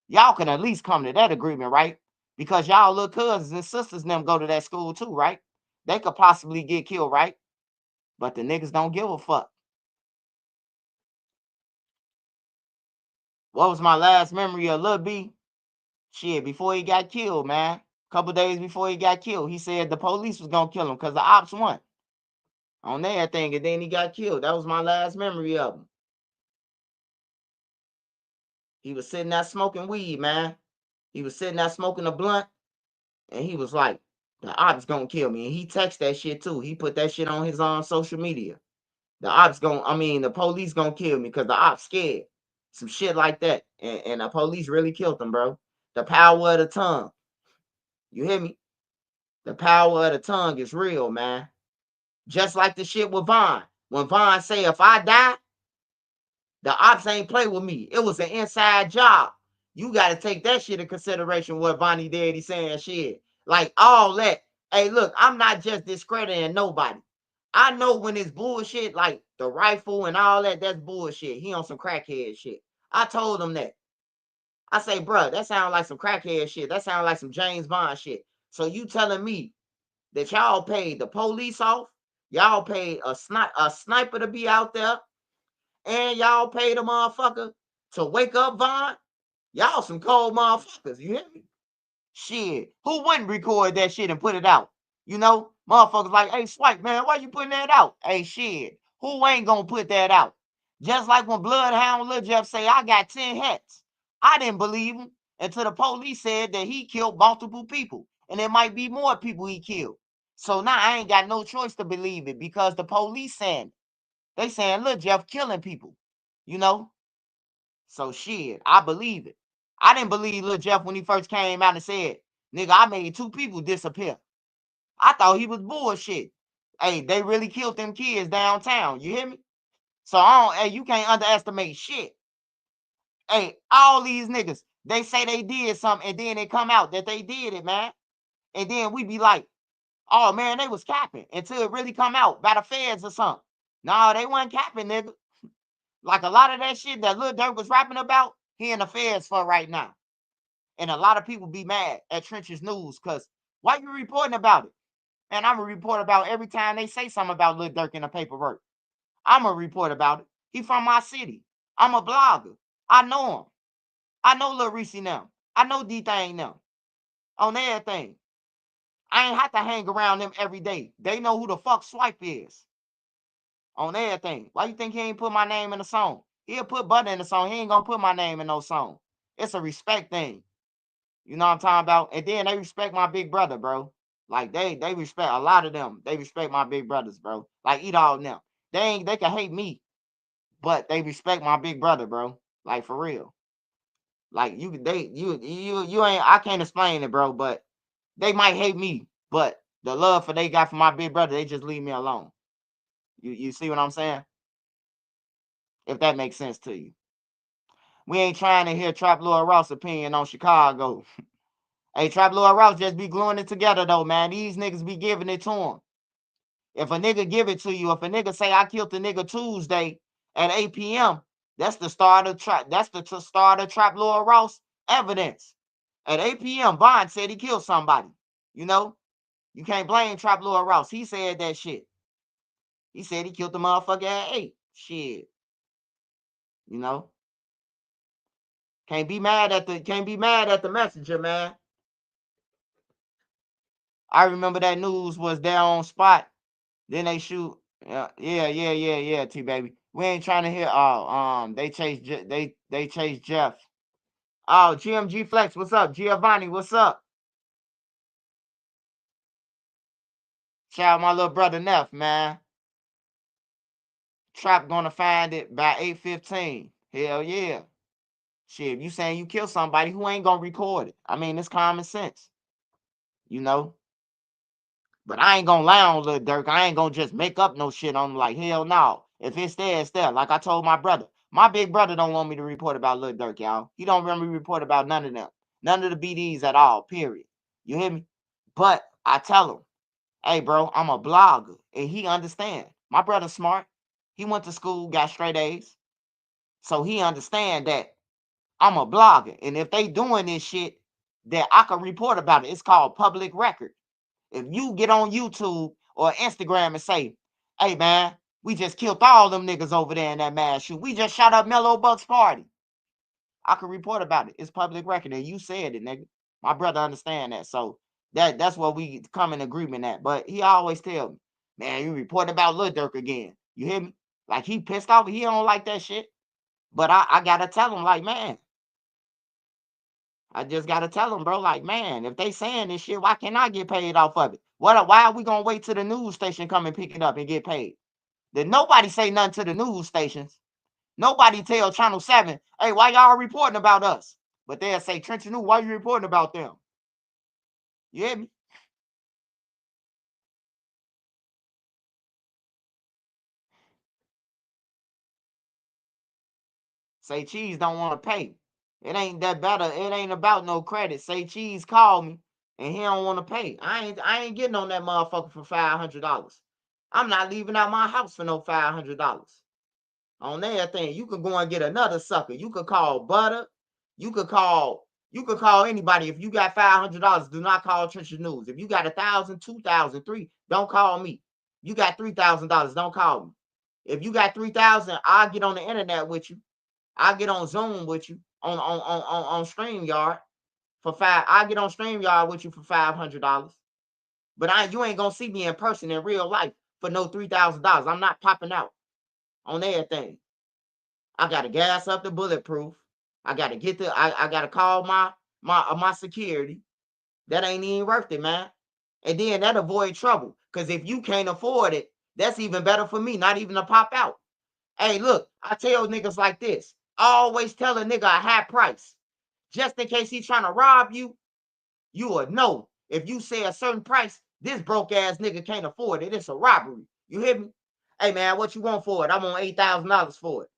S2: Y'all can at least come to that agreement, right? Because y'all little cousins and sisters and them go to that school too, right? They could possibly get killed, right? But the niggas don't give a fuck. What was my last memory of Lil B? Shit, before he got killed, man. Couple days before he got killed, he said the police was gonna kill him because the ops won on that thing, and then he got killed. That was my last memory of him. He was sitting there smoking weed, man. He was sitting there smoking a blunt, and he was like, the ops gonna kill me. And he texted that shit too. He put that shit on his own social media. The police gonna kill me because the ops scared. Some shit like that. And the police really killed him, bro. The power of the tongue. You hear me? The power of the tongue is real, man. Just like the shit with Vaughn. When Vaughn say, if I die, the ops ain't play with me. It was an inside job. You got to take that shit in consideration, what Vonnie did. He saying shit. Like all that. Hey, look, I'm not just discrediting nobody. I know when it's bullshit, like the rifle and all that, that's bullshit. He on some crackhead shit. I told him that. I say, bro, that sounds like some crackhead shit. That sounds like some James Bond shit. So you telling me that y'all paid the police off, y'all paid a sniper to be out there, and y'all paid a motherfucker to wake up Vaughn? Y'all some cold motherfuckers, you hear me? Shit, who wouldn't record that shit and put it out? You know, motherfuckers like, hey, Swipe, man, why you putting that out? Hey, shit, who ain't gonna put that out? Just like when Bloodhound Lil Jeff say, I got 10 hats. I didn't believe him until the police said that he killed multiple people, and there might be more people he killed. So now I ain't got no choice to believe it because the police saying, they saying, Lil Jeff killing people, you know? So shit, I believe it. I didn't believe Lil Jeff when he first came out and said, nigga, I made 2 people disappear. I thought he was bullshit. Hey, they really killed them kids downtown. You hear me? So you can't underestimate shit. Hey, all these niggas, they say they did something and then it come out that they did it, man. And then we be like, oh man, they was capping until it really come out by the feds or something. No, they wasn't capping, nigga. Like a lot of that shit that Lil Durk was rapping about, he in the feds for right now. And a lot of people be mad at Trenches News because why you reporting about it? And I'm going to report about every time they say something about Lil Durk in the paperwork. I'm going to report about it. He from my city. I'm a blogger. I know him. I know Lil Reese now. I know D-Thing now. On everything. I ain't have to hang around them every day. They know who the fuck Swipe is. On everything. Why you think he ain't put my name in the song? He'll put Butter in the song. He ain't going to put my name in no song. It's a respect thing. You know what I'm talking about? And then they respect my big brother, bro. Like they respect a lot of them. They respect my big brothers, bro. Like eat all of them. They can hate me, but they respect my big brother, bro. Like for real. Like you ain't I can't explain it, bro, but they might hate me, but the love for they got for my big brother, they just leave me alone. You see what I'm saying? If that makes sense to you. We ain't trying to hear Trap Lord Ross' opinion on Chicago. Hey, Trap Lord Ross just be gluing it together though, man. These niggas be giving it to him. If a nigga give it to you, if a nigga say I killed the nigga Tuesday at 8 p.m., that's the start of Trap Lord Ross evidence. At 8 p.m., Bond said he killed somebody. You know? You can't blame Trap Lord Ross. He said that shit. He said he killed the motherfucker at 8. Shit. You know? Can't be mad at the messenger, man. I remember that news was there on spot. Then they shoot. Yeah, T baby. We ain't trying to hear. They chase Jeff. Oh, GMG Flex, what's up? Giovanni, what's up? Shout out my little brother Neff, man. Trap gonna find it by 8:15. Hell yeah. Shit, if you saying you kill somebody, who ain't gonna record it? I mean, it's common sense. You know? But I ain't gonna lie on Lil Durk. I ain't gonna just make up no shit on him like, hell no. If it's there, it's there. Like I told my brother. My big brother don't want me to report about Lil Durk, y'all. He don't want me to report about none of them. None of the BDs at all, period. You hear me? But I tell him, hey, bro, I'm a blogger. And he understand. My brother's smart. He went to school, got straight A's. So he understand that I'm a blogger. And if they doing this shit, that I can report about it. It's called public record. If you get on YouTube or Instagram and say, hey, man, we just killed all them niggas over there in that mass shoot. We just shot up Mellow Buck's party. I can report about it. It's public record, and you said it, nigga. My brother understand that. So that's what we come in agreement at. But he always tell me, man, you report about Lil Durk again. You hear me? Like he pissed off. He don't like that shit. But I gotta tell him, like, man. I just gotta tell him, bro, like, man, if they saying this shit, why can't I get paid off of it? Why are we gonna wait till the news station come and pick it up and get paid? Then nobody say nothing to the news stations. Nobody tell Channel 7, hey, why y'all reporting about us? But they'll say, Trenton News, why you reporting about them? You hear me? Say Cheese don't want to pay. It ain't that better. It ain't about no credit. Say Cheese called me and he don't want to pay. I ain't getting on that motherfucker for $500. I'm not leaving out my house for no $500. On that thing, you could go and get another sucker. You could call Butter. You could call anybody. If you got $500, do not call Trenton News. If you got 1,000, 2,000, 3, don't call me. You got $3,000, don't call me. If you got 3,000, I'll get on the internet with you. I'll get on Zoom with you on StreamYard for I'll get on StreamYard with you for $500. But you ain't gonna see me in person in real life for no $3,000. I'm not popping out on everything. I gotta gas up the bulletproof. I gotta get I gotta call my security. That ain't even worth it, man. And then that avoid trouble. Cause if you can't afford it, that's even better for me, not even to pop out. Hey, look, I tell niggas like this. Always tell a nigga a high price. Just in case he's trying to rob you, you would know. If you say a certain price, this broke ass nigga can't afford it. It's a robbery. You hear me? Hey man, what you want for it? I want $8,000 for it.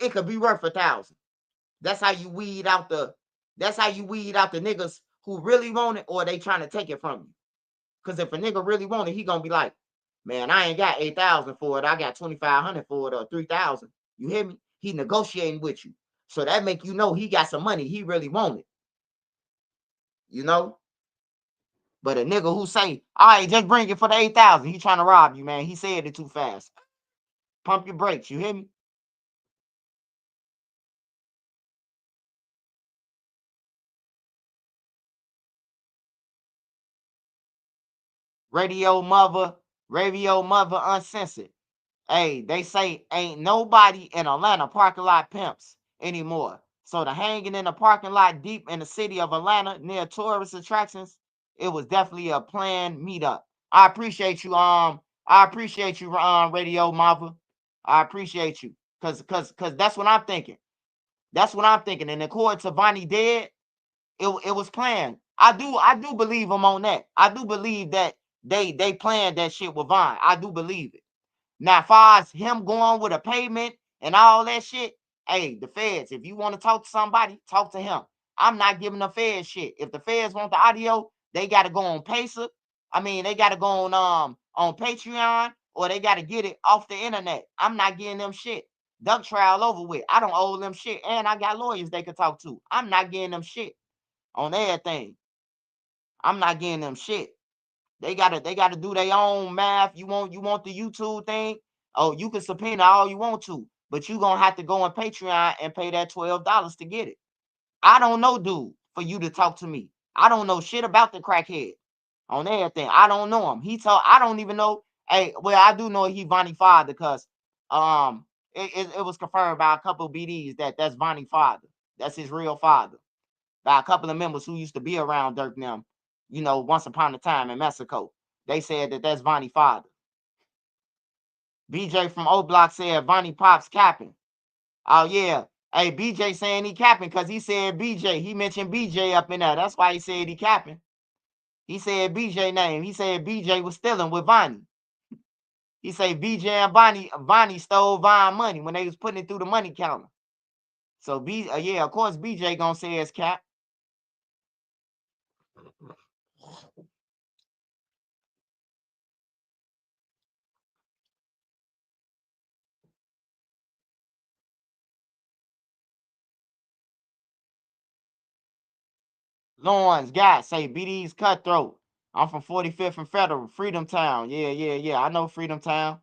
S2: It could be worth 1,000. That's how you weed out the niggas who really want it or they trying to take it from you. Because if a nigga really want it, he gonna be like, man, I ain't got 8,000 for it. I got 2,500 for it or 3,000. You hear me? He negotiating with you. So that make you know he got some money. He really want it. You know? But a nigga who say, all right, just bring it for the 8,000. He trying to rob you, man. He said it too fast. Pump your brakes. You hear me? Radio Mother Uncensored. Hey, they say ain't nobody in Atlanta parking lot pimps anymore. So the hanging in the parking lot deep in the city of Atlanta near tourist attractions, it was definitely a planned meetup. I appreciate you, Radio Mother. I appreciate you. Cause that's what I'm thinking. That's what I'm thinking. And according to Vonnie dead, it was planned. I do believe him on that. I do believe that they planned that shit with Von. I do believe it. Now, as far as him going with a payment and all that shit, hey, the feds, if you want to talk to somebody, talk to him. I'm not giving the feds shit. If the feds want the audio, they got to go on Pacer. I mean, they got to go on Patreon, or they got to get it off the internet. I'm not getting them shit. Duck trial over with. I don't owe them shit, and I got lawyers they could talk to. I'm not getting them shit on everything. I'm not getting them shit. They gotta do their own math. You want the YouTube thing? Oh, you can subpoena all you want to, but you gonna have to go on Patreon and pay that $12 to get it. I don't know, dude, for you to talk to me. I don't know shit about the crackhead on everything. I don't know him. I don't even know. Hey, well, I do know he Vonnie father because it was confirmed by a couple of BDs that's Vonnie father. That's his real father. By a couple of members who used to be around Durk them, once upon a time in Mexico. They said that's Vonnie father. BJ from O Block said Vonnie Pops capping. Oh, yeah. Hey, BJ saying he capping because he said BJ. He mentioned BJ up in there. That's why he said he capping. He said BJ name. He said BJ was stealing with Vonnie. He said BJ and Vonnie stole Von money when they was putting it through the money counter. So, yeah, of course BJ gonna say it's cap. Lawrence, guys, say BD's cutthroat. I'm from 45th and Federal, Freedom Town. Yeah. I know Freedom Town.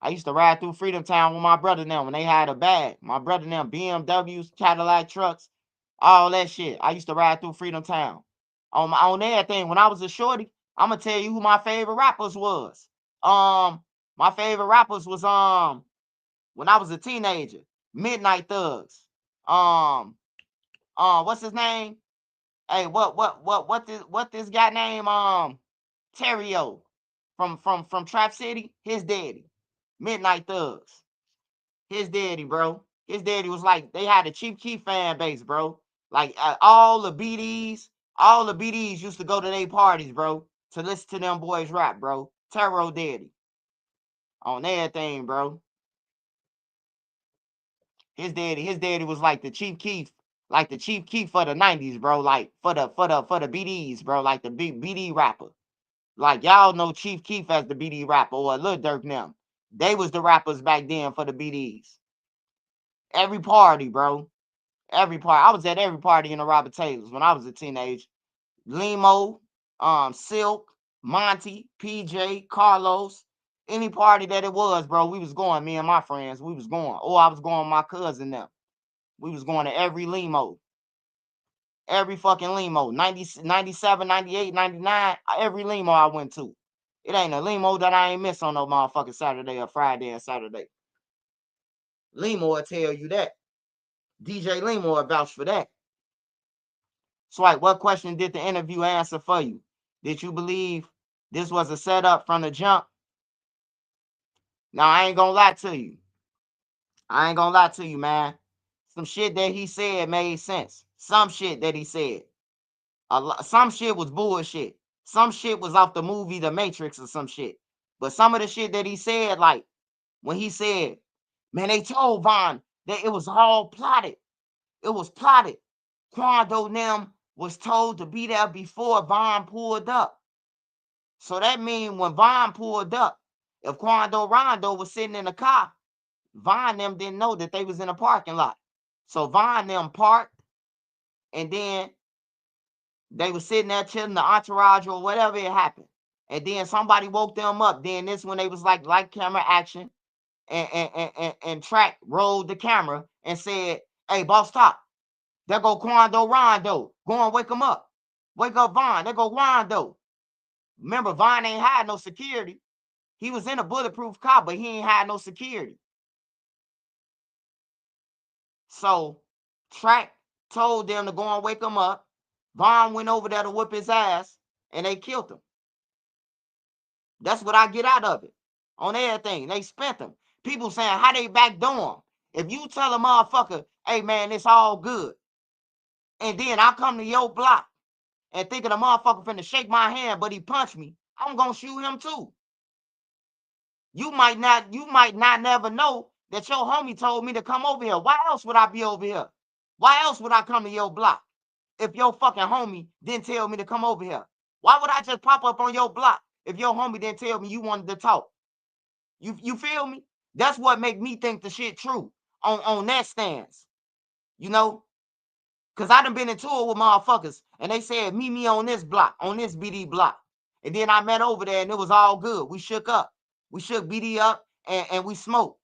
S2: I used to ride through Freedom Town with my brother now when they had a bag. My brother now, BMWs, Cadillac trucks. All that shit. I used to ride through Freedom Town. On everything. When I was a shorty, I'm gonna tell you who my favorite rappers was. My favorite rappers was when I was a teenager, Midnight Thugs. What's his name? Hey, what this guy name? Terrio from Trap City. His daddy, Midnight Thugs. His daddy, bro. His daddy was like, they had a Chief Keef fan base, bro. Like all the BDs used to go to their parties, bro, to listen to them boys rap, bro. Terror daddy. On everything, bro. His daddy was like the Chief Keef for the 90s, bro. Like for the BDs, bro. Like the BD rapper. Like y'all know Chief Keef as the BD rapper or Lil Durk them. They was the rappers back then for the BDs. Every party, bro. Every party. I was at every party in the Robert Taylors when I was a teenager. Limo, Silk, Monty, PJ, Carlos, any party that it was, bro, we was going. Me and my friends, we was going. Or I was going with my cousin them. We was going to every limo. Every fucking limo. 90, 97, 98, 99. Every limo I went to. It ain't a limo that I ain't miss on no motherfucking Saturday or Friday and Saturday. Limo will tell you that. DJ Limo will vouch for that. Swipe, what question did the interview answer for you? Did you believe this was a setup from the jump? Now, I ain't gonna lie to you. I ain't gonna lie to you, man. Some shit that he said made sense. Some shit that he said. Some shit was bullshit. Some shit was off the movie The Matrix or some shit. But some of the shit that he said, like when he said, man, they told Von that it was all plotted. It was plotted. Quando and them was told to be there before Von pulled up. So that means when Von pulled up, if Quando Rondo was sitting in the car, Von them didn't know that they was in a parking lot. So Von them parked, and then they was sitting there chilling, the entourage or whatever it happened. And then somebody woke them up. Then this when they was like camera action, and Track rolled the camera and said, hey, boss, stop. There go Quando Rondo. Go and wake him up. Wake up Von. There go Rondo. Remember, Von ain't had no security. He was in a bulletproof car, but he ain't had no security. So Track told them to go and wake him up. Von went over there to whip his ass, and they killed him. That's what I get out of it. On everything. They spent him. People saying, how they backdoor him? If you tell a motherfucker, hey, man, it's all good, and then I come to your block and thinking the motherfucker finna shake my hand, but he punched me, I'm gonna shoot him too. You might not never know that your homie told me to come over here. Why else would I be over here? Why else would I come to your block if your fucking homie didn't tell me to come over here? Why would I just pop up on your block if your homie didn't tell me you wanted to talk? You feel me? That's what make me think the shit true on that stance. You know? Because I done been into it with motherfuckers, and they said, meet me on this block, on this BD block. And then I met over there, and it was all good. We shook up. We shook BD up, and we smoked.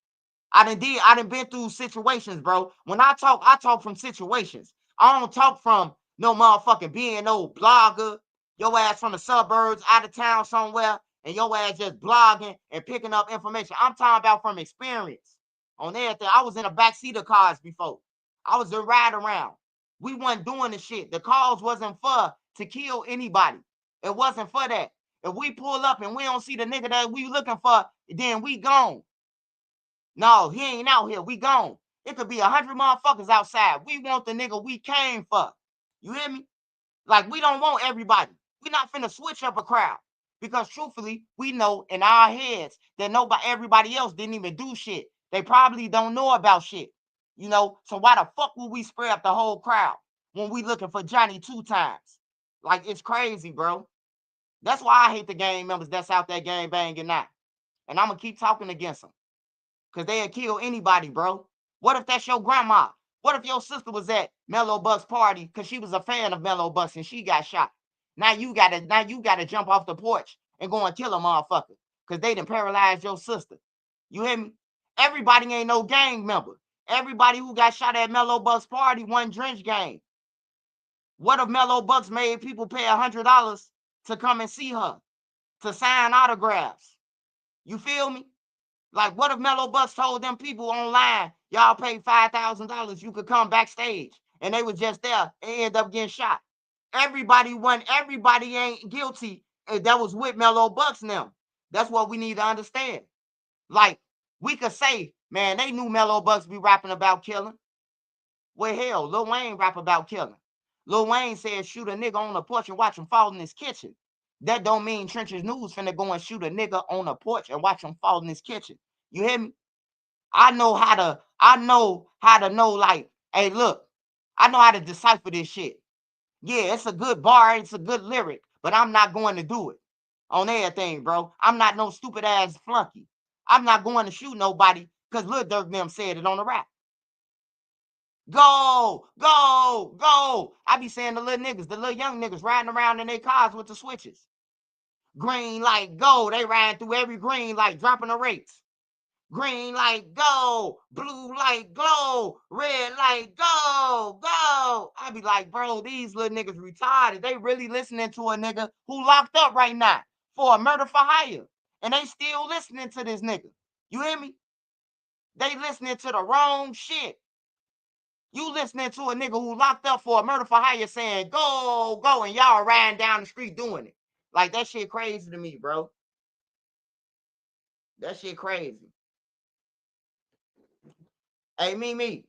S2: I done been through situations, bro. When I talk from situations. I don't talk from no motherfucking being no blogger, your ass from the suburbs, out of town somewhere, and your ass just blogging and picking up information. I'm talking about from experience on everything. I was in the backseat of cars before. I was a ride around. We wasn't doing the shit. The cause wasn't for to kill anybody. It wasn't for that. If we pull up and we don't see the nigga that we looking for, then we gone. No, he ain't out here. We gone. It could be 100 motherfuckers outside. We want the nigga we came for. You hear me? Like, we don't want everybody. We not finna switch up a crowd. Because truthfully, we know in our heads that everybody else didn't even do shit. They probably don't know about shit. You know, so why the fuck would we spread up the whole crowd when we looking for Johnny 2 times? Like, it's crazy, bro. That's why I hate the gang members that's out there gang banging now. And I'm gonna keep talking against them. Because they'll kill anybody, bro. What if that's your grandma? What if your sister was at Mellow Buck's party because she was a fan of Mellow Bucks and she got shot? Now you gotta jump off the porch and go and kill a motherfucker because they done paralyzed your sister. You hear me? Everybody ain't no gang member. Everybody who got shot at Mellow Buck's party wasn't Drench gang. What if Mellow Bucks made people pay $100 to come and see her, to sign autographs? You feel me? Like, what if Mellow Bucks told them people online, y'all pay $5,000, you could come backstage, and they was just there and end up getting shot? Everybody ain't guilty that was with Mellow Bucks now. That's what we need to understand. Like, we could say, man, they knew Mellow Bucks be rapping about killing. Well, hell, Lil Wayne rap about killing. Lil Wayne said shoot a nigga on the porch and watch him fall in his kitchen. That don't mean Trenches News finna go and shoot a nigga on the porch and watch him fall in his kitchen. You hear me? I know how to know, like, hey, look, I know how to decipher this shit. Yeah, it's a good bar, it's a good lyric, but I'm not going to do it on everything, bro. I'm not no stupid ass flunky. I'm not going to shoot nobody because Lil Durk them said it on the rap. Go, go, go. I be saying the little niggas, the little young niggas riding around in their cars with the switches. Green light, go. They riding through every green light, dropping the rates. Green light, go. Blue light, glow. Red light, go, go. I be like, bro, these little niggas retarded. They really listening to a nigga who locked up right now for a murder for hire. And they still listening to this nigga. You hear me? They listening to the wrong shit. You listening to a nigga who locked up for a murder for hire saying, go, go, and y'all riding down the street doing it. Like, that shit crazy to me, bro. That shit crazy. Hey, Mimi.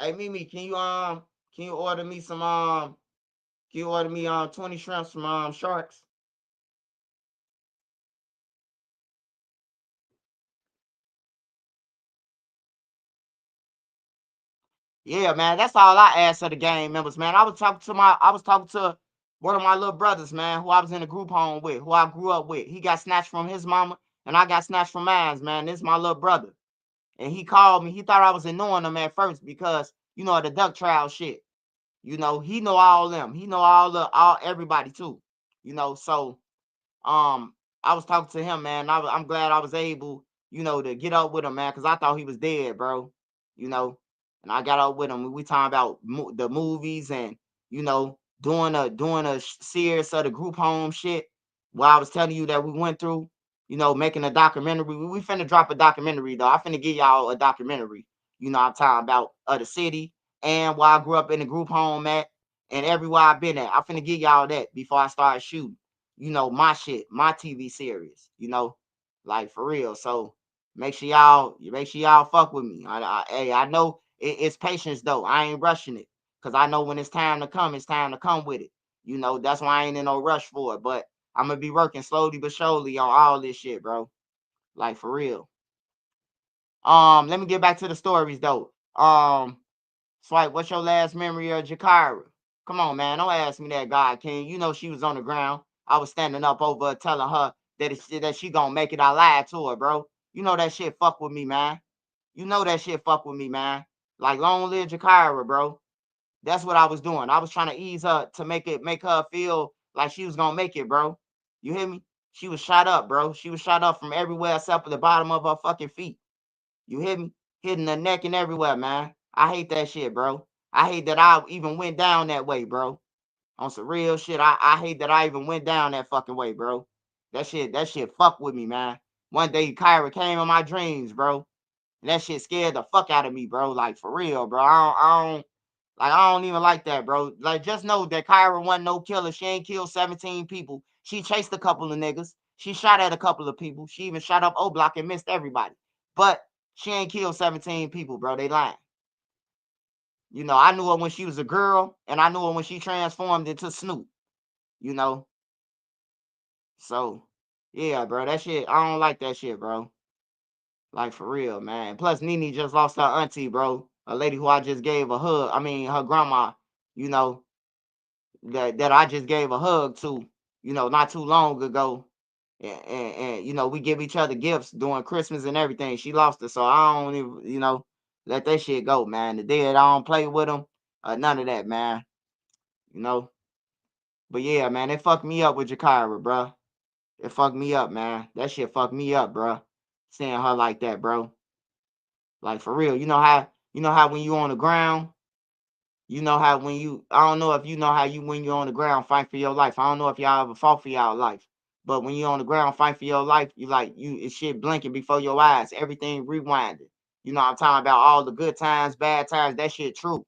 S2: Hey, Mimi, can you order me some, can you order me 20 shrimps from Sharks? Yeah, man, that's all I ask of the gang members, man. I was talking to one of my little brothers, man, who I was in a group home with, who I grew up with. He got snatched from his mama, and I got snatched from mine, man. This is my little brother. And he called me. He thought I was annoying him at first because, you know, the duck trial shit. You know, he know all them. He know all everybody too. You know, so I was talking to him, man. I'm glad I was able, you know, to get up with him, man, because I thought he was dead, bro. You know, and I got up with him. We talking about the movies and, you know, doing a series of the group home shit. Where I was telling you that we went through, you know, making a documentary. We finna drop a documentary though. I finna give y'all a documentary. You know, I'm talking about the city and where I grew up in the group home at and everywhere I've been at. I finna give y'all that before I start shooting. You know, my shit, my TV series, you know, like for real. So make sure y'all fuck with me. I know it's patience though. I ain't rushing it because I know when it's time to come with it. You know, that's why I ain't in no rush for it. But I'm gonna be working slowly but surely on all this shit, bro. Like for real. Let me get back to the stories though. Swipe, what's your last memory of Jakira? Come on, man. Don't ask me that, God King. You know she was on the ground. I was standing up over her telling her that she gonna make it. I lied to her, bro. You know that shit fuck with me, man. You know that shit fuck with me, man. Like, long live Jakira, bro. That's what I was doing. I was trying to ease her to make her feel like she was gonna make it, bro. You hear me? She was shot up, bro. She was shot up from everywhere except for the bottom of her fucking feet. You hear me? Hitting the neck and everywhere, man. I hate that shit, bro. I hate that I even went down that way, bro. On some real shit. I hate that I even went down that fucking way, bro. That shit fucked with me, man. One day Kyra came in my dreams, bro. And that shit scared the fuck out of me, bro. Like for real, bro. I don't even like that, bro. Like, just know that Kyra wasn't no killer. She ain't killed 17 people. She chased a couple of niggas. She shot at a couple of people. She even shot up O Block and missed everybody. But she ain't killed 17 people, bro. They lying. You know, I knew her when she was a girl, and I knew her when she transformed into Snoop. You know? So, yeah, bro. That shit, I don't like that shit, bro. Like, for real, man. Plus, Nene just lost her auntie, bro. A lady who I just gave a hug. I mean, her grandma, you know, that I just gave a hug to, you know, not too long ago. And you know, we give each other gifts during Christmas and everything. She lost it, so I don't even, you know, let that shit go, man. The dead, I don't play with them. None of that, man. You know. But yeah, man, it fucked me up with Jakira, bro. It fucked me up, man. That shit fucked me up, bro. Seeing her like that, bro. Like for real. You know how when you on the ground You know how when you, I don't know if you know how you, when you're on the ground fight for your life. I don't know if y'all ever fought for y'all life, but when you're on the ground fight for your life, you like, it's shit blinking before your eyes. Everything rewinding. You know what I'm talking about? All the good times, bad times, that shit true.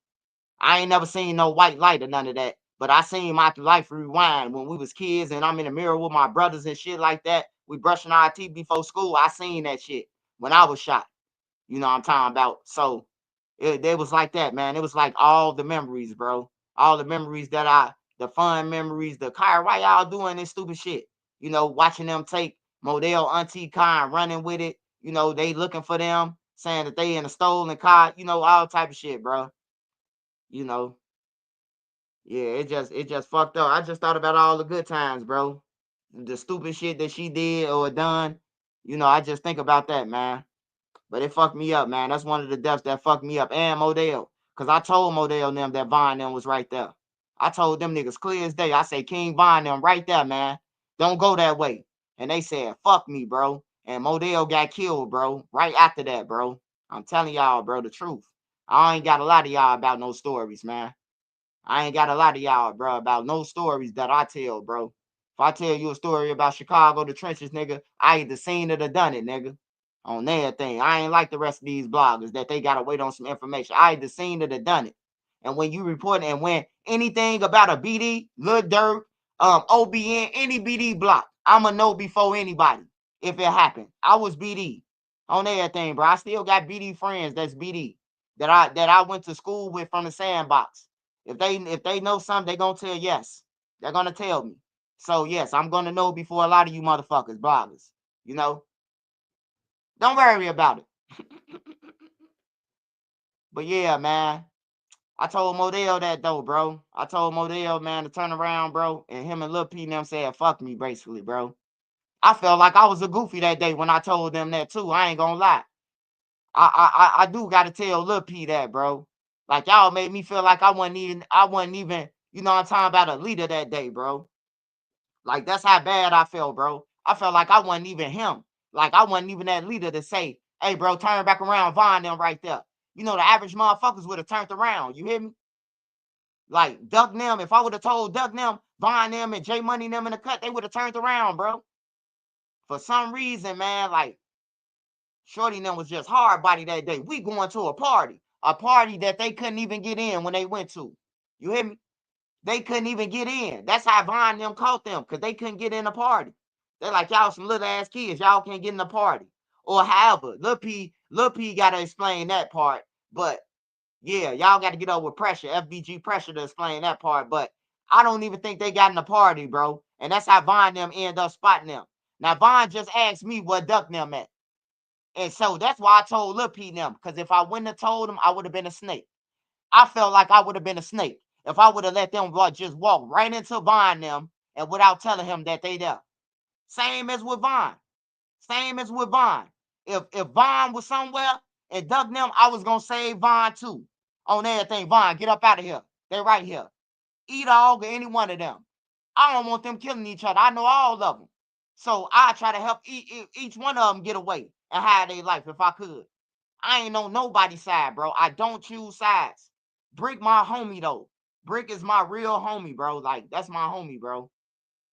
S2: I ain't never seen no white light or none of that, but I seen my life rewind when we was kids and I'm in the mirror with my brothers and shit like that. We brushing our teeth before school. I seen that shit when I was shot. You know what I'm talking about? So it was like that, man. It was like all the memories, bro. All the memories the fun memories, the car, why y'all doing this stupid shit? You know, watching them take Modell Auntie car and running with it. You know, they looking for them, saying that they in a stolen car, you know, all type of shit, bro. You know, yeah, it just fucked up. I just thought about all the good times, bro. The stupid shit that she did or done. You know, I just think about that, man. But it fucked me up, man. That's one of the deaths that fucked me up. And Modell. Because I told Modell and them that Von them was right there. I told them niggas clear as day. I say, King Von them right there, man. Don't go that way. And they said, fuck me, bro. And Modell got killed, bro. Right after that, bro. I'm telling y'all, bro, the truth. I ain't got a lot of y'all about no stories, man. I ain't got a lot of y'all, bro, about no stories that I tell, bro. If I tell you a story about Chicago, the trenches, nigga, I either seen it or done it, nigga. On their thing. I ain't like the rest of these bloggers that they gotta wait on some information. I either seen it or done it. And when you report and when anything about a BD, Lil Durk, OBN, any BD block, I'ma know before anybody if it happened. I was BD on everything, bro. I still got BD friends that's BD that I went to school with from the sandbox. If they know something, they gonna tell yes. They're gonna tell me. So yes, I'm gonna know before a lot of you motherfuckers, bloggers. You know, don't worry about it. But yeah, man. I told Modell that though, bro. I told Modell, man, to turn around, bro. And him and Lil P and them said, fuck me, basically, bro. I felt like I was a goofy that day when I told them that too. I ain't gonna lie. I do gotta tell Lil P that, bro. Like y'all made me feel like I wasn't even, you know what I'm talking about, a leader that day, bro. Like that's how bad I felt, bro. I felt like I wasn't even him. Like I wasn't even that leader to say, hey, bro, turn back around, Von them right there. You know, the average motherfuckers would have turned around. You hear me? Like Duck them, if I would have told Duck them, Von them, and J Money them in the cut, they would have turned around, bro. For some reason, man, like Shorty and them was just hard body that day. We going to a party that they couldn't even get in when they went to. You hear me? They couldn't even get in. That's how Von them caught them, because they couldn't get in the party. They're like, y'all some little ass kids. Y'all can't get in the party. Or however, Lil P got to explain that part. But yeah, y'all got to get over pressure, FBG pressure to explain that part. But I don't even think they got in the party, bro. And that's how Von them end up spotting them. Now, Von just asked me what Duck them at. And so that's why I told Lil P them. Because if I wouldn't have told them, I would have been a snake. I felt like I would have been a snake if I would have let them just walk right into Von them and without telling him that they there. Same as with Von. Same as with Von. If Von was somewhere and Duck them, I was gonna save Von too. On everything. Von, get up out of here. They right here. E-Dog or any one of them. I don't want them killing each other. I know all of them. So I try to help each one of them get away and hide their life if I could. I ain't on nobody's side, bro. I don't choose sides. Brick my homie though. Brick is my real homie, bro. Like that's my homie, bro.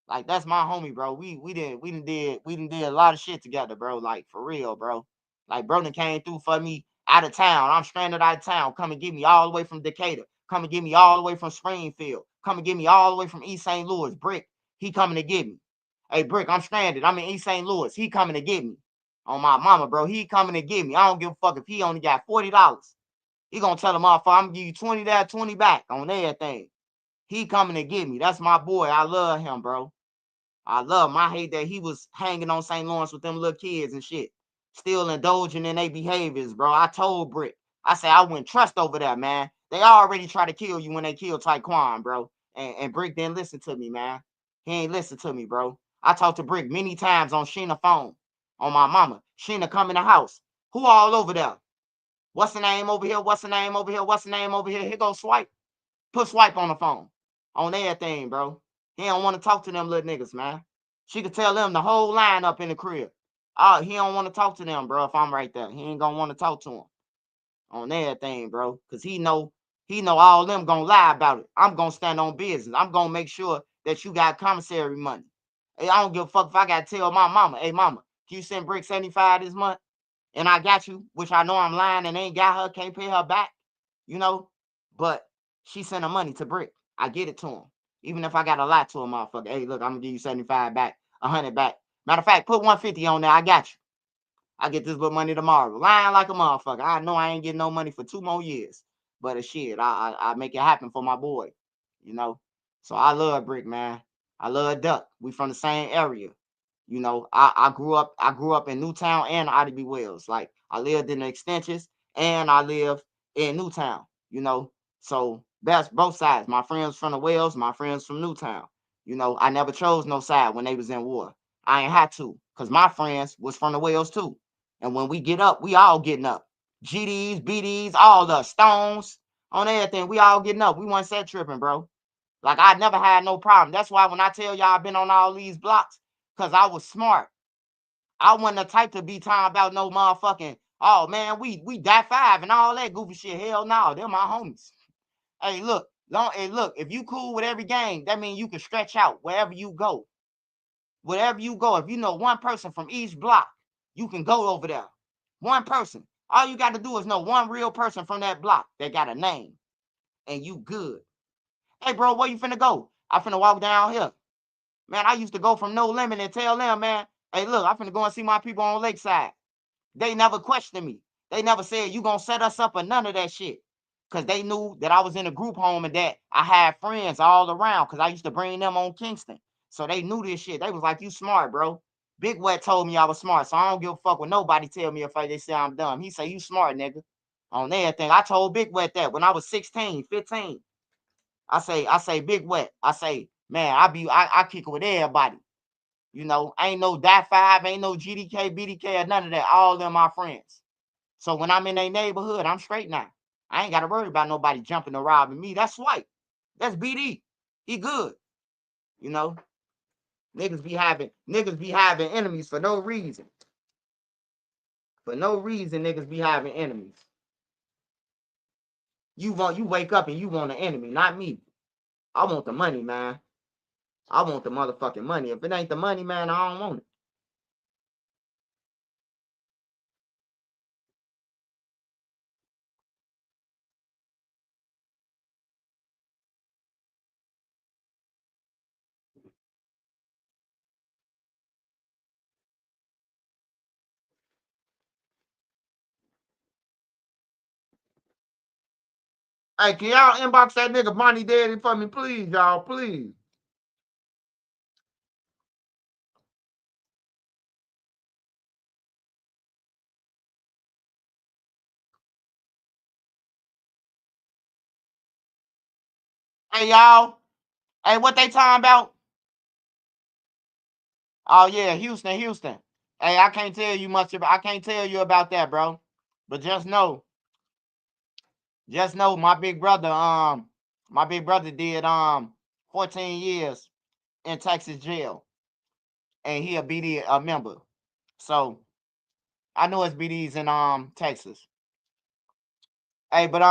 S2: Like that's my homie, bro. We done did a lot of shit together, bro. Like for real, bro. Like bro done came through for me out of town. I'm stranded out of town. Come and get me all the way from Decatur. Come and get me all the way from Springfield. Come and get me all the way from East St. Louis. Brick, he coming to get me. Hey, Brick, I'm stranded. I'm in East St. Louis. He coming to get me. On my mama, bro. He coming to get me. I don't give a fuck if he only got $40. He gonna tell him off. I'm gonna give you 20 there, 20 back on everything. He coming to get me. That's my boy. I love him, bro. I love him. I hate that he was hanging on St. Lawrence with them little kids and shit. Still indulging in their behaviors, bro. I told Brick. I said I wouldn't trust over there, man. They already try to kill you when they killed Taekwon, bro. And Brick didn't listen to me, man. He ain't listen to me, bro. I talked to Brick many times on Sheena phone. On my mama. Sheena come in the house. Who all over there? What's the name over here? What's the name over here? What's the name over here? Here go Swipe. Put Swipe on the phone. On everything, bro. He don't want to talk to them little niggas, man. She could tell them the whole line up in the crib. Oh, he don't want to talk to them, bro, if I'm right there. He ain't gonna want to talk to him. On everything, bro. Cause he know he know all them gonna lie about it. I'm gonna stand on business. I'm gonna make sure that you got commissary money. Hey, I don't give a fuck if I gotta tell my mama, hey mama, can you send Brick 75 this month? And I got you, which I know I'm lying and ain't got her, can't pay her back, you know. But she sent her money to Brick. I get it to him. Even if I got a lot to him, motherfucker. Hey, look, I'm gonna give you 75 back, 100 back. Matter of fact, put 150 on there. I got you. I get this little money tomorrow. Lying like a motherfucker. I know I ain't getting no money for 2 more years. But shit, I make it happen for my boy, you know. So I love Brick, man. I love Duck. We from the same area. You know, I grew up in Newtown and IDB Wells. Like I lived in the extensions and I live in Newtown, you know. So that's both sides. My friends from the Wells, my friends from Newtown. You know, I never chose no side when they was in war. I ain't had to, because my friends was from the Wells too. And when we get up, we all getting up. GDs, BDs, all the Stones, on everything. We all getting up. We wasn't set tripping, bro. Like I never had no problem. That's why when I tell y'all I've been on all these blocks, because I was smart. I wasn't the type to be talking about no motherfucking, oh man, we die 5 and all that goofy shit. Hell no, they're my homies. Hey, look, if you cool with every gang, that means you can stretch out wherever you go. Wherever you go, if you know one person from each block, you can go over there. One person. All you got to do is know one real person from that block that got a name. And you good. Hey, bro, where you finna go? I finna walk down here. Man, I used to go from No Limit and tell them, man, hey, look, I'm finna go and see my people on Lakeside. They never questioned me. They never said, you gonna set us up or none of that shit. Because they knew that I was in a group home and that I had friends all around because I used to bring them on Kingston. So they knew this shit. They was like, you smart, bro. Big Wet told me I was smart, so I don't give a fuck when nobody tell me if they say I'm dumb. He say, you smart, nigga. On everything. I told Big Wet that when I was 16, 15. I say, Big Wet. I say, man, I kick it with everybody. You know, ain't no Die 5, ain't no GDK, BDK, or none of that. All of them my friends. So when I'm in a neighborhood, I'm straight now. I ain't got to worry about nobody jumping or robbing me. That's Swipe. That's BD. He good. You know, niggas be having enemies for no reason. For no reason, niggas be having enemies. You wake up and you want an enemy, not me. I want the money, man. I want the motherfucking money. If it ain't the money, man, I don't want it. Hey, can y'all inbox that nigga Bonnie Daddy for me, please, y'all, please. Hey, y'all. Hey, what they talking about? Oh, yeah, Houston. Hey, I can't tell you much about, I can't tell you about that, bro. But just know my big brother did 14 years in Texas jail. And he a BD member. So I know it's BDs in Texas. Hey, but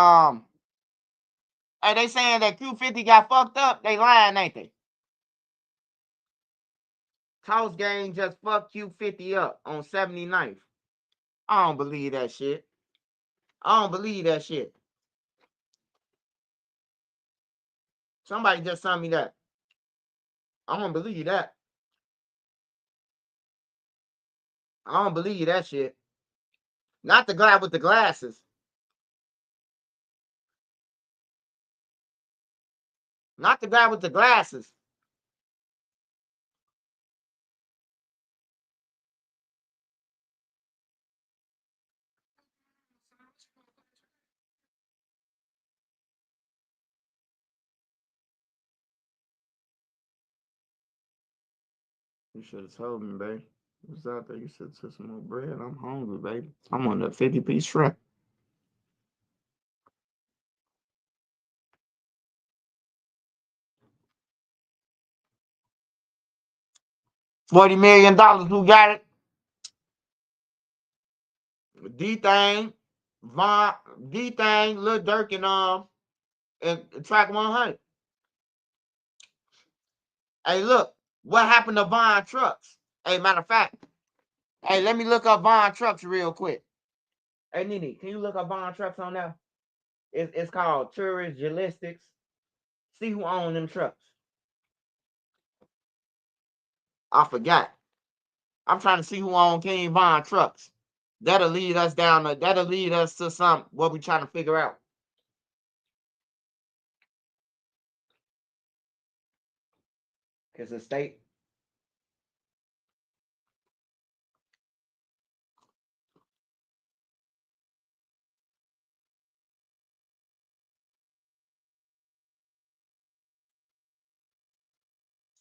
S2: hey, they saying that Q50 got fucked up. They lying, ain't they? House gang just fucked Q50 up on 79th. I don't believe that shit. Somebody just sent me that. I don't believe that. I don't believe that shit. Not the guy with the glasses. Not the guy with the glasses. You should have told me, babe. It was out there. You should have took some more bread. I'm hungry, baby. I'm on the 50-piece shrimp. $40 million. Who got it? D-Thing, Lil Durk, and and track 100. Hey, look, what happened to Von Trucks? Hey, matter of fact, hey, let me look up Von Trucks real quick. Hey, Nene, can you look up Von Trucks on there? It's called Tourist Logistics. See who owned them trucks. I forgot. I'm trying to see who owned King Von Trucks. That'll lead us to some what we trying to figure out. It's a state.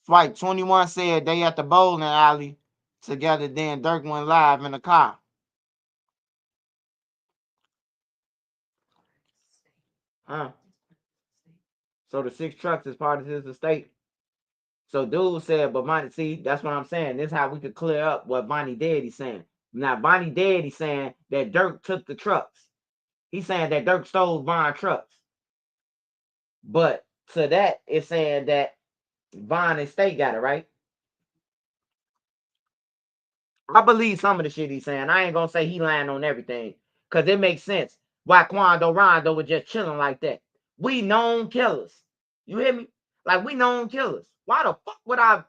S2: Flight 21 said they at the bowling alley together. Then Durk went live in the car. Huh? So the 6 trucks is part of his estate. So dude said, but Bonnie, see, that's what I'm saying. This is how we could clear up what Bonnie Daddy's saying. Now, Bonnie Daddy's saying that Durk took the trucks. He's saying that Durk stole Von trucks. But to that, it's saying that Von estate got it, right? I believe some of the shit he's saying. I ain't gonna say he lying on everything. Because it makes sense why Quando Rondo was just chilling like that. We known killers. You hear me? Like, we known killers. Why the fuck would I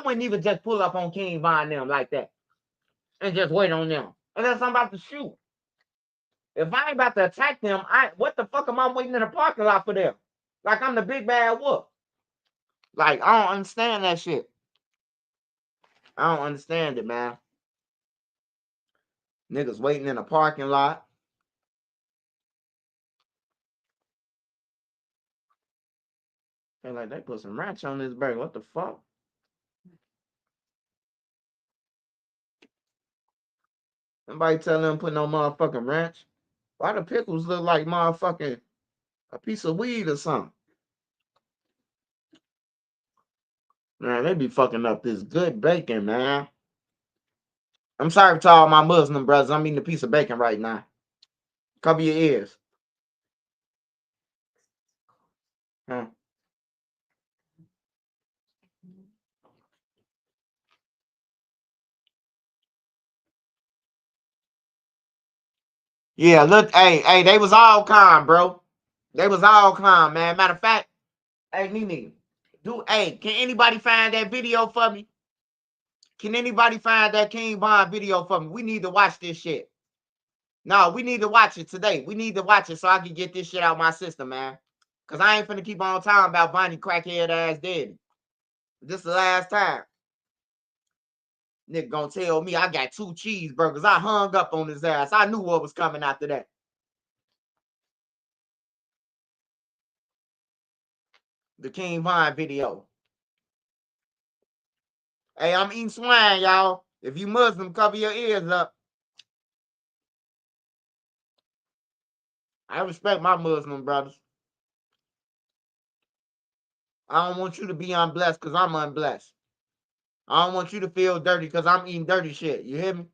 S2: wouldn't even just pull up on King Von them like that and just wait on them. Unless I'm about to shoot. If I ain't about to attack them, what the fuck am I waiting in the parking lot for them? Like I'm the big bad wolf. Like, I don't understand that shit. I don't understand it, man. Niggas waiting in a parking lot. They like, they put some ranch on this burger. What the fuck? Nobody tell them put no motherfucking ranch. Why the pickles look like motherfucking a piece of weed or something? Man, they be fucking up this good bacon, man. I'm sorry to all my Muslim brothers. I'm eating a piece of bacon right now. Cover your ears. Huh? Yeah, look, hey, they was all calm, bro. They was all calm, man. Matter of fact, hey, Nene, can anybody find that video for me? Can anybody find that King Von video for me? We need to watch this shit. No, we need to watch it today. We need to watch it so I can get this shit out my system, man. Because I ain't finna keep on talking about Bonnie crackhead ass dead. This is the last time. Nigga gonna tell me I got 2 cheeseburgers. I hung up on his ass. I knew what was coming after that. The King Von video. Hey, I'm eating swine, y'all. If you Muslim, cover your ears up. I respect my Muslim brothers. I don't want you to be unblessed because I'm unblessed. I don't want you to feel dirty because I'm eating dirty shit. You hear me?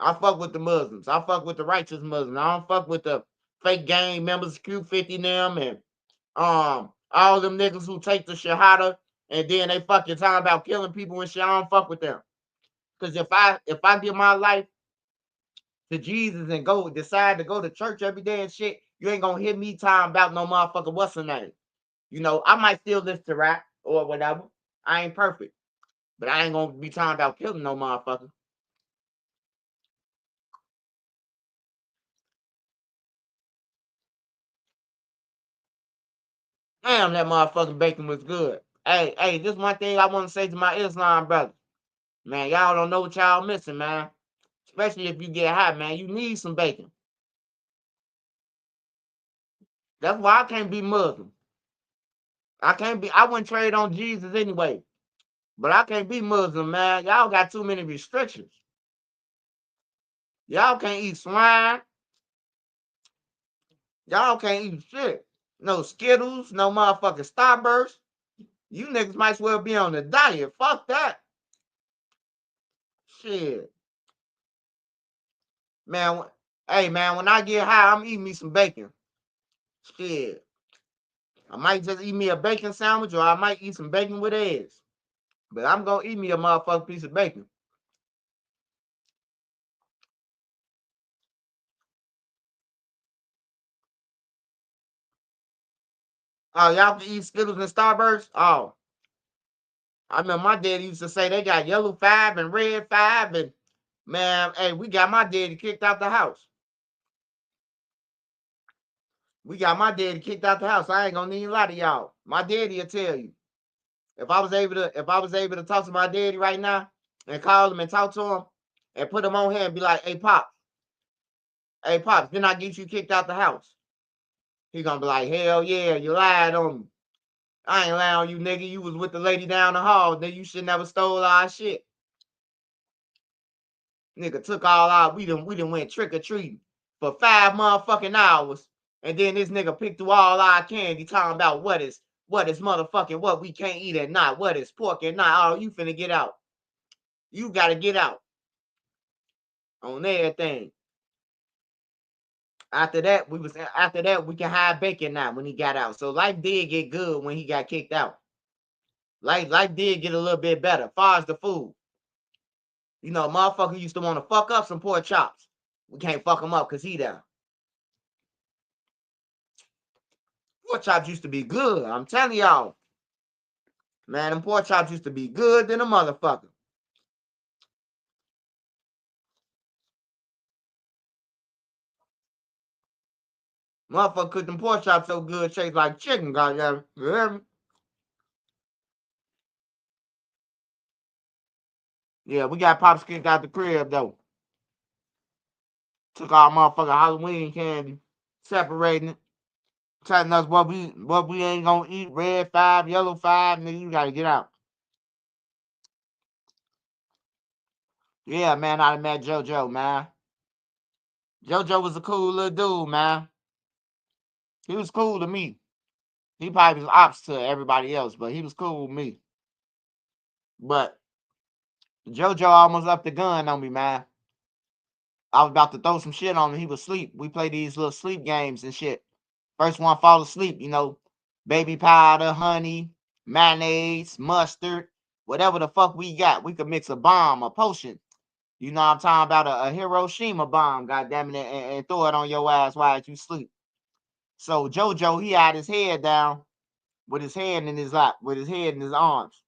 S2: I fuck with the Muslims. I fuck with the righteous Muslims. I don't fuck with the fake gang members, Q50 them, and all them niggas who take the Shahada and then they fucking talking about killing people and shit. I don't fuck with them. Because if I give my life to Jesus and decide to go to church every day and shit, you ain't gonna hear me talking about no motherfucker what's her name. You know, I might still listen to rap or whatever. I ain't perfect. But I ain't gonna be talking about killing no motherfucker. Damn, that motherfucking bacon was good. Hey, this one thing I want to say to my Islam brothers. Man, y'all don't know what y'all missing, man. Especially if you get high, man. You need some bacon. That's why I can't be Muslim. I wouldn't trade on Jesus anyway. But I can't be Muslim, man. Y'all got too many restrictions. Y'all can't eat swine. Y'all can't eat shit. No Skittles, no motherfucking Starburst. You niggas might as well be on the diet. Fuck that. Shit. Man, hey, man, when I get high, I'm eating me some bacon. Shit. I might just eat me a bacon sandwich, or I might eat some bacon with eggs. But I'm gonna eat me a motherfucking piece of bacon. Oh, y'all can eat Skittles and Starburst? Oh. I remember my daddy used to say they got yellow 5 and red 5, and man, hey, we got my daddy kicked out the house. We got my daddy kicked out the house. I ain't gonna even lie to y'all. My daddy will tell you. If I was able to talk to my daddy right now and call him and talk to him and put him on here and be like, hey Pops, didn't I get you kicked out the house? He gonna be like, hell yeah, you lied on me. I ain't lying on you, nigga. You was with the lady down the hall. Then you should never stole our shit. Nigga took all our, we done went trick-or-treating for 5 motherfucking hours. And then this nigga picked through all our candy talking about what is motherfucking what we can't eat at night. What is pork at night? Oh, you finna get out. You gotta get out. On everything. After that, we can hide bacon now when he got out. So life did get good when he got kicked out. Life did get a little bit better. Far as the food. You know, motherfucker used to want to fuck up some pork chops. We can't fuck him up because he there. Pork chops used to be good. I'm telling y'all. Man, them pork chops used to be good than a motherfucker. Motherfucker cooked them pork chops so good, tastes like chicken, goddamn. You hear me? Yeah, we got Pops kicked out the crib, though. Took our motherfucking Halloween candy, separating it. Telling us what we ain't gonna eat. Red 5, yellow 5, nigga, you gotta get out. Yeah, man, I done met JoJo, man. JoJo was a cool little dude, man. He was cool to me. He probably was opposite to everybody else, but he was cool with me. But JoJo almost up the gun on me, man. I was about to throw some shit on him. He was asleep. We play these little sleep games and shit. First one fall asleep, you know, baby powder, honey, mayonnaise, mustard, whatever the fuck we got. We could mix a bomb, a potion. You know what I'm talking about? A Hiroshima bomb, goddamn it, and throw it on your ass while you sleep. So JoJo, he had his head down with his hand in his lap, with his head in his arms.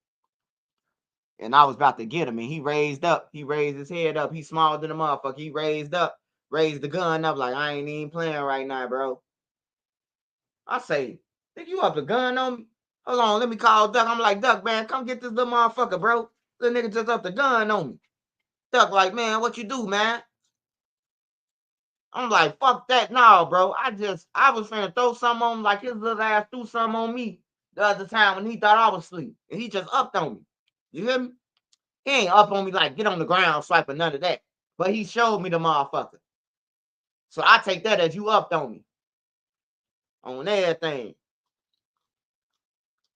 S2: And I was about to get him, and he raised up. He raised his head up. He smaller than a motherfucker. He raised the gun up like, I ain't even playing right now, bro. I say, think you up the gun on me? Hold on, let me call Duck. I'm like, Duck, man, come get this little motherfucker, bro. Little nigga just up the gun on me. Duck like, man, what you do, man? I'm like, fuck that. No, bro. I was finna throw something on him like his little ass threw something on me the other time when he thought I was asleep. And he just upped on me. You hear me? He ain't up on me like get on the ground swiping none of that. But he showed me the motherfucker. So I take that as you upped on me. On everything.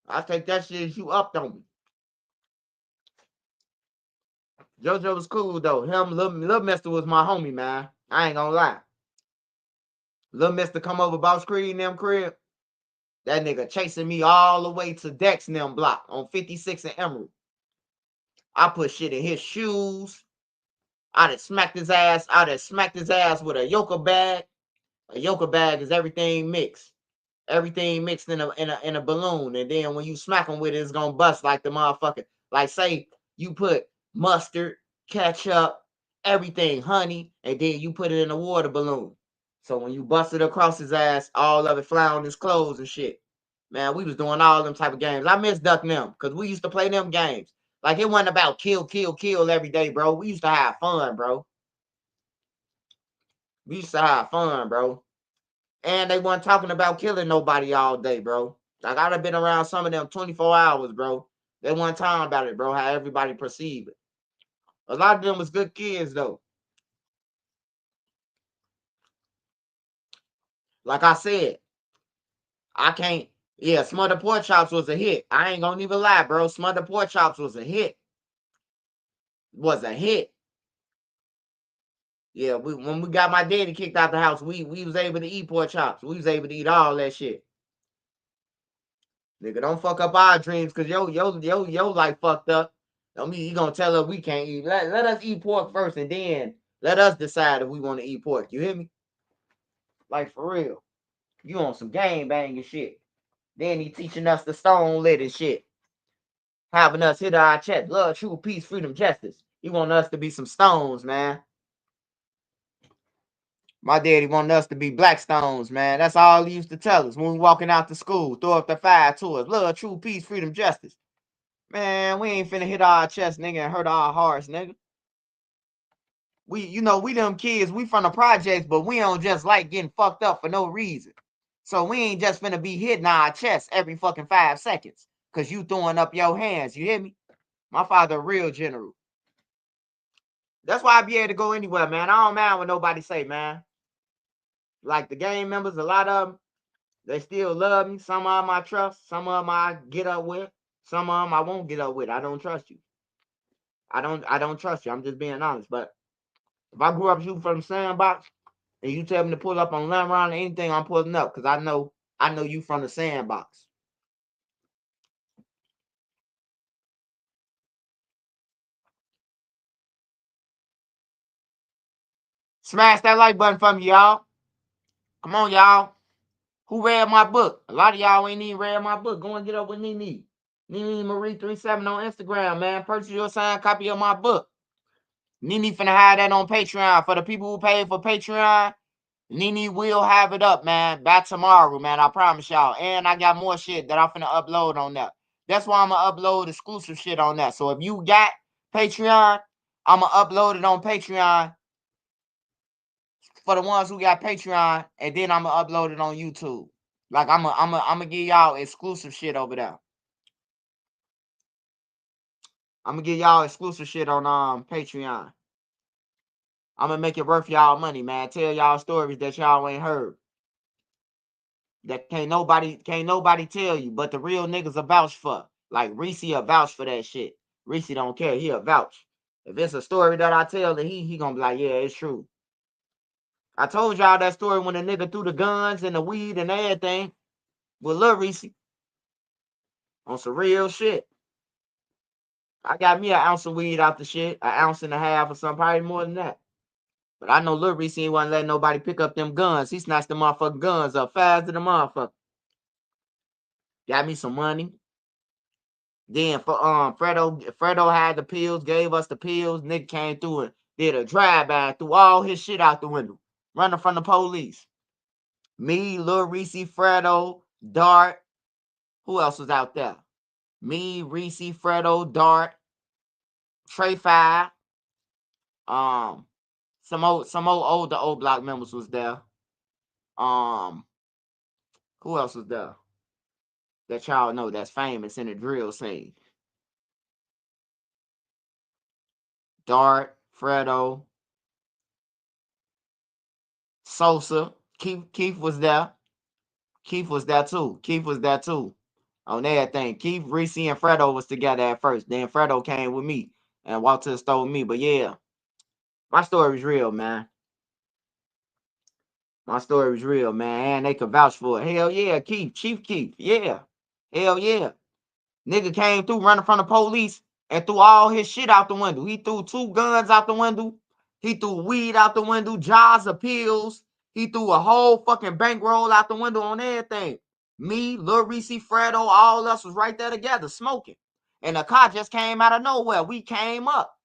S2: I take that shit as you upped on me. JoJo was cool though. Him, Lil Mister was my homie, man. I ain't gonna lie. Lil Mister come over Boss Creed in them crib. That nigga chasing me all the way to Dex and them block on 56 and Emerald. I put shit in his shoes. I done smacked his ass. With a yoga bag. A yoga bag is everything mixed. Everything mixed in a balloon. And then when you smack them with it, it's gonna bust like the motherfucker. Like say you put mustard, ketchup, everything, honey, and then you put it in a water balloon. So when you bust it across his ass, all of it fly on his clothes and shit. Man, we was doing all them type of games. I miss Duck and them because we used to play them games. Like it wasn't about kill, kill, kill every day, bro. We used to have fun, bro. We used to have fun, bro. And they weren't talking about killing nobody all day, bro. Like I'd have been around some of them 24 hours, bro. They weren't talking about it, bro, how everybody perceived it. A lot of them was good kids, though. Like I said, I can't. Yeah, Smothered Pork Chops was a hit. I ain't gonna even lie, bro. Smothered Pork Chops was a hit. Was a hit. Yeah, when we got my daddy kicked out the house, we was able to eat pork chops. We was able to eat all that shit. Nigga, don't fuck up our dreams because yo life fucked up. Don't mean you gonna tell us we can't eat. Let us eat pork first and then let us decide if we want to eat pork. You hear me? Like for real. You on some game banging shit. Then he teaching us the stone lit and shit. Having us hit our chest. Love, truth, peace, freedom, justice. He want us to be some stones, man. My daddy wanted us to be black stones, man. That's all he used to tell us when we walking out to school. Throw up the fire to us. Love, truth, peace, freedom, justice. Man, we ain't finna hit our chest, nigga, and hurt our hearts, nigga. We them kids, we from the projects, but we don't just like getting fucked up for no reason. So we ain't just finna be hitting our chest every fucking 5 seconds because you throwing up your hands. You hear me? My father a real general. That's why I be able to go anywhere, man. I don't mind what nobody say, man. Like the gang members, a lot of them, they still love me. Some of them I trust. Some of them I get up with. Some of them I won't get up with. I don't trust you. I don't trust you. I'm just being honest. But if I grew up shooting from the sandbox and you tell me to pull up on lemon round or anything, I'm pulling up because I know you from the sandbox. Smash that like button for me, y'all. Come on, y'all. Who read my book? A lot of y'all ain't even read my book. Go and get up with Nene. Nene Marie 37 on Instagram, man. Purchase your signed copy of my book. Nene finna have that on Patreon. For the people who pay for Patreon, Nene will have it up, man, by tomorrow, man. I promise y'all. And I got more shit that I'm finna upload on that. That's why I'm gonna upload exclusive shit on that. So if you got Patreon, I'm gonna upload it on Patreon for the ones who got Patreon, and then I'm gonna upload it on YouTube. Like I'm gonna give y'all exclusive shit over there. I'm gonna give y'all exclusive shit on Patreon. I'm gonna make it worth y'all money, man. Tell y'all stories that y'all ain't heard. That can't nobody tell you, but the real niggas a vouch for. Like Reese a vouch for that shit. Reese don't care. He a vouch. If it's a story that I tell, then he gonna be like, yeah, it's true. I told y'all that story when the nigga threw the guns and the weed and everything with Lil Reese on some real shit. I got me an ounce of weed out the shit, an ounce and a half or something, probably more than that. But I know Lil Reese ain't wasn't letting nobody pick up them guns. He snatched the motherfucking guns up fast to the motherfucker. Got me some money. Then for Fredo had the pills, gave us the pills. Nigga came through and did a drive-by, threw all his shit out the window, running from the police. Me, Lil Reese, Fredo, Dart. Who else was out there? Me, Reese, Fredo, Dart, Trey 5. Some more older old block members was there. Who else was there? That y'all know that's famous in the drill scene. Dart, Fredo, Sosa, Keith was there. Keith was there too. On everything. Keith, Reese, and Fredo was together at first. Then Fredo came with me and walked to the store with me. But yeah, my story is real, man. My story is real, man. And they could vouch for it. Hell yeah, Chief Keith. Yeah. Hell yeah. Nigga came through running from the police and threw all his shit out the window. He threw 2 guns out the window. He threw weed out the window, jars of pills. He threw a whole fucking bankroll out the window on everything. Me, Lil Reese, Fredo, all us was right there together smoking. And the car just came out of nowhere. We came up.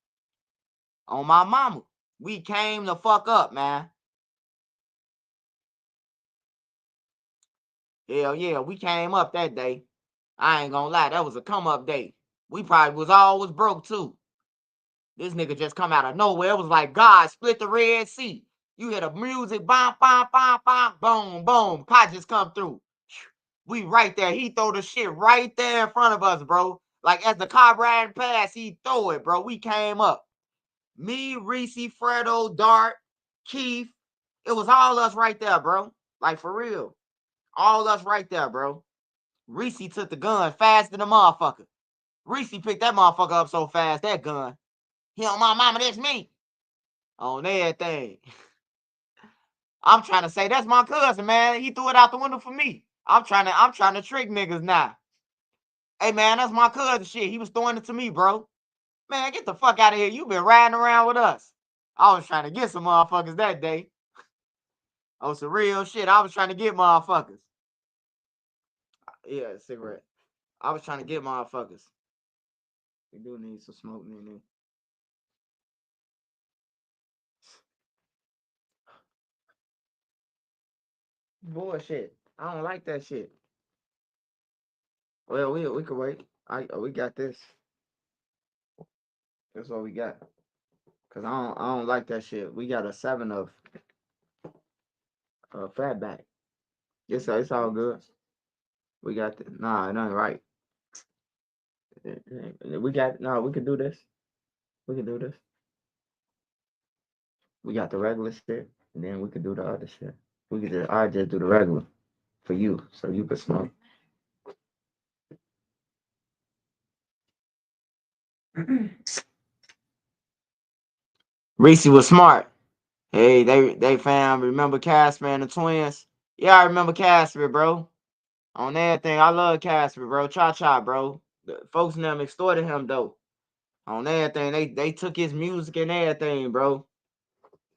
S2: On my mama. We came the fuck up, man. Hell yeah, we came up that day. I ain't gonna lie, that was a come up day. We probably was always broke too. This nigga just come out of nowhere. It was like God split the Red Sea. You hear the music, bam, bam, bam, bam, boom, boom. Car just come through. We right there. He throw the shit right there in front of us, bro. Like as the car riding past, he throw it, bro. We came up. Me, Reese, Fredo, Dart, Keith. It was all us right there, bro. Like for real. All us right there, bro. Reese took the gun fast than the motherfucker. Reese picked that motherfucker up so fast, that gun. He on my mama, that's me. On everything. I'm trying to say that's my cousin, man. He threw it out the window for me. I'm trying to trick niggas now. Hey, man, that's my cousin shit. He was throwing it to me, bro. Man, get the fuck out of here. You been riding around with us. I was trying to get some motherfuckers that day. Oh, some real shit. I was trying to get motherfuckers. Yeah, cigarette. I was trying to get motherfuckers. We do need some smoke in there. Bullshit. I don't like that shit. Well, we could wait. We got this. That's what we got. Cause I don't like that shit. We got a 7 of fatback. It's all good. We got the nah, it ain't right. We got no. We can do this. We can do this. We got the regular shit, and then we could do the other shit. We could just I just do the regular for you, so you could smoke. Reese was smart. Hey, they found. Remember Casper and the twins? Yeah, I remember Casper, bro. On everything, I love Casper, bro. Cha, bro. The folks in them extorted him though. On everything, they took his music and everything, bro.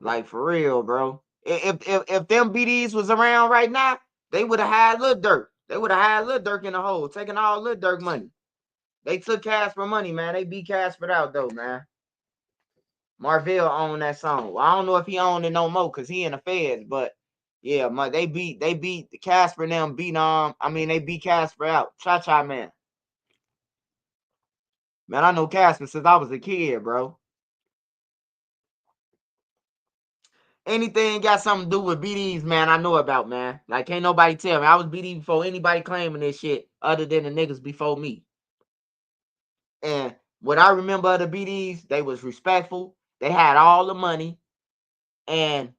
S2: Like for real, bro. If them BDs was around right now, they would have had Lil Durk. They would have had Lil Durk in the hole, taking all Lil Durk money. They took Casper money, man. They beat Casper out though, man. Marvell owned that song. Well, I don't know if he owned it no more because he in the feds, but yeah, they beat the Casper and them they beat Casper out. Cha, man. Man, I know Casper since I was a kid, bro. Anything got something to do with BDs, man, I know about, man. Like, can't nobody tell me. I was BD before anybody claiming this shit other than the niggas before me. And what I remember of the BDs, they was respectful. They had all the money. And,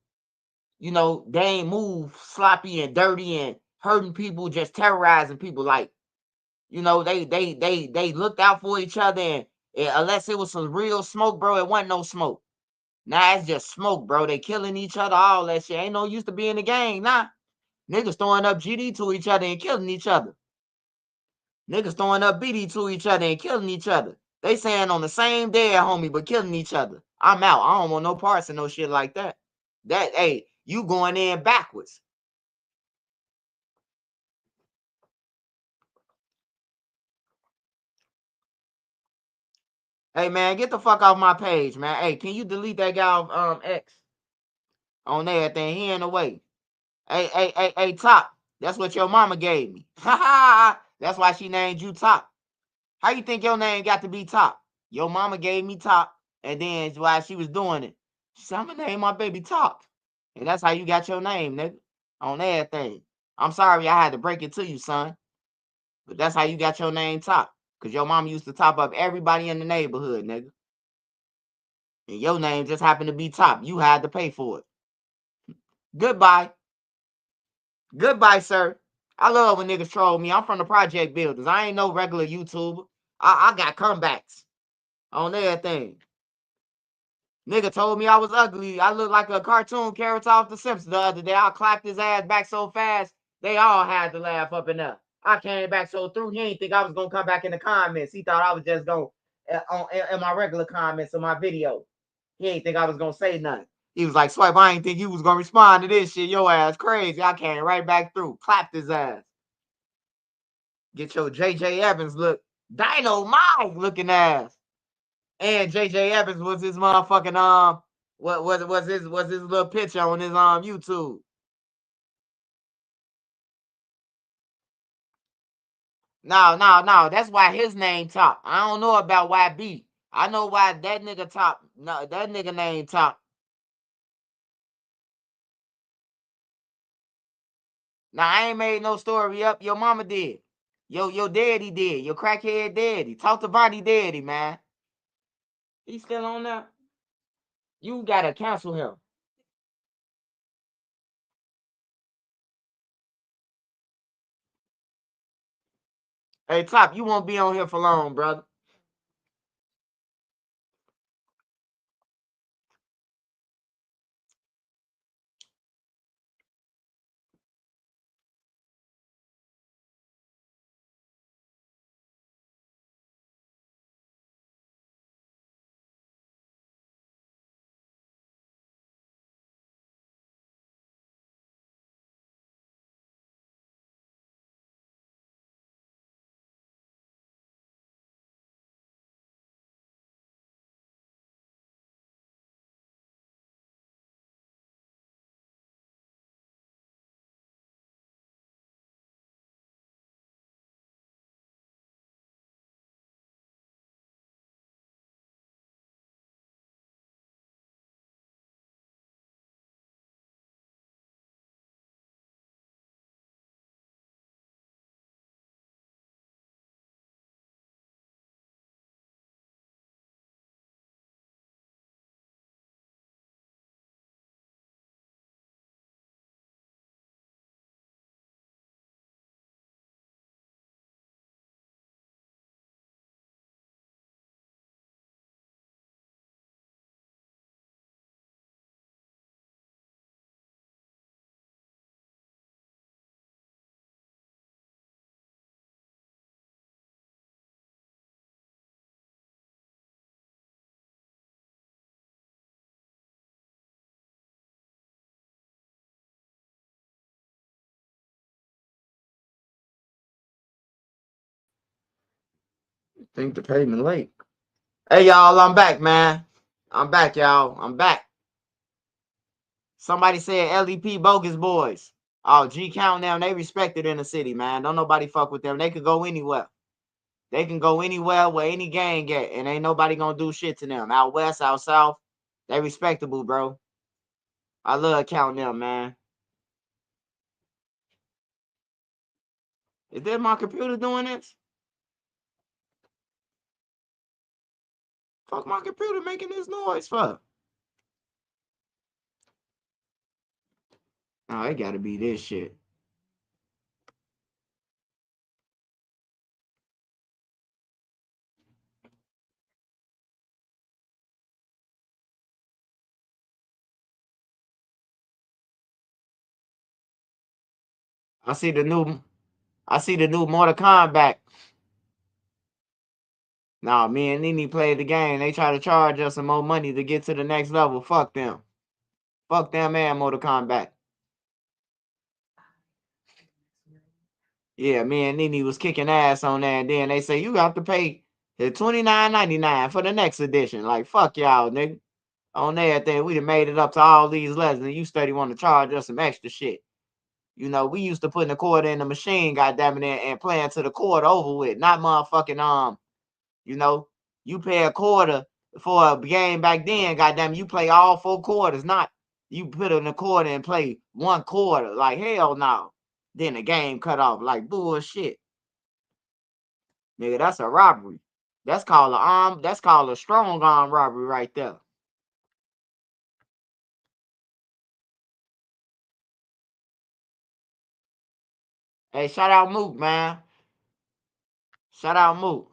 S2: you know, they ain't move sloppy and dirty and hurting people, just terrorizing people. Like, you know, they looked out for each other. And unless it was some real smoke, bro, it wasn't no smoke. Nah, it's just smoke, bro. They killing each other, all that shit. Ain't no use to be in the gang, nah. Niggas throwing up GD to each other and killing each other. Niggas throwing up BD to each other and killing each other. They saying on the same day, homie, but killing each other. I'm out. I don't want no parts of no shit like that. Hey, you going in backwards. Hey, man, get the fuck off my page, man. Hey, can you delete that guy off X? On everything. He in the way. Hey, Top. That's what your mama gave me. That's why she named you Top. How you think your name got to be Top? Your mama gave me Top, and then while she was doing it, she said, I'm gonna name my baby Top. And that's how you got your name, nigga. On everything. I'm sorry I had to break it to you, son. But that's how you got your name Top. Because your mama used to top up everybody in the neighborhood, nigga. And your name just happened to be Top. You had to pay for it. Goodbye. Goodbye, sir. I love when niggas troll me. I'm from the project builders. I ain't no regular YouTuber. I got comebacks on everything. Nigga told me I was ugly. I looked like a cartoon character off The Simpsons the other day. I clapped his ass back so fast, they all had to laugh up and up. I came back so through, he ain't think I was going to come back in the comments. He thought I was just going in my regular comments of my video. He ain't think I was going to say nothing. He was like, Swipe, I ain't think you was going to respond to this shit. Your ass crazy. I came right back through. Clapped his ass. Get your J.J. Evans look. Dynamite looking ass. And J.J. Evans was his motherfucking what was his little picture on his YouTube. No. That's why his name Top. I don't know about YB. I know why that nigga Top. No, that nigga name Top. Now I ain't made no story up. Your mama did. Your daddy did. Your crackhead daddy. Talk to Vonnie daddy, man. He's still on there. You gotta cancel him. Hey, Top, you won't be on here for long, brother. think the payment late. Hey, y'all, I'm back, man. I'm back, y'all. I'm back. Somebody said LEP bogus boys. Oh, G Countdown, they respected in the city, man. Don't nobody fuck with them. They could go anywhere. They can go anywhere where any gang at, and ain't nobody gonna do shit to them. Out west, out south, they respectable, bro. I love counting them, man. Is that my computer doing this? Fuck my computer making this noise for? Oh, it gotta be this shit. I see the new Mortal Kombat. Nah, me and Nene played the game. They try to charge us some more money to get to the next level. Fuck them. Fuck them and Mortal Kombat. Yeah, me and Nene was kicking ass on that, and then they say you have to pay the $29.99 for the next edition. Like, fuck y'all, nigga. On everything, we done made it up to all these levels, and you steady want to charge us some extra shit. You know, we used to put the quarter in the machine, goddamn it, and playing to the quarter over with, not motherfucking you know, you pay a quarter for a game back then, goddamn, you play all 4 quarters, not you put in a quarter and play 1 quarter. Like, hell no. Then the game cut off. Like, bullshit. Nigga, that's a robbery. That's called a strong arm robbery right there. Hey, shout out Mook, man. Shout out Mook.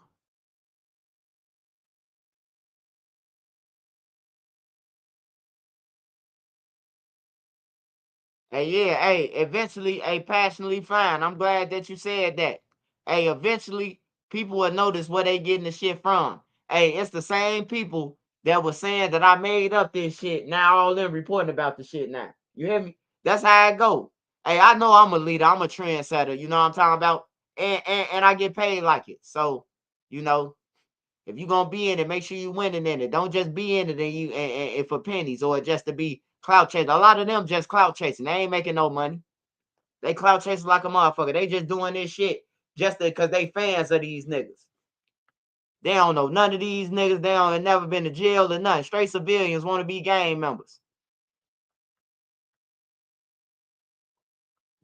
S2: Hey, yeah, hey, eventually, hey, passionately fine. I'm glad that you said that. Hey, eventually, people will notice where they getting the shit from. Hey, it's the same people that was saying that I made up this shit. Now all them reporting about the shit now. You hear me? That's how it go. Hey, I know I'm a leader. I'm a trendsetter. You know what I'm talking about? And I get paid like it. So, you know, if you gonna be in it, make sure you winning in it. Don't just be in it and for pennies or just to be clout chasing. A lot of them just clout chasing. They ain't making no money. They clout chasing like a motherfucker. They just doing this shit just because they fans of these niggas. They don't know none of these niggas. They don't have never been to jail or nothing. Straight civilians want to be gang members.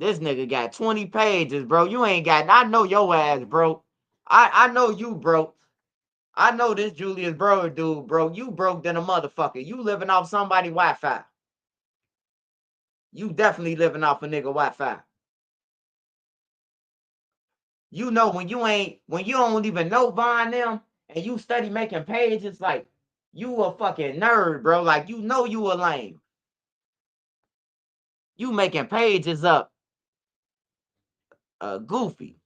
S2: This nigga got 20 pages, bro. You ain't got. I know your ass, bro. I know you, bro. I know this Julius Bro dude, bro. You broke than a motherfucker. You living off somebody Wi-Fi. You definitely living off a nigga Wi-Fi. You know when you don't even know Von them and you study making pages, like you a fucking nerd, bro. Like you know you a lame. You making pages up goofy.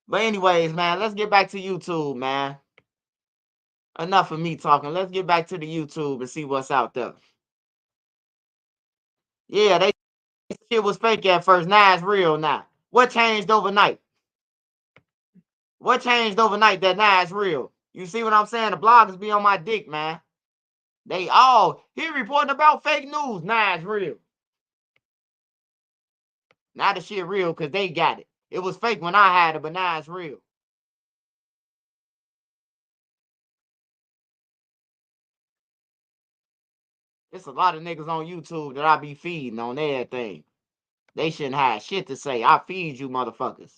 S2: But anyways, man, let's get back to YouTube, man. Enough of me talking. Let's get back to the YouTube and see what's out there. Yeah, they shit was fake at first. Now it's real now. What changed overnight? What changed overnight that now it's real? You see what I'm saying? The bloggers be on my dick, man. They all he reporting about fake news. Now it's real. Now the shit real because they got it. It was fake when I had it, but now it's real. It's a lot of niggas on YouTube that I be feeding on everything. They shouldn't have shit to say. I feed you motherfuckers.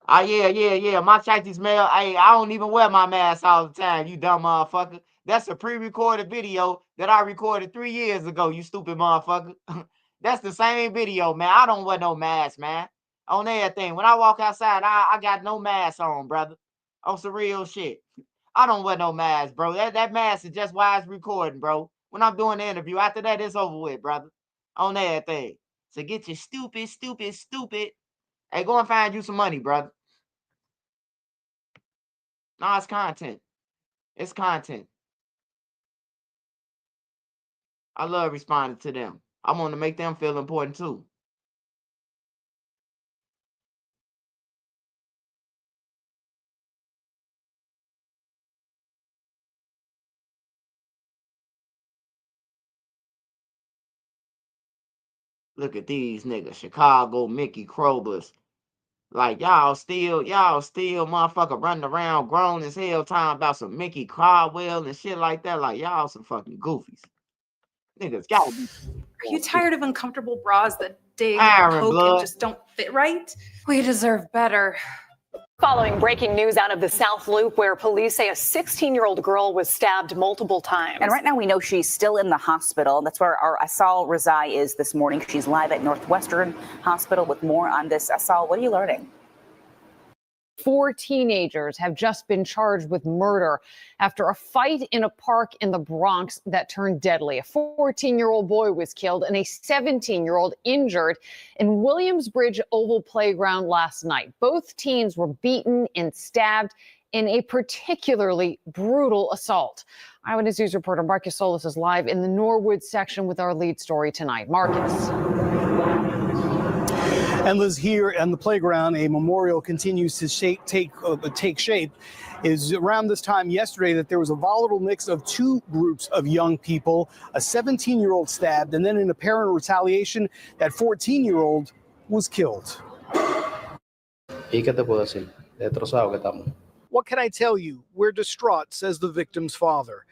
S2: Yeah. My shitey smell. Hey, I don't even wear my mask all the time, you dumb motherfucker. That's a pre-recorded video that I recorded 3 years ago, you stupid motherfucker. That's the same video, man. I don't wear no mask, man. On everything. When I walk outside, I got no mask on, brother. On some real shit. I don't wear no mask, bro. That mask is just why it's recording, bro. When I'm doing the interview, after that, it's over with, brother. On everything. So get your stupid. Hey, go and find you some money, brother. No, it's content. It's content. I love responding to them. I want to make them feel important too. Look at these niggas, Chicago Mickey Krobers. Like y'all still motherfucker running around grown as hell talking about some Mickey Caldwell and shit like that. Like y'all some fucking goofies. Niggas gotta be.
S1: Are you tired of uncomfortable bras that dig,
S2: Iron
S1: poke,
S2: blood.
S1: and just don't fit right? We deserve better.
S13: Following breaking news out of the South Loop, where police say a 16-year-old girl was stabbed multiple times.
S3: And right now we know she's still in the hospital. That's where our Asal Razai is this morning. She's live at Northwestern Hospital with more on this. Asal, what are you learning?
S4: 4 teenagers have just been charged with murder after a fight in a park in the Bronx that turned deadly. A 14-year-old boy was killed and a 17-year-old injured in Williamsbridge Oval Playground last night. Both teens were beaten and stabbed in a particularly brutal assault. Eyewitness News reporter Marcus Solis is live in the Norwood section with our lead story tonight. Marcus.
S24: And Liz, here on the playground, a memorial continues to take shape. Is around this time yesterday that there was a volatile mix of 2 groups of young people, a 17-year-old stabbed, and then in apparent retaliation, that 14-year-old was killed. What can I tell you? We're distraught, says the victim's father.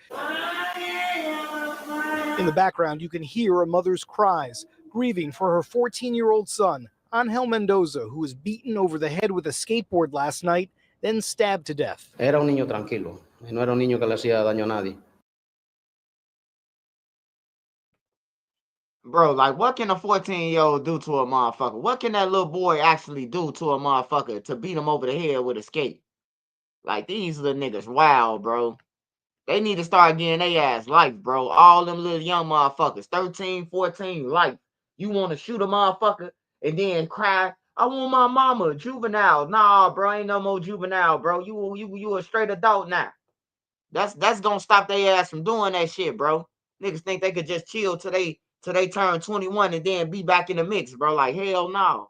S24: In the background, you can hear a mother's cries, grieving for her 14-year-old son, Angel Mendoza, who was beaten over the head with a skateboard last night, then stabbed to death.
S25: Era un niño tranquilo, no era un niño que le hacía daño a nadie.
S2: Bro, like what can a 14-year-old do to a motherfucker? What can that little boy actually do to a motherfucker to beat him over the head with a skate? Like these little niggas, wow, bro. They need to start getting their ass life, bro. All them little young motherfuckers, 13, 14, life. You want to shoot a motherfucker and then cry, I want my mama, juvenile. Nah, bro, ain't no more juvenile, bro. You a straight adult now. That's gonna stop their ass from doing that shit, bro. Niggas think they could just chill till they turn 21 and then be back in the mix, bro. Like hell no.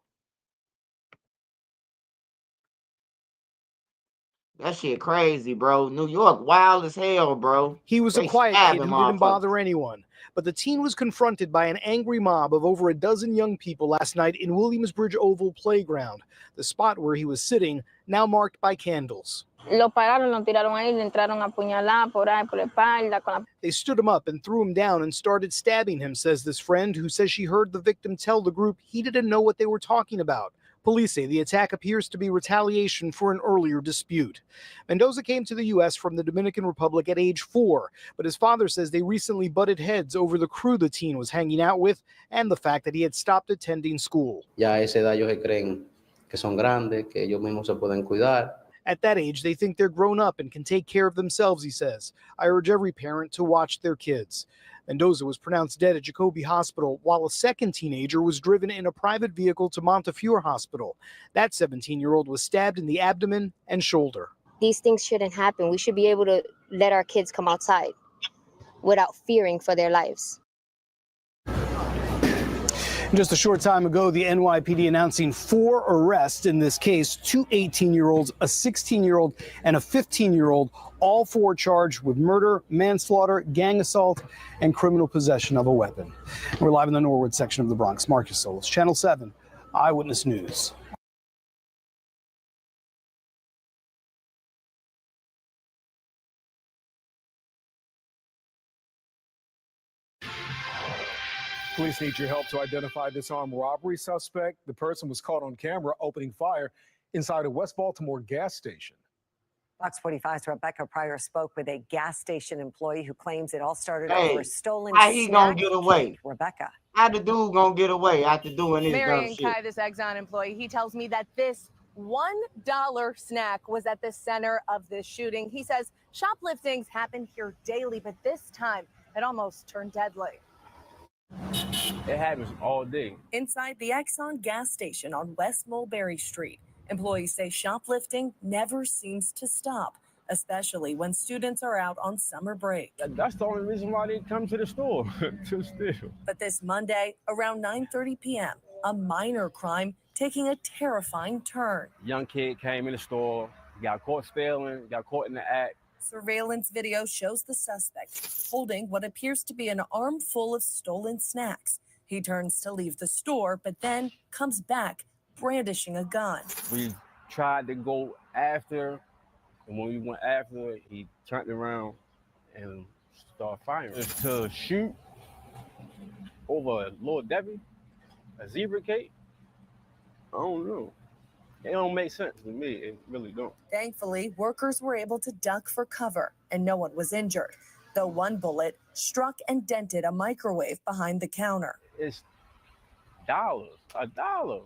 S2: That shit crazy, bro. New York wild as hell, bro.
S24: He was a
S2: They
S24: quiet kid
S2: stabbing
S24: who didn't
S2: motherfuckers.
S24: bother anyone. But the teen was confronted by an angry mob of over a dozen young people last night in Williamsbridge Oval Playground, the spot where he was sitting, now marked by candles.
S26: Lo pararon, lo tiraron ahí, le entraron a apuñalar por ahí, por la espalda. Con la...
S24: They stood him up and threw him down and started stabbing him, says this friend who says she heard the victim tell the group he didn't know what they were talking about. Police say the attack appears to be retaliation for an earlier dispute. Mendoza came to the U.S. from the Dominican Republic at age 4, but his father says they recently butted heads over the crew the teen was hanging out with and the fact that he had stopped attending school.
S25: Ya a esa edad ellos se creen que son grandes, que ellos mismos se pueden cuidar.
S24: At that age, they think they're grown up and can take care of themselves, he says. I urge every parent to watch their kids. Mendoza was pronounced dead at Jacobi Hospital, while a second teenager was driven in a private vehicle to Montefiore Hospital. That 17-year-old was stabbed in the abdomen and shoulder.
S27: These things shouldn't happen. We should be able to let our kids come outside without fearing for their lives.
S24: Just a short time ago, the NYPD announcing 4 arrests in this case, 2 18-year-olds, a 16-year-old, and a 15-year-old, all 4 charged with murder, manslaughter, gang assault, and criminal possession of a weapon. We're live in the Norwood section of the Bronx. Marcus Solis, Channel 7, Eyewitness News.
S28: Police need your help to identify this armed robbery suspect. The person was caught on camera opening fire inside a West Baltimore gas station.
S29: Fox 45's Rebecca Pryor spoke with a gas station employee who claims it all started
S2: Hey,
S29: over a stolen
S2: how he gonna
S29: snack
S2: get away?
S29: cake. Rebecca.
S2: How the dude gonna get away after doing this dumb
S30: Marion
S2: shit?
S30: Kai, this Exxon employee, he tells me that this $1 snack was at the center of this shooting. He says shopliftings happen here daily, but this time it almost turned deadly.
S31: It happens all day.
S29: Inside the Exxon gas station on West Mulberry Street, employees say shoplifting never seems to stop, especially when students are out on summer break.
S31: That's the only reason why they come to the store, to steal.
S29: But this Monday, around 9:30 p.m., a minor crime taking a terrifying turn.
S31: Young kid came in the store, got caught stealing, got caught in the act.
S29: Surveillance video shows the suspect holding what appears to be an armful of stolen snacks. He turns to leave the store, but then comes back brandishing a gun.
S31: We tried to go after, and when we went after, he turned around and started firing. It's to shoot over a Lil Debbie, a zebra cake. I don't know. It don't make sense to me. It really don't.
S29: Thankfully, workers were able to duck for cover and no one was injured, though one bullet struck and dented a microwave behind the counter.
S31: It's dollars, $1,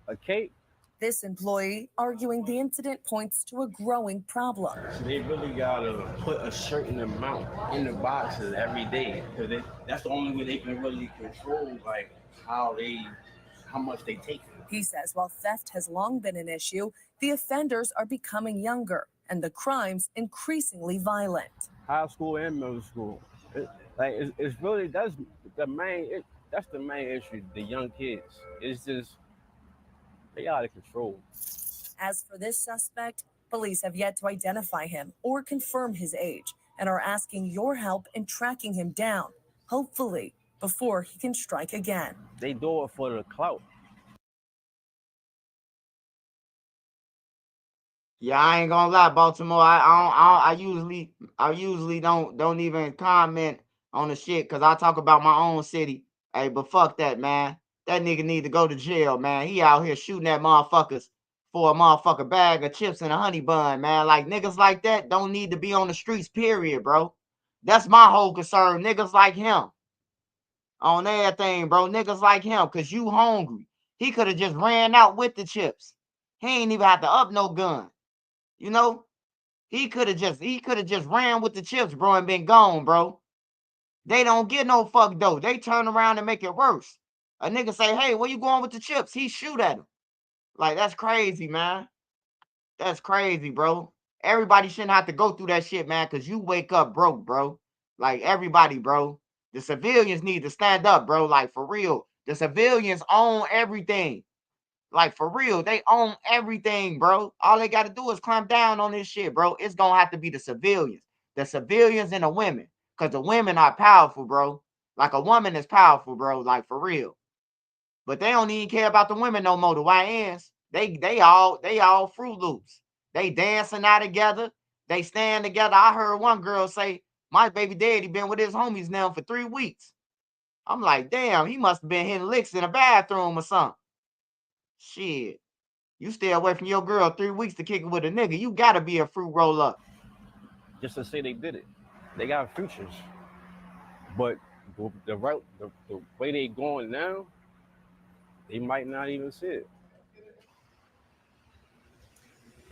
S31: a cake.
S29: This employee arguing the incident points to a growing problem.
S31: So they really gotta put a certain amount in the boxes every day, because that's the only way they can really control like how much they take.
S29: He says while theft has long been an issue, the offenders are becoming younger and the crimes increasingly violent.
S31: High school and middle school, it's really that's the main issue. The young kids, it's just they out of control.
S29: As for this suspect, police have yet to identify him or confirm his age and are asking your help in tracking him down, hopefully before he can strike again.
S31: They do it for the clout.
S2: Yeah, I ain't gonna lie, Baltimore. I usually don't even comment on the shit because I talk about my own city. Hey, but fuck that, man. That nigga need to go to jail, man. He out here shooting at motherfuckers for a motherfucker bag of chips and a honey bun, man. Like niggas like that don't need to be on the streets, period, bro. That's my whole concern. Niggas like him. On everything, bro. Niggas like him, cause you hungry. He could have just ran out with the chips. He ain't even have to up no gun. You know, he could have just ran with the chips, bro, and been gone, bro. They don't get no fuck though. They turn around and make it worse. A nigga say, "Hey, where you going with the chips?" He shoot at him. Like that's crazy, man. That's crazy, bro. Everybody shouldn't have to go through that shit, man, because you wake up broke, bro. Like everybody, bro. The civilians need to stand up, bro. Like for real. The civilians own everything. Like for real, they own everything, bro. All they got to do is climb down on this shit, bro. It's gonna have to be the civilians and the women, because the women are powerful, bro. Like a woman is powerful, bro. Like for real. But they don't even care about the women no more. The YNs, they all Fruit Loops. They dancing out together. They stand together. I heard one girl say, "My baby daddy been with his homies now for 3 weeks." I'm like, damn, he must have been hitting licks in a bathroom or something. Shit. You stay away from your girl 3 weeks to kick it with a nigga. You gotta be a fruit roll up.
S31: Just to say they did it. They got futures. But the way they going now, they might not even see it.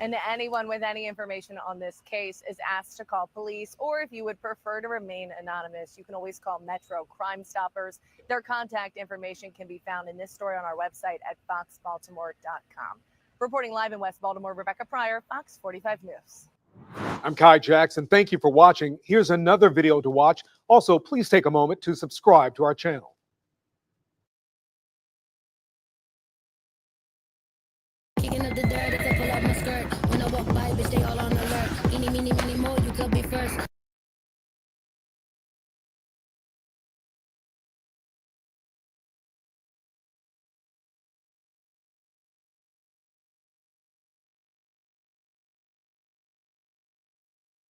S30: And anyone with any information on this case is asked to call police, or if you would prefer to remain anonymous, you can always call Metro Crime Stoppers. Their contact information can be found in this story on our website at foxbaltimore.com. Reporting live in West Baltimore, Rebecca Pryor, Fox 45 News.
S24: I'm Kai Jackson. Thank you for watching. Here's another video to watch. Also, please take a moment to subscribe to our channel.
S5: Kicking up the dirt, if I pull out my skirt. When I walk by, bitch, they all on alert. Eeny, meeny, miny, mo, you could be first.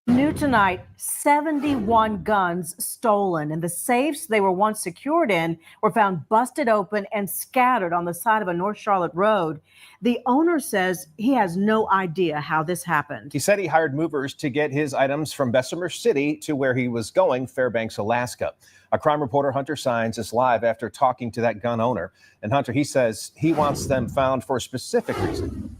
S6: New tonight, 71 guns stolen, and the safes they were once secured in were found busted open and scattered on the side of a North Charlotte road. The owner says he has no idea how this happened.
S7: He said he hired movers to get his items from Bessemer City to where he was going, Fairbanks, Alaska. Our crime reporter Hunter Sines is live after talking to that gun owner. And Hunter, he says he wants them found for a specific reason.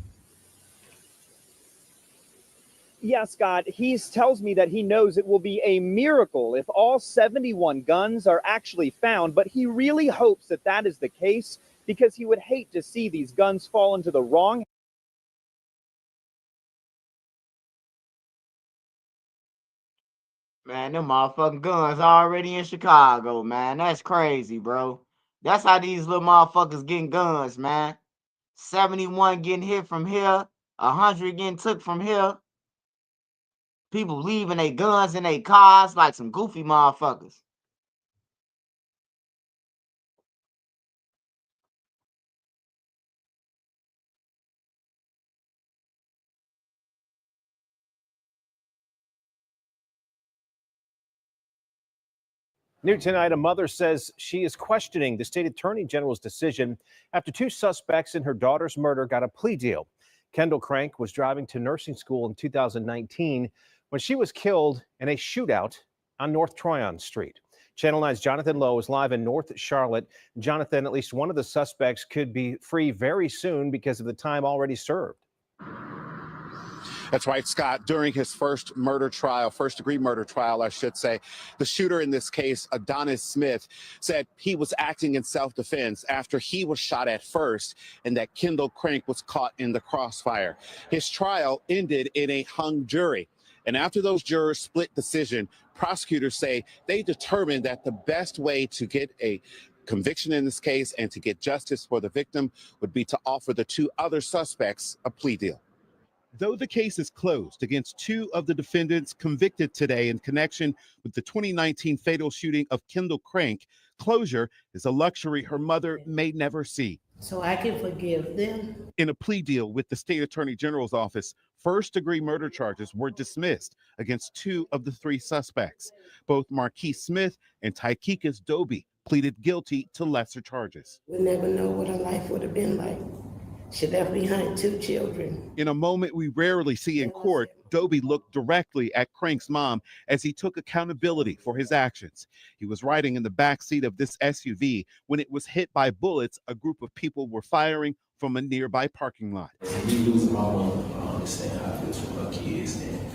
S8: Yeah, Scott, he tells me that he knows it will be a miracle if all 71 guns are actually found, but he really hopes that that is the case because he would hate to see these guns fall into the wrong.
S2: Man, them motherfucking guns already in Chicago, man. That's crazy, bro. That's how these little motherfuckers getting guns, man. 71 getting hit from here, 100 getting took from here. People leaving their guns in their cars like some goofy motherfuckers.
S7: New tonight, a mother says she is questioning the state attorney general's decision after two suspects in her daughter's murder got a plea deal. Kendall Crank was driving to nursing school in 2019 when she was killed in a shootout on North Tryon Street. Channel 9's Jonathan Lowe is live in North Charlotte. Jonathan, at least one of the suspects could be free very soon because of the time already served.
S9: That's right, Scott. During his first degree murder trial, I should say, the shooter in this case, Adonis Smith, said he was acting in self-defense after he was shot at first and that Kendall Crank was caught in the crossfire. His trial ended in a hung jury. And after those jurors split decision, prosecutors say they determined that the best way to get a conviction in this case and to get justice for the victim would be to offer the two other suspects a plea deal. Though the case is closed against two of the defendants convicted today in connection with the 2019 fatal shooting of Kendall Crank, closure is a luxury her mother may never see.
S10: So I can forgive them.
S9: In a plea deal with the state attorney general's office, first-degree murder charges were dismissed against two of the three suspects. Both Marquise Smith and Tykekus Doby pleaded guilty to lesser charges.
S10: We never know what her life would have been like. She left behind two children.
S9: In a moment we rarely see in court, Doby looked directly at Crank's mom as he took accountability for his actions. He was riding in the back seat of this SUV when it was hit by bullets a group of people were firing from a nearby parking lot.
S11: Me losing my mom, I understand how it feels for my kids, and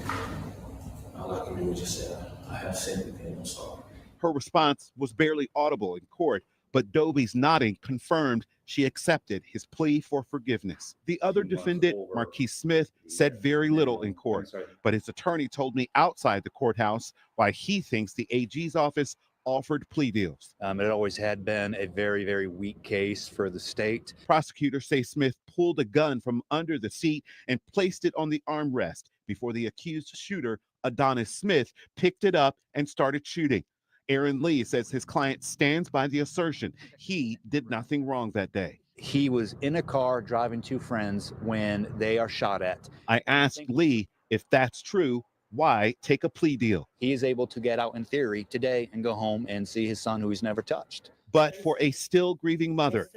S11: all I can do is just say I have sympathy and I'm sorry.
S9: Her response was barely audible in court, but Doby's nodding confirmed she accepted his plea for forgiveness. The other defendant, Marquise Smith, said very little in court, but his attorney told me outside the courthouse why he thinks the AG's office offered plea deals.
S12: It always had been a very, very weak case for the state.
S9: Prosecutors say Smith pulled a gun from under the seat and placed it on the armrest before the accused shooter, Adonis Smith, picked it up and started shooting. Aaron Lee says his client stands by the assertion he did nothing wrong that day.
S12: He was in a car driving two friends when they are shot at.
S9: I asked Lee if that's true, why take a plea deal?
S12: He is able to get out in theory today and go home and see his son who he's never touched.
S9: But for a still grieving mother,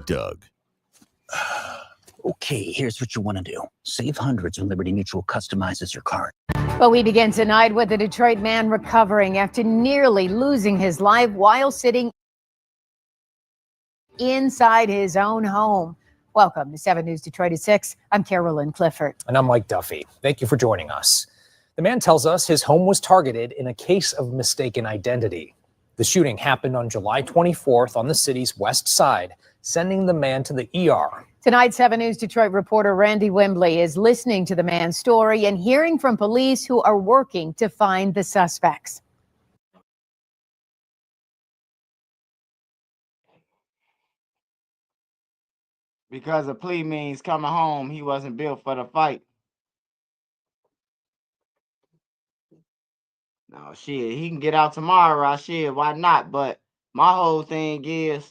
S14: Doug. Okay, here's what you want to do. Save hundreds when Liberty Mutual customizes your card.
S15: Well, we begin tonight with a Detroit man recovering after nearly losing his life while sitting inside his own home. Welcome to 7 News Detroit at 6. I'm Carolyn Clifford.
S16: And I'm Mike Duffy. Thank you for joining us. The man tells us his home was targeted in a case of mistaken identity. The shooting happened on July 24th on the city's west side, sending the man to the ER.
S15: Tonight, 7 News Detroit reporter Randy Wembley is listening to the man's story and hearing from police who are working to find the suspects.
S2: Because a plea means coming home, he wasn't built for the fight. No, shit, he can get out tomorrow, shit, why not? But my whole thing is,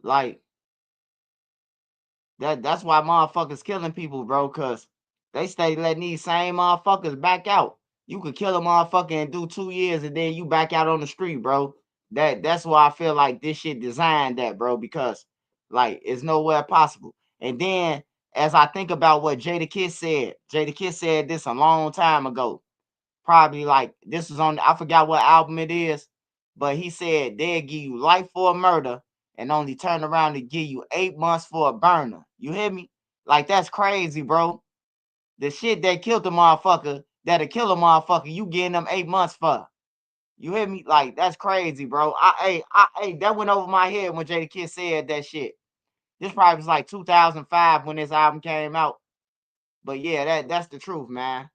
S2: like, that's why motherfuckers killing people, bro, because they stay letting these same motherfuckers back out. You could kill a motherfucker and do 2 years and then you back out on the street, bro. That's why I feel like this shit designed that, bro, because, like, it's nowhere possible. And then, as I think about what Jadakiss said this a long time ago. Probably like this was on, I forgot what album it is, but he said they'll give you life for a murder and only turn around and give you 8 months for a burner. You hear me? Like, that's crazy, bro. The shit that killed the motherfucker that'll kill a motherfucker, you getting them 8 months for. You hear me? Like, that's crazy, bro. That went over my head when Jada Kidd said that shit. This probably was like 2005 when this album came out. But yeah, that's the truth, man.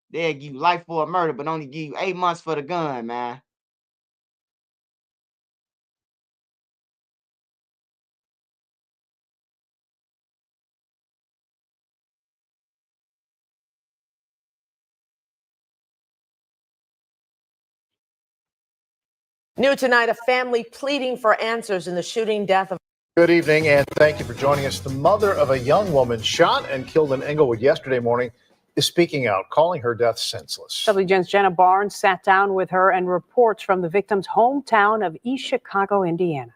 S2: They'll give you life for a murder, but only give you 8 months for the gun, man.
S1: New tonight, a family pleading for answers in the shooting death of.
S3: Good evening, and thank you for joining us. The mother of a young woman shot and killed in Englewood yesterday morning is speaking out, calling her death senseless.
S4: WGN's Jenna Barnes sat down with her and reports from the victim's hometown of East Chicago, Indiana.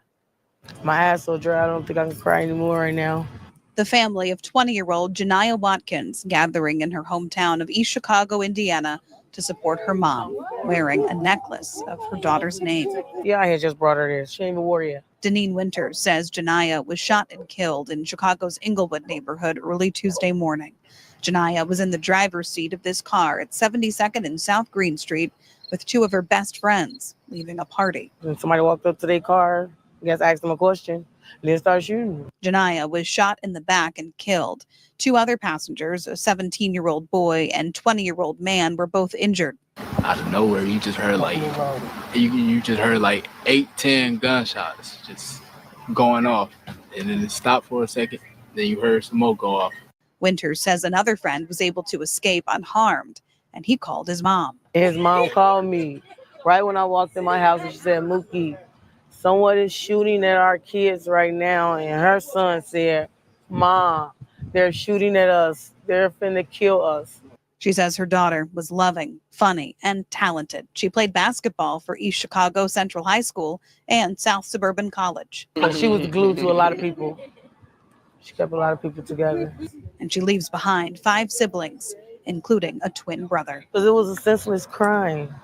S13: My ass so dry, I don't think I can cry anymore right now.
S17: The family of 20-year-old Janiah Watkins gathering in her hometown of East Chicago, Indiana, to support her mom, wearing a necklace of her daughter's name.
S13: Yeah, I had just brought her there. She ain't even wore it yet.
S17: Deneen Winters says Janiah was shot and killed in Chicago's Englewood neighborhood early Tuesday morning. Janiah was in the driver's seat of this car at 72nd and South Green Street with two of her best friends leaving a party.
S13: When somebody walked up to their car, I guess asked them a question, and then started shooting.
S17: Janiah was shot in the back and killed. Two other passengers, a 17-year-old boy and 20-year-old man, were both injured.
S18: Out of nowhere, you just heard like 8-10 gunshots just going off, and then it stopped for a second. Then you heard some more go off.
S17: Winters says another friend was able to escape unharmed, and he called his mom.
S13: His mom called me right when I walked in my house, and she said, "Mookie, someone is shooting at our kids right now." And her son said, "Mom, they're shooting at us. They're finna kill us."
S17: She says her daughter was loving, funny, and talented. She played basketball for East Chicago Central High School and South Suburban College.
S13: She was glued to a lot of people. She kept a lot of people together.
S17: And she leaves behind 5 siblings, including a twin brother.
S13: Because it was a senseless crime.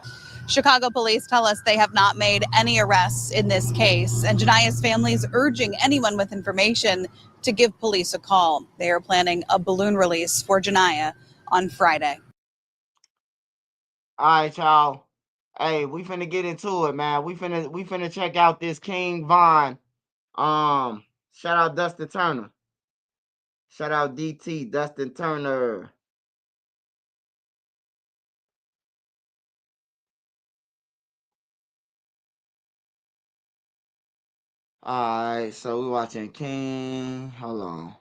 S17: Chicago police tell us they have not made any arrests in this case, and Janiah's family is urging anyone with information to give police a call. They are planning a balloon release for Janiah on Friday.
S2: All right, y'all. Hey, we finna get into it, man. We finna check out this King Von. Shout out Dustin Turner. Shout out DT, Dustin Turner. All right, so we're watching King. Hold on.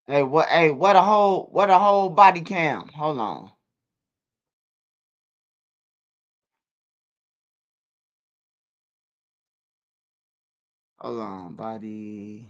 S2: Hey, what a whole body cam. Hold on. Hold on, body.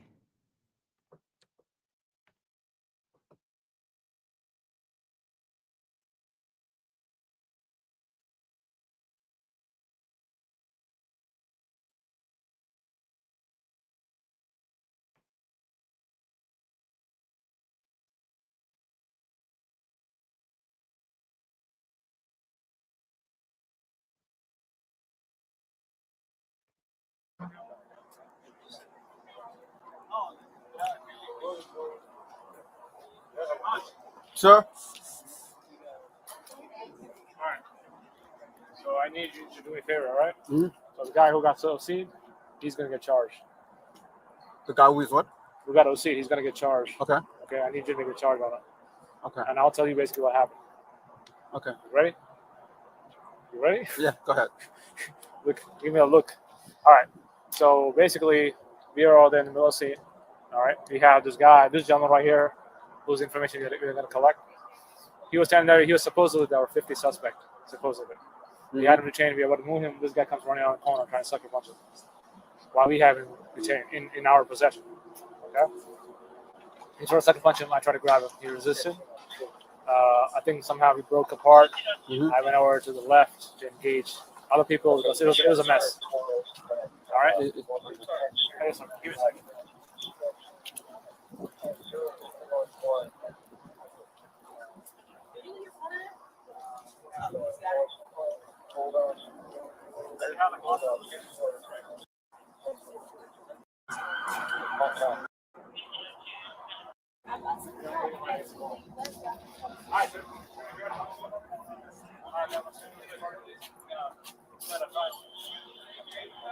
S28: Sir? All right. So I need you to do me a favor, all right?
S3: Mm-hmm.
S28: So the guy who got OC'd, he's going to get charged.
S3: The guy who is what?
S28: Who got OC'd, he's going to get charged.
S3: Okay.
S28: Okay, I need you to get charged on it.
S3: Okay.
S28: And I'll tell you basically what happened.
S3: Okay.
S28: You ready? You ready?
S3: Yeah, go ahead.
S28: Look, give me a look.
S19: All right. So basically, we are all there in the middle seat. All right. We have this gentleman right here, whose information we're going to collect. He was standing there. He was supposedly our 50 suspect, supposedly. We had him detained. We were about to move him. This guy comes running out of the corner trying to suck a bunch of things while we have him detained in our possession. Okay. He tried to suck a bunch of him. I tried to grab him. He resisted. I think somehow we broke apart. I went over to the left to engage other people because it was a mess. All right. Give me a second.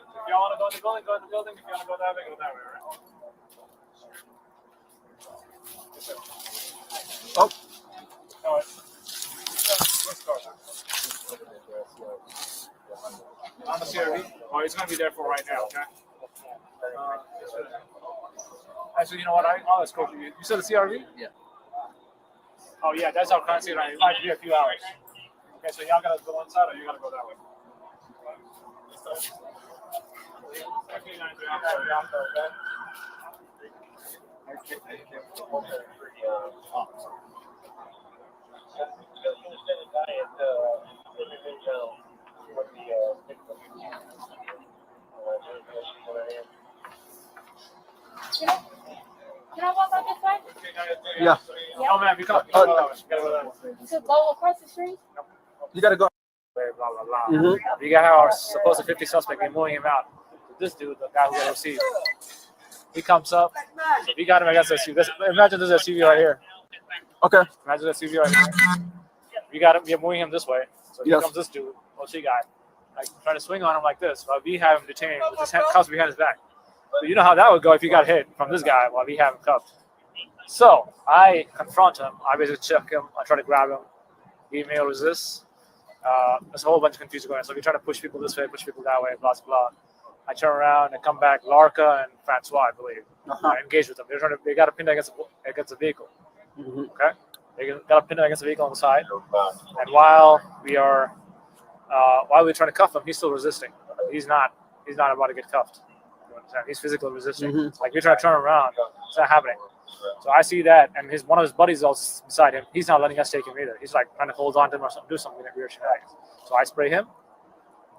S19: If y'all want to go in the building, go in the building. If you want to go that way, go that way, all right? Oh. No, let's go. On the CRV? Oh, he's going to be there for right now, okay? Actually, you know what? I'll escort you. You said the CRV? Yeah. Oh, yeah, that's our current CRV. It might be a few hours. Okay, so y'all got to go inside or you got to go that way?
S5: Can I walk out this way?
S19: Yeah. Oh, man, you gotta go that way.
S5: To go across the street?
S19: You gotta go. Blah, blah, blah. We got our supposed 50 suspect. We're moving him out. This dude, the guy who got received, he comes up. So we got him against the SUV. Imagine this SUV right here. Okay. Imagine this SUV right here. We got him. We're moving him this way. So here comes this dude, OC guy, like trying to swing on him like this. While we have him detained with his cuffs behind his back. So you know how that would go if you got hit from this guy while we have him cuffed. So I confront him. I basically check him. I try to grab him. He may resist. There's a whole bunch of confusion going on. So we try to push people this way, push people that way, blah, blah. I turn around and come back. Larka and Francois, I believe, I engage with them. They got a pin against a vehicle. Okay, they got a pin against a vehicle on the side. And while we're trying to cuff him, he's still resisting. He's not about to get cuffed. You understand? He's physically resisting. Like we're trying to turn him around, it's not happening. So I see that, and one of his buddies is also beside him. He's not letting us take him either. He's like trying to hold on to him or something, do something that weird shenanigans. So I spray him.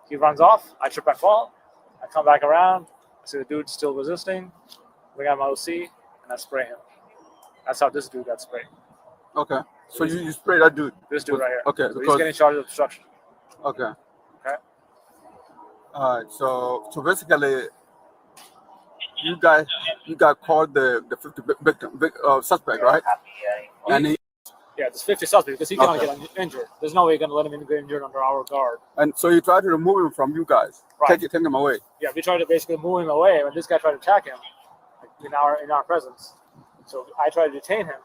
S19: He runs off. I trip and fall. I come back around. I see the dude still resisting. We got my OC, and I spray him. That's how this dude got sprayed.
S20: Okay. So you spray that dude?
S19: This dude right here.
S20: Okay.
S19: So he's getting charged with obstruction.
S20: Okay.
S19: Okay.
S20: All right. So basically, you got called the 50 victim suspect, right? And
S19: there's 50 suspects because he cannot get injured. There's no way you're gonna let him get injured under our guard.
S20: And so you tried to remove him from you guys,
S19: Right.
S20: take him away.
S19: Yeah, we tried to basically move him away when this guy tried to attack him, like, in our presence. So I tried to detain him.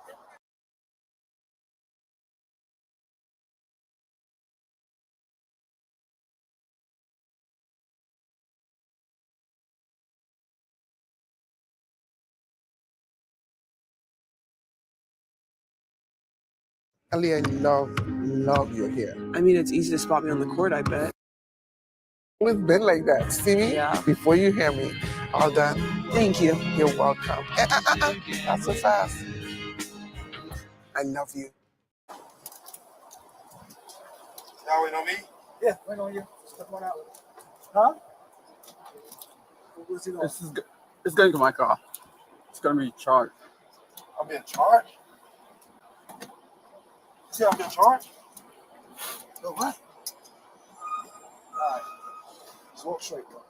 S21: Ellie, I love you're here.
S22: I mean, it's easy to spot me on the court, I bet.
S21: Always been like that. See me?
S22: Yeah.
S21: Before you hear me. All done.
S22: Thank you.
S21: You're welcome. Not so fast. I love you.
S23: Y'all waiting on me?
S19: Yeah, wait on you. Step one out. Huh?
S20: It's going to my car. It's going to be charged.
S23: I'm being charged? See, I'm being charged? No, what? Alright. Just walk straight, bro.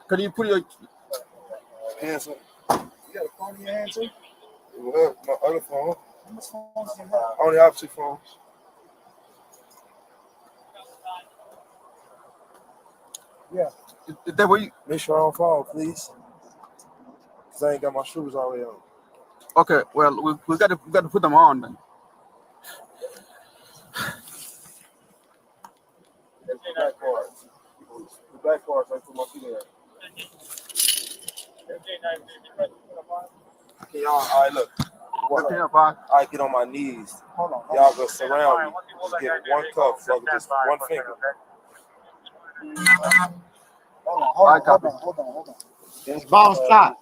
S20: Can you put your
S23: hands up? You got a phone in your hand, too? Well, my other phone. How much phones do you have? I only have 2 phones. Yeah.
S20: Is that what you...
S23: Make sure I don't fall, please. Because I ain't got my shoes already on.
S20: Okay, well, we got to put them on then.
S23: black car, so I put my feet in there. Can y'all, all right, look. I get on my knees. Y'all go surround me. Just get one cup, so just one finger. Hold on.
S2: It's Boss Top.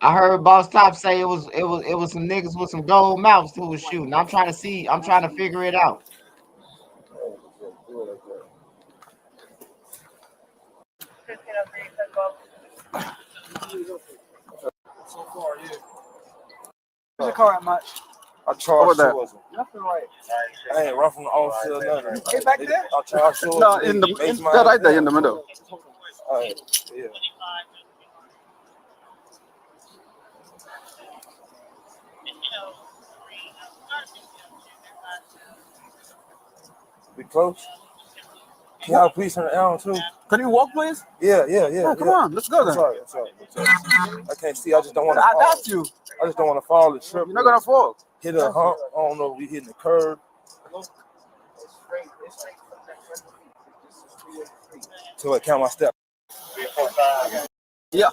S2: I heard Boss Top say it was some niggas with some gold mouths who was shooting. I'm trying to figure it out.
S23: So far, yeah.
S20: Where's your car at much?
S23: I charged
S20: that?
S23: towards him.
S20: Left or right?
S23: I ain't run from the officer or nothing.
S20: Hey, back there?
S23: I charged towards
S20: No,
S23: him.
S20: that right there in the middle.
S23: All right, yeah. We close? Can y'all please turn it down too?
S20: Can you walk, please?
S23: Yeah.
S20: Oh, come on, let's go then.
S23: I'm sorry. I can't see. I just don't want to
S20: I
S23: fall.
S20: got you.
S23: I just don't want to fall and trip.
S20: You're not gonna fall.
S23: Hit a hump. I don't know if we hitting the curb. Till I count my step.
S20: Yeah.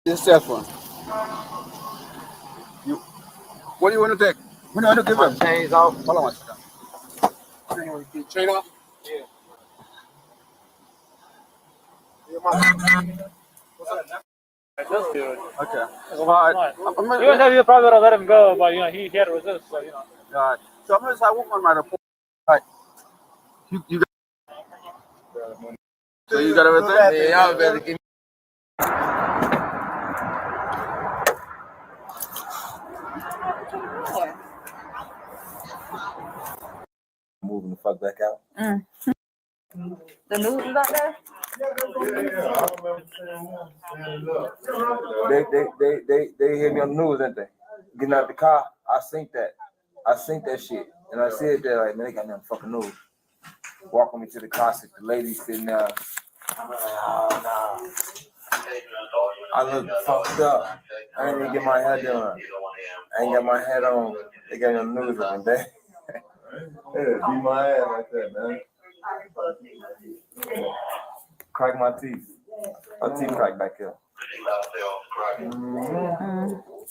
S20: This cell phone. What do you want to take? What do you want to give him?
S2: Chains off.
S20: Hold on one second. Chain off?
S23: Yeah.
S19: This dude.
S20: Okay.
S19: You probably would have let him go, but he had to resist. So
S20: All right. So I'm gonna say I want one right up. All right. You got. So you got everything?
S2: Yeah, y'all better give me.
S23: Moving the fuck back out.
S6: The news is out there?
S23: They hit me on the news, didn't they? Getting out the car, I seen that shit. And I said that, like, man, they got me on the fucking news. Walking me to the car, the lady sitting there. I'm like, oh, no. I look fucked up. I ain't even get my hair done. I ain't got my head on. They got me on the news every day. Beat my ass like that, man. Crack my teeth. My teeth crack back here.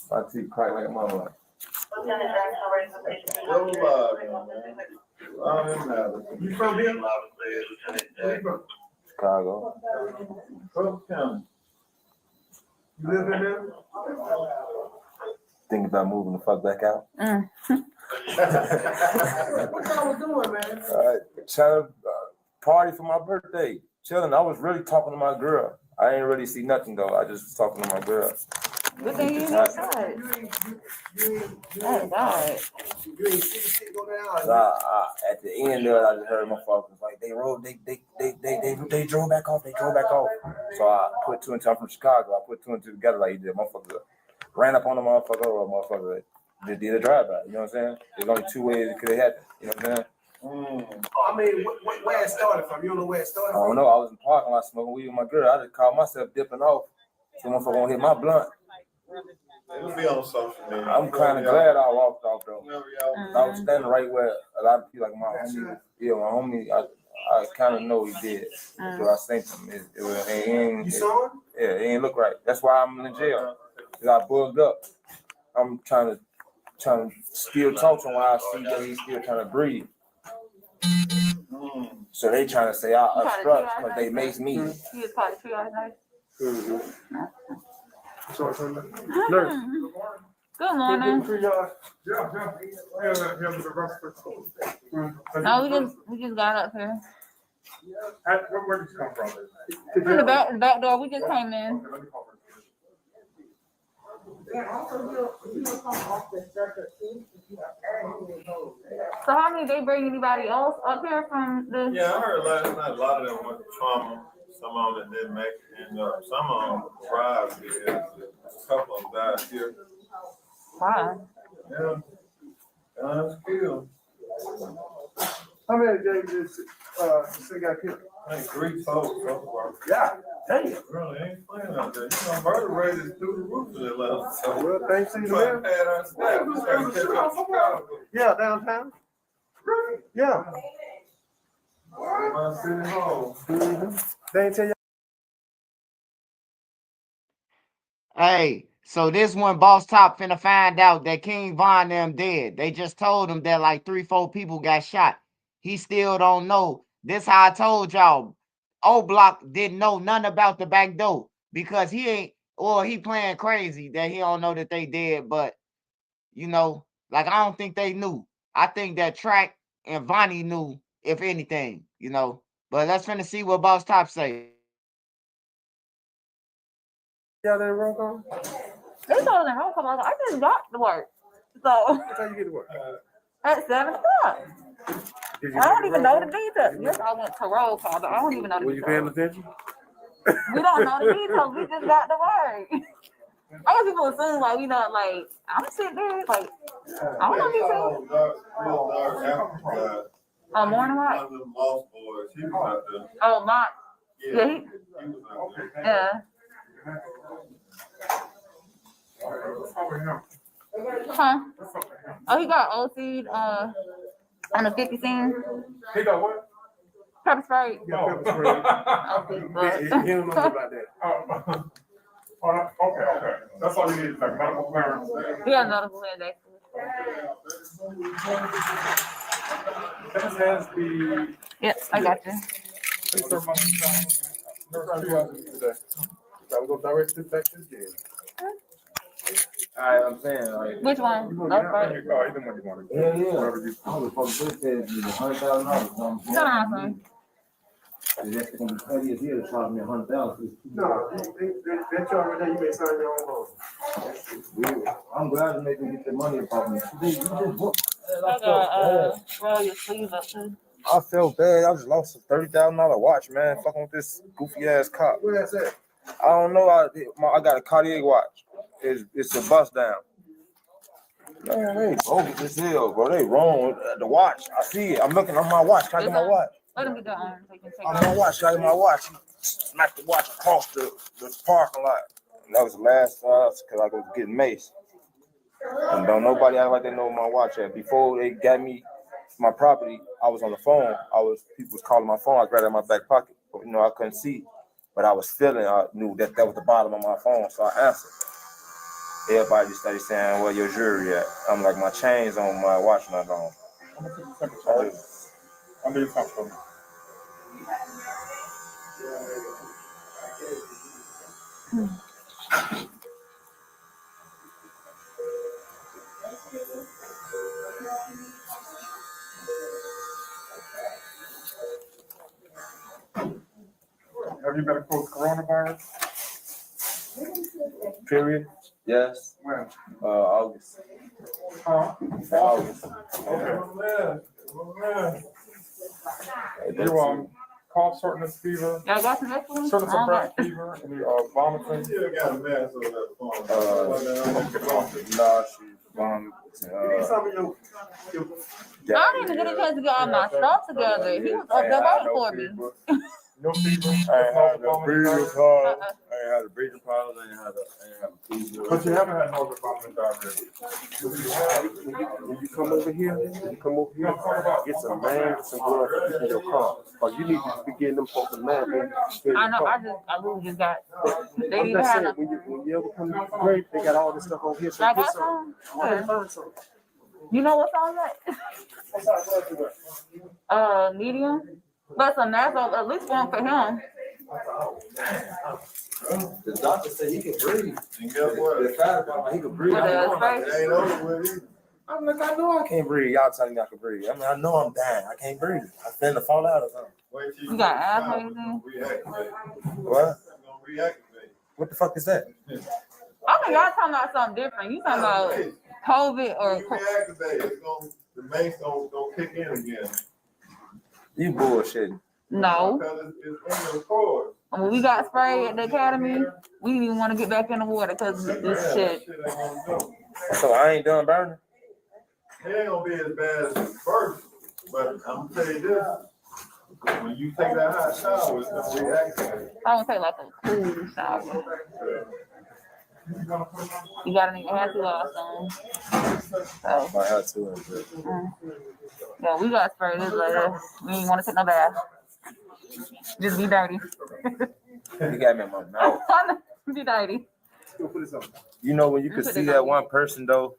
S23: My teeth crack like a mama. You from here? Chicago. You live in there? Think about moving the fuck back out. What y'all was doing, man? Trying to party for my birthday. Chilling. I was really talking to my girl. I ain't really see nothing though. I just was talking to my girl.
S6: Good thing you inside. Oh, God.
S23: At the end there, I just heard my fuckers like they drove back off. So I put two and two. I'm from Chicago. I put two and two together like you did. Motherfucker ran up on the motherfucker or motherfucker that did a drive-by. You know what I'm saying? There's only two ways it could have happened. You know what I'm saying?
S20: I mean, where it started from? You don't know where it started from?
S23: I don't know. I was in the parking lot smoking weed with my girl. I just called myself dipping off. So motherfucker won't hit my blunt.
S7: It'll be on social media.
S23: I'm kind of glad I walked off though. I was standing right where a lot of people like my homie. Yeah, my homie. I kind of know he did. So I seen him. You saw him? Yeah, it ain't look right. That's why I'm in jail. Cause I bugged up. I'm trying to still talk to him while I see that he's still trying to breathe. So they trying to say I obstruct because they makes me.
S6: You was probably triage night. Good morning. No, we just got up here.
S7: Where did you come from?
S6: From the back door. We just came in. So how many they bring anybody else up here from the?
S7: Yeah, I heard last night a lot of them went to trauma. Some of them didn't make it, and some of them thrived here. A couple of them died here.
S6: Wow.
S7: Yeah, guns killed.
S23: How many days this got killed?
S7: I think 3 folks so far.
S23: Yeah, damn.
S7: Really ain't playing out there. You know, murder rate is through the roof in Atlanta. So
S23: Well, thanks to you, man. Yeah, downtown. Yeah.
S20: They ain't tell you.
S2: Hey, so this one Boss Top finna find out that King Von them dead. They just told him that like 3-4 people got shot. He still don't know. This how I told y'all. O Block didn't know nothing about the back door because he ain't, or he playing crazy that he don't know that they dead. But you know, like I don't think they knew. I think that Track and Vonnie knew, if anything, you know. But let's finna see what Boss Top say.
S20: Yeah, they wrong on.
S6: They told them home come on. I just got to work. So
S20: What time you get to work?
S6: at 7 o'clock. I don't even know the details. Yes, I went to roll call, but I don't even know the
S20: Were you paying
S6: details.
S20: attention?
S6: We don't know the details. We just got to work. I guess people assume like we know like I'm sitting there like I don't know details. Oh, morning
S7: One
S6: walk.
S7: of them lost boys, he was out there.
S6: Oh, Mark.
S7: Yeah,
S6: Yeah.
S7: he was out there.
S6: Yeah. Huh? Oh, he got OC'd on the 50 scene.
S20: He got what?
S6: Pepper spray.
S20: Yeah, pepper spray. He don't know about that. Okay. That's all you need, like medical clearance.
S6: Yeah, another clearance.
S20: This has the.
S6: Yep, I got you.
S20: Please serve my today. So we go direct to Texas game. I'm saying, like,
S6: which one? That's right.
S20: Either one you want to.
S23: Yeah.
S20: Whatever you.
S23: I was supposed to say $100,000.
S6: Come on, son.
S23: That's going to be 30 years here to charge me $100,000.
S20: No, they charge me that you may sign your own loan.
S23: I'm glad to make them get the money about me.
S6: Roll your sleeves up too.
S20: I felt bad. I just lost a $30,000 watch, man. Fucking with this goofy ass cop. Where that's at? I don't know. I got a Cartier watch. It's a bust down. Man, they bogus as hell, bro. They wrong with the watch. I see it. I'm looking on my watch. Can I get my watch?
S6: Let him get that on. So you can take
S20: On my watch. Can I get my watch? He smacked the watch across the parking lot. And that was the last time because I was getting maced. And don't nobody act like they know my watch at. Before they got me my property, I was on the phone. People was calling my phone. I grabbed it in my back pocket. But, I couldn't see. But I was feeling, I knew that was the bottom of my phone. So I answered. Everybody just started saying, "Where your jewelry at?" I'm like, my chain's on, my watch not on. I need something. Have you been exposed to coronavirus? Period. Yes. When? August. Huh? August. Okay. You cough, shortness, fever.
S6: Y'all got some next one?
S20: Shortness of breath, fever, and vomiting.
S7: You got a mask over that phone.
S20: Nauseous, vomiting.
S6: I didn't even get a chance to get all my stuff together. He was up there waiting for me.
S20: No fever. I ain't had the breathing problem. I ain't had the breathing problem. I ain't had a fever. But you haven't had no vomiting diarrhea. When you come over here, get some man, some blood in your car. Or you need to be getting them folks some man.
S6: I know. I really just got. They didn't even have nothing.
S20: When you ever come to the grave, they got all this stuff on here. So
S6: I got some. You know what song that? Medium. But some nasal, at least one for him.
S23: The doctor said he could breathe.
S7: And guess what?
S23: He could breathe.
S7: It ain't over with either.
S20: I'm like, I know I can't breathe. Y'all telling me I can breathe. I mean, I know I'm dying. I can't breathe. I finna fall out or something.
S6: You got asthma, you think?
S20: What? What the fuck is that?
S6: I think y'all talking about something different. You talking about COVID or
S7: Reactivate. The mace don't kick in again.
S20: You bullshitting.
S6: no.
S7: Because it's in the record.
S6: When we got sprayed at the academy, we didn't even want to get back in the water because this shit.
S20: So I ain't done burning?
S7: It ain't gonna be as bad as the first, but I'm gonna tell you this. When you take that hot shower, it's gonna reactivate.
S6: I don't take like a cool shower. You got any hands to lost on.
S20: I had to.
S6: Yeah, we got sprayed this later. We ain't want to take no bath. Just be dirty.
S23: You got me in my mouth.
S6: Be dirty.
S23: You know when you could see that one person though.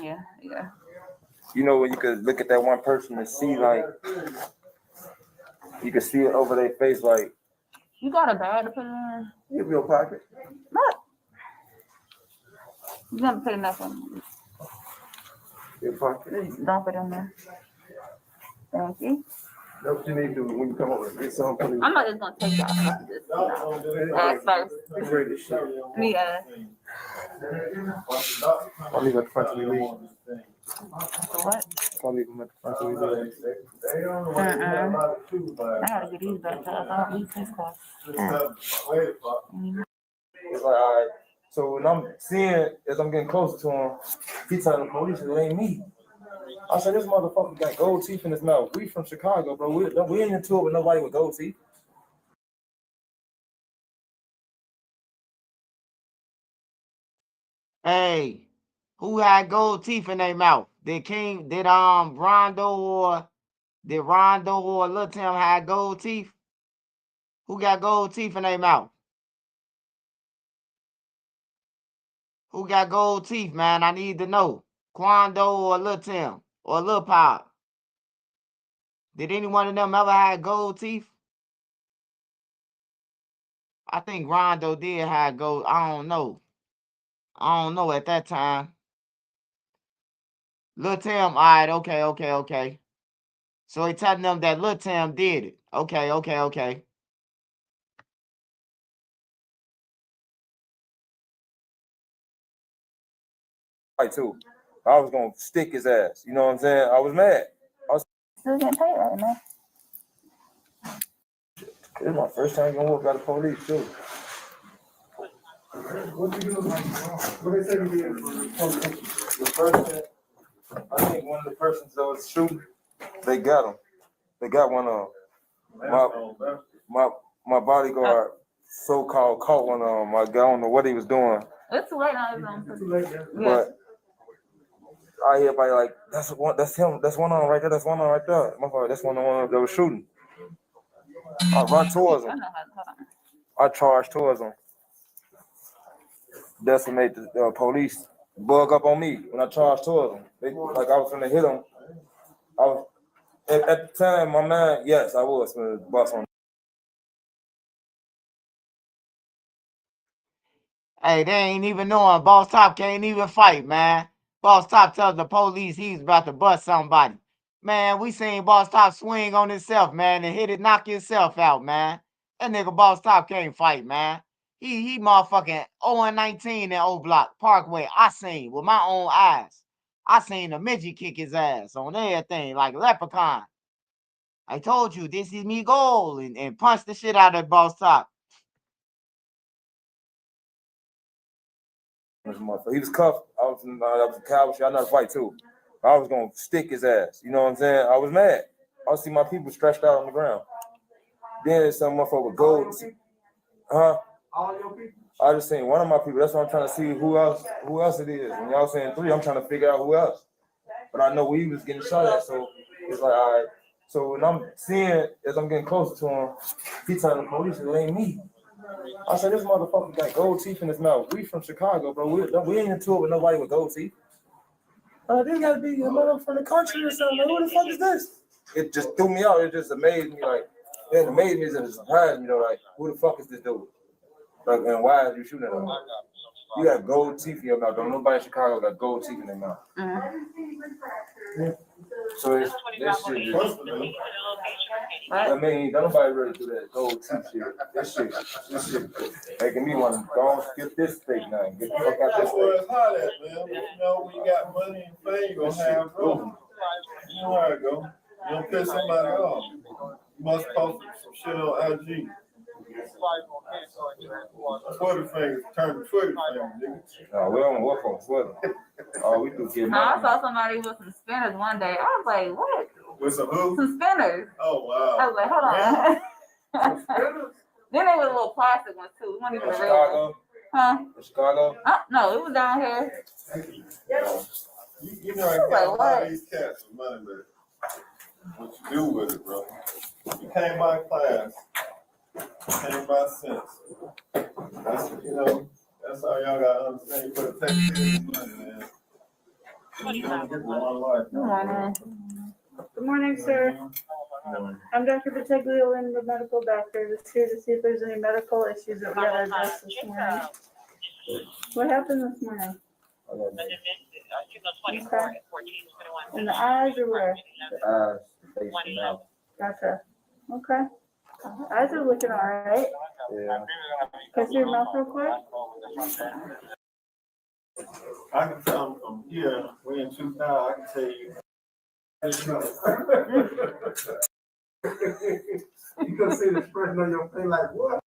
S6: Yeah.
S23: You know when you could look at that one person and see like you could see it over their face like.
S6: You got a bag to put in?
S23: Give your pocket.
S6: Look. You gotta put nothing.
S23: Your pocket.
S6: Just dump it in there. Thank you.
S23: That's what you need to do when you come over. Get some.
S6: I'm not just gonna take y'all stuff. Just ask first. Me ask.
S23: I'll leave at the front of the league.
S6: What?
S23: I'll leave them at the front of the league.
S6: I gotta get these back up. I don't need this car.
S23: It's like, all right. So when I'm seeing, as I'm getting closer to him, he telling the police it ain't me. I said, this motherfucker got gold teeth in his mouth. We from Chicago, bro. We ain't into it with nobody with gold teeth.
S2: Hey, who had gold teeth in their mouth? Did Rondo or Lil Tim had gold teeth? Who got gold teeth in their mouth? Who got gold teeth, man? I need to know. Quando or Lil Tim or Lil Pop? Did any one of them ever have gold teeth? I think Rondo did have gold. I don't know at that time. Lil Tim, all right, okay. So he telling them that Lil Tim did it. Okay.
S23: Right too. I was gonna stick his ass. You know what I'm saying? I was mad.
S6: Still getting paid right now.
S23: This is my first time gonna walk out of police too. What they say we did? The person, I think one of the persons that was shooting, they got him. They got one of them. My bodyguard so-called caught one of them. I don't know what he was doing.
S6: It's too late now.
S23: But I hear everybody like, that's him, that's one on right there, that's one on right there. My father, that's one on that was shooting. I run towards him. I charge towards him. Decimate the police bug up on me when I charged towards them. Like I was gonna hit them. I was at the time, my man. Yes, I was gonna bust on.
S2: Hey, they ain't even knowing. Boss Top can't even fight, man. Boss Top tells the police he's about to bust somebody. Man, we seen Boss Top swing on himself, man, and hit it, knock himself out, man. That nigga Boss Top can't fight, man. He motherfucking 0-19 in O Block Parkway. I seen with my own eyes. I seen the midget kick his ass on everything like a leprechaun. I told you this is me goal and punch the shit out of Boss Top.
S23: He was cuffed. I was a coward. I know how to fight too. I was gonna stick his ass. You know what I'm saying? I was mad. I see my people stretched out on the ground. Then some motherfucker with gold. Huh? All your people? I just seen one of my people. That's why I'm trying to see who else it is. When y'all saying 3, I'm trying to figure out who else. But I know where he was getting shot at, so it's like, all right. So when I'm seeing, as I'm getting closer to him, he telling the police it ain't me. I said, this motherfucker got gold teeth in his mouth. We from Chicago, bro. We ain't into it with nobody with gold teeth. This gotta be a mother from the country or something. Like, who the fuck is this? It just threw me out. It just amazed me. Like, it amazed me and it surprised me, like, who the fuck is this dude? Like, and why are you shooting at him? You got gold teeth in your mouth. Don't nobody in Chicago got gold teeth in their mouth. So this shit is, I mean, don't nobody really do that gold teeth shit. This shit making me want to go and skip this steak now and get the fuck out this
S7: That's where
S23: steak.
S7: it's hot at, man. But you know, when you got money and fame, you gonna have growth. You know how it go. You don't piss somebody off. You must post some shit on IG. Twitter fingers turn to Twitter fingers, nigga.
S23: No, we don't work on Twitter. All we do is get
S6: I
S23: money.
S6: saw somebody with some spinners one day. I was like, what?
S7: With some who?
S6: Some spinners.
S7: Oh, wow.
S6: I was like, hold on. Then they were little plastic ones too. It wasn't even a real
S23: Chicago?
S6: one. Huh?
S23: Chicago?
S6: No, it was down here.
S7: You know, I got a lot of these cats with money, man. what you do with it, bro. You came by class, you came by sense. That's, you know, that's how y'all gotta understand. You put a text in this money, man. You only get one life.
S6: Good morning. Good morning, sir. I'm Dr. Betrayal and the medical doctor. Just here to see if there's any medical issues that we gotta address this morning. What happened this morning? Okay. In the eyes or where?
S23: The eyes, the face, the mouth.
S6: Gotcha. Okay. Eyes are looking all right.
S23: Yeah.
S6: Can I see your mouth real quick?
S7: I can tell I'm here, we in 2000, I can tell you. You can see the expression on your face like, what?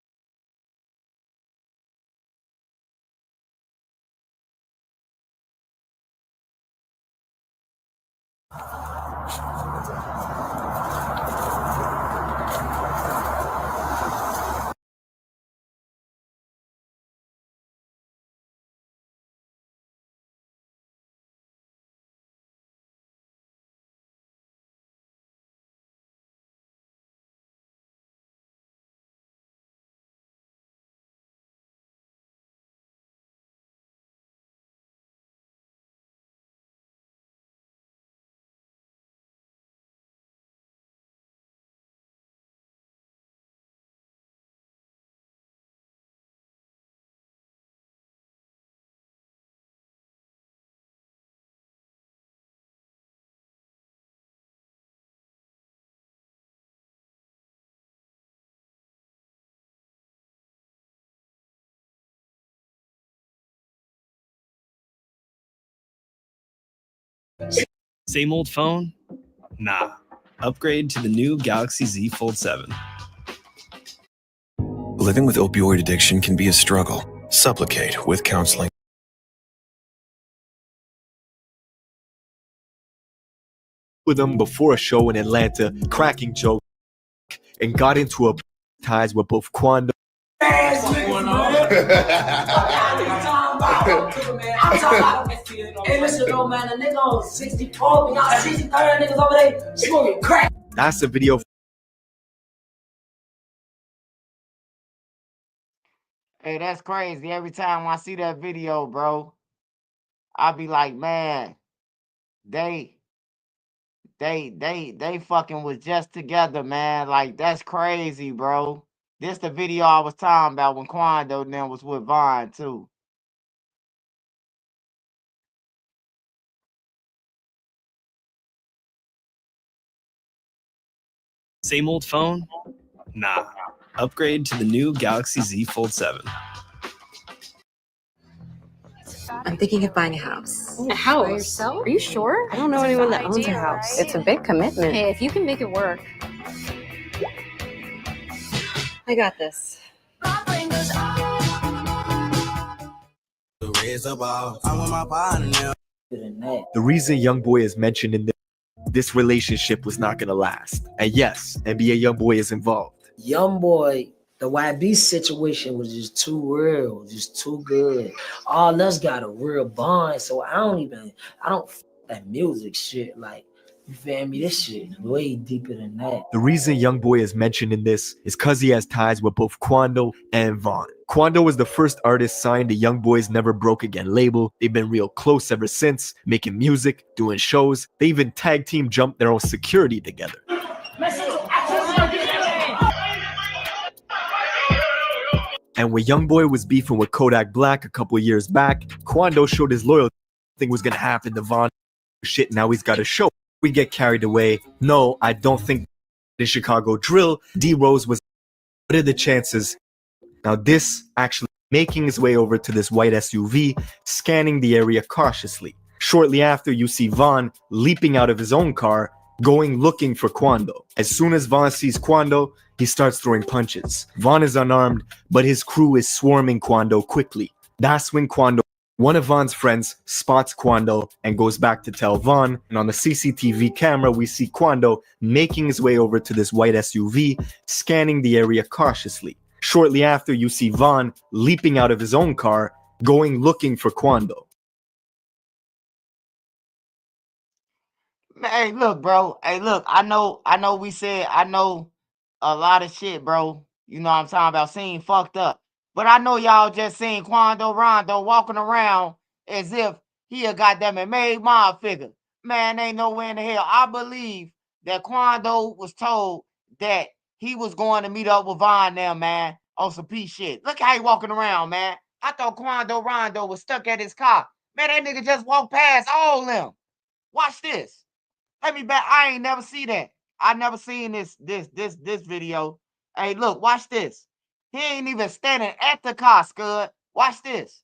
S8: Same old phone? Nah. Upgrade to the new Galaxy Z Fold 7.
S10: Living with opioid addiction can be a struggle. Supplicate with counseling.
S11: With them before a show in Atlanta, cracking joke, and got into a ties with both Quando.
S12: I'm talking about, hey, listen, though, man, a nigga on 64, we got 63 niggas over there smoking crack.
S11: That's a video.
S2: Hey, that's crazy. Every time I see that video, bro, I be like, man, they fucking was just together, man. Like, that's crazy, bro. This the video I was talking about when Quando and them was with Vaughn, too.
S8: Same old phone? Nah. Upgrade to the new Galaxy Z Fold 7.
S24: I'm thinking of buying a house.
S25: A house? Are you sure? I don't know anyone that owns a house. It's a big commitment. Hey, if you can make it work.
S24: I got this.
S11: The reason Youngboy is mentioned in this relationship was not gonna last. And yes, NBA Youngboy is involved.
S12: Youngboy, the YB situation was just too real, just too good. All us got a real bond, so I don't f that music shit. Like, you feel me? This shit is way deeper than that.
S11: The reason Youngboy is mentioned in this is because he has ties with both Quando and Vaughn. Quando was the first artist signed to Youngboy's Never Broke Again label. They've been real close ever since, making music, doing shows. They even tag team jumped their own security together. And when Youngboy was beefing with Kodak Black a couple years back, Quando showed his loyalty. Nothing was gonna happen to Vaughn. Shit, now he's got a show. We get carried away. No, I don't think the Chicago drill, D-Rose was. What are the chances? Now this actually making his way over to this white SUV, scanning the area cautiously. Shortly after, you see Vaughn leaping out of his own car, going looking for Quando. As soon as Vaughn sees Quando, he starts throwing punches. Vaughn is unarmed, but his crew is swarming Quando quickly. That's when Quando, one of Vaughn's friends, spots Quando and goes back to tell Vaughn. And on the CCTV camera, we see Quando making his way over to this white SUV, scanning the area cautiously. Shortly after, you see Vaughn leaping out of his own car, going looking for Quando.
S2: Man, hey, look, bro. Hey, look, I know I know a lot of shit, bro. You know what I'm talking about, seeing fucked up. But I know y'all just seen Quando Rondo walking around as if he a goddamn made mob figure. Man, ain't nowhere in the hell. I believe that Quando was told that he was going to meet up with Von now, man, on some peace shit. Look how he walking around, man. I thought Quando Rondo was stuck at his car. Man, that nigga just walked past all them. Watch this. Let me back. I ain't never see that. I never seen this video. Hey, look, watch this. He ain't even standing at the car, Scud. Watch this.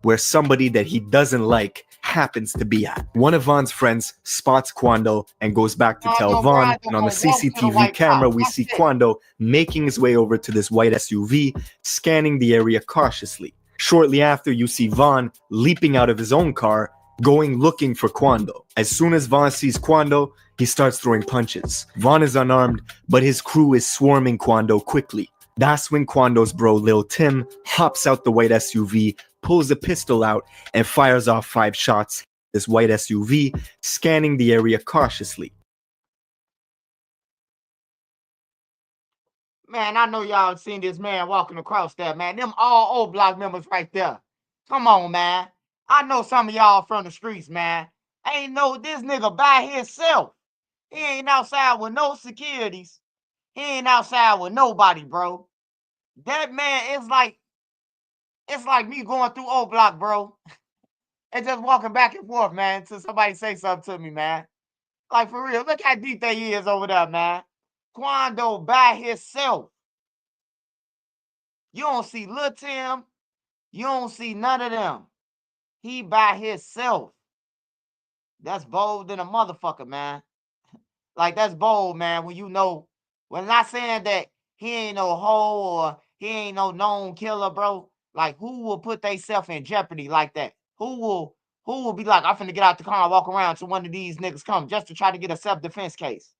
S11: Where somebody that he doesn't like happens to be at. One of Von's friends spots Quando and goes back to tell Von, and on the CCTV camera we see Quando making his way over to this white SUV, scanning the area cautiously. Shortly after, you see Von leaping out of his own car, going looking for Quando. As soon as Von sees Quando, he starts throwing punches. Von is unarmed, but his crew is swarming Quando quickly. That's when Quando's bro Lil Tim hops out the white SUV, pulls a pistol out, and fires off 5 shots. This white SUV, scanning the area cautiously.
S2: Man, I know y'all seen this man walking across there, man. Them all old block members right there. Come on, man. I know some of y'all from the streets, man. Ain't no this nigga by himself. He ain't outside with no securities. He ain't outside with nobody, bro. That man is like, it's like me going through old block, bro. And just walking back and forth, man, till somebody say something to me, man. Like, for real, look how deep they is over there, man. Quando by himself. You don't see Lil Tim. You don't see none of them. He by himself. That's bold than a motherfucker, man. Like, that's bold, man, when you know, when not saying that he ain't no hoe or he ain't no known killer, bro. Like, who will put theyself in jeopardy like that? Who will be like, I'm finna get out the car and walk around till one of these niggas come just to try to get a self-defense case?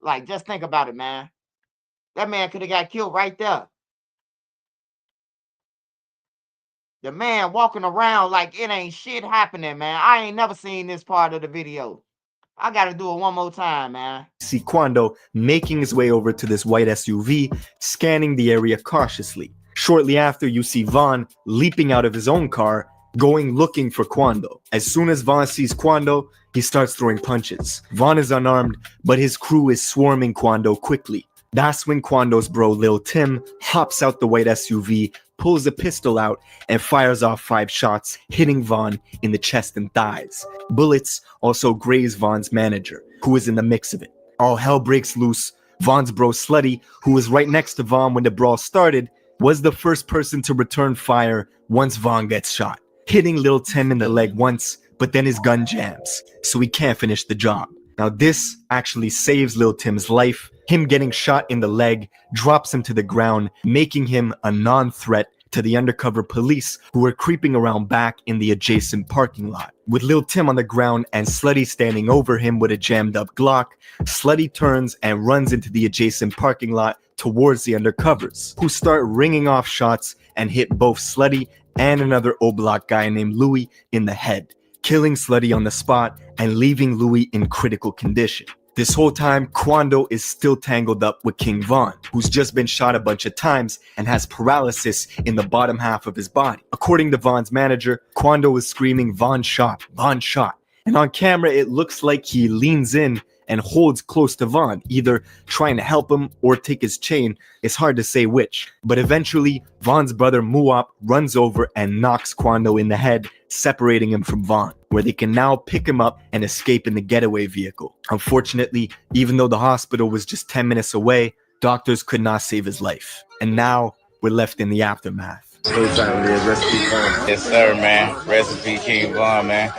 S2: Like, just think about it, man. That man could have got killed right there. The man walking around like it ain't shit happening, man. I ain't never seen this part of the video. I gotta do it one more time, man.
S11: See Quando making his way over to this white SUV, scanning the area cautiously. Shortly after, you see Von leaping out of his own car, going looking for Quando. As soon as Von sees Quando, he starts throwing punches. Von is unarmed, but his crew is swarming Quando quickly. That's when Quando's bro Lil Tim hops out the white SUV, pulls a pistol out, and fires off 5 shots, hitting Von in the chest and thighs. Bullets also graze Von's manager, who is in the mix of it. All hell breaks loose. Von's bro Slutty, who was right next to Von when the brawl started, was the first person to return fire once Von gets shot, hitting Lil Tim in the leg once, but then his gun jams, so he can't finish the job. Now this actually saves Lil Tim's life. Him getting shot in the leg drops him to the ground, making him a non-threat to the undercover police who were creeping around back in the adjacent parking lot. With Lil Tim on the ground and Slutty standing over him with a jammed up Glock, Slutty turns and runs into the adjacent parking lot towards the undercovers, who start ringing off shots and hit both Slutty and another O-Block guy named Louis in the head, killing Slutty on the spot and leaving Louis in critical condition. This whole time, Quando is still tangled up with King Von, who's just been shot a bunch of times and has paralysis in the bottom half of his body. According to Von's manager, Quando is screaming, "Von shot, Von shot." And on camera, it looks like he leans in and holds close to Von, either trying to help him or take his chain. It's hard to say which. But eventually, Von's brother Muop runs over and knocks Quando in the head, separating him from Von, where they can now pick him up and escape in the getaway vehicle. Unfortunately, even though the hospital was just 10 minutes away, doctors could not save his life. And now, we're left in the aftermath.
S1: Yes, sir, man. Recipe King Von, man.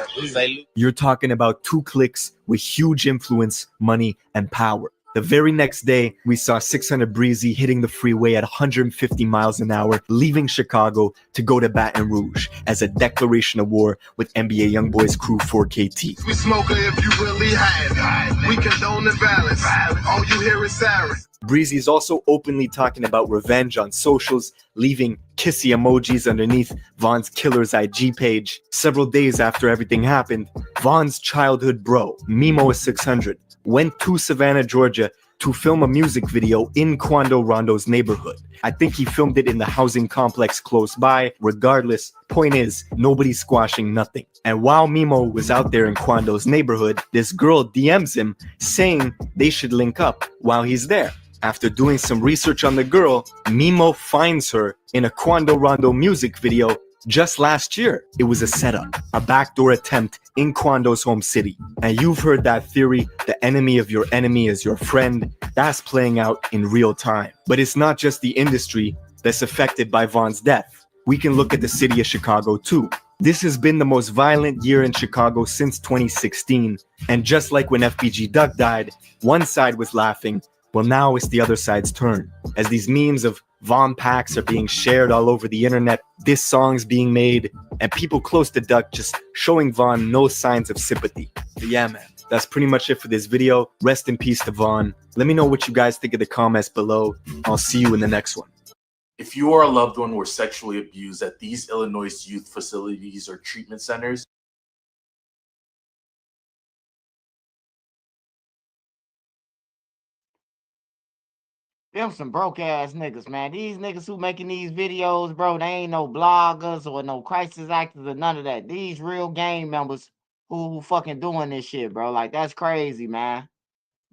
S11: You're talking about 2 cliques with huge influence, money, and power. The very next day, we saw 600 Breezy hitting the freeway at 150 miles an hour, leaving Chicago to go to Baton Rouge as a declaration of war with NBA YoungBoy's crew 4KT.
S4: We smoke it if you really have it. We condone the violence. All you hear is sirens.
S11: Breezy is also openly talking about revenge on socials, leaving kissy emojis underneath Von's killer's IG page. Several days after everything happened, Von's childhood bro, Mimo600, went to Savannah, Georgia to film a music video in Quando Rondo's neighborhood. I think he filmed it in the housing complex close by. Regardless, point is, nobody's squashing nothing. And while Mimo was out there in Quando's neighborhood, this girl DMs him saying they should link up while he's there. After doing some research on the girl, Mimo finds her in a Quando Rondo music video just last year. It was a setup, a backdoor attempt in Quando's home city. And you've heard that theory, the enemy of your enemy is your friend. That's playing out in real time. But it's not just the industry that's affected by Von's death. We can look at the city of Chicago too. This has been the most violent year in Chicago since 2016. And just like when FBG Duck died, one side was laughing. Well, now it's the other side's turn. As these memes of Von packs are being shared all over the internet, diss songs being made, and people close to Duck just showing Von no signs of sympathy. But yeah, man, that's pretty much it for this video. Rest in peace to Von. Let me know what you guys think in the comments below. I'll see you in the next one.
S9: If you or a loved one were sexually abused at these Illinois youth facilities or treatment centers,
S2: Them some broke ass niggas, man. These niggas who making these videos, bro, they ain't no bloggers or no crisis actors or none of that. These real gang members who fucking doing this shit, bro. Like, that's crazy, man.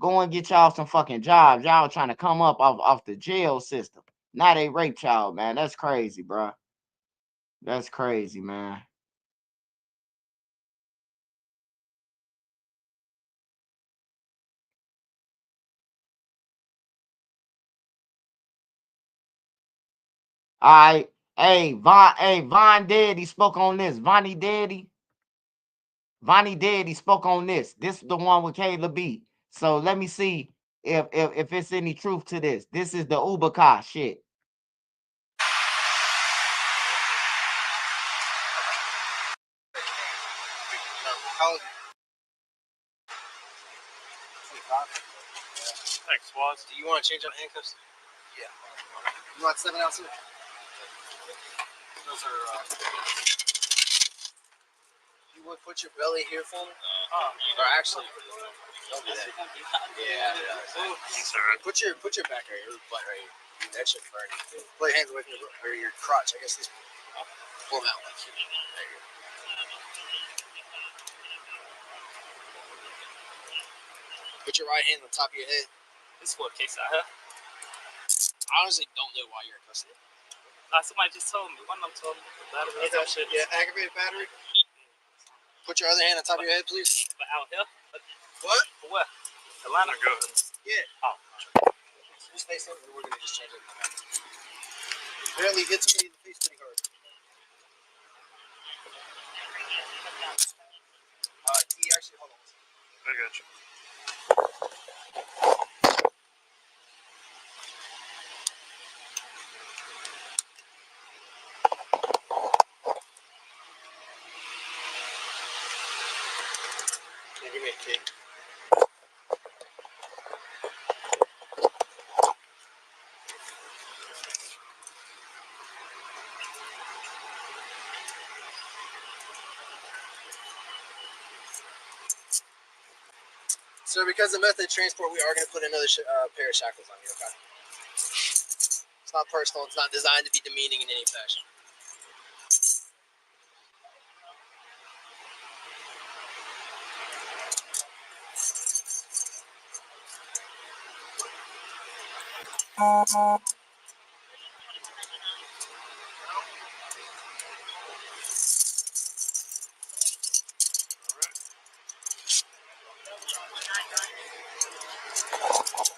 S2: Go and get y'all some fucking jobs. Y'all trying to come up off the jail system. Now they rape y'all, man. That's crazy, bro. That's crazy, man. All right. Hey, Von Daddy spoke on this. Vonnie Daddy spoke on this. This is the one with Caleb B. So let me see if it's any truth to this. This is the Uber car shit.
S14: Thanks, Swaz. Do you want to change out handcuffs? Yeah. You want 7 ounces? Those are, you would put your belly here for me? Or actually, don't do that. Yeah. Put your back right here, your butt right here. That should burn you. Put your hands away from your crotch. I guess this. Pull them out like here. There you go. Put your right hand on top of your head. This is what case I have. I honestly don't know why you're in custody. Somebody just told me. One of them told me. Battery. Yeah, aggravated battery. Put your other hand on top of your head, please. But out here? What? For what? Atlanta? Good. Yeah. Oh. Just face up, we're going to just change it. Barely hits me in the face pretty hard. Actually, hold on. I got you. Give me a key. Sir, because of method of transport, we are going to put another pair of shackles on you, okay? It's not personal. It's not designed to be demeaning in any fashion. Alright,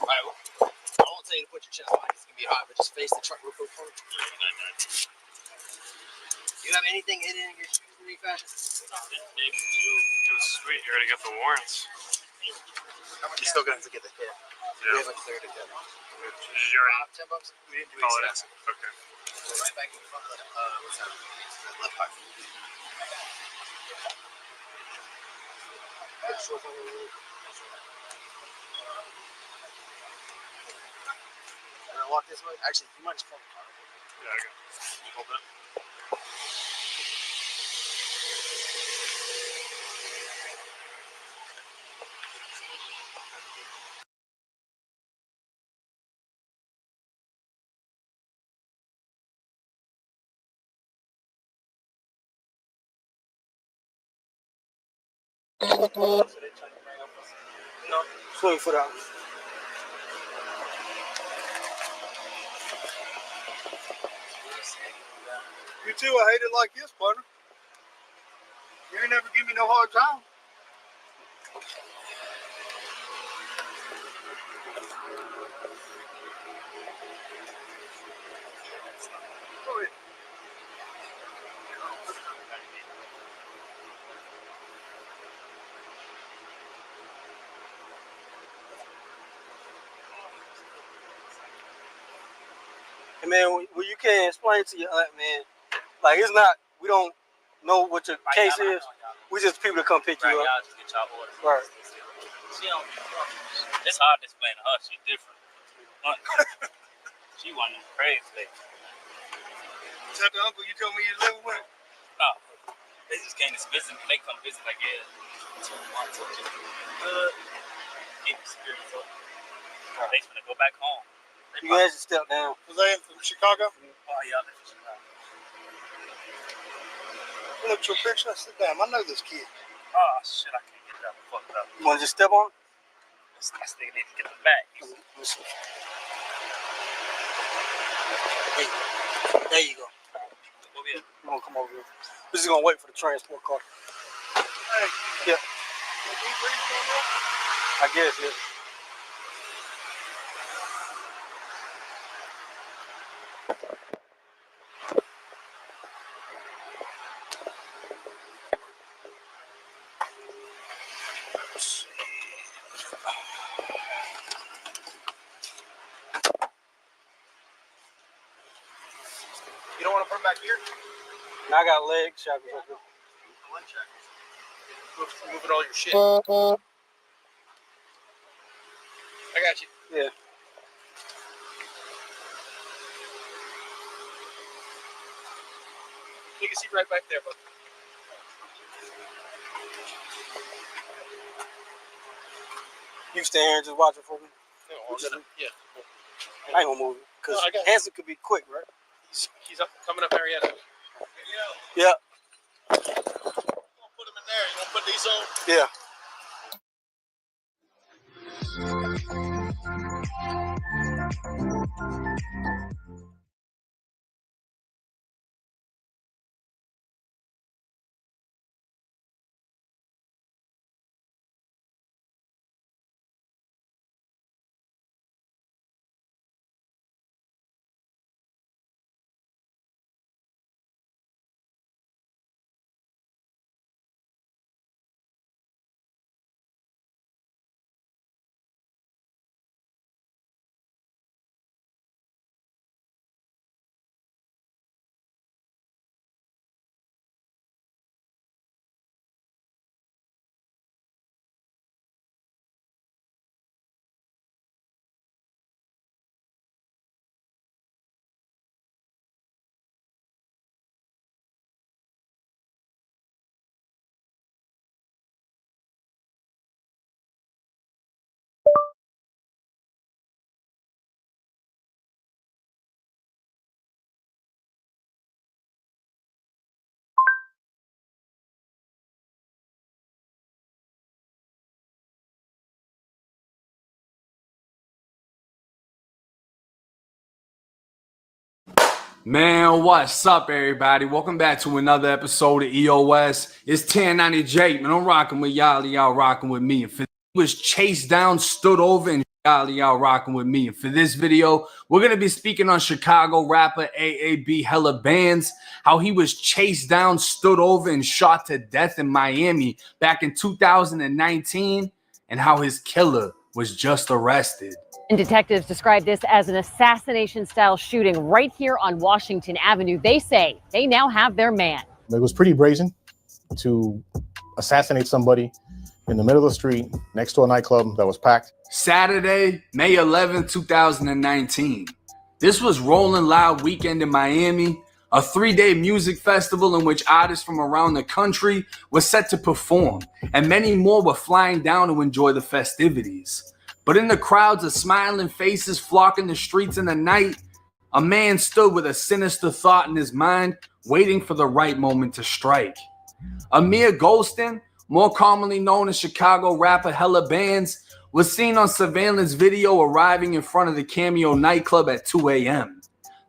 S14: well, I won't tell you to put your chest on. It's going to be hot, but just face the truck real quick for me. Do you have anything hidden in your shoes in any fashion? It was sweet. You already got the warrants. You're still going to have to get the kid. We haven't cleared it yet.
S3: Did you already
S14: $10? We didn't do
S3: call it?
S14: Assassin.
S3: Okay.
S14: So right back in front of the, what's that? Left pocket. And I walk this way. Actually, you might just call the car.
S3: Yeah, I got it. Hold it.
S14: No, swing foot out.
S13: You too, I hate it like this, partner. You ain't never give me no hard time. Go ahead.
S14: Hey man, when you can't explain to your aunt, man, like it's not, we don't know what your case is. We just people to come pick you up.
S15: Y'all just get y'all orders.
S14: Right.
S15: She don't. It's hard to explain to her. She different. She one of them crazy ladies.
S13: Is that the uncle you told me you live with?
S15: No, they just came to visit. They come visit like 2 months or just good. Keep the spirits up. They just want to go back home.
S14: You guys just step down.
S13: Was they from Chicago?
S15: Oh yeah, they're from Chicago.
S13: Look at your picture. I said, damn, I know this kid.
S15: Oh shit, I can't get that fucked up.
S14: You want to just step on?
S15: This nigga need to get the back.
S14: Hey, there you go.
S15: Over here.
S14: You want to come over here? We're just going to wait for the transport car.
S13: Hey.
S14: Yeah. I guess, yeah.
S13: You don't want to put him back here?
S14: Now I got leg shackles up here.
S13: Leg shackles. Moving all your shit. I got you.
S14: Yeah.
S13: You can see right back there, bud.
S14: You stay here and just watch it for me?
S13: No, yeah.
S14: I ain't gonna move it. Because Hanson could be quick, right?
S13: He's up, coming up Marietta.
S14: Yeah.
S13: Put him in there. You want to put these on?
S14: Yeah.
S16: Man, what's up, everybody? Welcome back to another episode of EOS. It's 1090 Jake, man. I'm rocking with y'all rocking with me. And for was chased down, stood over, and y'all rocking with me. And for this video, we're going to be speaking on Chicago rapper AAB Hella Bands, how he was chased down, stood over, and shot to death in Miami back in 2019, and how his killer was just arrested.
S25: And detectives describe this as an assassination-style shooting right here on Washington Avenue. They say they now have their man.
S5: It was pretty brazen to assassinate somebody in the middle of the street next to a nightclub that was packed.
S16: Saturday, May 11, 2019. This was Rolling Loud Weekend in Miami, a 3-day music festival in which artists from around the country were set to perform, and many more were flying down to enjoy the festivities. But in the crowds of smiling faces flocking the streets in the night, a man stood with a sinister thought in his mind, waiting for the right moment to strike. Amir Golston, more commonly known as Chicago rapper Hella Bands, was seen on surveillance video arriving in front of the Cameo nightclub at 2 a.m.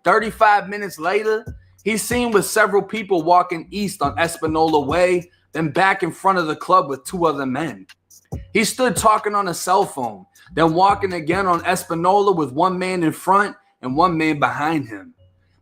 S16: 35 minutes later, he's seen with several people walking east on Espanola Way, then back in front of the club with 2 other men. He stood talking on a cell phone, then walking again on Espanola with 1 man in front and 1 man behind him.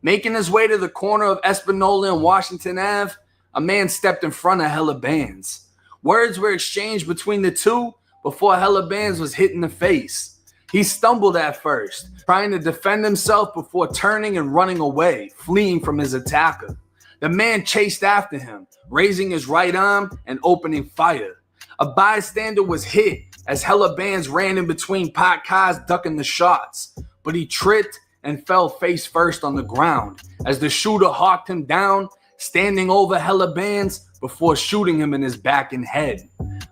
S16: Making his way to the corner of Espanola and Washington Ave, a man stepped in front of Hella Bands. Words were exchanged between the two before Hella Bands was hit in the face. He stumbled at first, trying to defend himself before turning and running away, fleeing from his attacker. The man chased after him, raising his right arm and opening fire. A bystander was hit as Hella Bands ran in between parked cars ducking the shots, but he tripped and fell face first on the ground as the shooter hawked him down, standing over Hella Bands before shooting him in his back and head.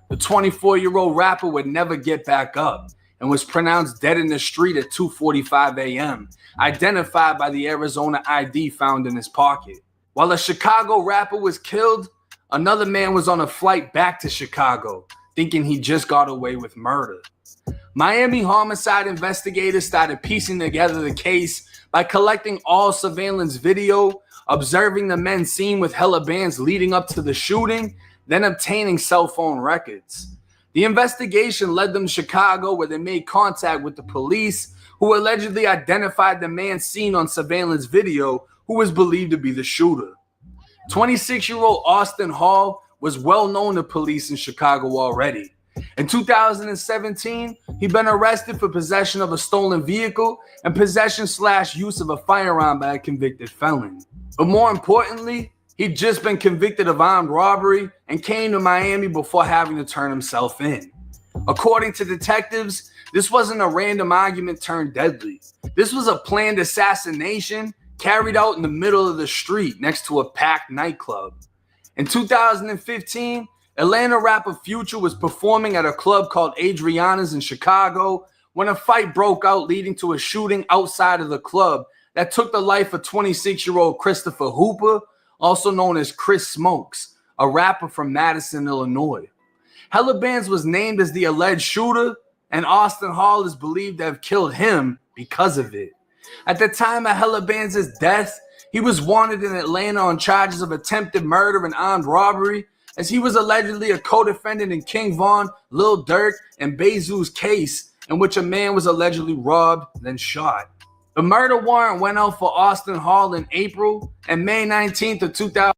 S16: The 24-year-old rapper would never get back up and was pronounced dead in the street at 2:45 a.m., identified by the Arizona ID found in his pocket. While a Chicago rapper was killed, another man was on a flight back to Chicago, thinking he just got away with murder. Miami homicide investigators started piecing together the case by collecting all surveillance video, observing the men seen with Hella Bands leading up to the shooting, then obtaining cell phone records. The investigation led them to Chicago, where they made contact with the police, who allegedly identified the man seen on surveillance video, who was believed to be the shooter. 26-year-old Austin Hall was well known to police in Chicago already. In 2017, he'd been arrested for possession of a stolen vehicle and possession/use of a firearm by a convicted felon. But more importantly, he'd just been convicted of armed robbery and came to Miami before having to turn himself in. According to detectives, this wasn't a random argument turned deadly. This was a planned assassination carried out in the middle of the street next to a packed nightclub. In 2015, Atlanta rapper Future was performing at a club called Adriana's in Chicago when a fight broke out, leading to a shooting outside of the club that took the life of 26-year-old Christopher Hooper, also known as Chris Smokes, a rapper from Madison, Illinois. Hella Bands was named as the alleged shooter, and Austin Hall is believed to have killed him because of it. At the time of Hella Bands' death, he was wanted in Atlanta on charges of attempted murder and armed robbery, as he was allegedly a co-defendant in King Von, Lil Durk, and Bezu's case, in which a man was allegedly robbed, then shot. The murder warrant went out for Austin Hall in April, and May 19th of 2000.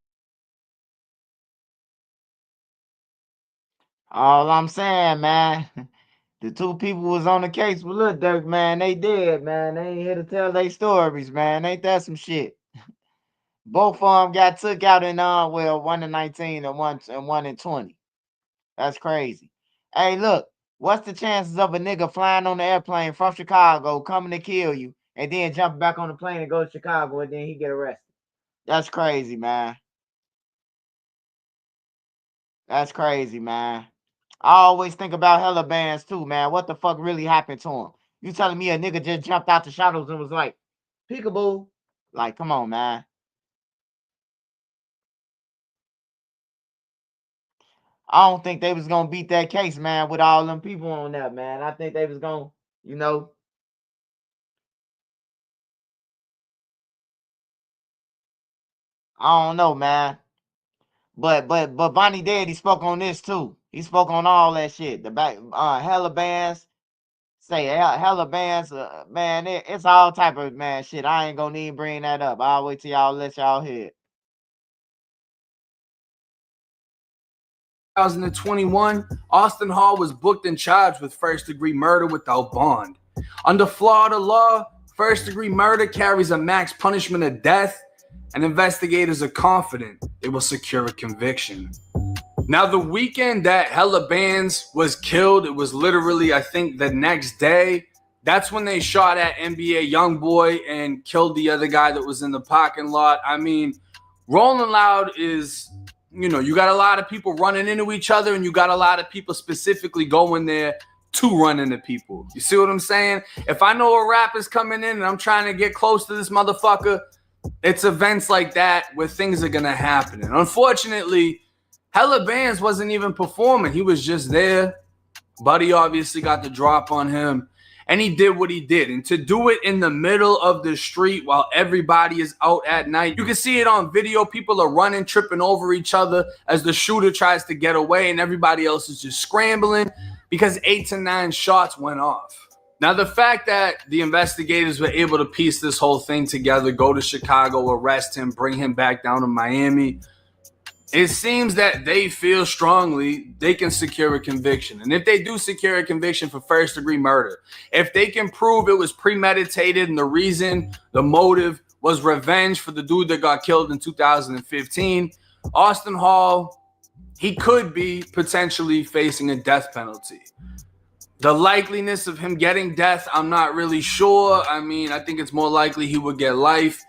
S2: All I'm saying, man, the 2 people was on the case with Lil Durk, man. They dead, man. They ain't here to tell their stories, man. Ain't that some shit? Both of them got took out in well, 1 in 19 and 1 in 20. That's crazy. Hey, look, what's the chances of a nigga flying on the airplane from Chicago, coming to kill you, and then jumping back on the plane and go to Chicago, and then he get arrested? That's crazy, man. That's crazy, man. I always think about Hella Bands too, man. What the fuck really happened to him? You telling me a nigga just jumped out the shadows and was like, peekaboo? Like, come on, man. I don't think they was gonna beat that case, man, with all them people on that, man. I think they was gonna, I don't know, man. But Vonnie Daddy spoke on this too. He spoke on all that shit. The back Hella Bands, Hella Bands, man, it's all type of man shit. I ain't gonna even bring that up. I'll wait till y'all let y'all hear it.
S16: 2021, Austin Hall was booked and charged with first-degree murder without bond. Under Florida law, first-degree murder carries a max punishment of death, and investigators are confident they will secure a conviction. Now, the weekend that Hella Bands was killed, it was literally, I think, the next day. That's when they shot at NBA Youngboy and killed the other guy that was in the parking lot. I mean, Rolling Loud is, you know, you got a lot of people running into each other, and you got a lot of people specifically going there to run into people. You see what I'm saying? If I know a rapper's coming in and I'm trying to get close to this motherfucker, it's events like that where things are going to happen. And unfortunately, Hella Bands wasn't even performing. He was just there. Buddy obviously got the drop on him, and he did what he did. And to do it in the middle of the street while everybody is out at night, you can see it on video. People are running, tripping over each other as the shooter tries to get away, and everybody else is just scrambling because 8 to 9 shots went off. Now, the fact that the investigators were able to piece this whole thing together, go to Chicago, arrest him, bring him back down to Miami, it seems that they feel strongly they can secure a conviction. And if they do secure a conviction for first-degree murder, if they can prove it was premeditated and the reason, the motive was revenge for the dude that got killed in 2015, Austin Hall, he could be potentially facing a death penalty. The likeliness of him getting death, I'm not really sure. I mean, I think it's more likely he would get life.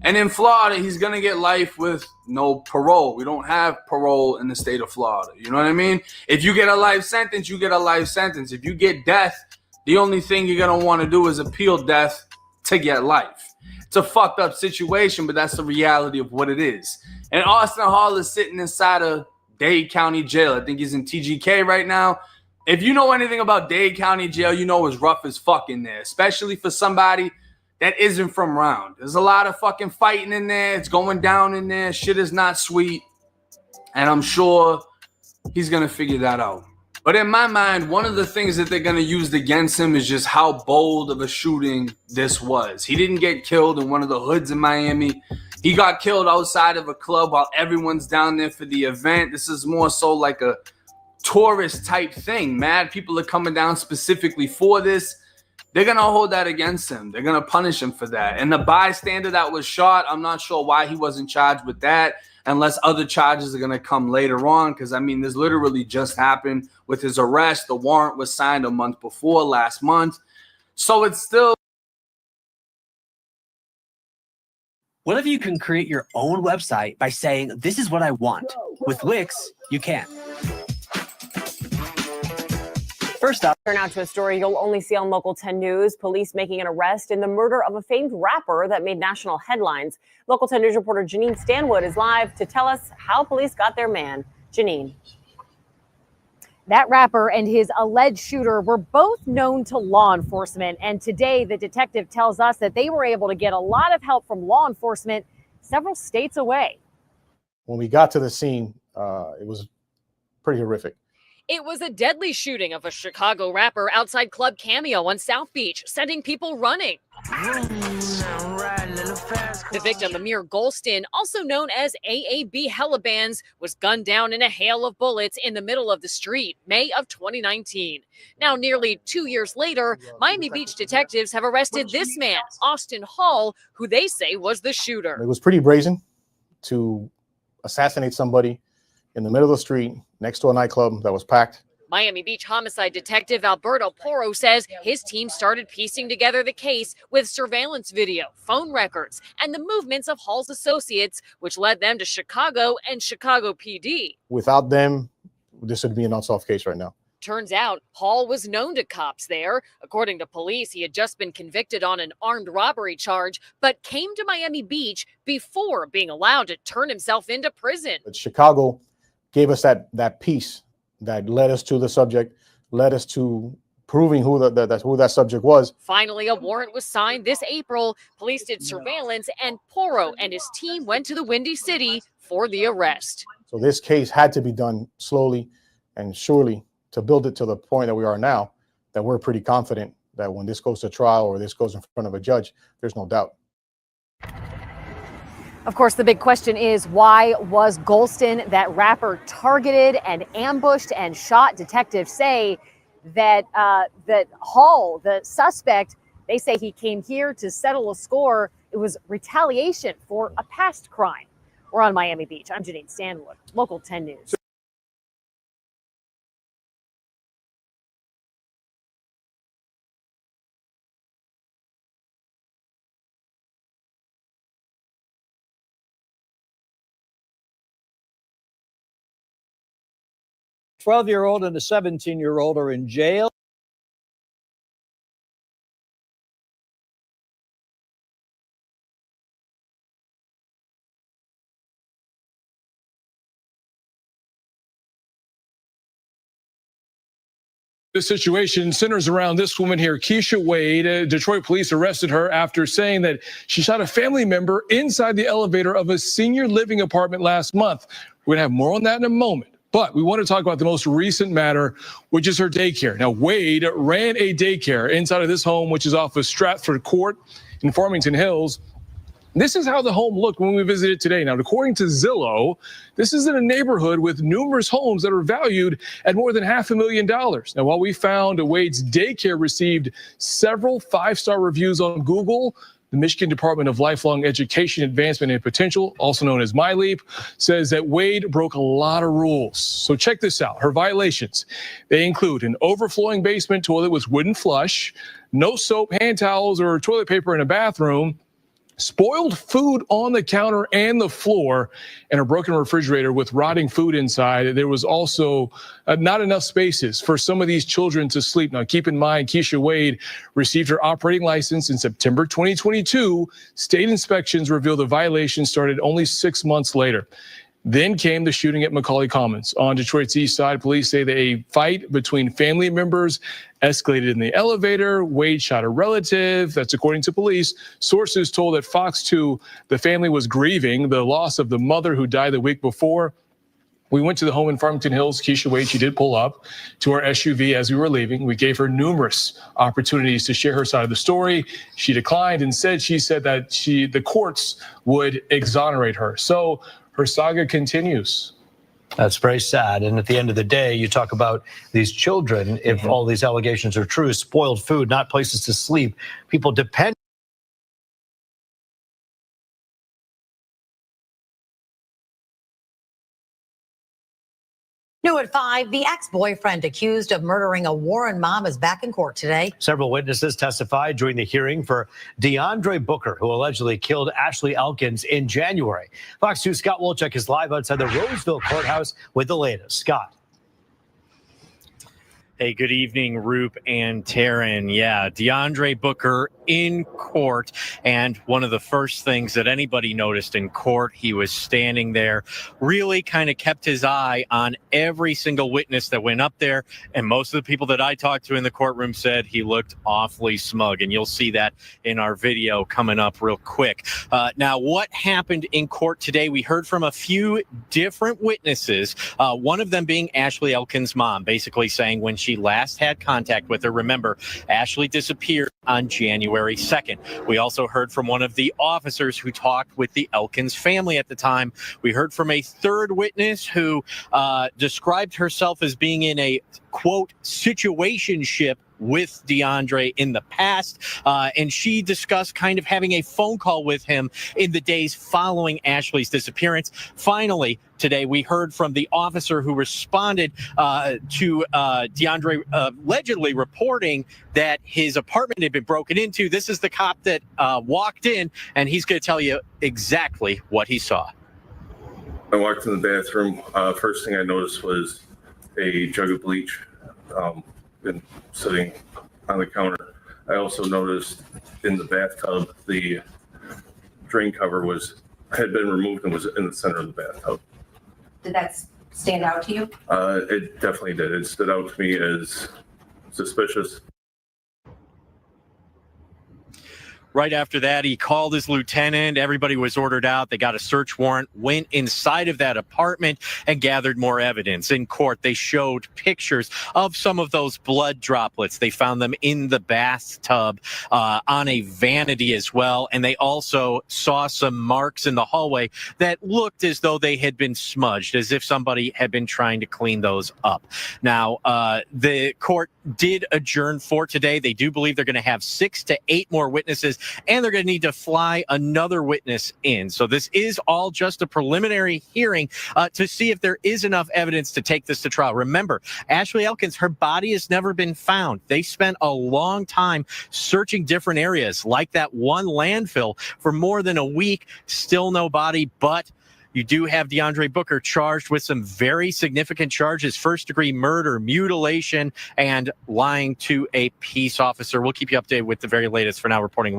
S16: And in Florida, he's going to get life with no parole. We don't have parole in the state of Florida. You know what I mean? If you get a life sentence, you get a life sentence. If you get death, the only thing you're going to want to do is appeal death to get life. It's a fucked up situation, but that's the reality of what it is. And Austin Hall is sitting inside of Dade County Jail. I think he's in TGK right now. If you know anything about Dade County Jail, you know it's rough as fuck in there, especially for somebody that isn't from around. There's a lot of fucking fighting in there. It's going down in there. Shit is not sweet. And I'm sure he's going to figure that out. But in my mind, one of the things that they're going to use against him is just how bold of a shooting this was. He didn't get killed in one of the hoods in Miami. He got killed outside of a club while everyone's down there for the event. This is more so like a tourist type thing. Mad people are coming down specifically for this. They're going to hold that against him. They're going to punish him for that. And the bystander that was shot, I'm not sure why he wasn't charged with that unless other charges are going to come later on. Because, I mean, this literally just happened with his arrest. The warrant was signed a month before, last month. So it's still...
S17: What if you can create your own website by saying, this is what I want? With Wix, you can.
S25: First up, turn out to a story you'll only see on Local 10 News. Police making an arrest in the murder of a famed rapper that made national headlines. Local 10 News reporter Janine Stanwood is live to tell us how police got their man. Janine. That rapper and his alleged shooter were both known to law enforcement. And today, the detective tells us that they were able to get a lot of help from law enforcement several states away.
S5: When we got to the scene, it was pretty horrific.
S25: It was a deadly shooting of a Chicago rapper outside Club Cameo on South Beach, sending people running. The victim, Amir Golston, also known as AAB Hella Bands, was gunned down in a hail of bullets in the middle of the street, May of 2019. Now, nearly 2 years later, Miami Beach detectives have arrested this man, Austin Hall, who they say was the shooter.
S5: It was pretty brazen to assassinate somebody in the middle of the street next to a nightclub that was packed.
S25: Miami Beach homicide detective Alberto Porro says his team started piecing together the case with surveillance video, phone records, and the movements of Hall's associates, which led them to Chicago and Chicago PD.
S5: Without them, this would be an unsolved case right now.
S25: Turns out Hall was known to cops there. According to police, he had just been convicted on an armed robbery charge, but came to Miami Beach before being allowed to turn himself into prison.
S5: But Chicago gave us that piece that led us to the subject, led us to proving who that subject was.
S25: Finally, a warrant was signed this April. Police did surveillance, and Porro and his team went to the Windy City for the arrest.
S5: So this case had to be done slowly and surely to build it to the point that we are now, that we're pretty confident that when this goes to trial or this goes in front of a judge, there's no doubt.
S25: Of course, the big question is, why was Golston, that rapper, targeted and ambushed and shot? Detectives say that that Hall, the suspect, they say he came here to settle a score. It was retaliation for a past crime. We're on Miami Beach. I'm Janine Stanwood, Local 10 News.
S18: A 12-year-old and a 17-year-old are in jail.
S19: The situation centers around this woman here, Keisha Wade. Detroit police arrested her after saying that she shot a family member inside the elevator of a senior living apartment last month. We're going to have more on that in a moment. But we want to talk about the most recent matter, which is her daycare. Now, Wade ran a daycare inside of this home, which is off of Stratford Court in Farmington Hills. This is how the home looked when we visited today. Now, according to Zillow, this is in a neighborhood with numerous homes that are valued at more than $500,000. Now, while we found Wade's daycare received several 5-star reviews on Google, the Michigan Department of Lifelong Education Advancement and Potential, also known as MyLeap, says that Wade broke a lot of rules. So check this out. Her violations, they include an overflowing basement toilet with wooden flush, no soap, hand towels, or toilet paper in a bathroom, spoiled food on the counter and the floor, and a broken refrigerator with rotting food inside. There was also not enough spaces for some of these children to sleep. Now, keep in mind, Keisha Wade received her operating license in September 2022. State inspections revealed the violation started only 6 months later. Then came the shooting at Macaulay Commons. On Detroit's east side, police say that a fight between family members escalated in the elevator. Wade shot a relative. That's according to police. Sources told that Fox 2, the family was grieving the loss of the mother who died the week before. We went to the home in Farmington Hills. Keisha Wade, she did pull up to our SUV as we were leaving. We gave her numerous opportunities to share her side of the story. She declined and said that the courts would exonerate her. So her saga continues.
S20: That's very sad. And at the end of the day, you talk about these children, if all these allegations are true, spoiled food, not places to sleep. People depend.
S21: New at 5, the ex-boyfriend accused of murdering a Warren mom is back in court today.
S20: Several witnesses testified during the hearing for DeAndre Booker, who allegedly killed Ashley Elkins in January. Fox 2's Scott Wolchuk is live outside the Roseville courthouse with the latest. Scott.
S22: Hey, good evening, Roop and Taryn. Yeah, DeAndre Booker in court. And one of the first things that anybody noticed in court, he was standing there, really kind of kept his eye on every single witness that went up there. And most of the people that I talked to in the courtroom said he looked awfully smug. And you'll see that in our video coming up real quick. Now, what happened in court today? We heard from a few different witnesses, one of them being Ashley Elkins' mom, basically saying when she last had contact with her. Remember, Ashley disappeared on January 2nd. We also heard from one of the officers who talked with the Elkins family at the time. We heard from a third witness who described herself as being in a, quote, situationship with DeAndre in the past, and she discussed kind of having a phone call with him in the days following Ashley's disappearance. Finally, today we heard from the officer who responded to DeAndre allegedly reporting that his apartment had been broken into. This is the cop that walked in, and he's going to tell you exactly what he saw.
S26: I walked in the bathroom. First thing I noticed was a jug of bleach been sitting on the counter. I also noticed in the bathtub the drain cover had been removed and was in the center of the bathtub.
S21: Did that stand out to you?
S26: It definitely did. It stood out to me as suspicious.
S22: Right after that, he called his lieutenant. Everybody was ordered out. They got a search warrant, went inside of that apartment, and gathered more evidence. In court, they showed pictures of some of those blood droplets. They found them in the bathtub, on a vanity as well. And they also saw some marks in the hallway that looked as though they had been smudged, as if somebody had been trying to clean those up. Now, the court did adjourn for today. They do believe they're going to have 6 to 8 more witnesses, and they're going to need to fly another witness in. So this is all just a preliminary hearing to see if there is enough evidence to take this to trial. Remember, Ashley Elkins, her body has never been found. They spent a long time searching different areas, like that one landfill, for more than a week. Still no body, but you do have DeAndre Booker charged with some very significant charges: first-degree murder, mutilation, and lying to a peace officer. We'll keep you updated with the very latest. For now, reporting.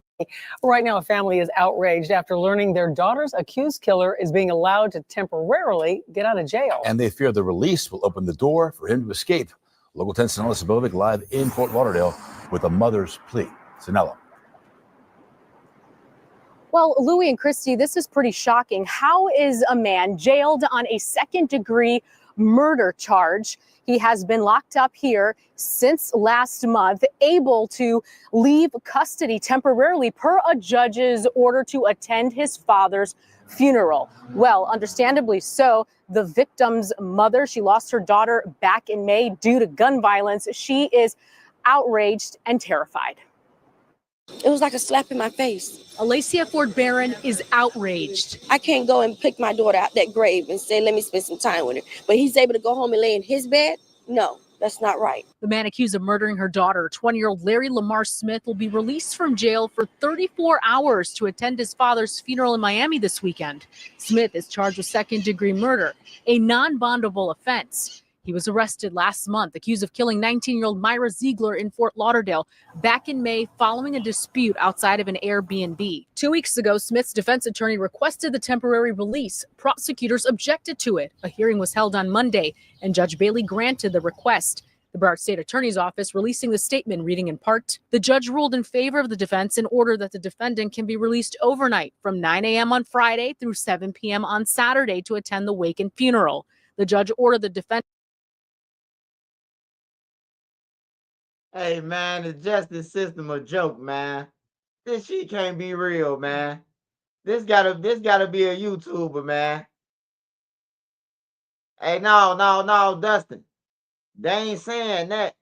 S6: Right now, a family is outraged after learning their daughter's accused killer is being allowed to temporarily get out of jail.
S7: And they fear the release will open the door for him to escape. Local 10's Sanella Sabovic live in Fort Lauderdale with a mother's plea. Sanella.
S8: Well, Louis and Christy, this is pretty shocking. How is a man jailed on a second-degree murder charge? He has been locked up here since last month, able to leave custody temporarily per a judge's order to attend his father's funeral. Well, understandably so. The victim's mother, she lost her daughter back in May due to gun violence. She is outraged and terrified.
S10: It was like a slap in my face.
S8: Alacia Ford Barron is outraged.
S10: I can't go and pick my daughter out that grave and say, let me spend some time with her. But he's able to go home and lay in his bed? No, that's not right.
S8: The man accused of murdering her daughter, 20-year-old Larry Lamar Smith, will be released from jail for 34 hours to attend his father's funeral in Miami this weekend. Smith is charged with second-degree murder, a non-bondable offense. He was arrested last month, accused of killing 19-year-old Myra Ziegler in Fort Lauderdale back in May following a dispute outside of an Airbnb. 2 weeks ago, Smith's defense attorney requested the temporary release. Prosecutors objected to it. A hearing was held on Monday, and Judge Bailey granted the request. The Broward State Attorney's Office releasing the statement, reading in part, the judge ruled in favor of the defense and ordered that the defendant can be released overnight from 9 a.m. on Friday through 7 p.m. on Saturday to attend the wake and funeral. The judge ordered the defendant.
S2: Hey, man, the justice system a joke, man. This shit can't be real, man. This gotta be a YouTuber, man. Hey, no, Dustin. They ain't saying that.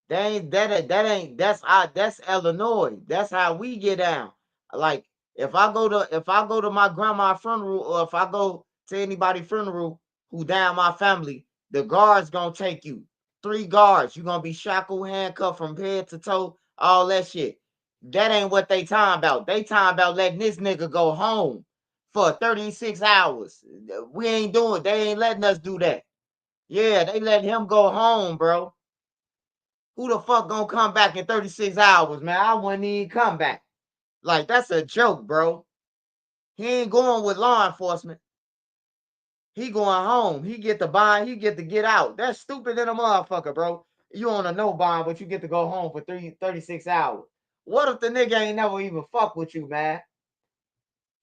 S2: That's Illinois. That's how we get down. Like, if I go to my grandma's funeral, or if I go to anybody's funeral who down my family, the guards gonna take you. 3 guards. You're gonna be shackled, handcuffed from head to toe, all that shit. That ain't what they talking about. They talking about letting this nigga go home for 36 hours. We ain't doing, they ain't letting us do that. Yeah, they letting him go home, bro. Who the fuck gonna come back in 36 hours, man? I wouldn't even come back. Like, that's a joke, bro. He ain't going with law enforcement. He going home. He get the bond. He get to get out. That's stupid in a motherfucker, bro. You on a no bond, but you get to go home for 36 hours. What if the nigga ain't never even fuck with you, man?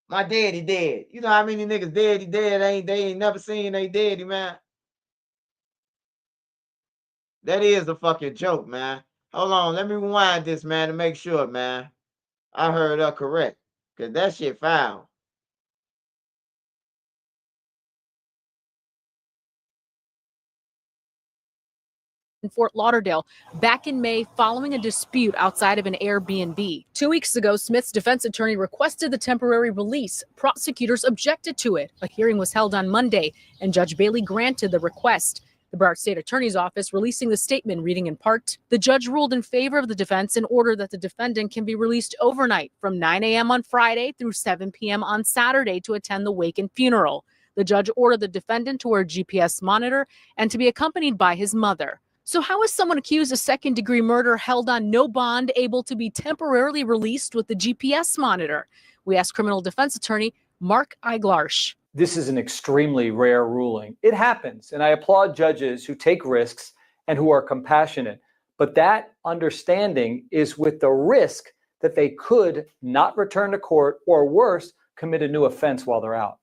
S2: My daddy dead. You know how many niggas daddy dead they ain't never seen they daddy, man? That is a fucking joke, man. Hold on. Let me rewind this, man, to make sure, man. I heard her correct. Because that shit foul.
S8: In Fort Lauderdale back in May following a dispute outside of an Airbnb. 2 weeks ago, Smith's defense attorney requested the temporary release. Prosecutors objected to it. A hearing was held on Monday, and Judge Bailey granted the request. The Broward State Attorney's Office releasing the statement, reading in part, the judge ruled in favor of the defense and ordered that the defendant can be released overnight from 9 a.m. on Friday through 7 p.m. on Saturday to attend the wake and funeral. The judge ordered the defendant to wear a GPS monitor and to be accompanied by his mother. So how is someone accused of second-degree murder held on no bond able to be temporarily released with the GPS monitor? We asked criminal defense attorney Mark Eiglarsh.
S23: This is an extremely rare ruling. It happens, and I applaud judges who take risks and who are compassionate. But that understanding is with the risk that they could not return to court or worse, commit a new offense while they're out.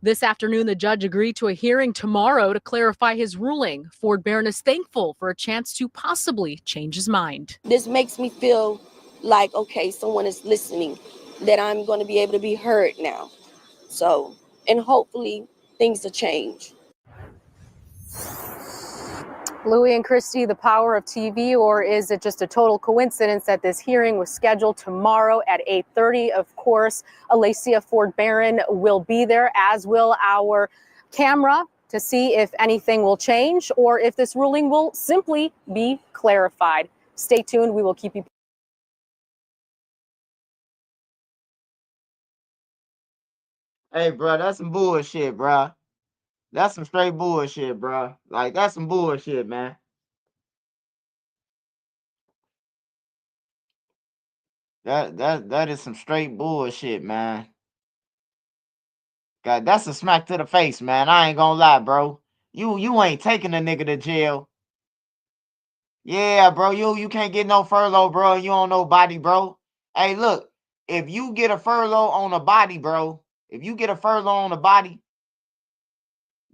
S8: This afternoon, the judge agreed to a hearing tomorrow to clarify his ruling. Ford Barron is thankful for a chance to possibly change his mind.
S10: This makes me feel like, okay, someone is listening, that I'm going to be able to be heard now. So, and hopefully things will change.
S1: Louis and Christy, the power of TV, or is it just a total coincidence that this hearing was scheduled tomorrow at 8:30? Of course, Alicia Ford Barron will be there, as will our camera, to see if anything will change or if this ruling will simply be clarified. Stay tuned. We will keep you.
S2: Hey, bro, that's some bullshit, bro. That's some straight bullshit, bro. Like, that's some bullshit, man. That is some straight bullshit, man. God, that's a smack to the face, man. I ain't gonna lie, bro. You ain't taking a nigga to jail. Yeah, bro. You can't get no furlough, bro. You don't know body, bro. Hey, look, if you get a furlough on a body, bro,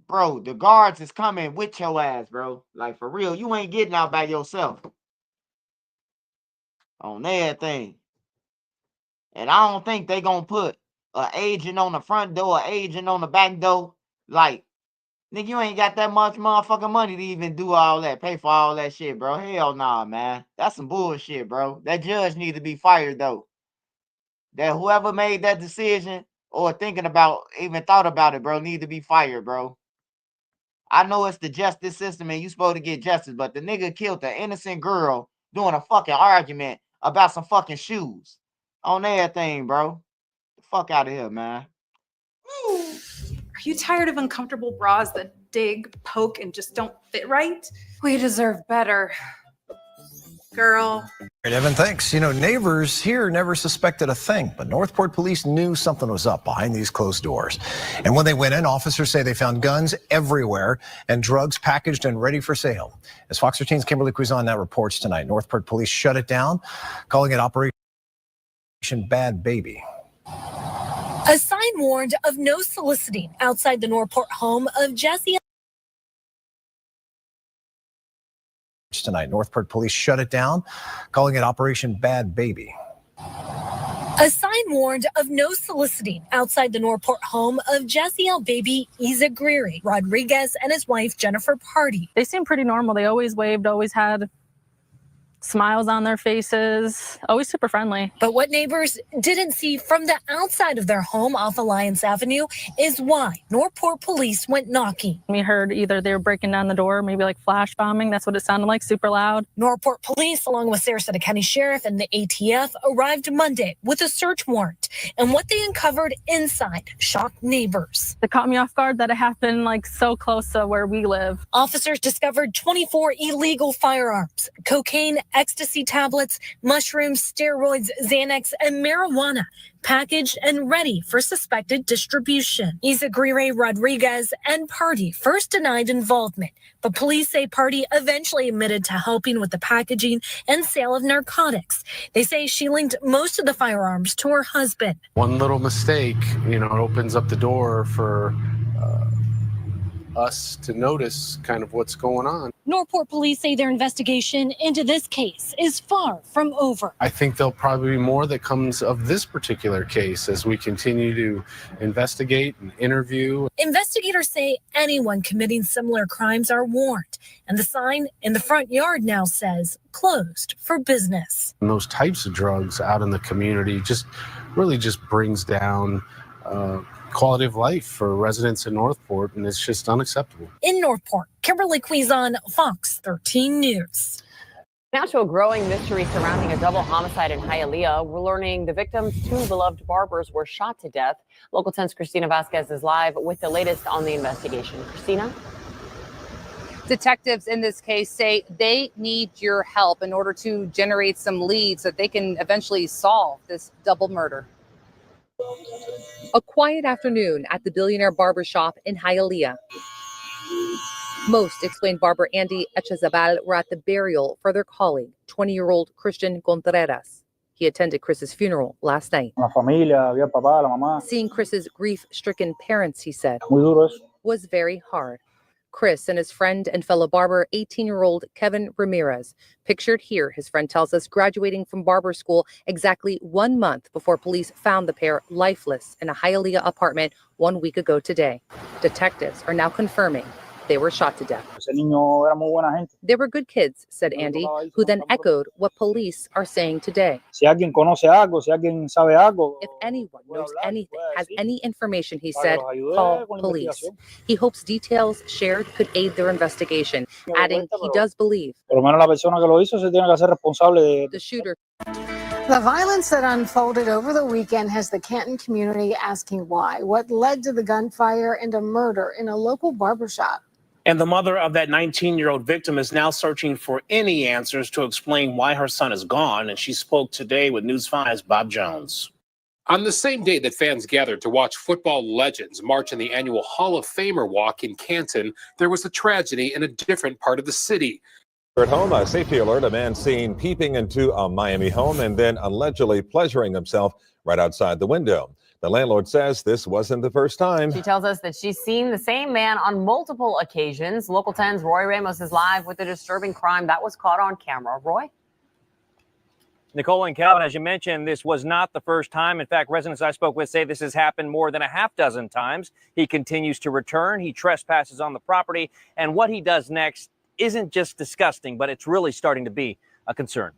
S2: bro, the guards is coming with your ass, bro. Like, for real, you ain't getting out by yourself. On everything. And I don't think they gonna put an agent on the front door, an agent on the back door. Like, nigga, you ain't got that much motherfucking money to even do all that, pay for all that shit, bro. Hell nah, man. That's some bullshit, bro. That judge need to be fired, though. That whoever made that decision or even thought about it, bro, need to be fired, bro. I know it's the justice system and you supposed to get justice, but the nigga killed an innocent girl doing a fucking argument about some fucking shoes. On everything, bro. The fuck out of here, man.
S4: Are you tired of uncomfortable bras that dig, poke, and just don't fit right? We deserve better. Girl.
S9: Evan, thanks. Neighbors here never suspected a thing, but Northport police knew something was up behind these closed doors. And when they went in, officers say they found guns everywhere and drugs packaged and ready for sale. As Fox 13's Kimberly Cuizon now reports tonight, Northport police shut it down, calling it Operation Bad Baby.
S11: A sign warned of no soliciting outside the Northport home of Jesse.
S9: Tonight, Northport police shut it down, calling it Operation Bad Baby.
S11: A sign warned of no soliciting outside the Northport home of Jesse baby Isa Greery Rodriguez and his wife Jennifer Party.
S6: They seem pretty normal. They always waved, always had smiles on their faces, always super friendly.
S11: But what neighbors didn't see from the outside of their home off Alliance Avenue is why Northport police went knocking.
S6: We heard either they were breaking down the door, maybe like flash bombing. That's what it sounded like, super loud.
S11: Northport police, along with Sarasota County Sheriff and the ATF, arrived Monday with a search warrant. And what they uncovered inside shocked neighbors.
S6: It caught me off guard that it happened like so close to where we live.
S11: Officers discovered 24 illegal firearms, cocaine, ecstasy tablets, mushrooms, steroids, Xanax, and marijuana, packaged and ready for suspected distribution. Isa Greery Rodriguez and Party first denied involvement, but police say Party eventually admitted to helping with the packaging and sale of narcotics. They say she linked most of the firearms to her husband.
S12: One little mistake, it opens up the door for us to notice kind of what's going on.
S11: Northport police say their investigation into this case is far from over.
S12: I think there'll probably be more that comes of this particular case as we continue to investigate and interview.
S11: Investigators say anyone committing similar crimes are warned, and the sign in the front yard now says closed for business.
S12: And those types of drugs out in the community just brings down quality of life for residents in Northport, and it's just unacceptable.
S11: In Northport, Kimberly Cuizon, Fox 13 News.
S25: Now to a growing mystery surrounding a double homicide in Hialeah. We're learning the victims' two beloved barbers were shot to death. Local 10's Christina Vasquez is live with the latest on the investigation. Christina?
S24: Detectives in this case say they need your help in order to generate some leads so that they can eventually solve this double murder.
S27: A quiet afternoon at the Billionaire Barbershop in Hialeah. Most explained barber Andy Echezabal were at the burial for their colleague, 20-year-old Christian Contreras.
S24: He attended Chris's funeral last night.
S3: La familia, había el papá, la mamá.
S24: Seeing Chris's grief-stricken parents, he said,
S3: Muy duro eso.
S24: was very hard. Chris and his friend and fellow barber, 18-year-old Kevin Ramirez, pictured here, his friend tells us, graduating from barber school exactly 1 month before police found the pair lifeless in a Hialeah apartment 1 week ago today. Detectives are now confirming they were shot to death.
S3: Ese niño era muy buena gente.
S24: They were good kids, said Andy, who then echoed what police are saying today.
S3: Si alguien conoce algo, si alguien sabe algo.
S24: If anyone knows anything, has any information, he said, call police. He hopes details shared could aid their investigation, adding he does believe
S3: Por lo menos la persona que lo hizo se tiene que hacer responsable de.
S24: the shooter.
S5: The violence that unfolded over the weekend has the Canton community asking why. What led to the gunfire and a murder in a local barbershop?
S13: And the mother of that 19-year-old victim is now searching for any answers to explain why her son is gone. And she spoke today with News 5's Bob Jones.
S14: On the same day that fans gathered to watch football legends march in the annual Hall of Famer walk in Canton, there was a tragedy in a different part of the city.
S15: At home, a safety alert, a man seen peeping into a Miami home and then allegedly pleasuring himself right outside the window. The landlord says this wasn't the first time.
S25: She tells us that she's seen the same man on multiple occasions. Local 10's Roy Ramos is live with a disturbing crime that was caught on camera. Roy?
S16: Nicole and Calvin, as you mentioned, this was not the first time. In fact, residents I spoke with say this has happened more than a half dozen times. He continues to return. He trespasses on the property. And what he does next isn't just disgusting, but it's really starting to be a concern.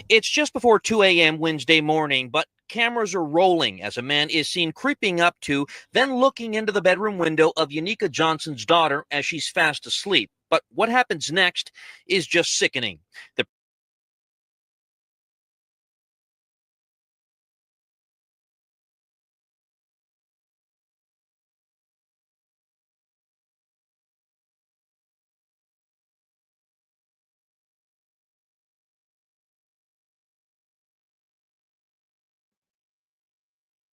S17: It's just before 2 a.m. Wednesday morning, but cameras are rolling as a man is seen creeping up to, then looking into the bedroom window of Unica Johnson's daughter as she's fast asleep. But what happens next is just sickening. The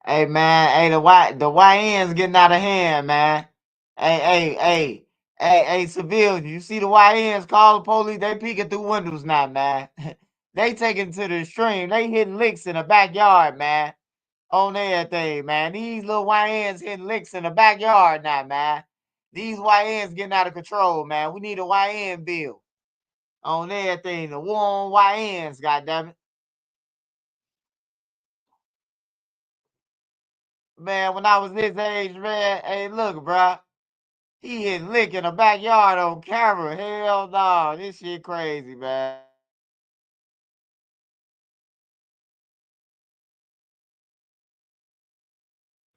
S2: Hey man, hey the YN's getting out of hand, man. Hey, civilians, you see the YNs call the police, they peeking through windows now, man. They taking to the extreme. They hitting licks in the backyard, man. On everything, man. These little YNs hitting licks in the backyard now, man. These YNs getting out of control, man. We need a YN bill. On everything. The war on YNs, goddammit. Man, when I was this age, man, hey, look, bruh. He hit lick in the backyard on camera. Hell no. This shit crazy, man.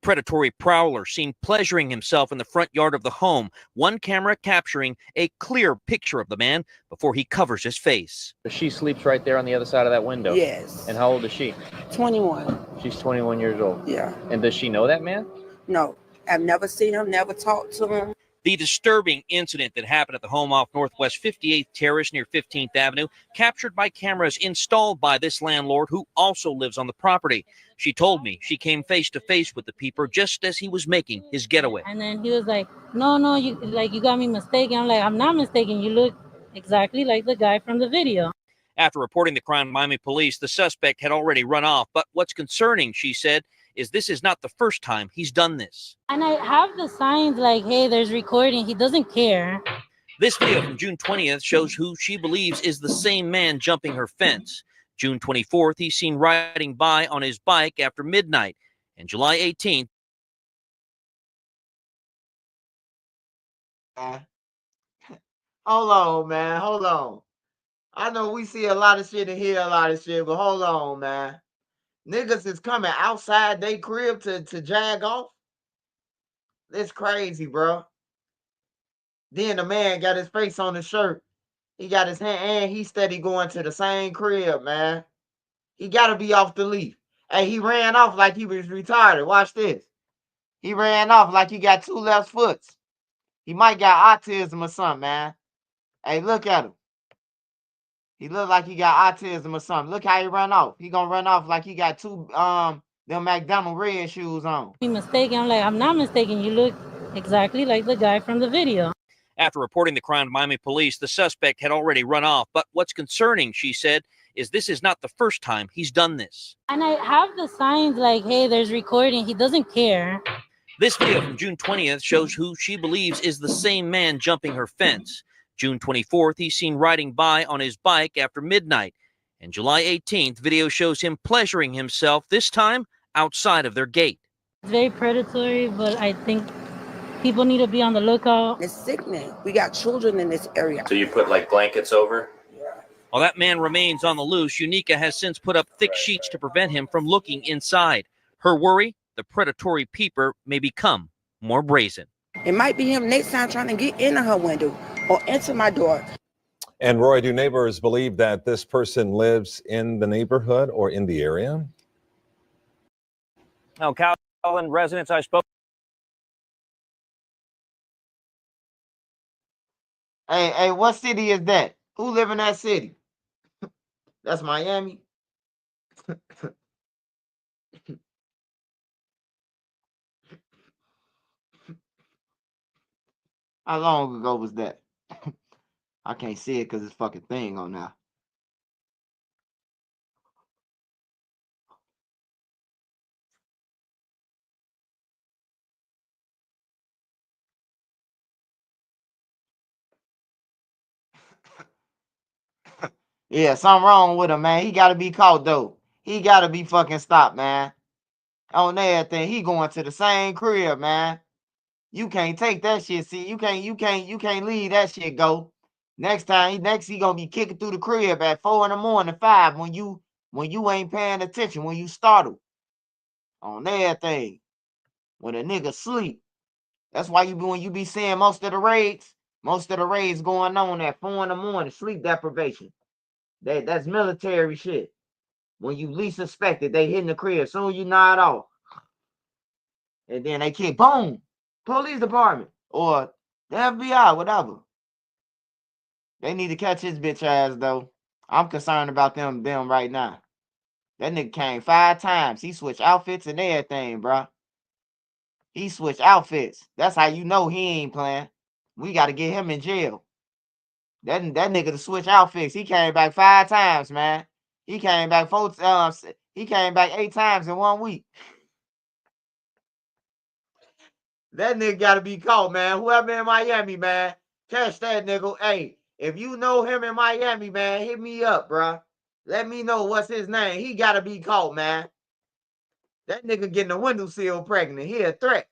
S17: predatory prowler seen pleasuring himself in the front yard of the home, one camera capturing a clear picture of the man before he covers his face.
S16: She sleeps right there on the other side of that window?
S28: Yes.
S16: And how old is she?
S28: 21.
S16: She's 21 years old?
S28: Yeah.
S16: And does she know that man?
S28: No. I've never seen him, never talked to him.
S17: The disturbing incident that happened at the home off Northwest 58th Terrace near 15th Avenue, captured by cameras installed by this landlord who also lives on the property. She told me she came face to face with the peeper just as he was making his getaway.
S29: And then he was like, no, you got me mistaken. I'm like, I'm not mistaken. You look exactly like the guy from the video.
S17: After reporting the crime to Miami police, the suspect had already run off. But what's concerning, she said, is this is not the first time he's done this.
S29: And I have the signs like, hey, there's recording. He doesn't care.
S17: This video from June 20th shows who she believes is the same man jumping her fence. June 24th, he's seen riding by on his bike after midnight. And July 18th,
S2: hold on, man. Hold on. I know we see a lot of shit and hear a lot of shit, but hold on, man. Niggas is coming outside they crib to jag off. That's crazy, bro. Then the man got his face on the shirt. He got his hand and he steady going to the same crib, man. He got to be off the leaf. Hey, he ran off like he was retarded. Watch this. He ran off like he got two left foots. He might got autism or something, man. Hey, look at him. He look like he got autism or something. Look how he run off. He gonna run off like he got two them McDonald red shoes on.
S29: Be mistaken. I'm like, I'm not mistaken. You look exactly like the guy from the video.
S17: after reporting the crime to Miami police, the suspect had already run off. But what's concerning, she said, is this is not the first time he's done this.
S29: And I have the signs like, hey, there's recording. He doesn't care.
S17: This video from June 20th shows who she believes is the same man jumping her fence. June 24th, he's seen riding by on his bike after midnight. And July 18th, video shows him pleasuring himself, this time outside of their gate.
S29: It's very predatory, but I think people need to be on the lookout.
S28: It's sickening. We got children in this area.
S16: So you put like blankets over?
S17: While that man remains on the loose, Unica has since put up thick sheets to prevent him from looking inside. Her worry, the predatory peeper may become more brazen.
S28: It might be him next time trying to get into her window or into my door.
S15: And Roy, do neighbors believe that this person lives in the neighborhood or in the area?
S16: Now, Calvin, residents I spoke.
S2: Hey, what city is that? Who live in that city? That's Miami. How long ago was that? I can't see it because it's fucking thing on now. Yeah, something wrong with him, man. He gotta be caught though. He gotta be fucking stopped, man. On everything, he going to the same crib, man. You can't take that shit. See, you can't leave that shit go. Next he gonna be kicking through the crib at 4 in the morning, 5 when you ain't paying attention, when you startle. On everything. When a nigga sleep. That's why when you be seeing most of the raids going on at 4 in the morning, sleep deprivation. That's military shit. When you least suspect it, they hitting the crib. Soon you nod off. And then they kick, boom, police department or the FBI, whatever. They need to catch his bitch ass though. I'm concerned about them right now. That nigga came 5 times. He switched outfits and everything, bro. He switched outfits. That's how you know he ain't playing. We got to get him in jail. That nigga to switch outfits. He came back 5 times, man. He came back 8 times in 1 week. That nigga gotta be caught, man. Whoever in Miami, man, catch that nigga. Hey, if you know him in Miami, man, hit me up, bro. Let me know what's his name. He gotta be caught, man. That nigga getting a window sill pregnant. He a threat.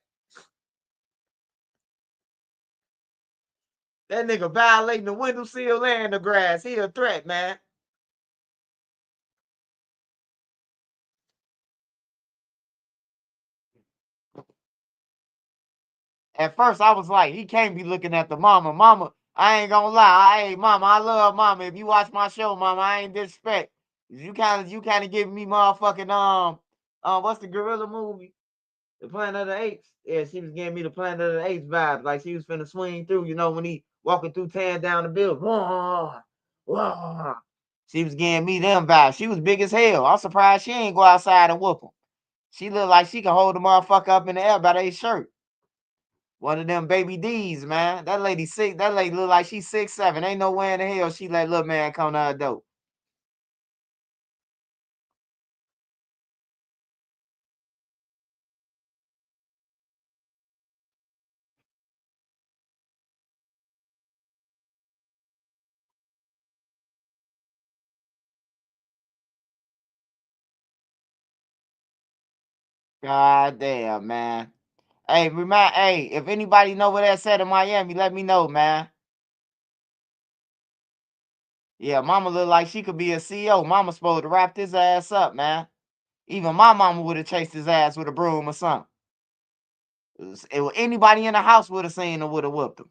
S2: That nigga violating the window sill and the grass. He a threat, man. At first, I was like, he can't be looking at the mama. Mama, I ain't gonna lie. Hey, mama, I love mama. If you watch my show, mama, I ain't disrespect. You kind of giving me motherfucking what's the gorilla movie? The Planet of the Apes. Yeah, she was giving me the Planet of the Apes vibes, like she was finna swing through. You know when he walking through, tearing down the building. She was giving me them vibes. She was big as hell. I'm surprised she ain't go outside and whoop him. She look like she can hold the motherfucker up in the air by their shirt. One of them baby D's, man. That lady sick. That lady look like she's 6'7". Ain't no way in the hell she let little man come to her door. God damn, man. Hey, if anybody know where that's at in Miami, let me know, man. Yeah, mama look like she could be a CEO. Mama supposed to wrap his ass up, man. Even my mama would have chased his ass with a broom or something. Anybody in the house would have seen him, would have whooped him.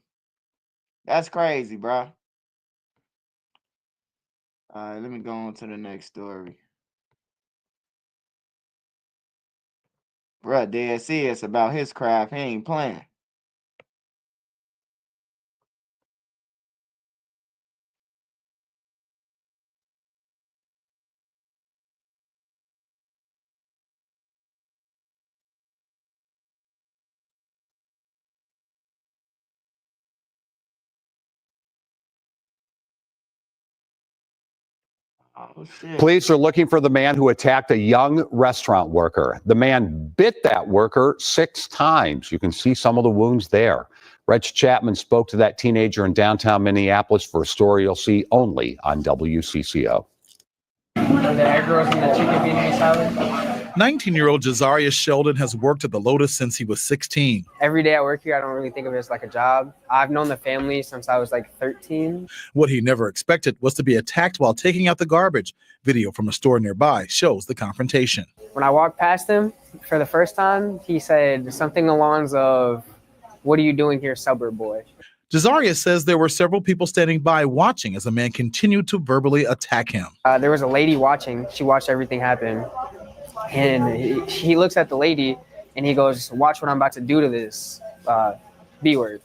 S2: That's crazy, bro. All right, let me go on to the next story. Bruh, dead serious about his craft. He ain't playing. Oh, shit.
S7: Police are looking for the man who attacked a young restaurant worker. The man bit that worker 6 times. You can see some of the wounds there. Reg Chapman spoke to that teenager in downtown Minneapolis for a story you'll see only on WCCO.
S8: Are the egg rolls and the chicken Vietnamese salad?
S18: 19-year-old Jazariah Sheldon has worked at the Lotus since he was 16.
S8: Every day I work here, I don't really think of it as like a job. I've known the family since I was like 13.
S18: What he never expected was to be attacked while taking out the garbage. Video from a store nearby shows the confrontation.
S8: When I walked past him for the first time, he said something along the lines of, "What are you doing here, suburb boy?"
S18: Jazariah says there were several people standing by watching as a man continued to verbally attack him.
S8: There was a lady watching. She watched everything happen. And he looks at the lady and he goes, "Watch what I'm about to do to this B word."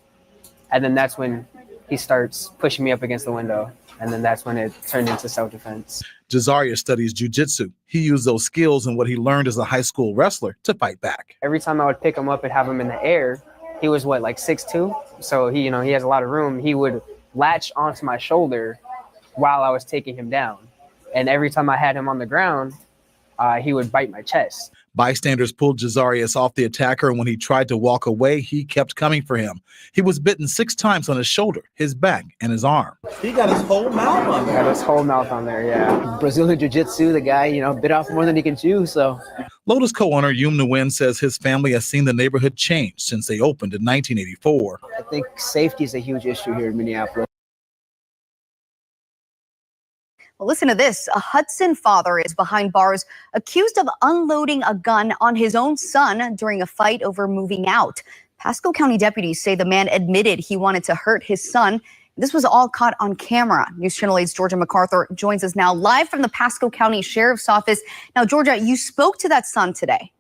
S8: And then that's when he starts pushing me up against the window. And then that's when it turned into self-defense.
S18: Jazariah studies jiu-jitsu. He used those skills and what he learned as a high school wrestler to fight back.
S8: Every time I would pick him up and have him in the air, he was what, like 6'2"? So he has a lot of room. He would latch onto my shoulder while I was taking him down. And every time I had him on the ground, he would bite my chest.
S18: Bystanders pulled Jazariah off the attacker, and when he tried to walk away, he kept coming for him. He was bitten 6 times on his shoulder, his back, and his arm.
S8: He got his whole mouth on there. Got his whole mouth on there, yeah.
S19: Brazilian Jiu-Jitsu, the guy, bit off more than he can chew, so.
S18: Lotus co-owner Yum Nguyen says his family has seen the neighborhood change since they opened in 1984.
S19: I think safety is a huge issue here in Minneapolis.
S20: Well, listen to this. A Hudson father is behind bars accused of unloading a gun on his own son during a fight over moving out. Pasco County deputies say the man admitted he wanted to hurt his son. This was all caught on camera. News Channel 8's Georgia MacArthur joins us now live from the Pasco County Sheriff's Office. Now, Georgia, you spoke to that son today.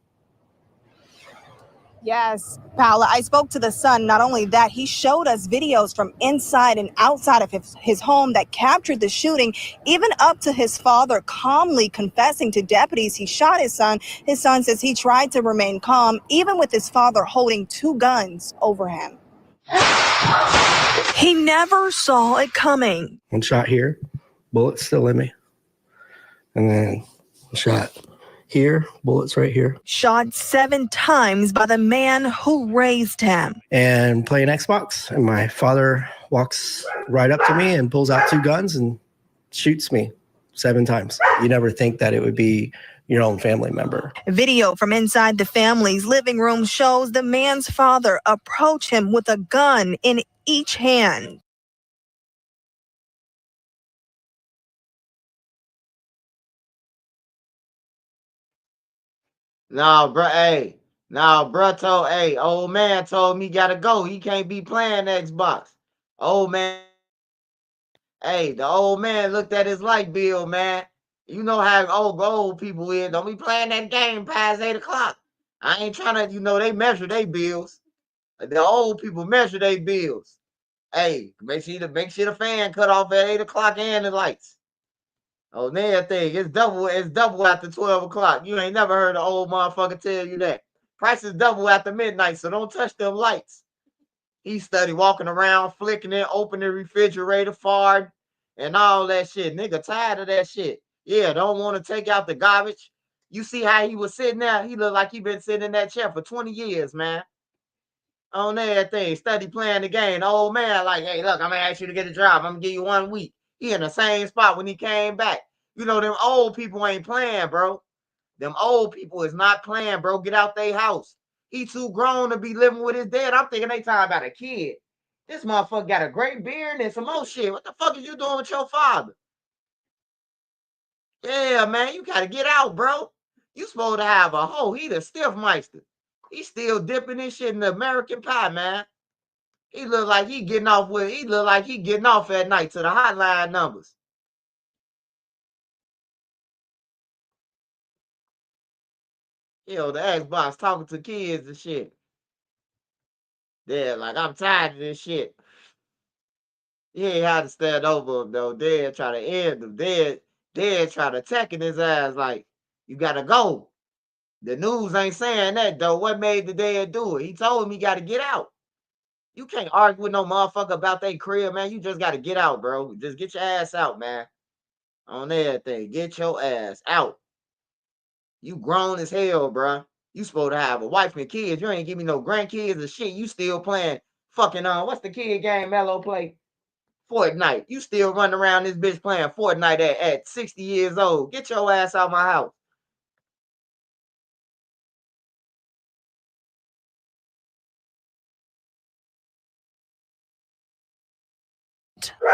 S21: Yes, Paula, I spoke to the son. Not only that, he showed us videos from inside and outside of his home that captured the shooting, even up to his father calmly confessing to deputies he shot his son. His son says he tried to remain calm, even with his father holding 2 guns over him. He never saw it coming.
S19: One shot here, bullet still in me. And then one shot here, bullets right here.
S21: Shot 7 times by the man who raised him.
S19: And playing Xbox, and my father walks right up to me and pulls out 2 guns and shoots me 7 times. You never think that it would be your own family member.
S21: Video from inside the family's living room shows the man's father approach him with a gun in each hand.
S2: No, bro, hey. No, bro told, hey, old man told me gotta go. He can't be playing Xbox. Old man. Hey, the old man looked at his light bill, man. You know how old people is. Don't be playing that game past 8 o'clock. I ain't trying to, they measure their bills. The old people measure their bills. Hey, make sure the fan cut off at 8 o'clock and the lights. Oh, that thing, it's double after 12 o'clock. You ain't never heard an old motherfucker tell you that. Price is double after midnight, so don't touch them lights. He study walking around, flicking it, opening the refrigerator, fart, and all that shit. Nigga tired of that shit. Yeah, don't want to take out the garbage. You see how he was sitting there? He looked like he been sitting in that chair for 20 years, man. On that thing, study playing the game. The old man like, hey, look, I'm going to ask you to get a job. I'm going to give you 1 week. He in the same spot when he came back. Them old people ain't playing, bro. Them old people is not playing, bro. Get out their house. He too grown to be living with his dad. I'm thinking they talking about a kid. This motherfucker got a great beard and some more shit. What the fuck is you doing with your father? Yeah, man, you got to get out, bro. You supposed to have a hoe. He the stiff meister. He still dipping his shit in the American pie, man. He look like he getting off at night to the hotline numbers. The Xbox talking to kids and shit. They're like, I'm tired of this shit. He ain't had to stand over him, though. They're trying to end him. They're trying to attacking his ass like, you got to go. The news ain't saying that, though. What made the dad do it? He told him he got to get out. You can't argue with no motherfucker about their crib, man. You just got to get out, bro. Just get your ass out, man. On everything. Get your ass out. You grown as hell, bruh. You supposed to have a wife and kids. You ain't give me no grandkids or shit. You still playing fucking what's the kid game Mello play? Fortnite. You still running around this bitch playing Fortnite at 60 years old. Get your ass out my house.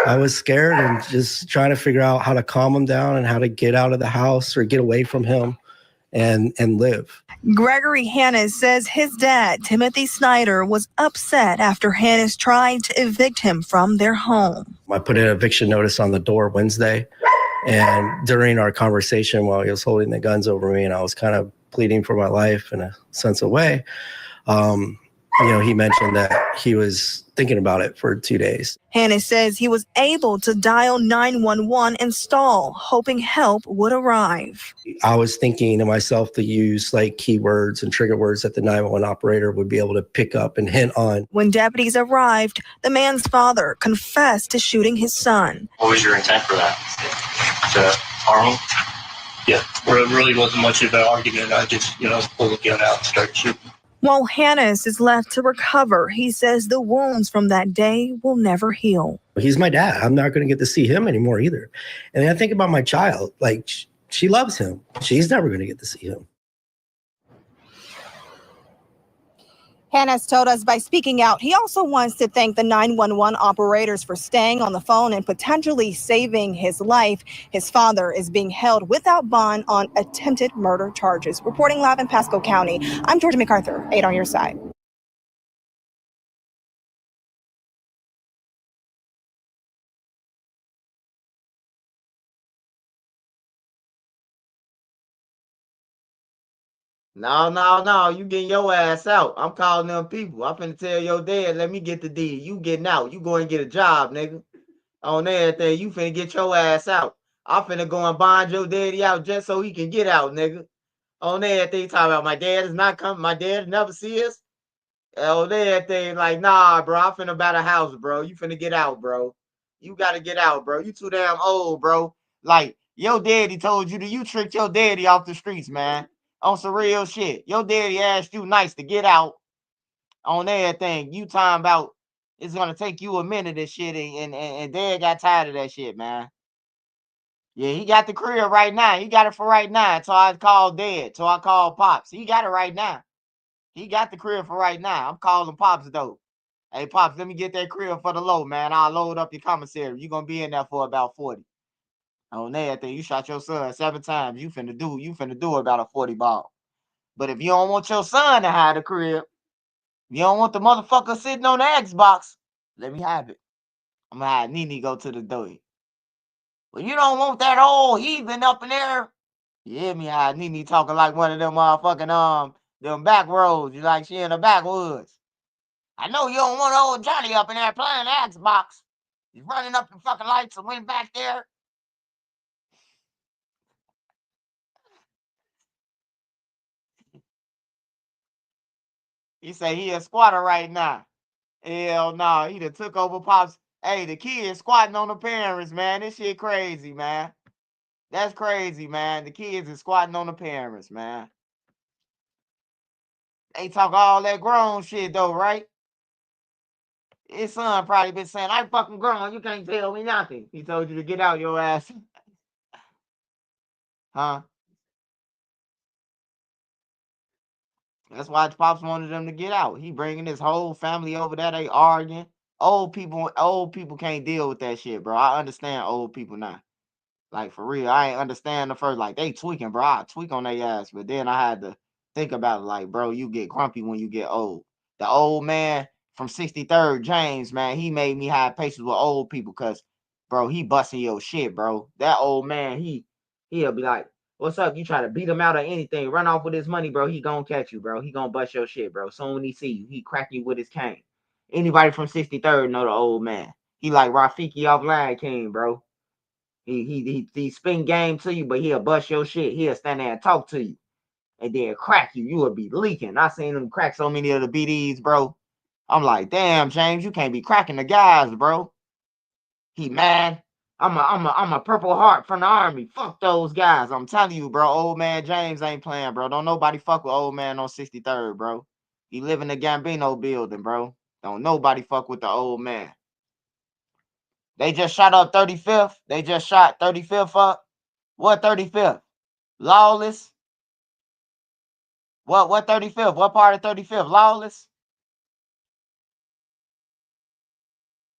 S19: I was scared and just trying to figure out how to calm him down and how to get out of the house or get away from him and live.
S21: Gregory Hannes says his dad, Timothy Snyder, was upset after Hannes tried to evict him from their home.
S19: I put an eviction notice on the door Wednesday, and during our conversation while he was holding the guns over me and I was kind of pleading for my life in a sense of way, he mentioned that he was thinking about it for 2 days.
S21: Hannes says he was able to dial 911 and stall, hoping help would arrive.
S19: I was thinking to myself to use like keywords and trigger words that the 911 operator would be able to pick up and hint on.
S21: When deputies arrived, the man's father confessed to shooting his son.
S1: What was your intent for that? To harm him? Yeah, it really wasn't much of an argument. I just, pulled the gun out and started shooting.
S21: While Hannes is left to recover, he says the wounds from that day will never heal.
S19: He's my dad. I'm not going to get to see him anymore either. And I think about my child, like she loves him. She's never going to get to see him.
S21: Hannes told us by speaking out, he also wants to thank the 911 operators for staying on the phone and potentially saving his life. His father is being held without bond on attempted murder charges. Reporting live in Pasco County, I'm Georgia MacArthur, 8 on your side.
S2: No. You getting your ass out. I'm calling them people. I'm finna tell your dad, let me get the deed. You getting out. You go and get a job, nigga. On everything. You finna get your ass out. I'm finna go and bond your daddy out just so he can get out, nigga. On everything. Talking about my dad is not coming. My dad never see us. On everything. Like, nah, bro. I'm finna buy a house, bro. You finna get out, bro. You gotta get out, bro. You too damn old, bro. Like, your daddy told you that you tricked your daddy off the streets, man. On some real shit. Your daddy asked you nice to get out on everything. You talking about it's gonna take you a minute and shit, and dad got tired of that shit, man. Yeah, he got the crib right now. He got it for right now. So I called dad. So I called Pops. He got it right now. He got the crib for right now. I'm calling Pops though. Hey Pops, let me get that crib for the low, man. I'll load up your commissary. You're gonna be in there for about 40. On everything. You shot your son 7 times. You finna do about a 40 ball. But if you don't want your son to have the crib, you don't want the motherfucker sitting on the Xbox, let me have it. I'm gonna have Nene go to the door. Well, you don't want that old heathen up in there. You hear me? How Nene talking like one of them motherfucking them back roads. You like she in the backwoods. I know you don't want old Johnny up in there playing the Xbox. He's running up the fucking lights and went back there. He say he a squatter right now. Hell no, he done took over Pops. Hey, the kids squatting on the parents, man. This shit crazy, man. That's crazy, man. The kids is squatting on the parents, man. They talk all that grown shit though, right? His son probably been saying, I fucking grown, you can't tell me nothing. He told you to get out your ass. Huh? That's why Pops wanted them to get out. He bringing his whole family over there. They arguing. Old people can't deal with that shit, bro. I understand old people now. Like, for real, I ain't understand the first. Like, they tweaking, bro. I tweak on their ass. But then I had to think about it. Like, bro, you get grumpy when you get old. The old man from 63rd, James, man, he made me have patience with old people because, bro, he busting your shit, bro. That old man, he'll be like, what's up? You try to beat him out or anything, run off with his money, bro. He gonna catch you, bro. He gonna bust your shit, bro. Soon when he see you, he crack you with his cane. Anybody from 63rd know the old man. He like Rafiki off Lion King, bro. He spin game to you, but he'll bust your shit. He'll stand there and talk to you. And then crack you. You will be leaking. I seen him crack so many of the BDs, bro. I'm like, damn, James, you can't be cracking the guys, bro. He mad. I'm a Purple Heart from the Army. Fuck those guys. I'm telling you, bro. Old man James ain't playing, bro. Don't nobody fuck with old man on 63rd, bro. He live in the Gambino building, bro. Don't nobody fuck with the old man. They just shot up 35th. They just shot 35th up. What 35th? Lawless. What 35th? What part of 35th? Lawless?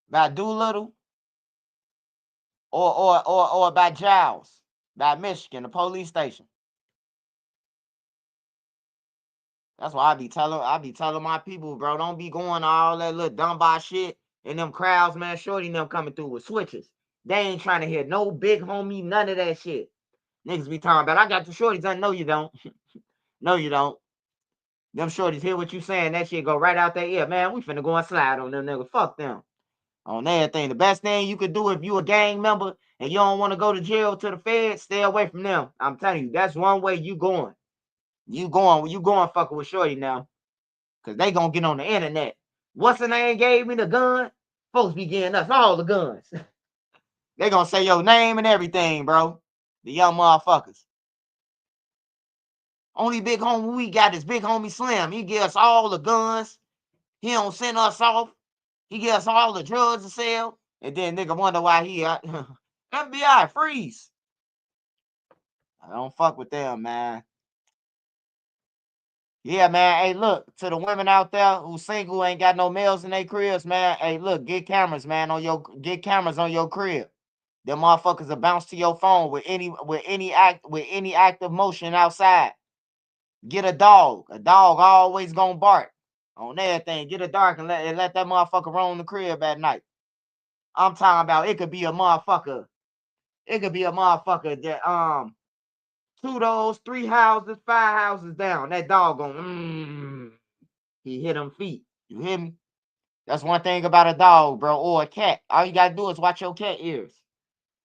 S2: By Doolittle? Or by Giles? By Michigan, the police station. That's why I be telling my people, bro, don't be going all that little dumb boy shit and them crowds, man. Shorty them coming through with switches. They ain't trying to hear no big homie, none of that shit. Niggas be talking about, I got the shorties. I know you don't. No, you don't. Them shorties hear what you saying, that shit go right out their ear. Man, we finna go and slide on them niggas. Fuck them. On everything. The best thing you could do if you a gang member and you don't want to go to jail to the feds, stay away from them. I'm telling you, that's one way you going. You going fucking with shorty now. Cause they gonna get on the internet. What's the name gave me the gun? Folks be getting us all the guns. They gonna say your name and everything, bro. The young motherfuckers. Only big homie we got is big homie Slim. He give us all the guns. He don't send us off. He give us all the drugs to sell. And then nigga wonder why he FBI freeze. I don't fuck with them, man. Yeah, man. Hey, look, to the women out there who single, ain't got no males in their cribs, man. Hey, look, get cameras, man, on your crib. Them motherfuckers will bounce to your phone with any active motion outside. Get a dog. A dog always gonna bark on everything. Get a dog and let that motherfucker roam the crib at night. I'm talking about it could be a motherfucker. It could be a motherfucker that 2 doors, 3 houses, 5 houses down. That dog going, he hit them feet. You hear me? That's one thing about a dog, bro, or a cat. All you gotta do is watch your cat ears.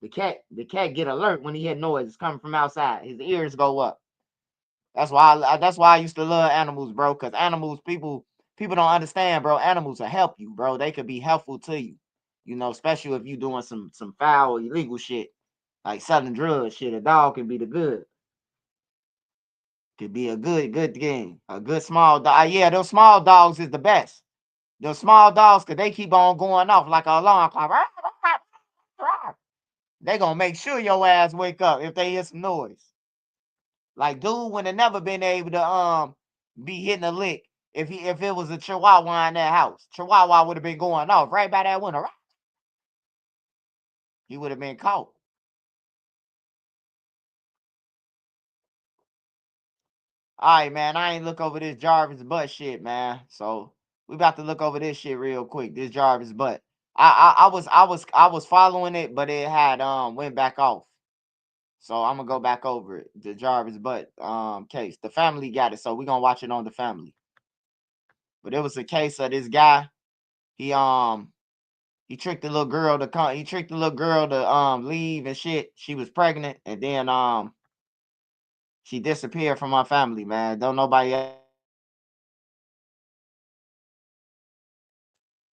S2: The cat get alert when he hear noises coming from outside. His ears go up. That's why I used to love animals, bro. Cause animals, people don't understand, bro. Animals will help you, bro. They could be helpful to you. You know, especially if you doing some foul, illegal shit, like selling drugs. Shit, a dog can be the good. Could be a good game. A good small dog. Yeah, those small dogs is the best. Those small dogs, cause they keep on going off like an alarm clock. They gonna make sure your ass wake up if they hear some noise. Like dude would have never been able to be hitting a lick if it was a Chihuahua in that house. Chihuahua would have been going off right by that window. He would have been caught. All right, man. I ain't look over this Jarvis butt shit, man. So we about to look over this shit real quick. This Jarvis butt. I was following it, but it had went back off. So I'm gonna go back over it. The Jarvis butt case. The family got it, so we're gonna watch it on the family. But it was a case of this guy. He tricked the little girl to come. He tricked the little girl to leave and shit. She was pregnant, and then she disappeared from my family, man. Don't nobody else.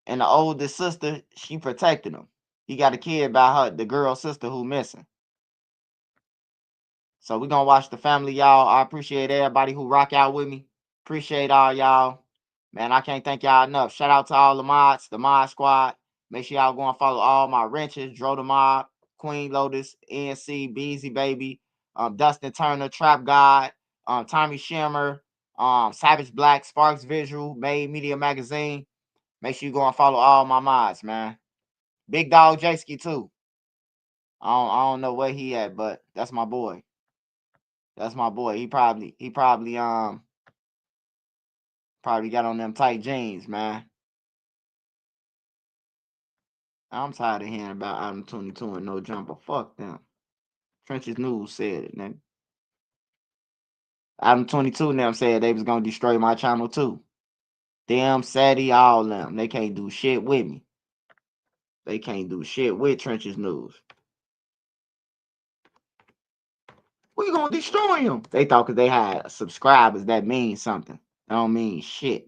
S2: And the oldest sister, she protected him. He got a kid by the girl's sister who missing. So we're gonna watch the family, y'all. I appreciate everybody who rock out with me. Appreciate all y'all. Man, I can't thank y'all enough. Shout out to all the mods, the mod squad. Make sure y'all go and follow all my wrenches, Dro the Mob, Queen Lotus, NC, Beezy Baby, Dustin Turner, Trap God, Tommy Shimmer, Savage Black, Sparks Visual, Made Media Magazine. Make sure you go and follow all my mods, man. Big Dog J-Ski too. I don't know where he at, but that's my boy. That's my boy. He probably got on them tight jeans, man. I'm tired of hearing about Adam 22 and no jumper. Fuck them. Trenches News said it, nigga. Adam 22 them said they was gonna destroy my channel too. Them, Sadie, all them. They can't do shit with me. They can't do shit with Trenches News. We gonna destroy them. They thought because they had subscribers that means something. That don't mean shit.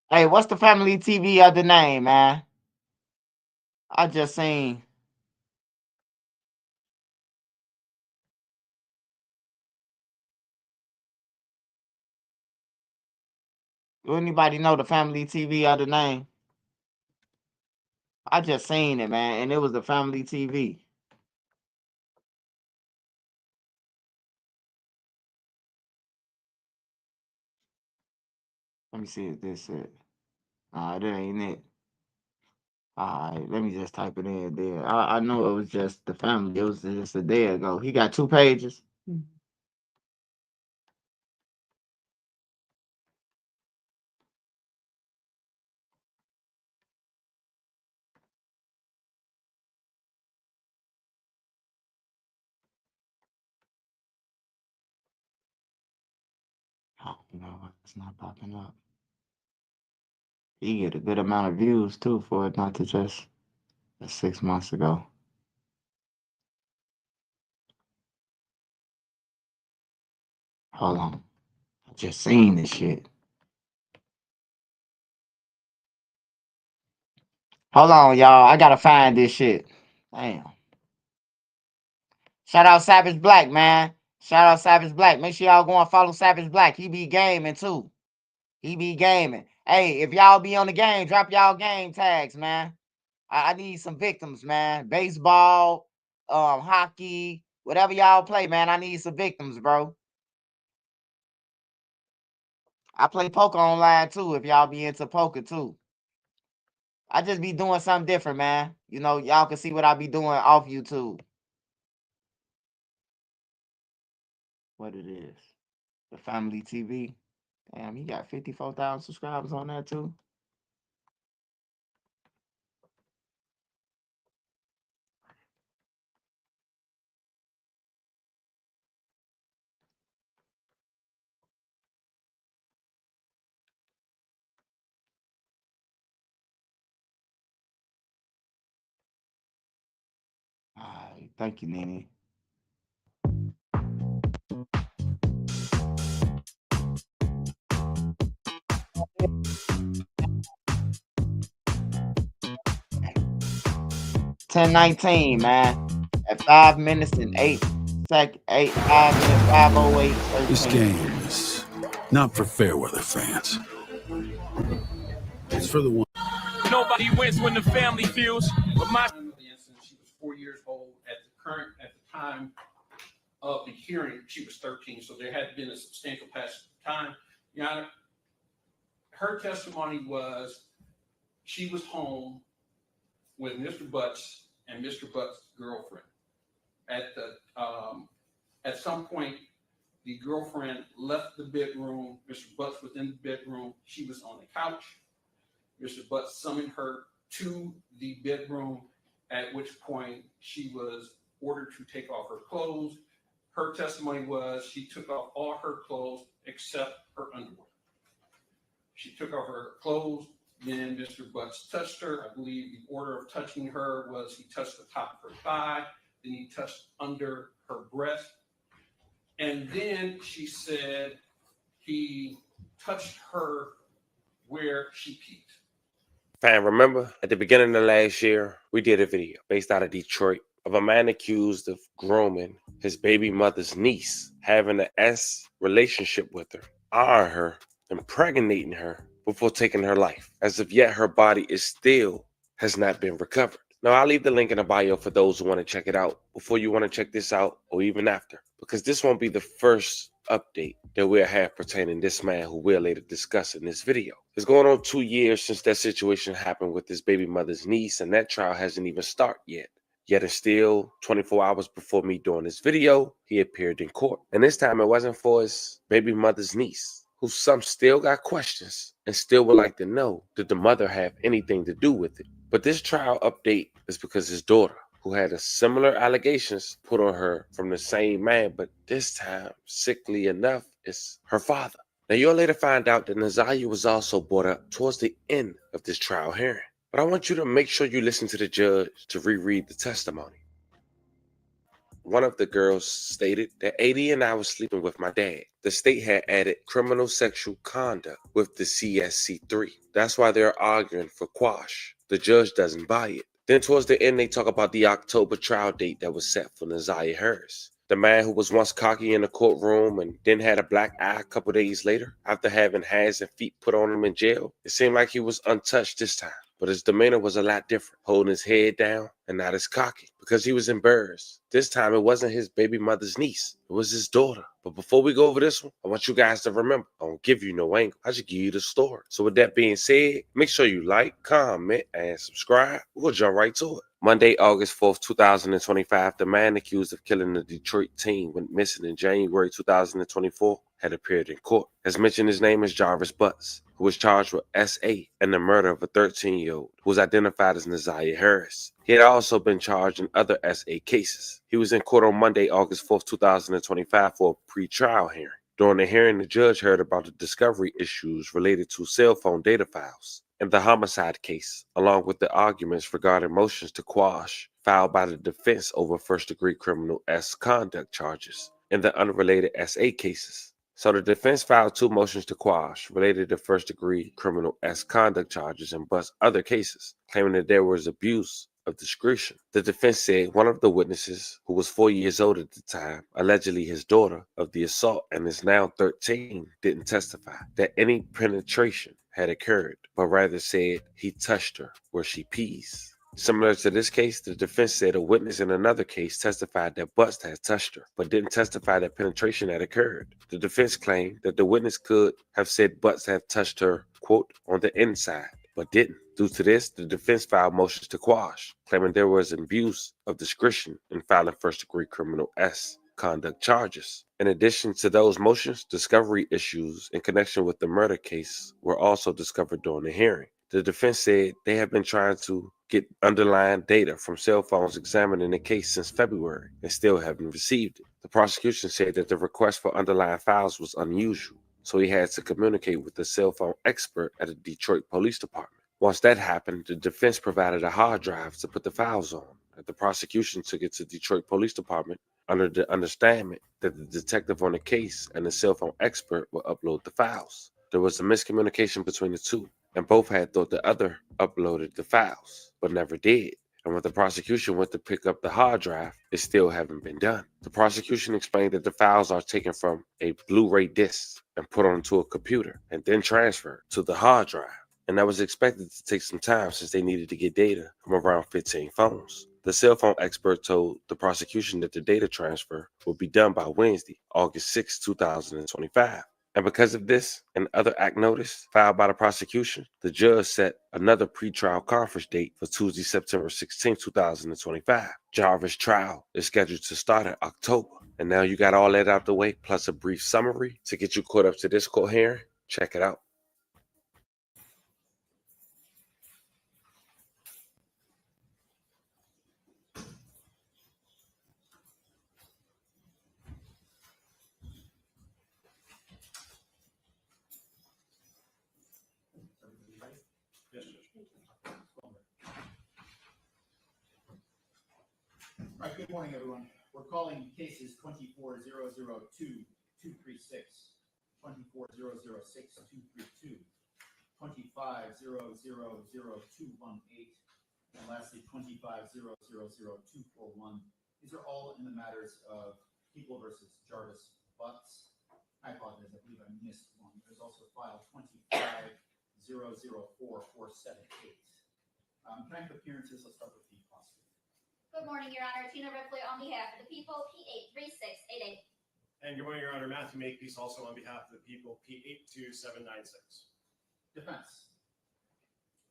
S2: Hey, what's the family TV other name, man? I just seen. Do anybody know the family TV other name? I just seen it, man, and it was the family TV. Let me see if this it. Nah, that ain't it. All right, let me just type it in there. I know it was just the family. It was just a day ago. He got 2 pages. Oh, no, it's not popping up. He get a good amount of views too for it not to just 6 months ago. Hold on. I just seen this shit. Hold on, y'all. I gotta find this shit. Damn. Shout out Savage Black, man. Shout out Savage Black. Make sure y'all go and follow Savage Black. He be gaming too. He be gaming. Hey, if y'all be on the game, drop y'all game tags, man. I need some victims, man. Baseball, hockey, whatever y'all play, man. I need some victims, bro. I play poker online too, if y'all be into poker too. I just be doing something different, man. You know, y'all can see what I be doing off YouTube. What it is. The family TV. Damn, he got 54,000 subscribers on that too. All right, thank you, Nene. $10.19, man. At 5 minutes and 8 5 minutes 5:08.
S4: This game is not for fair weather fans. It's for the one.
S6: Nobody wins when the family feels. But my she was 4 years old at the time of the hearing. She was 13, so there had been a substantial passage of time. Your Honor, her testimony was she was home with Mr. Butts and Mr. Butts' girlfriend. At some point, the girlfriend left the bedroom. Mr. Butts was in the bedroom. She was on the couch. Mr. Butts summoned her to the bedroom, at which point she was ordered to take off her clothes. Her testimony was she took off all her clothes except her underwear. She took off her clothes, then Mr. Butts touched her. I believe the order of touching her was he touched the top of her thigh, then he touched under her breast. And then she said he touched her where she peaked.
S9: Fam, remember at the beginning of last year, we did a video based out of Detroit of a man accused of grooming his baby mother's niece, having an S relationship with her, eyeing her, impregnating her before taking her life. As of yet, her body has not been recovered. Now, I'll leave the link in the bio for those who want to check it out before you want to check this out or even after, because this won't be the first update that we'll have pertaining this man who we'll later discuss in this video. It's going on 2 years since that situation happened with his baby mother's niece, and that trial hasn't even started yet. Yet it's still 24 hours before me doing this video, he appeared in court. And this time it wasn't for his baby mother's niece, who some still got questions and still would like to know, did the mother have anything to do with it? But this trial update is because his daughter, who had a similar allegations put on her from the same man, but this time, sickly enough, it's her father. Now, you'll later find out that Nazaria was also brought up towards the end of this trial hearing. But I want you to make sure you listen to the judge to reread the testimony. one of the girls stated that AD and I was sleeping with my dad. The state had added criminal sexual conduct with the CSC3. That's why they're arguing for quash. The judge doesn't buy it. Then towards the end, they talk about the October trial date that was set for Nazaria Harris. The man who was once cocky in the courtroom and then had a black eye a couple days later after having hands and feet put on him in jail. It seemed like he was untouched this time, but his demeanor was a lot different, holding his head down and not as cocky because he was embarrassed. This time it wasn't his baby mother's niece, it was his daughter. But before we go over this one, I want you guys to remember, I don't give you no angle, I just give you the story. So with that being said, make sure you like, comment, and subscribe. We'll jump right to it. Monday, August 4th, 2025, the man accused of killing the Detroit teen went missing in January 2024 had appeared in court. As mentioned, his name is Jarvis Butts, who was charged with SA and the murder of a 13-year-old who was identified as Nazaria Harris. He had also been charged in other SA cases. He was in court on Monday, August 4th, 2025 for a pre-trial hearing. During the hearing, the judge heard about the discovery issues related to cell phone data files and the homicide case, along with the arguments regarding motions to quash filed by the defense over first-degree criminal conduct charges and the unrelated SA cases. So the defense filed 2 motions to quash related to first-degree criminal conduct charges and Butt's other cases, claiming that there was abuse of discretion. The defense said one of the witnesses, who was 4 years old at the time, allegedly his daughter of the assault and is now 13, didn't testify that any penetration had occurred, but rather said he touched her where she pees. Similar to this case, the defense said a witness in another case testified that Butts had touched her, but didn't testify that penetration had occurred. The defense claimed that the witness could have said Butts had touched her, quote, on the inside, but didn't. Due to this, the defense filed motions to quash, claiming there was abuse of discretion in filing first-degree criminal conduct charges. In addition to those motions, discovery issues in connection with the murder case were also discovered during the hearing. The defense said they have been trying to get underlying data from cell phones examined in the case since February and still haven't received it. The prosecution said that the request for underlying files was unusual, so he had to communicate with the cell phone expert at the Detroit Police Department. Once that happened, the defense provided a hard drive to put the files on. The prosecution took it to Detroit Police Department under the understanding that the detective on the case and the cell phone expert would upload the files. There was a miscommunication between the two, and both had thought the other uploaded the files, but never did. And when the prosecution went to pick up the hard drive, it still haven't been done. The prosecution explained that the files are taken from a Blu-ray disc and put onto a computer and then transferred to the hard drive. And that was expected to take some time since they needed to get data from around 15 phones. The cell phone expert told the prosecution that the data transfer would be done by Wednesday, August 6, 2025. And because of this and other act notice filed by the prosecution, the judge set another pretrial conference date for Tuesday, September 16, 2025. Jarvis' trial is scheduled to start in October. And now you got all that out the way, plus a brief summary to get you caught up to this court hearing. Check it out.
S3: All right, good morning, everyone. We're calling cases 24-002-236, 24-006-232, 25-000-218, and lastly 25-000-241. These are all in the matters of People versus Jarvis Butts. I apologize, I believe I missed one. There's also file 25-004-478. Can I have appearances? Let's start with the prosecutor.
S10: Good morning, Your Honor. Tina Ripley on behalf of the people, P83688.
S11: And good morning, Your Honor. Matthew Makepeace also on behalf of the people, P82796.
S10: Defense.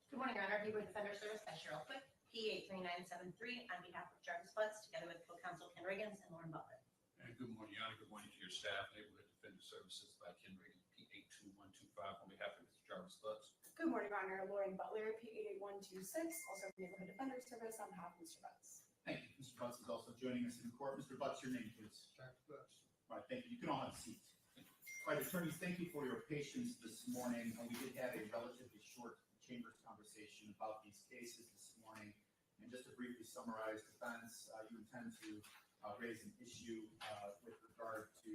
S10: Good morning, Your Honor. People Defender Service by Cheryl Quick, P83973 on behalf of Jarvis Butts, together with co-counsel Ken Riggins and Lauren Butler.
S12: And good morning, Your Honor. Good morning to your staff. Neighborhood Defender Services by Ken Riggins, P82125 on behalf of Mr. Jarvis Butts.
S22: Good morning, Your Honor. Lauren Butler, P88126, also from Neighborhood Defender Service on behalf of Mr. Butts.
S3: Thank you. Mr. Butts is also joining us in court. Mr. Butts, your name, please.
S12: Jarvis Butts.
S3: All right, thank you. You can all have a seat. All right, attorneys, thank you for your patience this morning. We did have a relatively short chambers conversation about these cases this morning. And just to briefly summarize, defense, you intend to raised an issue with regard to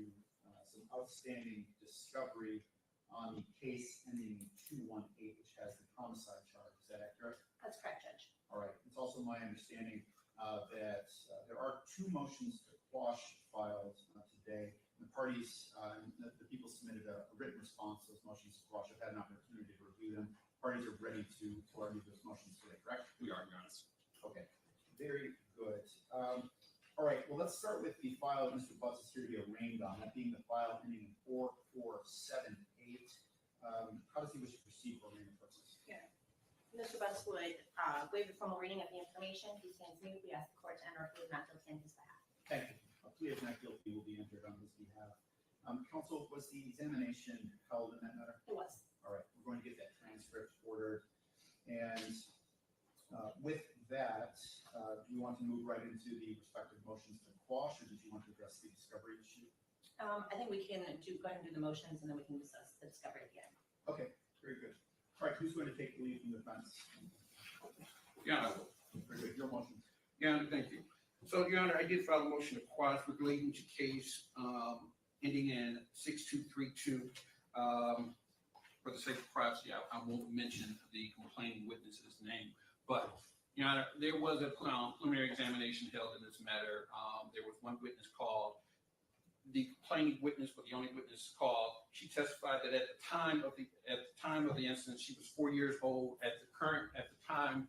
S3: some outstanding discovery on the case ending in 218, which has the homicide charge. Is that accurate?
S10: That's correct, Judge.
S3: All right. It's also my understanding that there are 2 motions to quash filed today. The parties, the people submitted a written response to those motions to quash. I've had an opportunity to review them. Parties are ready to argue those motions today, correct?
S12: We are, Your Honor.
S3: Okay. Very good. All right. Well, let's start with the file that Mr. Butts is here to be arraigned on, that being the file ending in 4478. How does he wish to proceed for arraignment purposes?
S10: Yeah. Mr. Butts would waive the formal reading of the information. He stands mute. We ask the court to enter a plea of not guilty on his behalf.
S3: Thank you. A plea of not guilty will be entered on his behalf. Counsel, was the examination held in that matter?
S10: It was.
S3: All right. We're going to get that transcript ordered. And with that, do you want to move right into the respective motions to quash, or did you want to address the discovery issue?
S10: I think we can go ahead and do the motions, and then we can discuss the discovery at the end.
S3: Okay, very good. All right, who's going to take the lead from the defense?
S6: Your Honor.
S3: Very good. Your motion.
S6: Your Honor, thank you. So, Your Honor, I did file a motion to quash relating to case ending in 6232. For the sake of privacy, I won't mention the complaining witness's name. But, Your Honor, there was a preliminary examination held in this matter. There was one witness called. The complaining witness, but the only witness called, she testified that at the time of the incident, she was 4 years old. At the time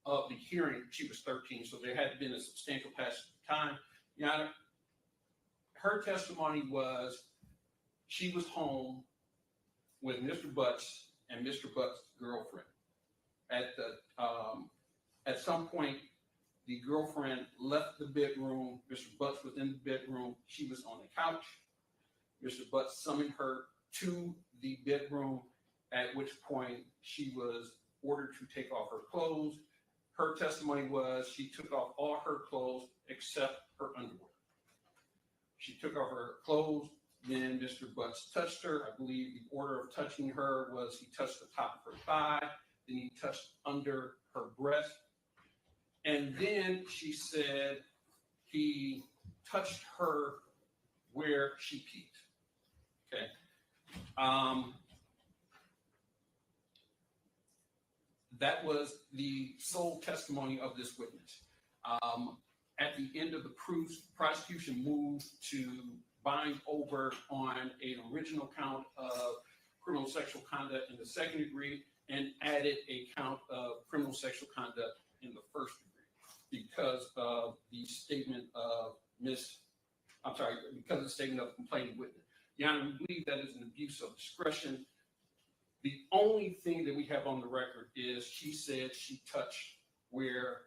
S6: of the hearing, she was 13. So there had been a substantial passage of time. Your Honor, her testimony was she was home with Mr. Butts and Mr. Butts' girlfriend. At some point, the girlfriend left the bedroom. Mr. Butts was in the bedroom. She was on the couch. Mr. Butts summoned her to the bedroom, at which point she was ordered to take off her clothes. Her testimony was she took off all her clothes except her underwear. She took off her clothes. Then Mr. Butts touched her. I believe the order of touching her was he touched the top of her thigh. Then he touched under her breast. And then she said he touched her where she peed. Okay. That was the sole testimony of this witness. At the end of the proofs, prosecution moved to bind over on an original count of criminal sexual conduct in the second degree and added a count of criminal sexual conduct in the first degree because of the statement of because of the statement of complaining witness. Your Honor, we believe that is an abuse of discretion. The only thing that we have on the record is she said she touched where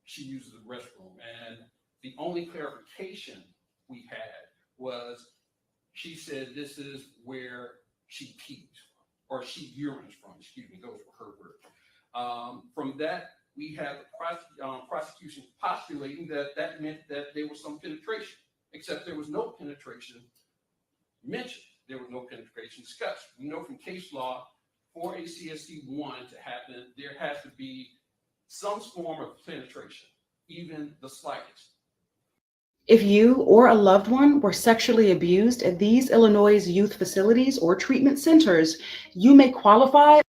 S6: she uses the restroom. And the only clarification we had was she said this is where she peed or she urines from, excuse me, those were her words. From that, we have the prosecution postulating that meant that there was some penetration, except there was no penetration mentioned. There was no penetration discussed. We know from case law, for a CSC 1 to happen, there has to be some form of penetration, even the slightest.
S5: If you or a loved one were sexually abused at these Illinois youth facilities or treatment centers, you may qualify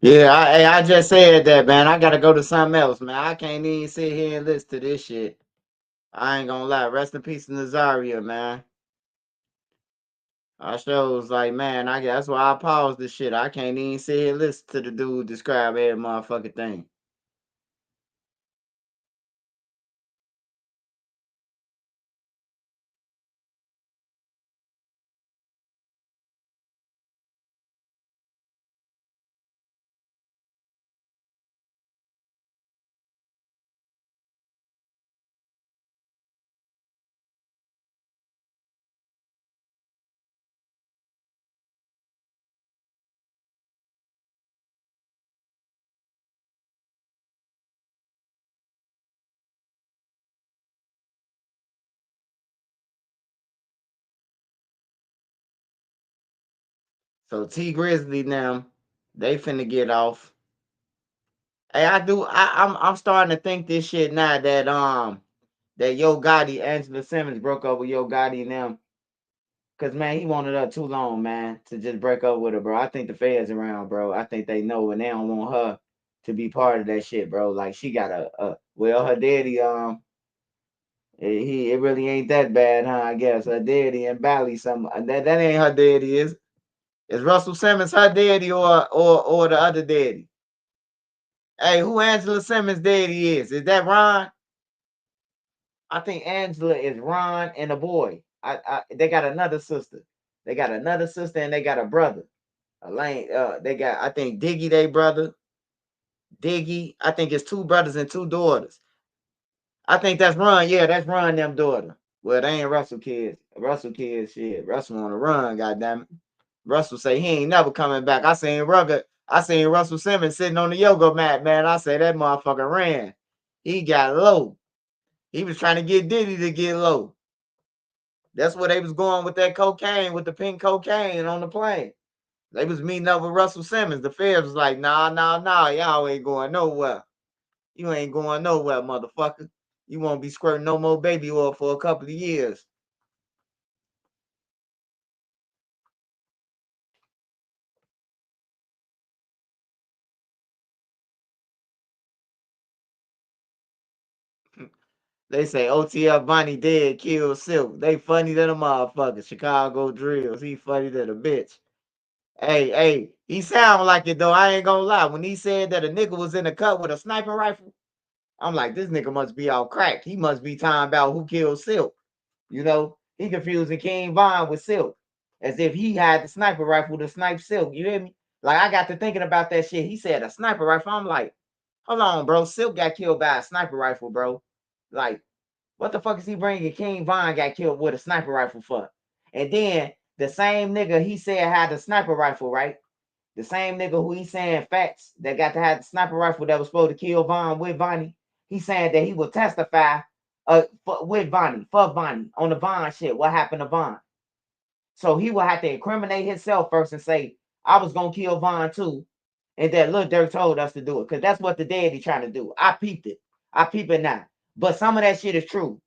S2: Yeah, I just said that, man. I gotta go to something else, man. I can't even sit here and listen to this shit. I ain't gonna lie. Rest in peace, Nazaria, man. I sure was like, man, that's why I paused this shit. I can't even sit here and listen to the dude describe every motherfucking thing. So T Grizzly now, they finna get off. Hey, I'm starting to think this shit now that Yo Gotti, Angela Simmons broke up with Yo Gotti and them. Cause man, he wanted her too long, man, to just break up with her, bro. I think the feds around, bro. I think they know and they don't want her to be part of that shit, bro. Like she got well, her daddy, it really ain't that bad, huh? I guess her daddy and Bally some that ain't her daddy, is Russell Simmons her daddy or the other daddy? Hey, who Angela Simmons' daddy is? Is that Ron? I think Angela is Ron and a boy. They got another sister. They got another sister and they got a brother. Elaine, they got I think Diggy, they brother. Diggy, I think it's 2 brothers and 2 daughters. I think that's Ron. Yeah, that's Ron, them daughter. Well, they ain't Russell kids. Russell kids, shit. Russell on the run, goddamn it. Russell say he ain't never coming back. I seen Russell Simmons sitting on the yoga mat, man. I say that motherfucker ran. He got low. He was trying to get Diddy to get low. That's where they was going with that cocaine, with the pink cocaine on the plane. They was meeting up with Russell Simmons. The feds was like, nah, y'all ain't going nowhere. You ain't going nowhere, motherfucker. You won't be squirting no more baby oil for a couple of years. They say OTF Vonnie dead, killed Silk. They funny than a motherfucker. Chicago drills. He funny than a bitch. Hey, he sound like it though. I ain't gonna lie. When he said that a nigga was in the cut with a sniper rifle, I'm like, this nigga must be all cracked. He must be talking about who killed Silk. You know, he confusing King Von with Silk. As if he had the sniper rifle to snipe Silk. You hear me? Like, I got to thinking about that shit. He said a sniper rifle. I'm like, hold on, bro. Silk got killed by a sniper rifle, bro. Like, what the fuck is he bringing King Von got killed with a sniper rifle for? And then the same nigga he said had the sniper rifle, right? The same nigga who he saying facts that got to have the sniper rifle that was supposed to kill Von with Vonnie. He saying that he will testify with Vonnie, for Vonnie, on the Von shit. What happened to Von? So he will have to incriminate himself first and say, I was gonna kill Von too. And that Lil Durk told us to do it. Because that's what the daddy trying to do. I peeped it. I peep it now. But some of that shit is true.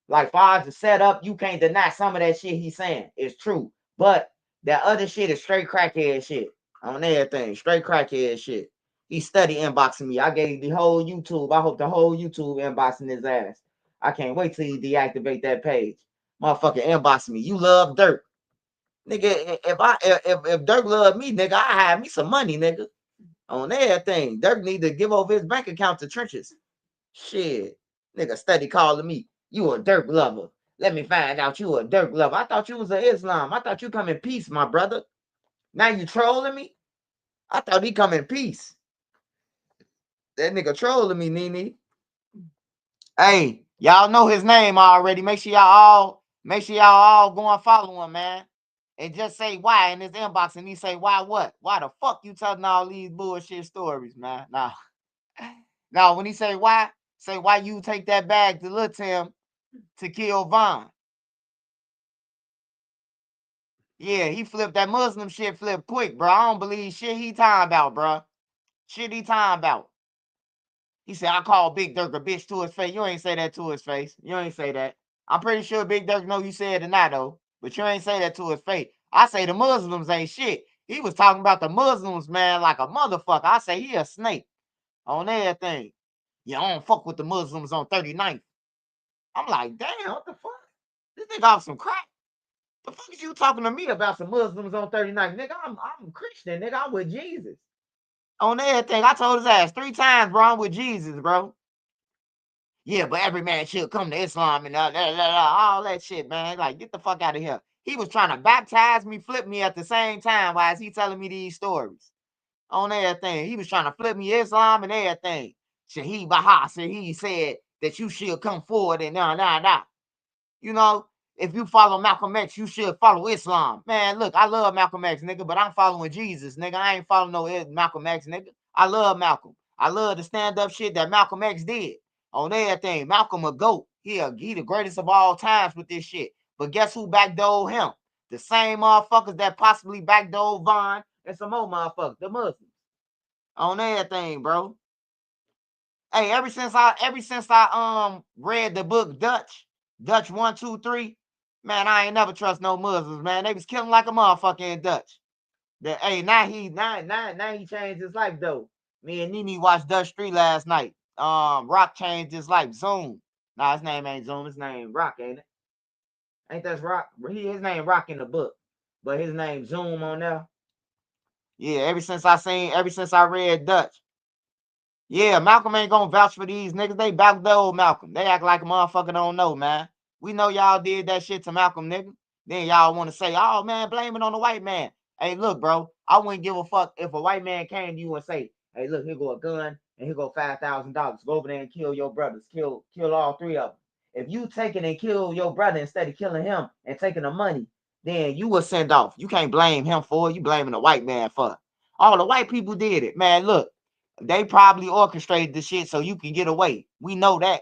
S2: Like far as the setup, you can't deny some of that shit he's saying. It's true. But that other shit is straight crackhead shit. On everything. Straight crackhead shit. He study inboxing me. I gave the whole YouTube. I hope the whole YouTube inboxing his ass. I can't wait till he deactivate that page. Motherfucker inboxing me. You love Durk. Nigga, if Durk love me, nigga, I have me some money, nigga. On everything. Durk need to give over his bank account to Trenches. Shit. Nigga study calling me. You a Durk lover. Let me find out you a Durk lover. I thought you was a Islam. I thought you come in peace, my brother. Now you trolling me? I thought he come in peace. That nigga trolling me, Nene. Hey, y'all know his name already. Make sure y'all all go and follow him, man. And just say why in his inbox, and he say why what? Why the fuck you telling all these bullshit stories, man? Nah. Now when he say why you take that bag to Lil Tim to kill Von. Yeah, he flipped that Muslim shit flip quick, bro. I don't believe shit he talking about, bro. Shit he talking about. He said, I call Big Durk a bitch to his face. You ain't say that to his face. You ain't say that. I'm pretty sure Big Durk know you said it or not, though. But you ain't say that to his face. I say the Muslims ain't shit. He was talking about the Muslims, man, like a motherfucker. I say he a snake on everything. Yeah, I don't fuck with the Muslims on 39th. I'm like, damn, what the fuck? This nigga off some crack. The fuck is you talking to me about some Muslims on 39th? Nigga, I'm Christian, nigga. I'm with Jesus. On everything. I told his ass 3 times, bro, I'm with Jesus, bro. Yeah, but every man should come to Islam and all that shit, man. Like, get the fuck out of here. He was trying to baptize me, flip me at the same time. Why is he telling me these stories? On everything. He was trying to flip me Islam and everything. Shaheed Baha said he said that you should come forward and nah. You know, if you follow Malcolm X, you should follow Islam. Man, look, I love Malcolm X, nigga, but I'm following Jesus, nigga. I ain't following no Malcolm X, nigga. I love Malcolm. I love the stand-up shit that Malcolm X did. On everything. Malcolm a GOAT. He the greatest of all times with this shit. But guess who backdoored him? The same motherfuckers that possibly backdoored Von and some more motherfuckers, the Muslims. On everything, bro. Hey, ever since I read the book Dutch 1, 2, 3, man, I ain't never trust no Muslims, man. They was killing like a motherfucker in Dutch. Hey, now he changed his life though. Me and Nene watched Dutch 3 last night. Rock changed his life. Zoom. Nah, his name ain't Zoom. His name Rock, ain't it? Ain't that Rock? His name Rock in the book, but his name Zoom on there. Yeah, ever since I read Dutch. Yeah, Malcolm ain't gonna vouch for these niggas. They back the old Malcolm. They act like a motherfucker don't know, man. We know y'all did that shit to Malcolm, nigga. Then y'all want to say, oh, man, blame it on the white man. Hey, look, bro, I wouldn't give a fuck if a white man came to you and say, hey, look, here go a gun and here go $5,000. Go over there and kill your brothers. Kill all 3 of them. If you take it and kill your brother instead of killing him and taking the money, then you will send off. You can't blame him for it. You blaming the white man for it. All the white people did it. Man, look. They probably orchestrated the shit so you can get away. We know that.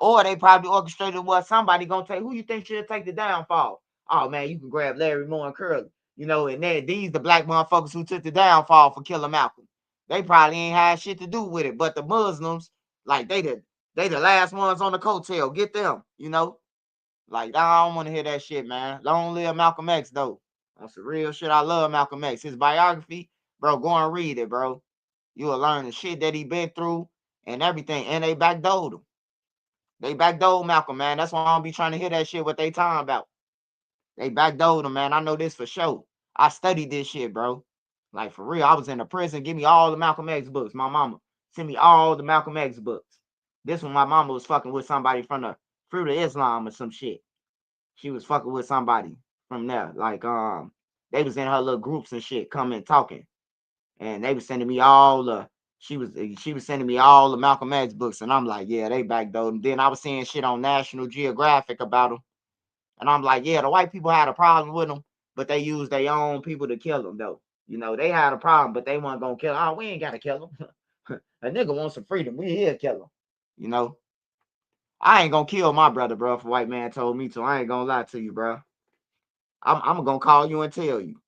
S2: Or they probably orchestrated what somebody gonna take. Who you think should take the downfall? Oh man, you can grab Larry Moore and Curly. You know, and then these the black motherfuckers who took the downfall for killing Malcolm. They probably ain't had shit to do with it. But the Muslims, like they the last ones on the coattail. Get them, you know. Like I don't want to hear that shit, man. Long live Malcolm X though. That's the real shit. I love Malcolm X. His biography, bro. Go and read it, bro. You will learn the shit that he been through and everything. And they backdoored him. They backdoored Malcolm, man. That's why I don't be trying to hear that shit what they talking about. They backdoored him, man. I know this for sure. I studied this shit, bro. Like for real. I was in the prison. Give me all the Malcolm X books. My mama sent me all the Malcolm X books. This one, my mama was fucking with somebody from the Fruit of Islam or some shit. She was fucking with somebody from there. Like they was in her little groups and shit, coming talking. And they was sending me all the she was sending me all the Malcolm X books, and I'm like, yeah, they backdoored him. Then I was seeing shit on National Geographic about them, and I'm like, yeah, the white people had a problem with them, but they used their own people to kill them though. You know, they had a problem, but they weren't gonna kill him. Oh, we ain't gotta kill him. A nigga wants some freedom. We here kill him. You know, I ain't gonna kill my brother, bro. If a white man told me to, I ain't gonna lie to you, bro. I'm gonna call you and tell you.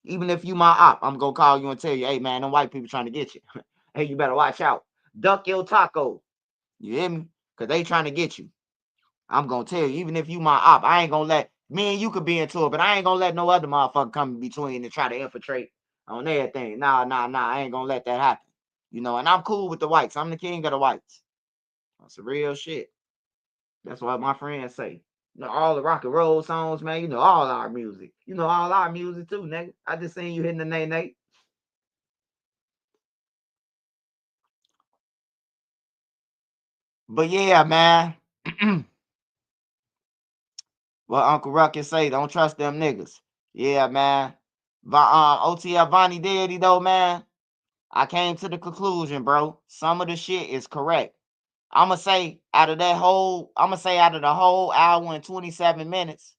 S2: Even if you my op, I'm gonna call you and tell you, hey man, them white people trying to get you. Hey, you better watch out. Duck your taco. You hear me? Cause they trying to get you. I'm gonna tell you, even if you my op, I ain't gonna let me and you could be into it, but I ain't gonna let no other motherfucker come in between and try to infiltrate on everything. Nah. I ain't gonna let that happen. You know, and I'm cool with the whites. I'm the king of the whites. That's the real shit. That's what my friends say. You know, all the rock and roll songs, man. You know, all our music. You know, all our music too, nigga. I just seen you hitting the nay. But yeah, man. What Uncle Ruckus say, don't trust them niggas. Yeah, man. OTF Vonnie Daddy though, man. I came to the conclusion, bro. Some of the shit is correct. I'ma say out of the whole hour and 27 minutes,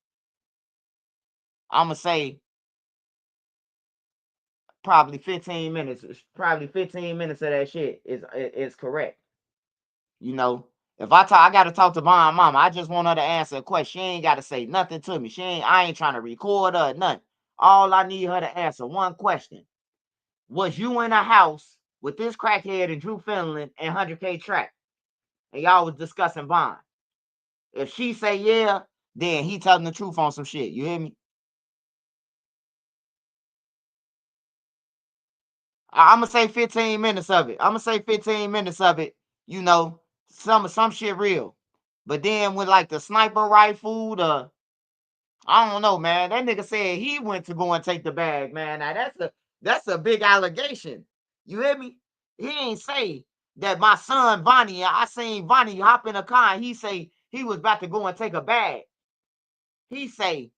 S2: I'ma say probably 15 minutes. Probably 15 minutes of that shit is correct. You know, if I gotta talk to Von Mama, I just want her to answer a question. She ain't gotta say nothing to me. I ain't trying to record her or nothing. All I need her to answer one question. Was you in a house with this crackhead and Drew Finland and 100K Track? And y'all was discussing Von. If she say yeah, then he telling the truth on some shit. You hear me? I'm gonna say 15 minutes of it. You know, some shit real. But then with like the sniper rifle, I don't know, man. That nigga said he went to go and take the bag, man. Now that's a big allegation. You hear me? He ain't say that my son Vonnie. I seen Vonnie hop in a car. And he say he was about to go and take a bag. He say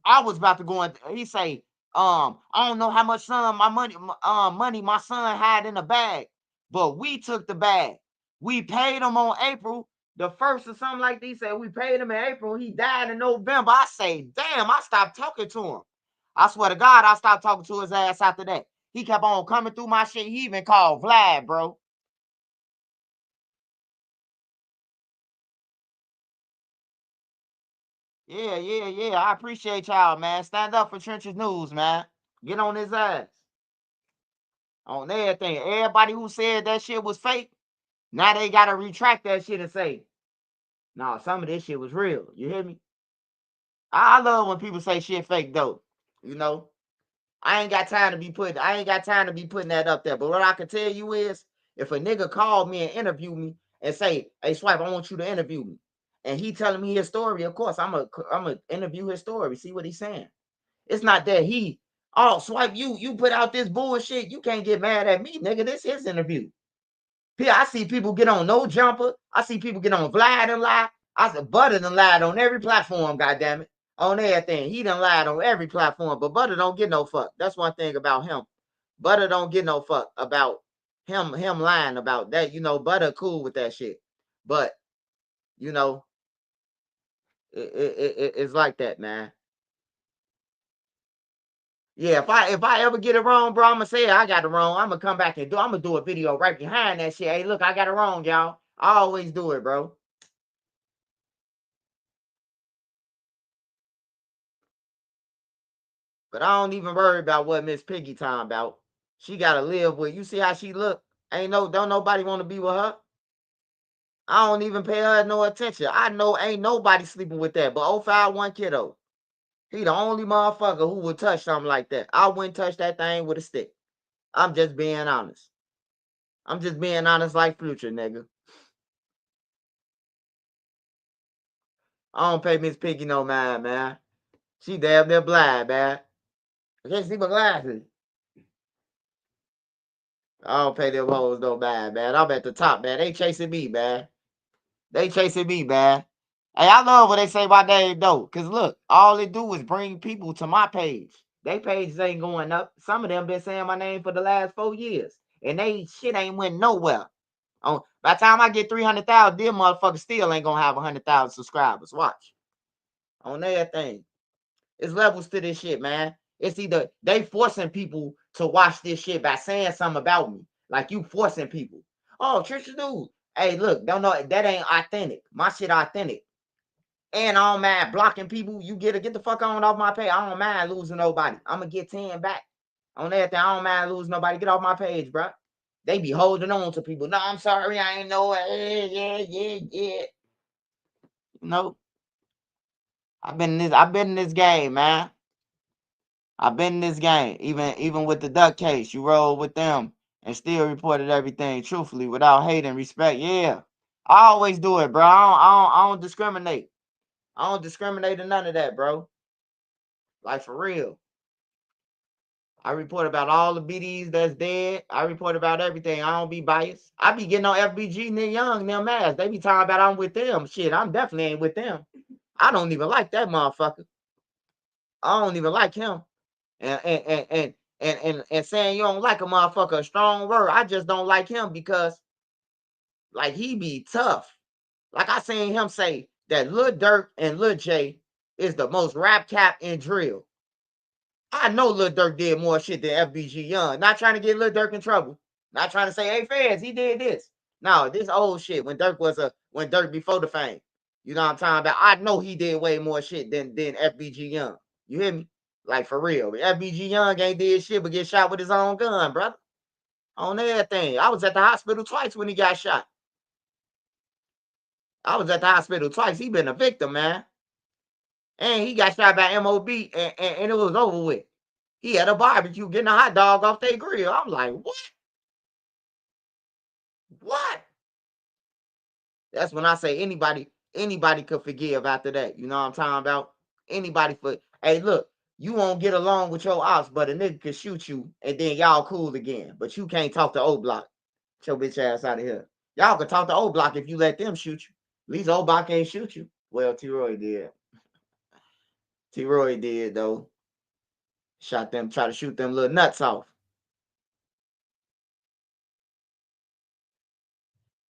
S2: I was about to go and he say I don't know how much money my son had in the bag, but we took the bag. We paid him on April the 1st or something like this. Said we paid him in April. He died in November. I say, damn, I stopped talking to him. I swear to God, I stopped talking to his ass after that. He kept on coming through my shit. He even called Vlad, bro. Yeah. I appreciate y'all, man. Stand up for Trenches News, man. Get on his ass. On everything. Everybody who said that shit was fake, now they gotta retract that shit and say, nah, some of this shit was real. You hear me? I love when people say shit fake though. You know, I ain't got time to be putting that up there. But what I can tell you is, if a nigga called me and interviewed me and say, "Hey, Swipe, I want you to interview me," and he telling me his story, of course I'm a interview his story, see what he's saying. It's not that Swipe, you put out this bullshit. You can't get mad at me, nigga. This is his interview. I see people get on No Jumper. I see people get on Vlad and lie. I said Butter done lied on every platform, goddammit. On everything. He done lied on every platform, but Butter don't get no fuck. That's one thing about him. Butter don't get no fuck about him lying about that. You know, Butter cool with that shit. But, you know, it's like that, man. Yeah, if I ever get it wrong, bro, I'm gonna say I got it wrong. I'm gonna do a video right behind that shit. Hey, look, I got it wrong, y'all. I always do it, bro. But I don't even worry about what Miss Piggy talking about. She gotta live with. You see how she look? Don't nobody want to be with her. I don't even pay her no attention. I know ain't nobody sleeping with that. But 051 kiddo, he the only motherfucker who would touch something like that. I wouldn't touch that thing with a stick. I'm just being honest. I'm just being honest like Future, nigga. I don't pay Miss Piggy no mind, man. She damn near blind, man. I can't see my glasses. I don't pay them hoes no mind, man. I'm at the top, man. They chasing me, man. They chasing me, man. Hey, I love what they say my name, though. Because look, all they do is bring people to my page. They pages ain't going up. Some of them been saying my name for the last 4 years. And they shit ain't went nowhere. By the time I get 300,000, them motherfuckers still ain't going to have 100,000 subscribers. Watch. On everything. It's levels to this shit, man. It's either they forcing people to watch this shit by saying something about me. Like you forcing people. Oh, Trisha News. Hey, look, don't know that ain't authentic. My shit authentic. And I don't mind blocking people. You get the fuck on off my page. I don't mind losing nobody. I'm gonna get 10 back. On everything. I don't mind losing nobody. Get off my page, bro. They be holding on to people. No, I'm sorry, I ain't know it. Yeah. You know, I've been in this game, man. I've been in this game, even with the Duck case. You rolled with them and still reported everything truthfully without hate and respect. Yeah, I always do it, bro. I don't discriminate. I don't discriminate in none of that, bro. Like for real. I report about all the BDs that's dead. I report about everything. I don't be biased. I be getting on FBG and Young, them ass. They be talking about I'm with them. Shit, I'm definitely ain't with them. I don't even like that motherfucker. I don't even like him. And saying you don't like a motherfucker, a strong word. I just don't like him because like he be tough. Like I seen him say that Lil Durk and Lil J is the most rap cap in drill. I know Lil Durk did more shit than FBG Young. Not trying to get Lil Durk in trouble. Not trying to say, hey fans, he did this. No, this old shit when Durk before the fame. You know what I'm talking about? I know he did way more shit than FBG Young. You hear me? Like for real. FBG Young ain't did shit but get shot with his own gun, brother. On everything. I was at the hospital twice when he got shot. I was at the hospital twice. He been a victim, man. And he got shot by MOB and it was over with. He had a barbecue getting a hot dog off their grill. I'm like, what? What? That's when I say anybody could forgive after that. You know what I'm talking about? Anybody for, hey, look, you won't get along with your ops, but a nigga could shoot you and then y'all cool again. But you can't talk to O Block. Get your bitch ass out of here. Y'all can talk to O Block if you let them shoot you. At least O Block ain't shoot you. Well, T-Roy did. T-Roy did, though. Shot them, try to shoot them little nuts off.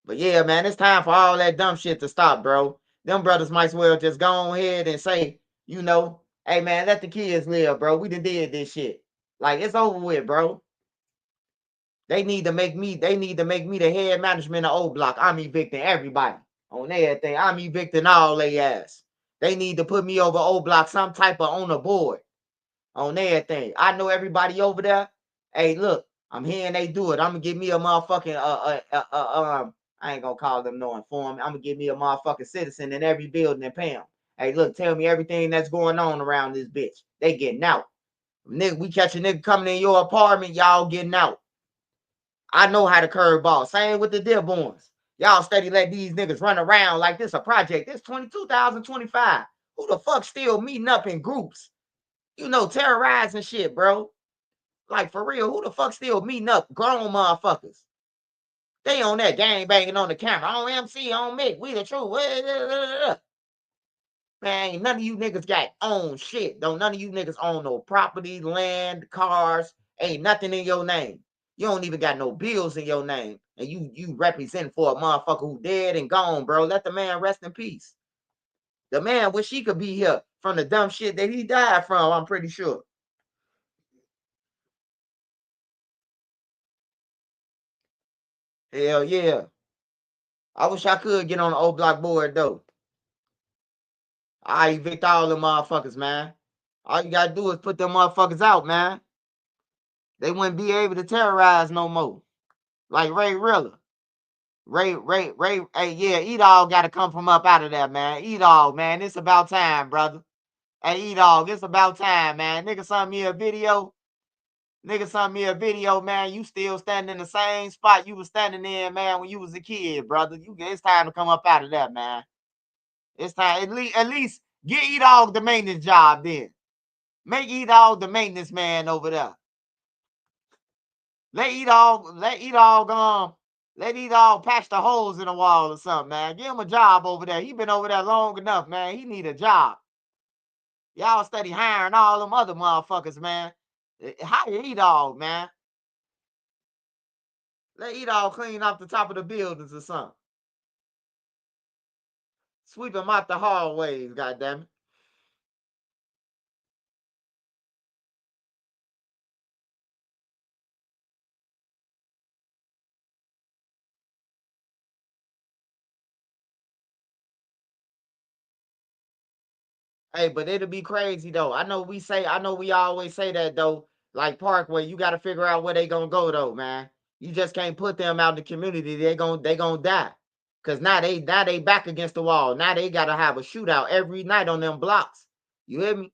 S2: But yeah, man, it's time for all that dumb shit to stop, bro. Them brothers might as well just go ahead and say, you know, hey man, let the kids live, bro. We done did this shit. Like it's over with, bro. They need to make me the head management of O Block. I'm evicting everybody on everything. I'm evicting all they ass. They need to put me over O Block, some type of on the board, on everything. I know everybody over there. Hey, look, I'm hearing they do it. I'm gonna give me a motherfucking I ain't gonna call them no informant. I'm gonna give me a motherfucking citizen in every building and pay them. Hey, look, tell me everything that's going on around this bitch. They getting out. Nigga, we catch a nigga coming in your apartment, y'all getting out. I know how to curve ball. Same with the Dearborns. Y'all steady let these niggas run around like this a project. This 2025. Who the fuck still meeting up in groups? You know, terrorizing shit, bro. Like, for real, who the fuck still meeting up? Grown motherfuckers. They on that gang banging on the camera. On MC, on Mick, we the truth. Man, ain't none of you niggas got own shit. Don't none of you niggas own no property, land, cars. Ain't nothing in your name. You don't even got no bills in your name. And you represent for a motherfucker who dead and gone, bro. Let the man rest in peace. The man wish he could be here from the dumb shit that he died from, I'm pretty sure. Hell yeah. I wish I could get on the O Block board, though. I evict all them motherfuckers, man. All you gotta do is put them motherfuckers out, man. They wouldn't be able to terrorize no more. Like Ray Rilla. Ray, hey, yeah, E-Dog gotta come from up out of there, man. E-Dog, man, it's about time, brother. Hey, E-Dog, it's about time, man. Nigga sent me a video. Man. You still standing in the same spot you was standing in, man, when you was a kid, brother. It's time to come up out of that, man. It's time. At least get E-Dog the maintenance job then. Make E-Dog the maintenance man over there. Let E-Dog patch the holes in the wall or something, man. Give him a job over there. He been over there long enough, man. He need a job. Y'all steady hiring all them other motherfuckers, man. Hire E-Dog, man. Let E-Dog clean up the top of the buildings or something. Sweep him out the hallways, goddammit. Hey, but it'll be crazy though. I know we always say that though. Like Parkway, you got to figure out where they gonna go though, man. You just can't put them out in the community. They gonna die. Cause now they back against the wall. Now they gotta have a shootout every night on them blocks. You hear me?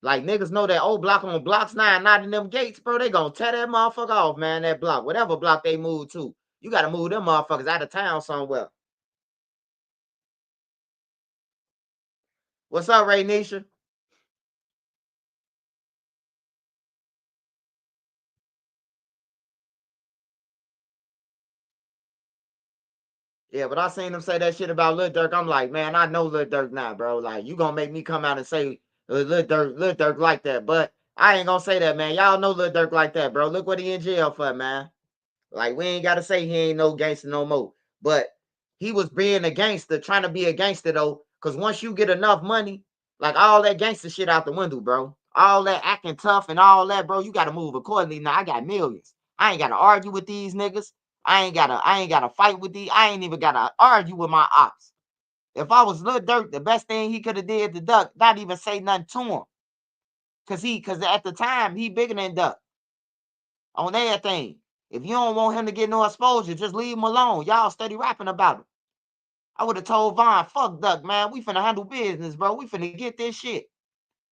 S2: Like niggas know that old block on blocks 9, not in them gates, bro. They gonna tear that motherfucker off, man. That block, whatever block they move to, you gotta move them motherfuckers out of town somewhere. What's up, Ray Nisha? Yeah, but I seen him say that shit about Lil Durk. I'm like, man, I know Lil Durk now, bro. Like, you gonna make me come out and say Lil Durk like that. But I ain't gonna say that, man. Y'all know Lil Durk like that, bro. Look what he in jail for, man. Like, we ain't gotta say he ain't no gangster no more. But he was being a gangster, trying to be a gangster though. Cause once you get enough money, like all that gangster shit out the window, bro. All that acting tough and all that, bro. You gotta move accordingly. Now I got millions. I ain't gotta argue with these niggas. I ain't gotta fight with these. I ain't even gotta argue with my ops. If I was Lil Durk, the best thing he could have did to Duck, not even say nothing to him. Cause at the time he bigger than Duck. On everything. If you don't want him to get no exposure, just leave him alone. Y'all steady rapping about him. I would have told Von, fuck Duck, man. We finna handle business, bro. We finna get this shit.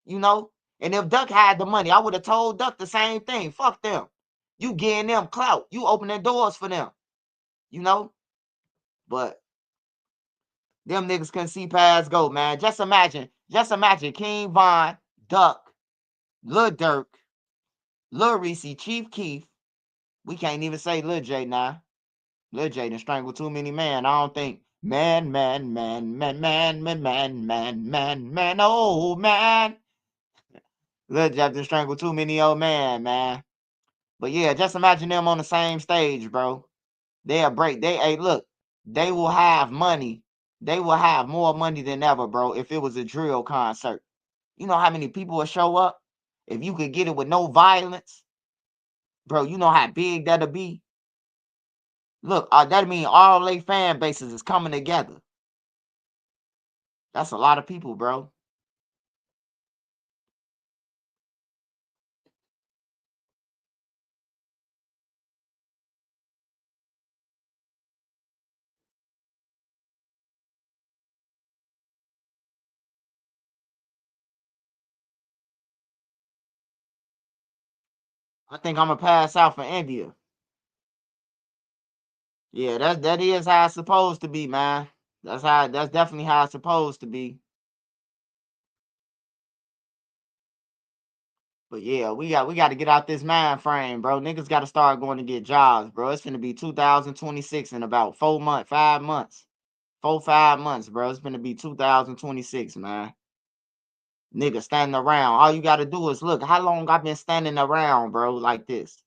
S2: You know? And if Duck had the money, I would have told Duck the same thing. Fuck them. You getting them clout. You opening doors for them. You know? But them niggas couldn't see past go, man. Just imagine King Von, Duck, Lil Durk, Lil Reese, Chief Keef. We can't even say Lil J now. Lil J done strangled too many men. I don't think. Man, oh man. Lil J done strangled too many old man. But yeah, just imagine them on the same stage, bro. They'll break. Hey, look, they will have money. They will have more money than ever, bro, if it was a drill concert. You know how many people will show up? If you could get it with no violence, bro, you know how big that'll be? Look, that mean all they fan bases is coming together. That's a lot of people, bro. I think I'm gonna pass out for India. Yeah, that is how it's supposed to be, man. That's definitely how it's supposed to be. But yeah, we got to get out this mind frame, bro. Niggas got to start going to get jobs, bro. It's gonna be 2026 in about 4 months, 5 months. 4-5 months, bro. It's gonna be 2026, man. Niggas standing around. All you gotta do is look how long I've been standing around, bro, like this.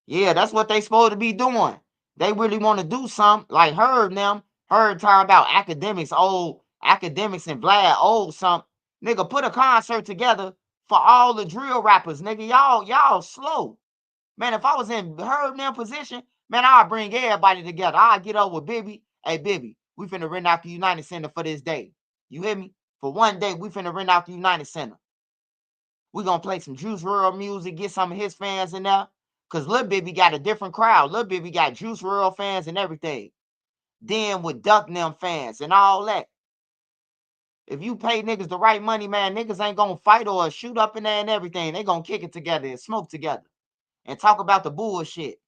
S2: Yeah, that's what they supposed to be doing. They really want to do something like Herb them. Herb talking about academics, old academics and Vlad old something. Nigga, put a concert together for all the drill rappers. Nigga, y'all slow. Man, if I was in Herb them position, man, I'd bring everybody together. I'd get up with Bibby. Hey, Bibby, we finna rent out the United Center for this day. You hear me? For one day, we finna rent out the United Center. We gonna play some Juice WRLD music, get some of his fans in there. Cause Lil Bibby got a different crowd. Lil Bibby got Juice WRLD fans and everything. Then with Duck them fans and all that. If you pay niggas the right money, man, niggas ain't gonna fight or shoot up in there and everything. They gonna kick it together and smoke together and talk about the bullshit.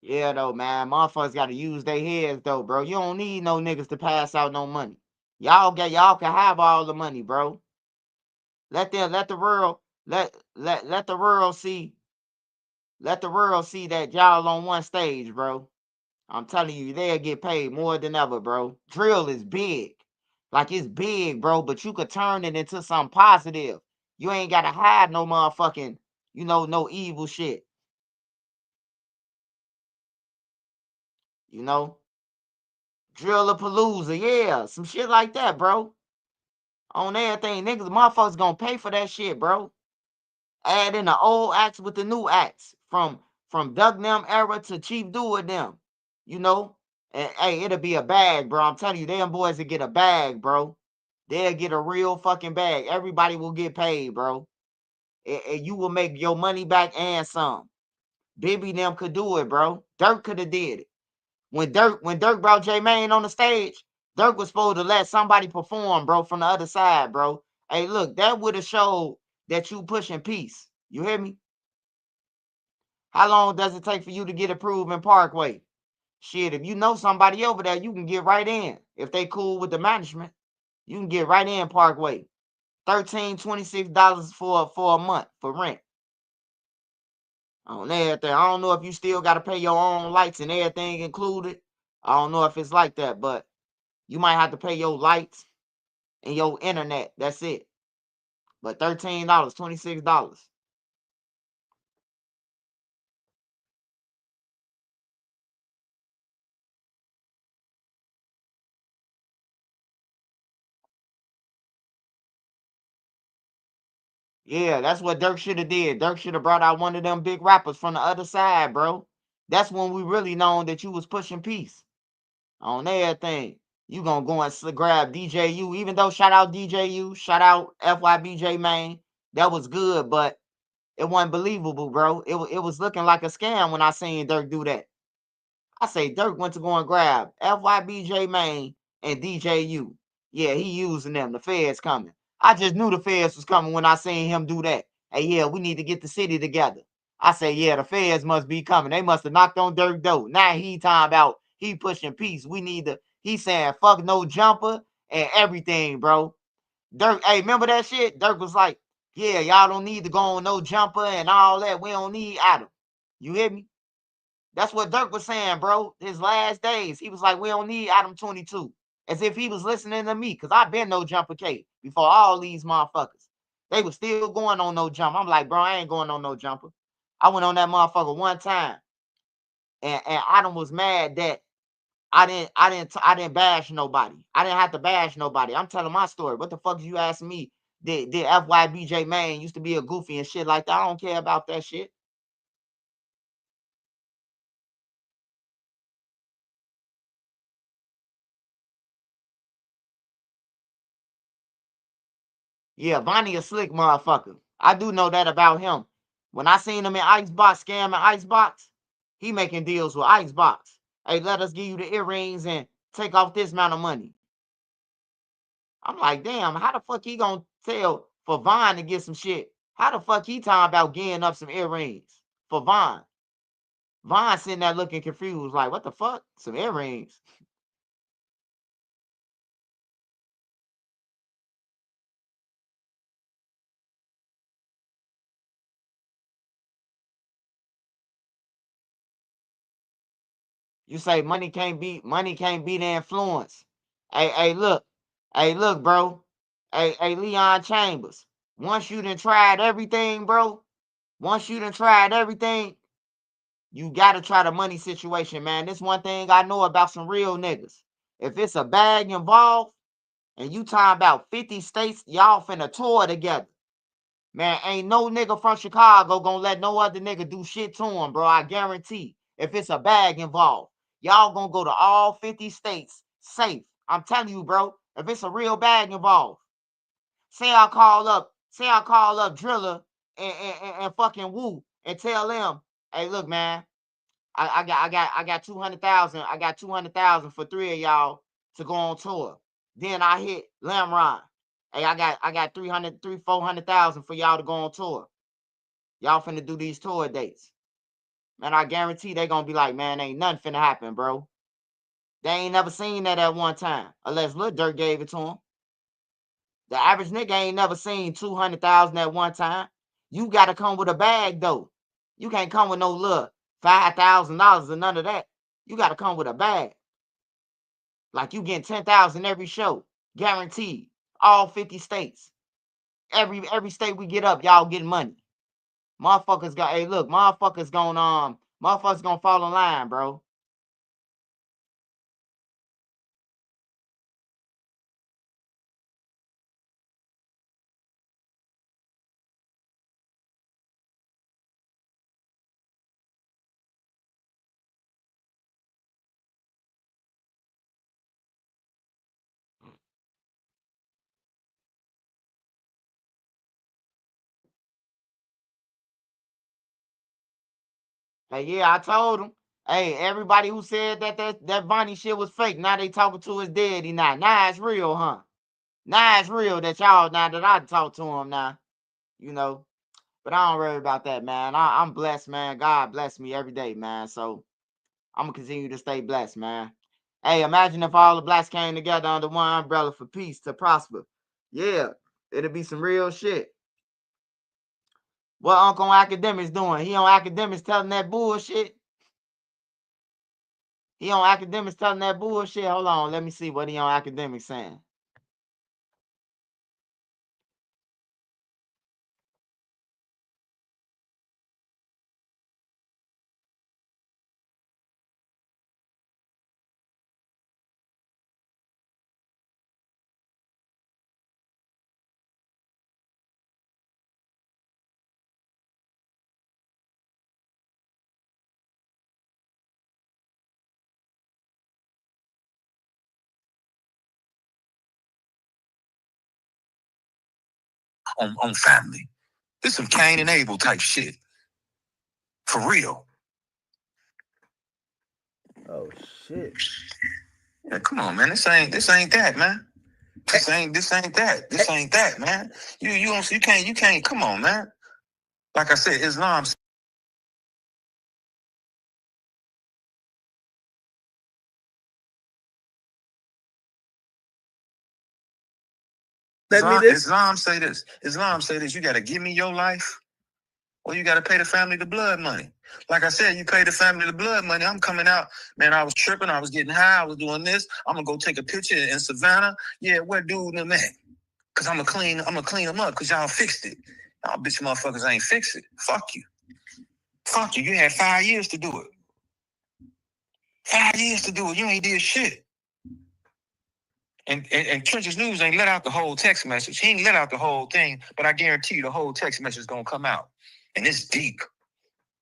S2: Yeah, though, man. Motherfuckers gotta use their heads, though, bro. You don't need no niggas to pass out no money. Y'all can have all the money, bro. Let the world see. Let the world see that y'all on one stage, bro. I'm telling you, they'll get paid more than ever, bro. Drill is big. Like it's big, bro, but you could turn it into something positive. You ain't gotta hide no motherfucking, no evil shit. You know? Drillapalooza, yeah, some shit like that, bro. On everything, niggas, motherfuckers gonna pay for that shit, bro. Add in the old acts with the new acts from Doug them era to Chief Do it them, you know. And hey, it'll be a bag, bro. I'm telling you, them boys will get a bag, bro. They'll get a real fucking bag. Everybody will get paid, bro. And you will make your money back and some. Bibby them could do it, bro. Durk could have did it. When Durk brought J Mane on the stage, Durk was supposed to let somebody perform, bro, from the other side, bro. Hey, look, that would have showed that you pushing peace. You hear me? How long does it take for you to get approved in Parkway? Shit, if you know somebody over there, you can get right in. If they cool with the management, you can get right in Parkway. $13, $26 for a month for rent. On everything. I don't know if you still got to pay your own lights and everything included. I don't know if it's like that, but you might have to pay your lights and your internet. That's it. But $13, $26. Yeah, that's what Durk should have did. Durk should have brought out one of them big rappers from the other side, bro. That's when we really known that you was pushing peace on everything. You gonna go and grab DJU, even though shout out DJU, shout out FYBJ Main. That was good, but it wasn't believable, bro. It was looking like a scam when I seen Durk do that. I say Durk went to go and grab FYBJ Main and DJU. Yeah, he using them. The feds coming. I just knew the feds was coming when I seen him do that. Hey, yeah, we need to get the city together. I say, yeah, the feds must be coming. They must have knocked on Durk door. Now he talking about he pushing peace. We need to. He saying fuck no jumper and everything, bro. Durk, hey, remember that shit? Durk was like, yeah, y'all don't need to go on no jumper and all that. We don't need Adam. You hear me? That's what Durk was saying, bro. His last days, he was like, we don't need Adam 22. As if he was listening to me, because I've been no jumper K before all these motherfuckers. They were still going on no jump. I'm like, bro, I ain't going on no jumper. I went on that motherfucker one time. And Adam was mad that I didn't bash nobody. I didn't have to bash nobody. I'm telling my story. What the fuck is you asking me? Did FYBJ Main used to be a goofy and shit like that? I don't care about that shit. Yeah, Vonnie a slick motherfucker. I do know that about him. When I seen him in Icebox scamming Icebox, he making deals with Icebox. Hey, let us give you the earrings and take off this amount of money. I'm like, damn, how the fuck he gonna tell for Vaughn to get some shit? How the fuck he talking about getting up some earrings for Vaughn? Vaughn sitting there looking confused, like, what the fuck? Some earrings. You say money can't beat the influence. Hey, look. Hey, look, bro. Hey, Leon Chambers. Once you done tried everything, bro. Once you done tried everything, you gotta try the money situation, man. This one thing I know about some real niggas. If it's a bag involved, and you talking about 50 states, y'all finna tour together. Man, ain't no nigga from Chicago gonna let no other nigga do shit to him, bro. I guarantee. If it's a bag involved, y'all gonna go to all 50 states safe. I'm telling you, bro. If it's a real bag involved, say I call up Driller and fucking Woo and tell them, hey, look, man, I got 200,000. I got 200,000 for 3 of y'all to go on tour. Then I hit Lamron. Hey, I got 400,000 for y'all to go on tour. Y'all finna do these tour dates. Man, I guarantee they gonna be like, man, ain't nothing finna happen, bro. They ain't never seen that at one time, unless Lil Durk gave it to him. The average nigga ain't never seen 200,000 at one time. You gotta come with a bag though. You can't come with no little $5,000 or none of that. You gotta come with a bag. Like you getting 10,000 every show, guaranteed. All 50 states. Every state we get up, y'all getting money. Motherfuckers got, hey, look, motherfuckers gonna fall in line, bro. Hey, yeah, I told him. Hey, everybody who said that Vonnie shit was fake, now they talking to his daddy now. Now it's real, huh? Now it's real that y'all, now that I talk to him now, you know. But I don't worry about that, man. I'm blessed, man. God bless me every day, man. So I'm gonna continue to stay blessed, man. Hey, imagine if all the blacks came together under one umbrella for peace to prosper. Yeah, it'll be some real shit. What Uncle Academics doing? He on Academics telling that bullshit. He on Academics telling that bullshit. Hold on, let me see what he on Academics saying.
S13: On family. This some Cain and Abel type shit. For real.
S2: Oh shit.
S13: Yeah, come on, man. This ain't that, man. This ain't that. This ain't that, man. You can't come on, man. Like I said, Islam. Islam say this. Islam say this. You gotta give me your life, or you gotta pay the family the blood money. Like I said, you pay the family the blood money. I'm coming out, man. I was tripping. I was getting high. I was doing this. I'm gonna go take a picture in Savannah. Yeah, where dude them at? Cause I'm gonna clean them up. Cause y'all fixed it. Y'all bitch motherfuckers ain't fix it. Fuck you. Fuck you. You had 5 years to do it. 5 years to do it. You ain't did shit. And Trenches News ain't let out the whole text message. He ain't let out the whole thing, but I guarantee you the whole text message is gonna come out. And it's deep.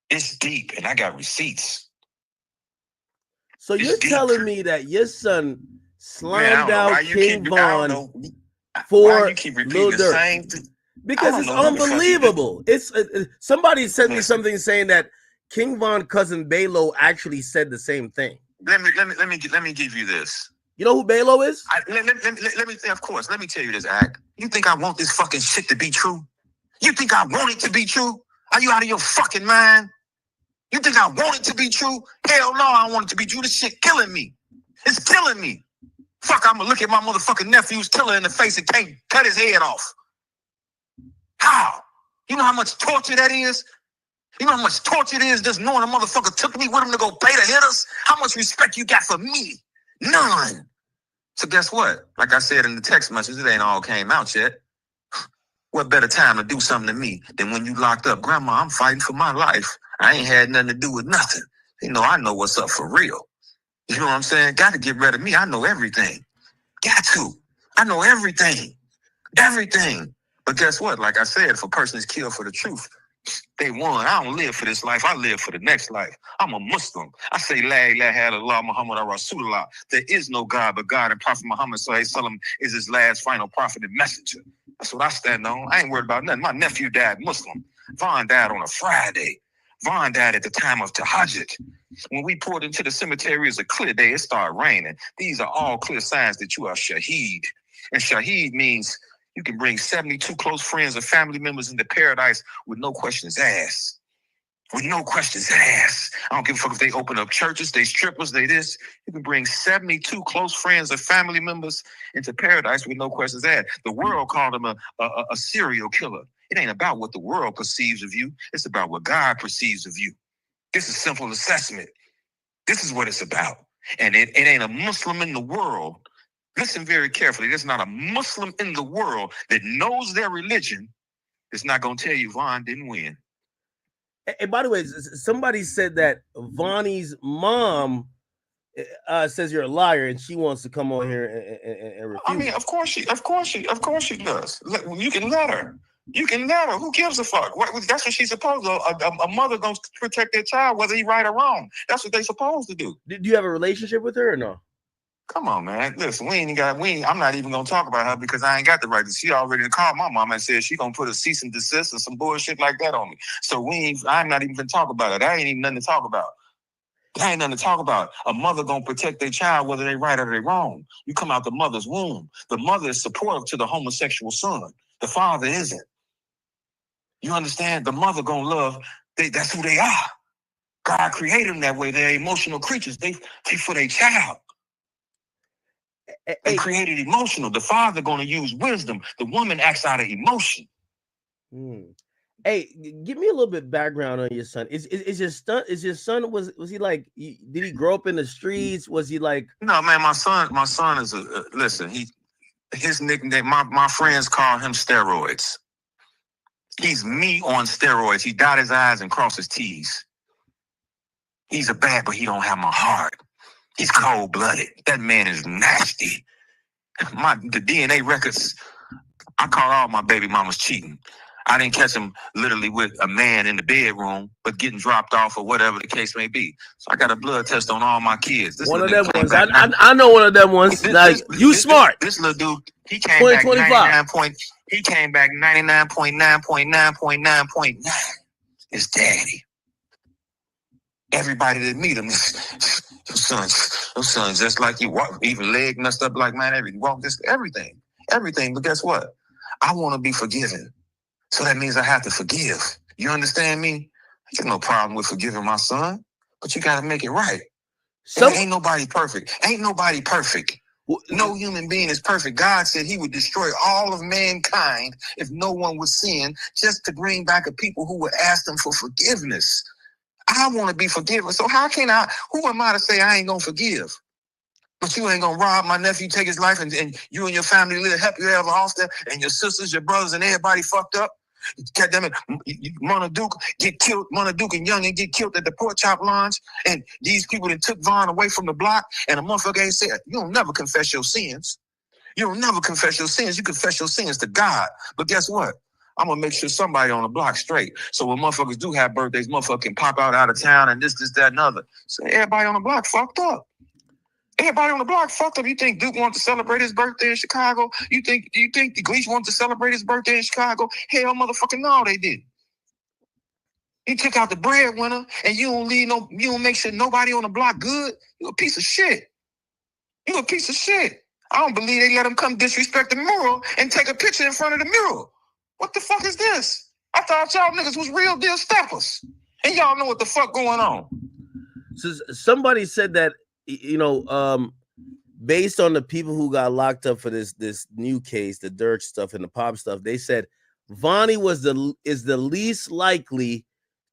S13: It's deep, and I got receipts.
S14: So you're telling me that your son
S13: Man, I
S14: slimed
S13: don't know why
S14: out
S13: you
S14: King
S13: keep, I don't
S14: Von
S13: know why
S14: for
S13: you keep
S14: Lil
S13: repeating the
S14: Durk?
S13: same thing.
S14: Because it's unbelievable. It's somebody sent me something saying that King Von cousin Balo actually said the same thing.
S13: Let me give you this.
S14: You know who Balo is?
S13: Let me of course. Let me tell you this, Act. You think I want this fucking shit to be true? You think I want it to be true? Are you out of your fucking mind? You think I want it to be true? Hell no, I don't want it to be true. This shit killing me. It's killing me. Fuck, I'm gonna look at my motherfucking nephew's killer in the face and can't cut his head off. How? You know how much torture that is? You know how much torture it is just knowing a motherfucker took me with him to go pay the hitters? How much respect you got for me? None. So guess what? Like I said in the text message, it ain't all came out yet. What better time to do something to me than when you locked up? Grandma, I'm fighting for my life. I ain't had nothing to do with nothing. You know, I know what's up for real. You know what I'm saying? Got to get rid of me. I know everything. Got to. I know everything. Everything. But guess what? Like I said, if a person is killed for the truth, they won. I don't live for this life. I live for the next life. I'm a Muslim. I say, La ilaha illallah Muhammad Rasulullah. There is no God but God, and Prophet Muhammad Sallallahu is his last final prophet and messenger. That's what I stand on. I ain't worried about nothing. My nephew died Muslim. Vaughn died on a Friday. Vaughn died at the time of Tahajjud. When we poured into the cemetery, it's a clear day. It started raining. These are all clear signs that you are shaheed. And shaheed means you can bring 72 close friends or family members into paradise with no questions asked. With no questions asked. I don't give a fuck if they open up churches, they strippers, they this. You can bring 72 close friends or family members into paradise with no questions asked. The world called him a serial killer. It ain't about what the world perceives of you. It's about what God perceives of you. This is simple assessment. This is what it's about. And it ain't a Muslim in the world. Listen very carefully. There's not a Muslim in the world that knows their religion that's not going to tell you Vaughn didn't win.
S14: And by the way, somebody said that Vonnie's mom says you're a liar, and she wants to come on here and refute.
S13: I mean, of course she does. You can let her. You can let her. Who gives a fuck? That's what she's supposed to. A mother gonna protect their child, whether he right or wrong. That's what they supposed to do.
S14: Do you have a relationship with her or no?
S13: Come on, man. Listen, I'm not even gonna talk about her because I ain't got the right to. She already called my mom and said she gonna put a cease and desist or some bullshit like that on me. So I'm not even gonna talk about it. That ain't even nothing to talk about. That ain't nothing to talk about. A mother gonna protect their child whether they right or they wrong. You come out the mother's womb. The mother is supportive to the homosexual son. The father isn't. You understand? The mother gonna love. That's who they are. God created them that way. They're emotional creatures. They for their child. They created emotional. The father gonna use wisdom. The woman acts out of emotion.
S14: Hey, give me a little bit background on your son. Is your son was he like? Did he grow up in the streets? Was he like?
S13: No, man. My son is listen. His nickname. My friends call him steroids. He's me on steroids. He dot his I's and cross his T's. He's a bad, but he don't have my heart. He's cold-blooded. That man is nasty. The DNA records, I caught all my baby mamas cheating. I didn't catch them literally with a man in the bedroom, but getting dropped off or whatever the case may be. So I got a blood test on all my kids.
S14: One of them ones. I know one of them ones. You smart.
S13: This little dude, he came back 99 He came back 99.9.9.9.9. His daddy. Everybody that meet him, those sons just like you. Walk, even leg messed up like mine. Everything. But guess what? I want to be forgiven. So that means I have to forgive. You understand me? I got no problem with forgiving my son, but you got to make it right. Ain't nobody perfect. No human being is perfect. God said he would destroy all of mankind if no one would sin, just to bring back a people who would ask them for forgiveness. I want to be forgiven. So who am I to say I ain't going to forgive? But you ain't going to rob my nephew, take his life, and you and your family live happy ever after, and your sisters, your brothers, and everybody fucked up? Goddamn it, Duke get killed. Duke and Young and get killed at the pork chop lounge. And these people that took Von away from the block. And a motherfucker ain't said, you don't never confess your sins. You don't never confess your sins. You confess your sins to God. But guess what? I'm gonna make sure somebody on the block straight. So when motherfuckers do have birthdays, motherfuckers can pop out of town and this, that, and other. So everybody on the block fucked up. Everybody on the block fucked up. You think Duke wants to celebrate his birthday in Chicago? Do you think the Gleech wants to celebrate his birthday in Chicago? Hell, motherfucking no, they didn't. He took out the breadwinner, and you don't make sure nobody on the block good. You a piece of shit. You a piece of shit. I don't believe they let him come disrespect the mural and take a picture in front of the mural. What the fuck is this? I thought y'all niggas was real deal steppers, and y'all know what the fuck going on.
S14: So somebody said that, based on the people who got locked up for this new case, the Durk stuff and the pop stuff, they said Vonnie is the least likely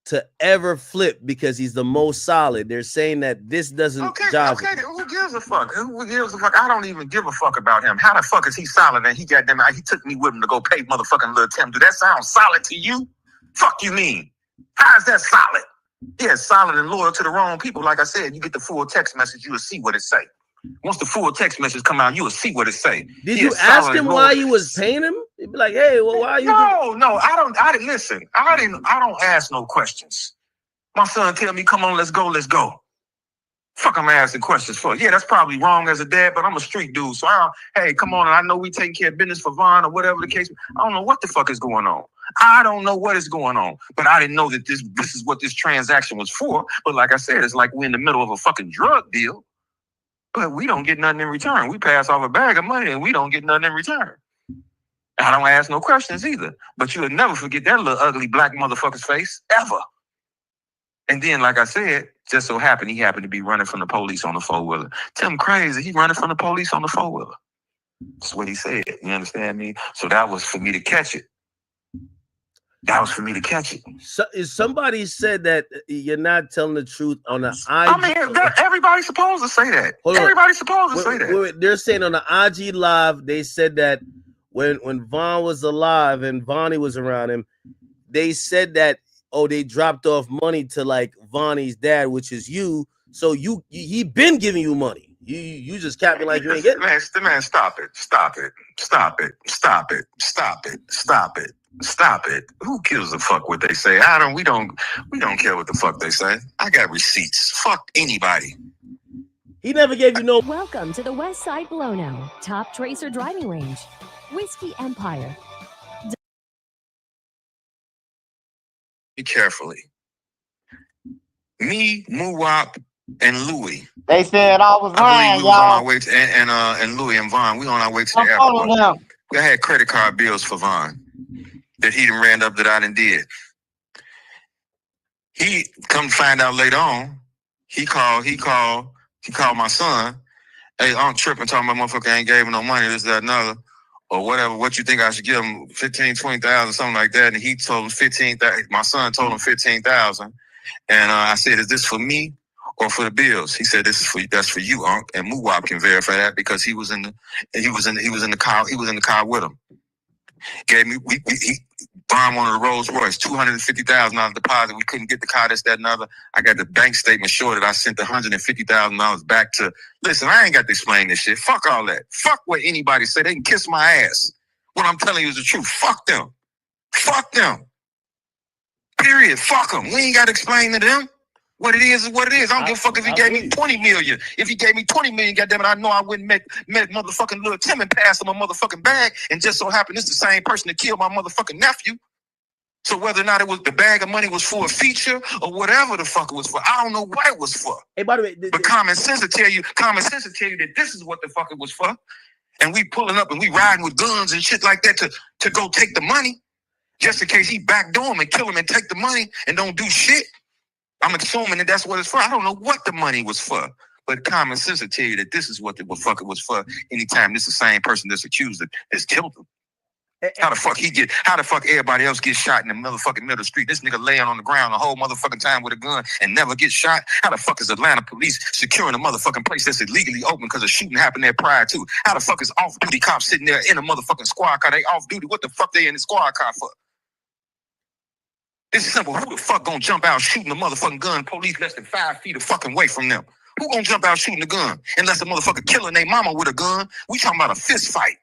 S14: to ever flip because he's the most solid. They're saying that this doesn't jive.
S13: Okay, who gives a fuck? Who gives a fuck? I don't even give a fuck about him. How the fuck is he solid and he took me with him to go pay motherfucking Lil Tim? Do that sound solid to you? Fuck you mean? How is that solid? Yeah, solid and loyal to the wrong people. Like I said, you get the full text message, you will see what it say. Once the full text message come out, you will see what it say.
S14: Did you ask him why you was paying him? He'd be like, "Hey, well, why are you?"
S13: No, I don't listen. I don't ask no questions. My son tell me, "Come on, let's go." Fuck, I'm asking questions for. Yeah, that's probably wrong as a dad, but I'm a street dude, so hey, come on. I know we taking care of business for Von or whatever the case. I don't know what the fuck is going on. I don't know what is going on, but I didn't know that this is what this transaction was for. But like I said, it's like we're in the middle of a fucking drug deal, but we don't get nothing in return. We pass off a bag of money and we don't get nothing in return. I don't ask no questions either, but you'll never forget that little ugly black motherfucker's face, ever. And then, like I said, just so happened, he happened to be running from the police on the four-wheeler. Tim crazy, he running from the police on the four-wheeler. That's what he said, you understand me? So that was for me to catch it.
S14: So, somebody said that you're not telling the truth on the IG.
S13: I mean, everybody's supposed to say that. Everybody's supposed to say that.
S14: Wait, they're saying on the IG live, they said that when Von was alive and Vonnie was around him, they said that, they dropped off money to like Vonnie's dad, which is you. So he been giving you money. You just can't be like you ain't getting.
S13: Man, stop it. Who gives a fuck what they say? We don't care what the fuck they say. I got receipts. Fuck anybody.
S14: He never gave you no.
S15: Welcome to the West Side Below, top tracer driving range, Whiskey Empire.
S13: Carefully. Me, Muwap, and Louie.
S2: They said I was lying,
S13: we was on
S2: y'all.
S13: our way to and Louie and Von. We on our way to the airport. We had credit card bills for Von that he done ran up that I done did. He come find out later on. He called my son. Hey, I'm tripping, talking about motherfucker ain't gave him no money, this, that, another. Or whatever, what you think I should give him, 15, 20,000, something like that. And he told him 15,000. My son told him 15,000. And I said, is this for me or for the bills? He said, that's for you, Unc. And Muwap can verify that because he was in the car with him. Gave me, he bought one of the Rolls Royce, $250,000 deposit. We couldn't get the car, this, that, and other. I got the bank statement showing that I sent the $150,000 back to. Listen, I ain't got to explain this shit. Fuck all that. Fuck what anybody say. They can kiss my ass. What I'm telling you is the truth. Fuck them. Period. Fuck them. We ain't got to explain to them. What it is what it is. I don't give a fuck if he gave me 20 million. If he gave me 20 million, goddamn it, I know I wouldn't met motherfucking Lil Tim and pass him a motherfucking bag. And just so happened it's the same person that killed my motherfucking nephew. So whether or not it was the bag of money was for a feature or whatever the fuck it was for, I don't know what it was for.
S14: Hey, by the way,
S13: but common sense will tell you that this is what the fuck it was for. And we pulling up and we riding with guns and shit like that to go take the money, just in case he backdoor him and kill him and take the money and don't do shit. I'm assuming that that's what it's for. I don't know what the money was for, but common sense will tell you that this is what the fuck it was for. Anytime this is the same person that's accused has killed him. How the fuck everybody else gets shot in the motherfucking middle of the street? This nigga laying on the ground the whole motherfucking time with a gun and never gets shot? How the fuck is Atlanta police securing a motherfucking place that's illegally open because a shooting happened there prior to? How the fuck is off-duty cops sitting there in a motherfucking squad car? They off-duty. What the fuck they in the squad car for? This is simple. Who the fuck gonna jump out shooting a motherfucking gun? Police less than 5 feet of fucking away from them. Who gonna jump out shooting a gun? Unless the motherfucker killing their mama with a gun. We talking about a fist fight.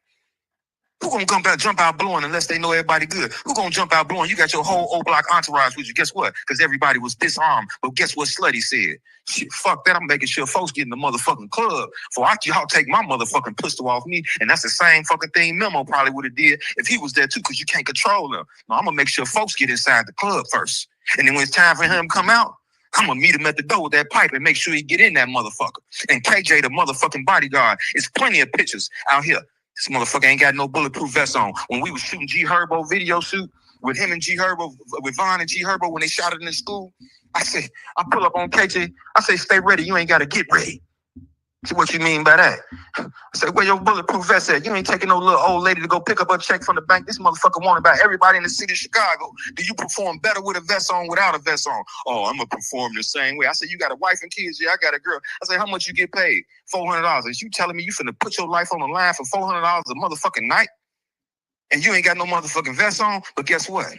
S13: Who gonna jump out blowing unless they know everybody good? Who gonna jump out blowing? You got your whole old block entourage with you. Guess what? Because everybody was disarmed. But guess what Slutty said? Shit, fuck that. I'm making sure folks get in the motherfucking club. For y'all take my motherfucking pistol off me. And that's the same fucking thing Memo probably would have did if he was there too, because you can't control him. No, I'm gonna make sure folks get inside the club first. And then when it's time for him to come out, I'm gonna meet him at the door with that pipe and make sure he get in that motherfucker. And KJ, the motherfucking bodyguard, it's plenty of pictures out here. This motherfucker ain't got no bulletproof vest on. When we was shooting G Herbo video shoot with him and G Herbo, with Von and G Herbo when they shot it in the school, I pull up on KJ, I say, stay ready, you ain't gotta get ready. See what you mean by that? I say, where your bulletproof vest at? You ain't taking no little old lady to go pick up a check from the bank. This motherfucker wanted about everybody in the city of Chicago. Do you perform better with a vest on, without a vest on? Oh, I'm gonna perform the same way. I said, you got a wife and kids? Yeah, I got a girl. I say, how much you get paid? $400. Is you telling me you finna put your life on the line for $400 a motherfucking night? And you ain't got no motherfucking vest on? But guess what?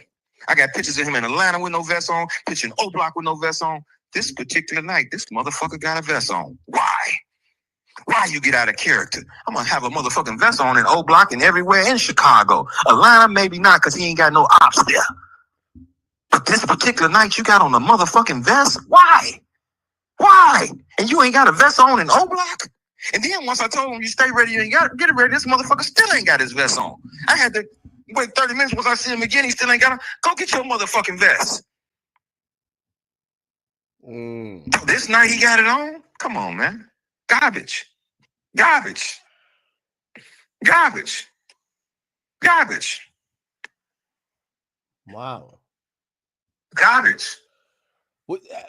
S13: I got pictures of him in Atlanta with no vest on, picture in O Block with no vest on. This particular night, this motherfucker got a vest on. Why? Why you get out of character? I'm gonna have a motherfucking vest on in O Block and everywhere in Chicago. Atlanta, maybe not, because he ain't got no ops there. But this particular night, you got on a motherfucking vest? Why? Why? And you ain't got a vest on in O Block? And then once I told him, you stay ready, you ain't got to get ready, this motherfucker still ain't got his vest on. I had to wait 30 minutes once I see him again, he still ain't got it. Go get your motherfucking vest. This night he got it on? Come on, man. Garbage. Garbage. Garbage. Garbage.
S14: Wow.
S13: Garbage.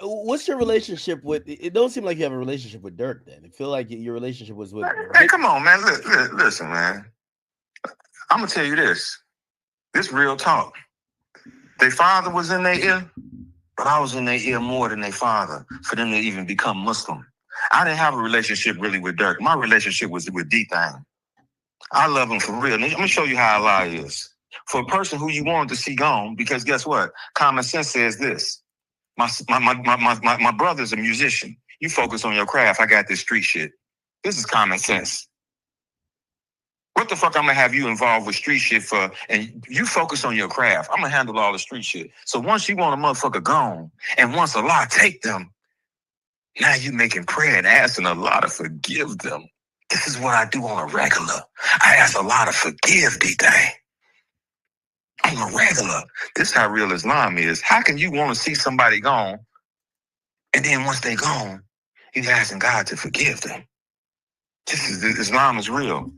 S14: What's your relationship with? It don't seem like you have a relationship with Durk. Then it feel like your relationship was with.
S13: Hey, come on, man. Listen, man. I'm gonna tell you this. This real talk. Their father was in their ear, but I was in their ear more than their father for them to even become Muslim. I didn't have a relationship really with Durk. My relationship was with D-Thang. I love him for real. Let me show you how Allah is. For a person who you wanted to see gone, because guess what? Common sense says this. My brother's a musician. You focus on your craft. I got this street shit. This is common sense. What the fuck I'm gonna have you involved with street shit for? And you focus on your craft. I'm gonna handle all the street shit. So once you want a motherfucker gone, and once Allah take them, now you making prayer and asking Allah to forgive them. This is what I do on a regular. I ask Allah to forgive D-Thang. On a regular. This is how real Islam is. How can you want to see somebody gone, and then once they gone, you asking God to forgive them? Islam is real.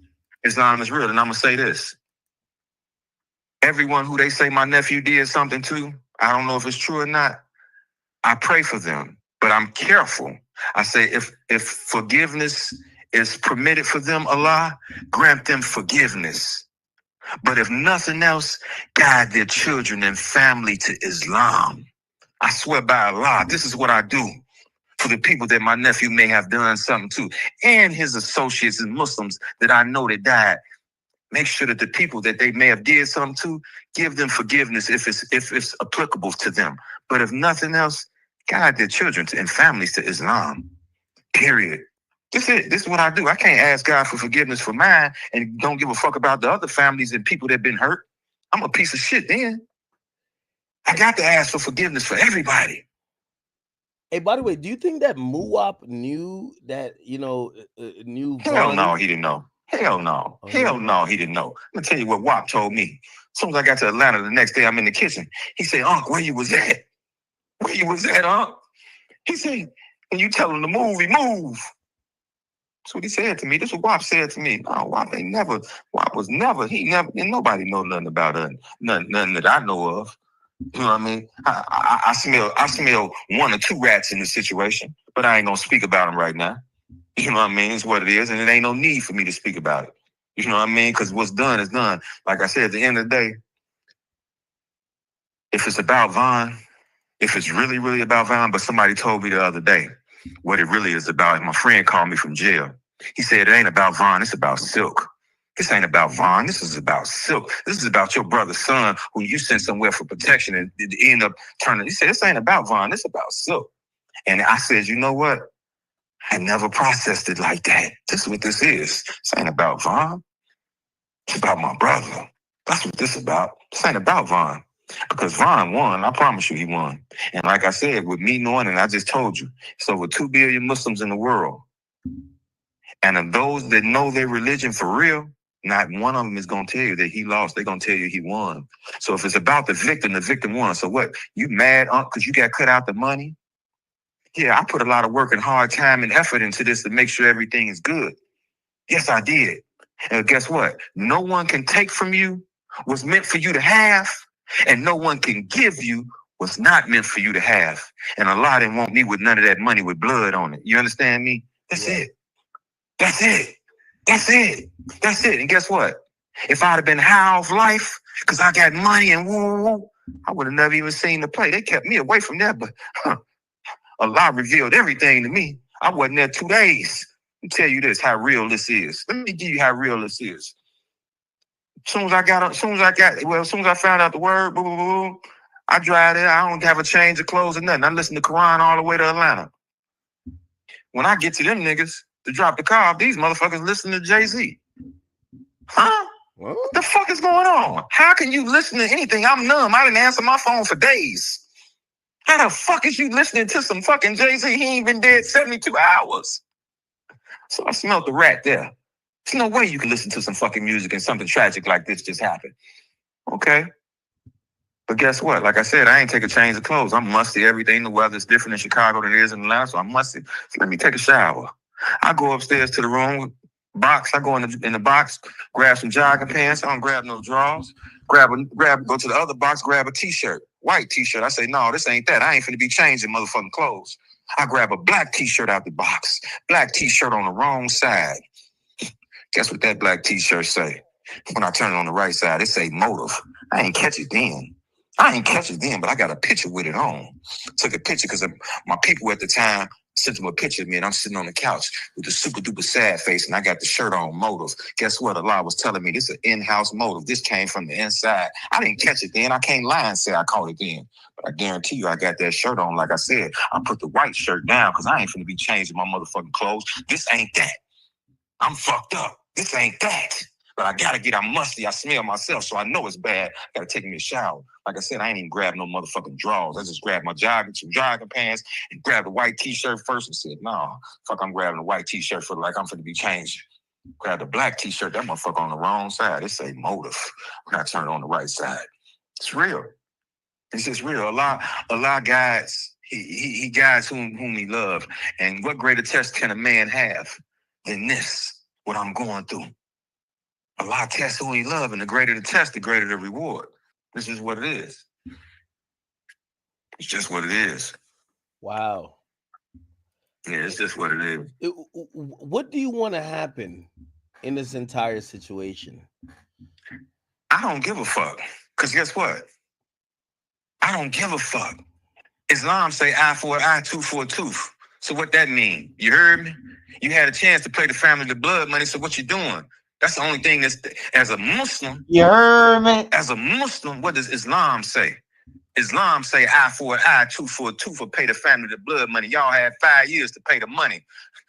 S13: Islam is real. And I'm going to say this. Everyone who they say my nephew did something to, I don't know if it's true or not, I pray for them. But I'm careful. I say if forgiveness is permitted for them, Allah, grant them forgiveness. But if nothing else, guide their children and family to Islam. I swear by Allah, this is what I do for the people that my nephew may have done something to, and his associates and Muslims that I know that died. Make sure that the people that they may have did something to, give them forgiveness if it's applicable to them. But if nothing else, guide their children and families to Islam. Period. This is it. This is what I do. I can't ask God for forgiveness for mine and don't give a fuck about the other families and people that have been hurt. I'm a piece of shit then. I got to ask for forgiveness for everybody.
S14: Hey, by the way, do you think that Muwap knew that, knew?
S13: Hell no, he didn't know. Hell no. Hell no, he didn't know. Let me tell you what Wap told me. As soon as I got to Atlanta the next day, I'm in the kitchen. He said, Unc, where you was at? Where you was at, Unc? He said, and you tell him to move, he move. That's what he said to me. This is what Wap said to me. No, Wap was never, and nobody know nothing about it. Nothing that I know of. You know what I mean? I smell one or two rats in the situation, but I ain't gonna speak about them right now. You know what I mean? It's what it is, and it ain't no need for me to speak about it. You know what I mean? Because what's done is done. Like I said, at the end of the day, if it's about Von, if it's really, really about Von, but somebody told me the other day what it really is about. My friend called me from jail. He said, it ain't about Von, it's about Silk. This ain't about Vaughn. This is about Silk. This is about your brother's son who you sent somewhere for protection and it end up turning. He said, this ain't about Vaughn. This is about Silk. And I said, you know what? I never processed it like that. This is what this is. This ain't about Vaughn. It's about my brother. That's what this is about. This ain't about Vaughn. Because Vaughn won. I promise you he won. And like I said, with me knowing, and I just told you, it's over 2 billion Muslims in the world. And of those that know their religion for real, not one of them is going to tell you that he lost. They're going to tell you he won. So if it's about the victim won. So what? You mad because you got cut out the money? Yeah, I put a lot of work and hard time and effort into this to make sure everything is good. Yes, I did. And guess what? No one can take from you what's meant for you to have, and no one can give you what's not meant for you to have. And Allah didn't want me with none of that money with blood on it. You understand me? That's it. That's it. That's it. That's it. And guess what? If I'd have been high off life, because I got money and woo, I would have never even seen the play. They kept me away from that, but Allah revealed everything to me. I wasn't there 2 days. Let me tell you this, how real this is. Let me give you how real this is. As soon as I found out the word, boom, boom, boom, I dried it. I don't have a change of clothes or nothing. I listen to Quran all the way to Atlanta. When I get to them niggas to drop the car off, these motherfuckers listen to Jay-Z. Huh? What the fuck is going on? How can you listen to anything? I'm numb. I didn't answer my phone for days. How the fuck is you listening to some fucking Jay-Z? He ain't been dead 72 hours. So I smelled the rat there. There's no way you can listen to some fucking music and something tragic like this just happened. Okay. But guess what? Like I said, I ain't take a change of clothes. I'm musty. Everything, the weather's different in Chicago than it is in Atlanta, so I'm musty. So let me take a shower. I go upstairs to the room, box. I go in the box, grab some jogging pants. I don't grab no drawers. Go to the other box, grab a t-shirt, white t-shirt. I say, no, this ain't that. I ain't finna be changing motherfucking clothes. I grab a black t-shirt out the box. Black t-shirt on the wrong side. Guess what that black t-shirt say? When I turn it on the right side, it say motive. I ain't catch it then. But I got a picture with it on. Took a picture because my people at the time sent them a picture of me, and I'm sitting on the couch with a super duper sad face, and I got the shirt on, motive. Guess what? Allah was telling me this is an in-house motive. This came from the inside. I didn't catch it then. I can't lie and say I caught it then. But I guarantee you I got that shirt on. Like I said, I put the white shirt down because I ain't finna be changing my motherfucking clothes. This ain't that. I'm fucked up. This ain't that. But I gotta get, I'm musty. I smell myself, so I know it's bad. I gotta take me a shower. Like I said, I ain't even grabbed no motherfucking drawers. I just grabbed my jogging pants and grabbed a white t-shirt first and said, no, fuck, I'm grabbing a white t-shirt for like I'm finna be changing. Grabbed a black t-shirt, that motherfucker on the wrong side. It say motive. When I turn it on the right side. It's real. It's just real. Allah guides, he guides whom he loves. And what greater test can a man have than this, what I'm going through? Allah tests who he loves, and the greater the test, the greater the reward. This is what it is. It's just what it is.
S14: Wow.
S13: Yeah, it's just what it is.
S14: What do you want to happen in this entire situation?
S13: I don't give a fuck. Because guess what? I don't give a fuck. Islam say eye for an eye, tooth for a tooth. So what that mean? You heard me? You had a chance to pay the family the blood money, so what you doing? That's the only thing that's, as a Muslim,
S2: you heard me?
S13: As a Muslim, what does Islam say? Islam say eye for an eye, tooth for a tooth, or pay the family the blood money. Y'all had 5 years to pay the money.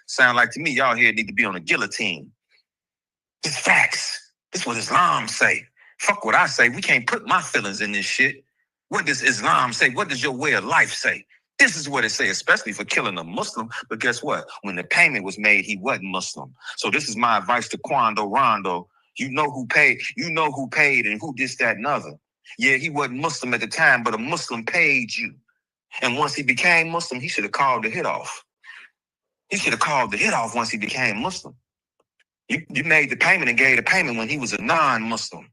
S13: Sound like to me, y'all here need to be on a guillotine. It's facts. This is what Islam say. Fuck what I say. We can't put my feelings in this shit. What does Islam say? What does your way of life say? This is what it say, especially for killing a Muslim. But guess what? When the payment was made, he wasn't Muslim. So this is my advice to Quando Rondo. You know who paid and who this, that, and other. Yeah, he wasn't Muslim at the time, but a Muslim paid you. And once he became Muslim, he should have called the hit off. He should have called the hit off once he became Muslim. You made the payment and gave the payment when he was a non-Muslim.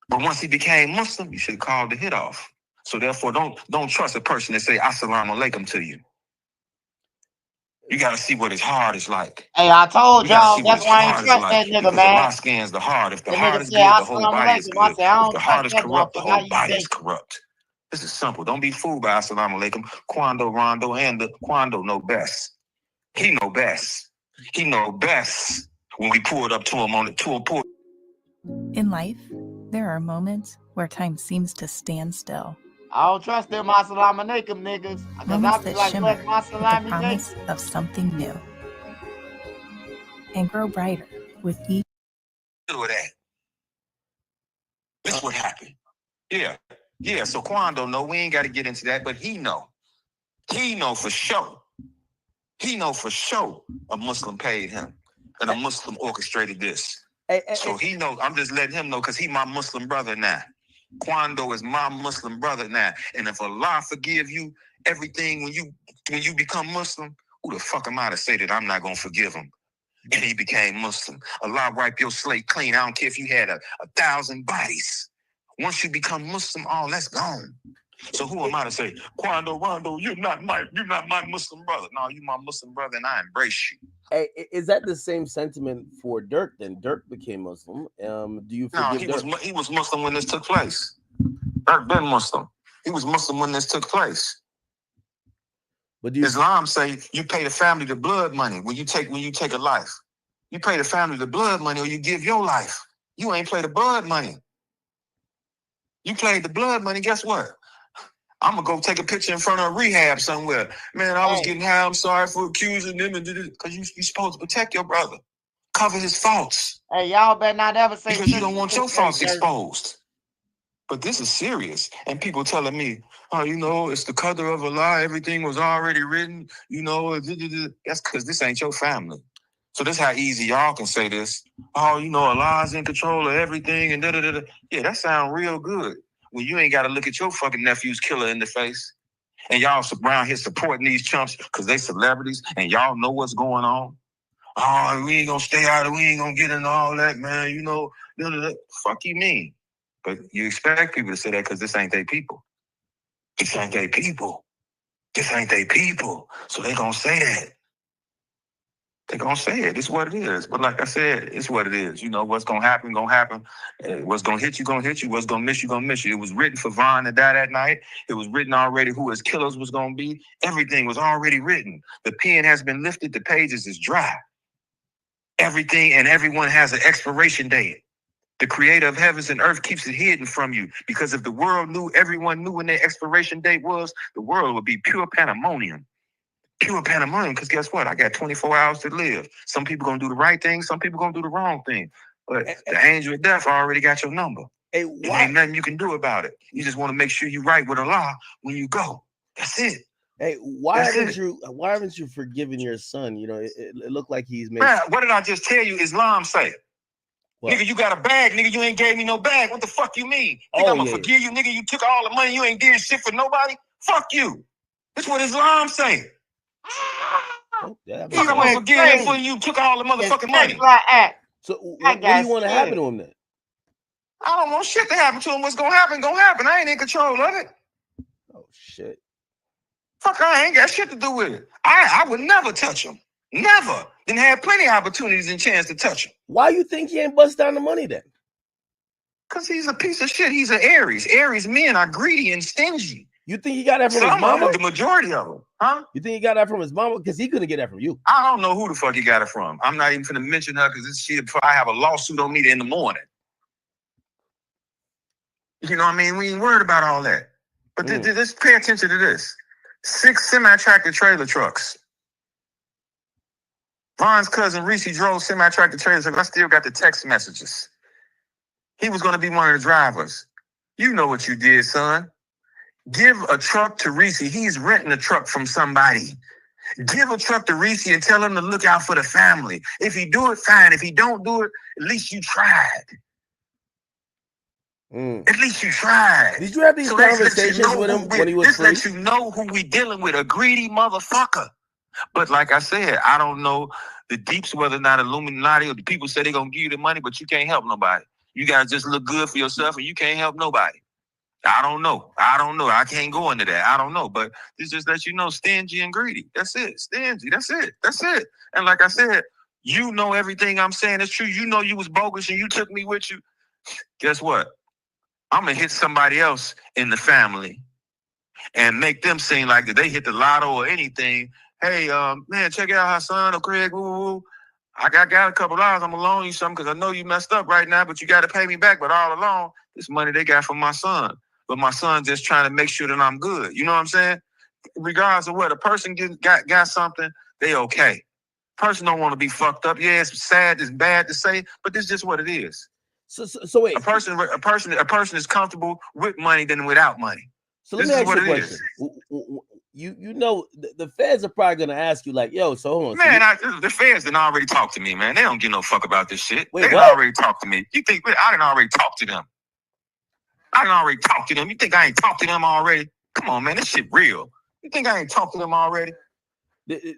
S13: But once he became Muslim, you should have called the hit off. So therefore, don't trust a person that say Assalamu alaikum to you. You gotta see what his heart is like.
S2: Hey, I told y'all, that's why I ain't trust that nigga, man.
S13: Allah scans the heart. If the heart is good, the whole body is good. If the heart is corrupt, the whole body is corrupt. This is simple. Don't be fooled by Assalamu alaikum. Quando Rondo and the Quando know best. He know best. He know best when we pulled up to him on the tour.
S16: In life, there are moments where time seems to stand still.
S2: I don't trust them Assalamu alaikum niggas. Because
S16: Moments
S2: I be
S16: that
S2: like,
S16: shimmer
S2: bless my
S16: with the
S2: salami
S16: promise
S2: niggas.
S16: of something new. And grow brighter with each.
S13: Look at that. This what happened. Yeah. So Quan don't know. We ain't got to get into that, but he know. He know for sure. He know for sure a Muslim paid him, and a Muslim orchestrated this. So he know. I'm just letting him know because he my Muslim brother now. Quando is my Muslim brother now, and if Allah forgive you everything when you become Muslim, who the fuck am I to say that I'm not gonna forgive him? And he became Muslim. Allah wipe your slate clean. I don't care if you had 1,000 bodies. Once you become Muslim, all that's gone. So who am I to say, Quando, Rondo, you're not my Muslim brother? No, you my Muslim brother, and I embrace you.
S14: Hey, is that the same sentiment for Durk? Then Durk became Muslim. Do you forgive Durk?
S13: He was Muslim when this took place. Durk been Muslim. He was Muslim when this took place. But Islam say you pay the family the blood money when you take a life. You pay the family the blood money, or you give your life. You ain't play the blood money. You played the blood money. Guess what? I'm gonna go take a picture in front of a rehab somewhere. Man, I was getting high. I'm sorry for accusing them and did it because you supposed to protect your brother, cover his faults.
S2: Hey, y'all better not ever say
S13: because you don't want your faults exposed. But this is serious, and people telling me, "Oh, it's the qadr of Allah. Everything was already written. That's because this ain't your family. So this how easy y'all can say this. Allah's in control of everything and da-da-da-da. Yeah, that sound real good. When you ain't got to look at your fucking nephew's killer in the face. And y'all around here supporting these chumps because they celebrities and y'all know what's going on. Oh, we ain't going to stay out of we ain't going to get into all that, man. Da-da-da. Fuck you mean. But you expect people to say that because this ain't their people. This ain't their people. This ain't their people. So they going to say that. They're going to say it. It's what it is. But like I said, it's what it is. What's going to happen, going to happen. What's going to hit you, going to hit you. What's going to miss you, going to miss you. It was written for Von to die that night. It was written already who his killers was going to be. Everything was already written. The pen has been lifted. The pages is dry. Everything and everyone has an expiration date. The creator of heavens and earth keeps it hidden from you because if the world knew, everyone knew when their expiration date was, the world would be pure pandemonium. Pure pandemonium, because guess what? I got 24 hours to live. Some people going to do the right thing. Some people going to do the wrong thing. But the angel of death already got your number. There ain't nothing you can do about it. You just want to make sure you're right with Allah when you go. That's it.
S14: Hey, why haven't you forgiven your son? It looked like he's made.
S13: Man, what did I just tell you? Islam say? What? Nigga, you got a bag. Nigga, you ain't gave me no bag. What the fuck you mean? Nigga, I'm going to forgive you. Nigga, you took all the money. You ain't did shit for nobody. Fuck you. That's what Islam say.
S14: Yeah,
S13: I'm gonna forgive him for you took all the motherfucking money.
S14: So what do you want to happen to him then?
S13: I don't want shit to happen to him. What's gonna happen, gonna happen. I ain't in control of it.
S14: Oh shit.
S13: Fuck, I ain't got shit to do with it. I would never touch him. Never. Didn't have plenty of opportunities and chance to touch him.
S14: Why you think he ain't bust down the money then?
S13: Because he's a piece of shit. He's an Aries. Aries men are greedy and stingy.
S14: You think he got that from his mama?
S13: The majority of them. Huh?
S14: You think he got that from his mama? Because he couldn't get that from you.
S13: I don't know who the fuck he got it from. I'm not even finna mention her because this shit, I have a lawsuit on me in the morning. You know what I mean? We ain't worried about all that. But just pay attention to this. 6 semi-tractor trailer trucks. Von's cousin Reese drove semi-tractor trailer trucks. I still got the text messages. He was going to be one of the drivers. You know what you did, son. Give a truck to Reese. He's renting a truck from somebody. Give a truck to Reese and tell him to look out for the family. If he do it, fine. If he don't do it, at least you tried. At least you tried.
S14: Did you have these conversations with him when he was free?
S13: This lets you know who we dealing with, a greedy motherfucker. But like I said, I don't know the deeps, whether or not Illuminati or the people say they're going to give you the money, but you can't help nobody. You got to just look good for yourself and you can't help nobody. I don't know. I can't go into that. I don't know. But this just lets you know, stingy and greedy. That's it. Stingy. That's it. And like I said, you know everything I'm saying is true. You know you was bogus and you took me with you. Guess what? I'm going to hit somebody else in the family and make them seem like that they hit the lotto or anything. Hey, man, check out how son or Craig, I got a couple dollars. I'm gonna loan you something because I know you messed up right now, but you got to pay me back. But all along, this money they got from my son. But my son just trying to make sure that I'm good. You know what I'm saying? Regardless of what a person got something, they okay. Person don't want to be fucked up. Yeah, it's sad, it's bad to say, but this is just what it is.
S14: So wait.
S13: A person is comfortable with money than without money.
S14: So let me ask you a question. You know the feds are probably gonna ask you like, yo, so hold on.
S13: Man, the feds done already talked to me, man. They don't give no fuck about this shit.
S14: Wait,
S13: they done
S14: what?
S13: already talked to me. You think I done already talked to them? I done already talked to them. You think I ain't talked to them already? Come on, man, this shit real. You think I ain't talked to them already?
S14: Did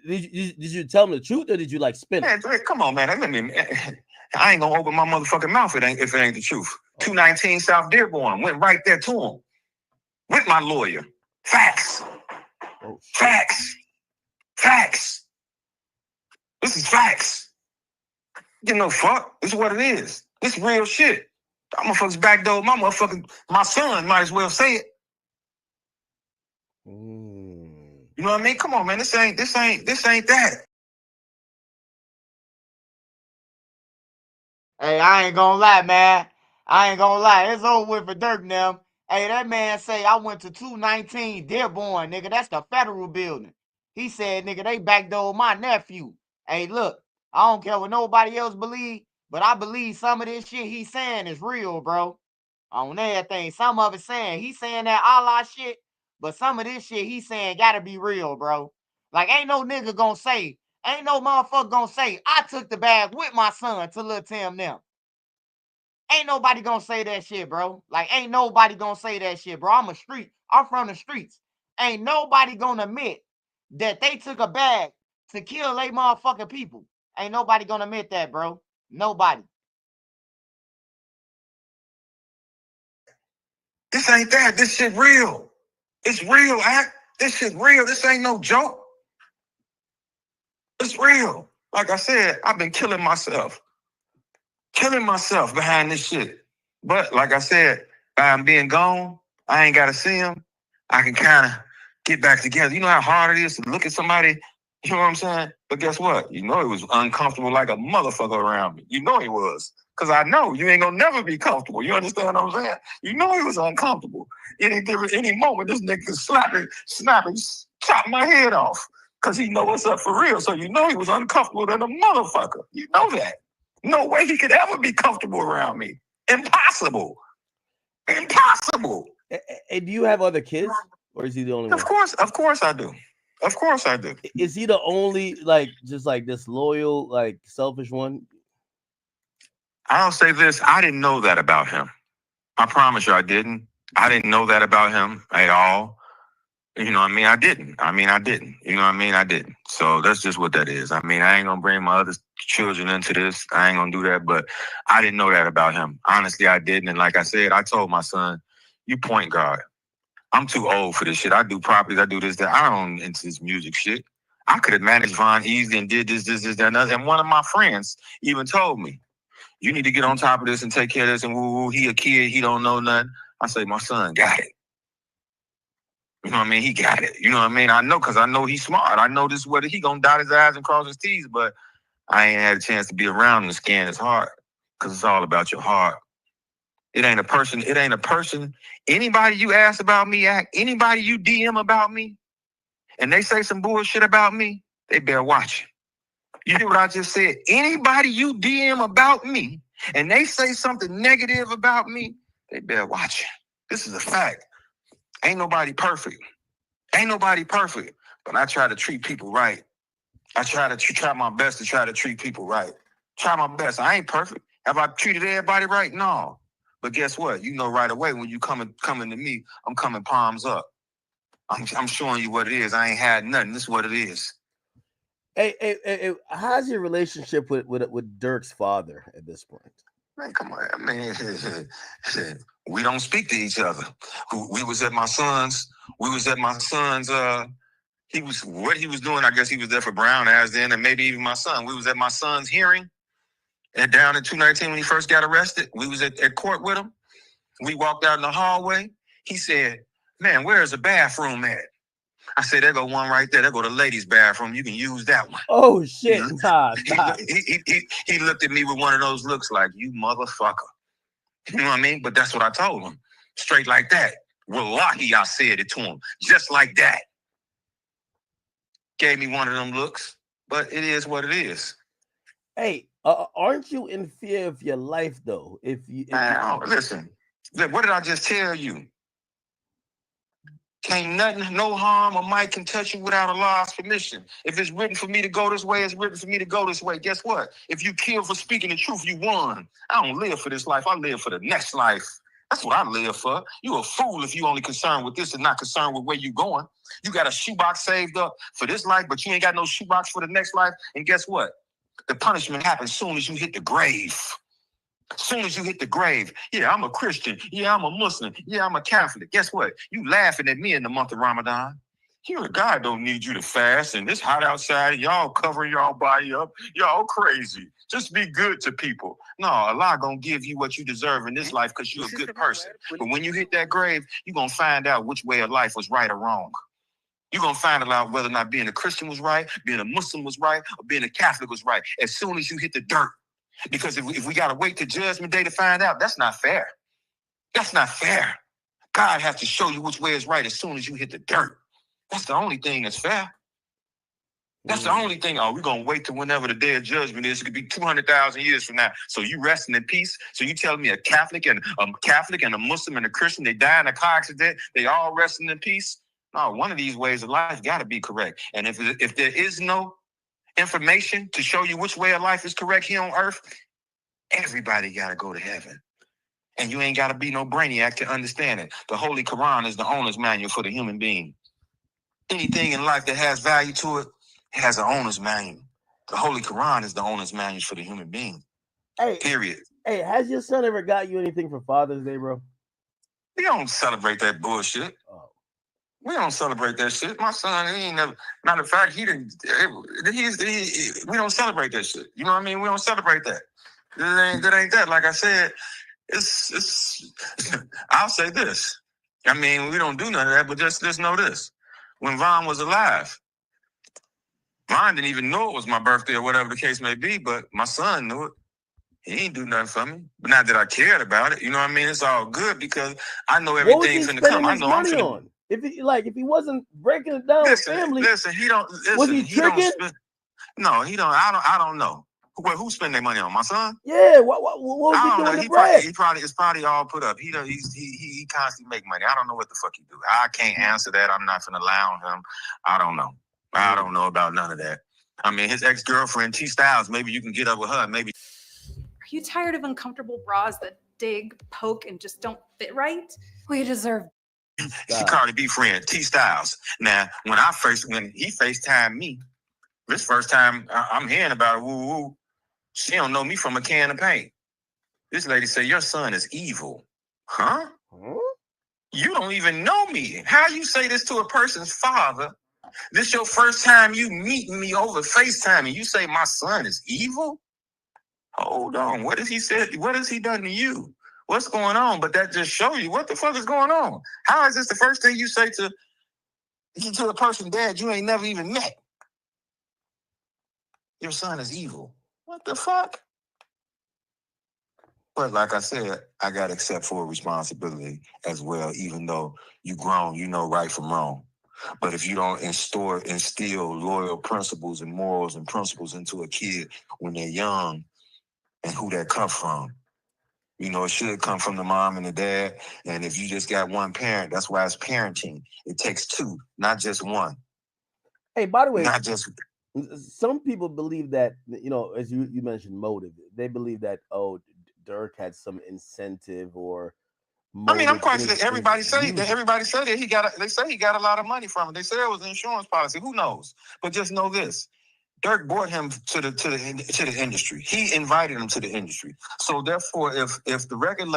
S14: you tell them the truth or did you like spin it?
S13: Man, come on, man. I ain't gonna open my motherfucking mouth if it ain't the truth. 219 South Dearborn. Went right there to him with my lawyer. Facts. Facts. Facts. This is facts. Give no fuck. This is what it is. This is real shit. That motherfuckers backdoor my son might as well say it. You know what I mean? Come on, man. This ain't that.
S2: Hey, I ain't gonna lie, man. I ain't gonna lie. It's over with for Durk now. Hey, that man say I went to 219 Dearborn, nigga. That's the federal building. He said, nigga, they backdoored my nephew. Hey, look, I don't care what nobody else believe, but I believe some of this shit he's saying is real, bro. On everything. Some of it saying he's saying that Allah shit, but some of this shit he's saying gotta be real, bro. Like, ain't no nigga gonna say, ain't no motherfucker gonna say, I took the bag with my son to Lil Tim now. Ain't nobody gonna say that shit, bro. Like, ain't nobody gonna say that shit, bro. I'm from the streets. Ain't nobody gonna admit that they took a bag to kill they motherfucking people. Ain't nobody gonna admit that, bro. Nobody.
S13: This ain't that. This shit real. It's real, act. This shit real. This ain't no joke. It's real. Like I said, I've been killing myself behind this shit. But like I said, by I'm being gone, I ain't gotta see him. I can kind of get back together. You know how hard it is to look at somebody, you know what I'm saying? But guess what? You know it was uncomfortable like a motherfucker around me. You know he was. Because I know you ain't gonna never be comfortable. You understand what I'm saying? You know he was uncomfortable. Any moment, this nigga snapping, chop my head off. Because he know what's up for real. So you know he was uncomfortable than a motherfucker. You know that. No way he could ever be comfortable around me. Impossible. Impossible.
S14: And do you have other kids? Or is he the only one?
S13: Of course I do. Of course I do.
S14: Is he the only, just this loyal, selfish one?
S13: I'll say this. I didn't know that about him. I promise you I didn't. I didn't know that about him at all. You know what I mean? I didn't. You know what I mean? I didn't. So that's just what that is. I mean, I ain't going to bring my other children into this. I ain't going to do that. But I didn't know that about him. Honestly, I didn't. And like I said, I told my son, you point guard. I'm too old for this shit. I do properties. I do this, that. I don't into this music shit. I could have managed Von easily and did this, that, and other. And one of my friends even told me, you need to get on top of this and take care of this. And woo, he a kid. He don't know nothing. I say, my son got it. You know what I mean? He got it. You know what I mean? I know because I know he's smart. I know this is what he gonna dot his I's and cross his T's, but I ain't had a chance to be around him to scan his heart because it's all about your heart. It ain't a person. Anybody you ask about me, anybody you DM about me, and they say some bullshit about me, they better watch it. You hear what I just said? Anybody you DM about me, and they say something negative about me, they better watch it. This is a fact. Ain't nobody perfect. But I try to treat people right. I try my best to try to treat people right. Try my best. I ain't perfect. Have I treated everybody right? No. But guess what? You know right away when you coming to me, I'm coming palms up. I'm showing you what it is. I ain't had nothing. This is what it is.
S14: Hey, how's your relationship with Durk's father at this point?
S13: Man, come on. I mean, we don't speak to each other. We was at my son's. He was doing. I guess he was there for Brown as then, and maybe even my son. We was at my son's hearing, and down in 219 when he first got arrested. We was at court with him. We walked out in the hallway. He said, "Man, where's the bathroom at?" I said, there go one right there. There go the ladies' bathroom. You can use that one.
S14: Oh shit! Nah,
S13: he looked at me with one of those looks like, you motherfucker. You know what I mean? But that's what I told him. Straight like that. Wallahi, I said it to him. Just like that. Gave me one of them looks. But it is what it is.
S14: Hey, aren't you in fear of your life though?
S13: Listen, what did I just tell you? Can't nothing, no harm or might can touch you without Allah's permission. If it's written for me to go this way, it's written for me to go this way. Guess what? If you kill for speaking the truth, you won. I don't live for this life. I live for the next life. That's what I live for. You a fool if you only concerned with this and not concerned with where you going. You got a shoebox saved up for this life, but you ain't got no shoebox for the next life. And guess what? The punishment happens soon as you hit the grave. As soon as you hit the grave, yeah, I'm a Christian. Yeah, I'm a Muslim. Yeah, I'm a Catholic. Guess what? You laughing at me in the month of Ramadan. Here, God don't need you to fast, and it's hot outside. Y'all covering y'all body up. Y'all crazy. Just be good to people. No, Allah gonna give you what you deserve in this life because you're a good person. But when you hit that grave, you're gonna find out which way of life was right or wrong. You're gonna find out whether or not being a Christian was right, being a Muslim was right, or being a Catholic was right. As soon as you hit the dirt. Because if we got to wait to Judgment Day to find out, that's not fair. That's not fair. God has to show you which way is right as soon as you hit the dirt. That's the only thing that's fair. That's the only thing. Oh, we're going to wait till whenever the day of judgment is. It could be 200,000 years from now. So you resting in peace? So you telling me a Catholic and a Muslim and a Christian, they die in a car accident, they all resting in peace? No, one of these ways of life got to be correct. And if there is no information to show you which way of life is correct here on earth, everybody got to go to heaven. And you ain't got to be no brainiac to understand it. The Holy Quran is the owner's manual for the human being. Anything in life that has value to it has an owner's manual. The Holy Quran is the owner's manual for the human being.
S14: Hey,
S13: period.
S14: Hey, has your son ever got you anything for Father's Day, bro?
S13: We don't celebrate that bullshit. We don't celebrate that shit. My son, he ain't never. Matter of fact, we don't celebrate that shit. You know what I mean? We don't celebrate that. That ain't that. Like I said, it's. I'll say this. I mean, we don't do none of that. But just know this: when Von was alive, Von didn't even know it was my birthday or whatever the case may be. But my son knew it. He ain't do nothing for me. But not that I cared about it. You know what I mean? It's all good because I know everything's gonna come. I know I'm finna.
S14: If he wasn't breaking it down with family,
S13: he don't.
S14: Was he tricking?
S13: No, he don't. I don't know. Who spend their money on? My son?
S14: Yeah. What was he doing?
S13: It's probably all put up. He constantly make money. I don't know what the fuck he do. I can't answer that. I'm not gonna lie on him. I don't know. I don't know about none of that. I mean, his ex-girlfriend T Styles. Maybe you can get up with her. Maybe.
S7: Are you tired of uncomfortable bras that dig, poke, and just don't fit right? Well, you deserve.
S13: She Cardi B friend, T Styles. Now, when he FaceTimed me, this first time I'm hearing about it, woo. She don't know me from a can of paint. This lady said, your son is evil. Huh? You don't even know me. How you say this to a person's father? This your first time you meeting me over FaceTime and you say my son is evil? Hold on. What has he said? What has he done to you? What's going on? But that just shows you what the fuck is going on. How is this the first thing you say to a person, Dad, you ain't never even met? Your son is evil. What the fuck? But like I said, I got to accept full responsibility as well, even though you grown, you know right from wrong. But if you don't instill loyal principles and morals and principles into a kid when they're young, and who that come from, you know, it should come from the mom and the dad. And if you just got one parent, that's why it's parenting. It takes two, not just one.
S14: Hey, by the way,
S13: not just.
S14: Some people believe that, you know, as you mentioned, motive. They believe that, Durk had some incentive or.
S13: I mean, I'm quite sure everybody say that they say he got a lot of money from it. They say it was an insurance policy. Who knows? But just know this. Durk brought him to the industry. He invited him to the industry. So therefore, if the record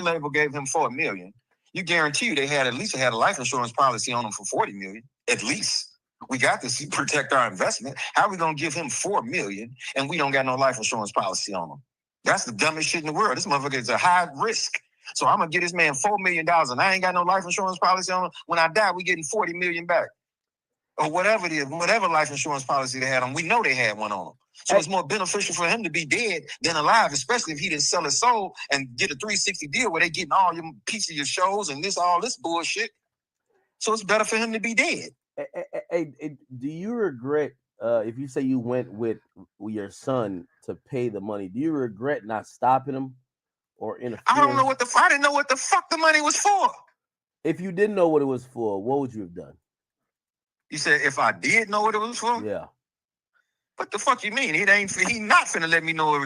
S13: label gave him $4 million, you guarantee you they had at least a life insurance policy on him for $40 million. At least we got to protect our investment. How are we gonna give him $4 million and we don't got no life insurance policy on him? That's the dumbest shit in the world. This motherfucker is a high risk. So I'm gonna give this man $4 million and I ain't got no life insurance policy on him. When I die, we getting $40 million back. or whatever it is, whatever life insurance policy they had on. We know they had one on them. So it's more beneficial for him to be dead than alive, especially if he didn't sell his soul and get a 360 deal where they getting all your piece of your shows and all this bullshit. So it's better for him to be dead.
S14: Hey, do you regret if you say you went with your son to pay the money? Do you regret not stopping him or interfering?
S13: I don't know I didn't know what the fuck the money was for.
S14: If you didn't know what it was for, what would you have done?
S13: You said if I did know what it was for?
S14: Yeah.
S13: What the fuck you mean? He not finna let me know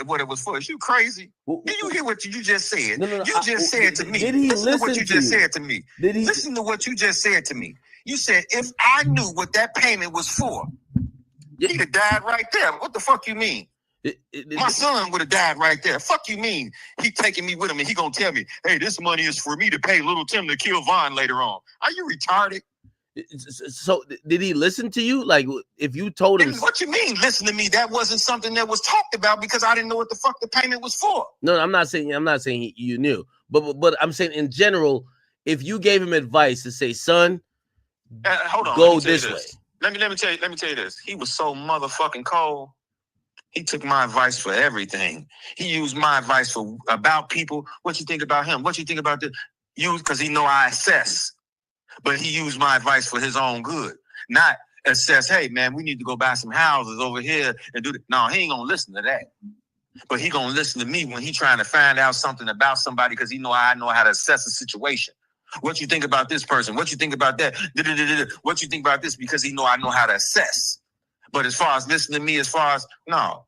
S13: what it was for. Is you crazy? Did you hear what you just said?
S14: No,
S13: you just said to me.
S14: Did he listen
S13: to what you just said to me?
S14: Did he
S13: listen to what you just said to me? You said if I knew what that payment was for, he'd have died right there. What the fuck you mean? My son would have died right there. Fuck you mean? He taking me with him and he gonna tell me, hey, this money is for me to pay little Tim to kill Von later on. Are you retarded?
S14: So did he listen to you? Like if you told him,
S13: what you mean listen to me? That wasn't something that was talked about because I didn't know what the fuck the payment was for.
S14: No, I'm not saying you knew, but I'm saying in general, if you gave him advice to say, son,
S13: hold on,
S14: go this way.
S13: Let me tell you this. He was so motherfucking cold. He took my advice for everything. He used my advice for about people. What you think about him? What you think about this? Because he know I assess. But he used my advice for his own good, not assess, hey, man, we need to go buy some houses over here and do that. No, he ain't going to listen to that. But he going to listen to me when he trying to find out something about somebody because he know I know how to assess a situation. What you think about this person? What you think about that? What you think about this? Because he know I know how to assess. But as far as listening to me, no.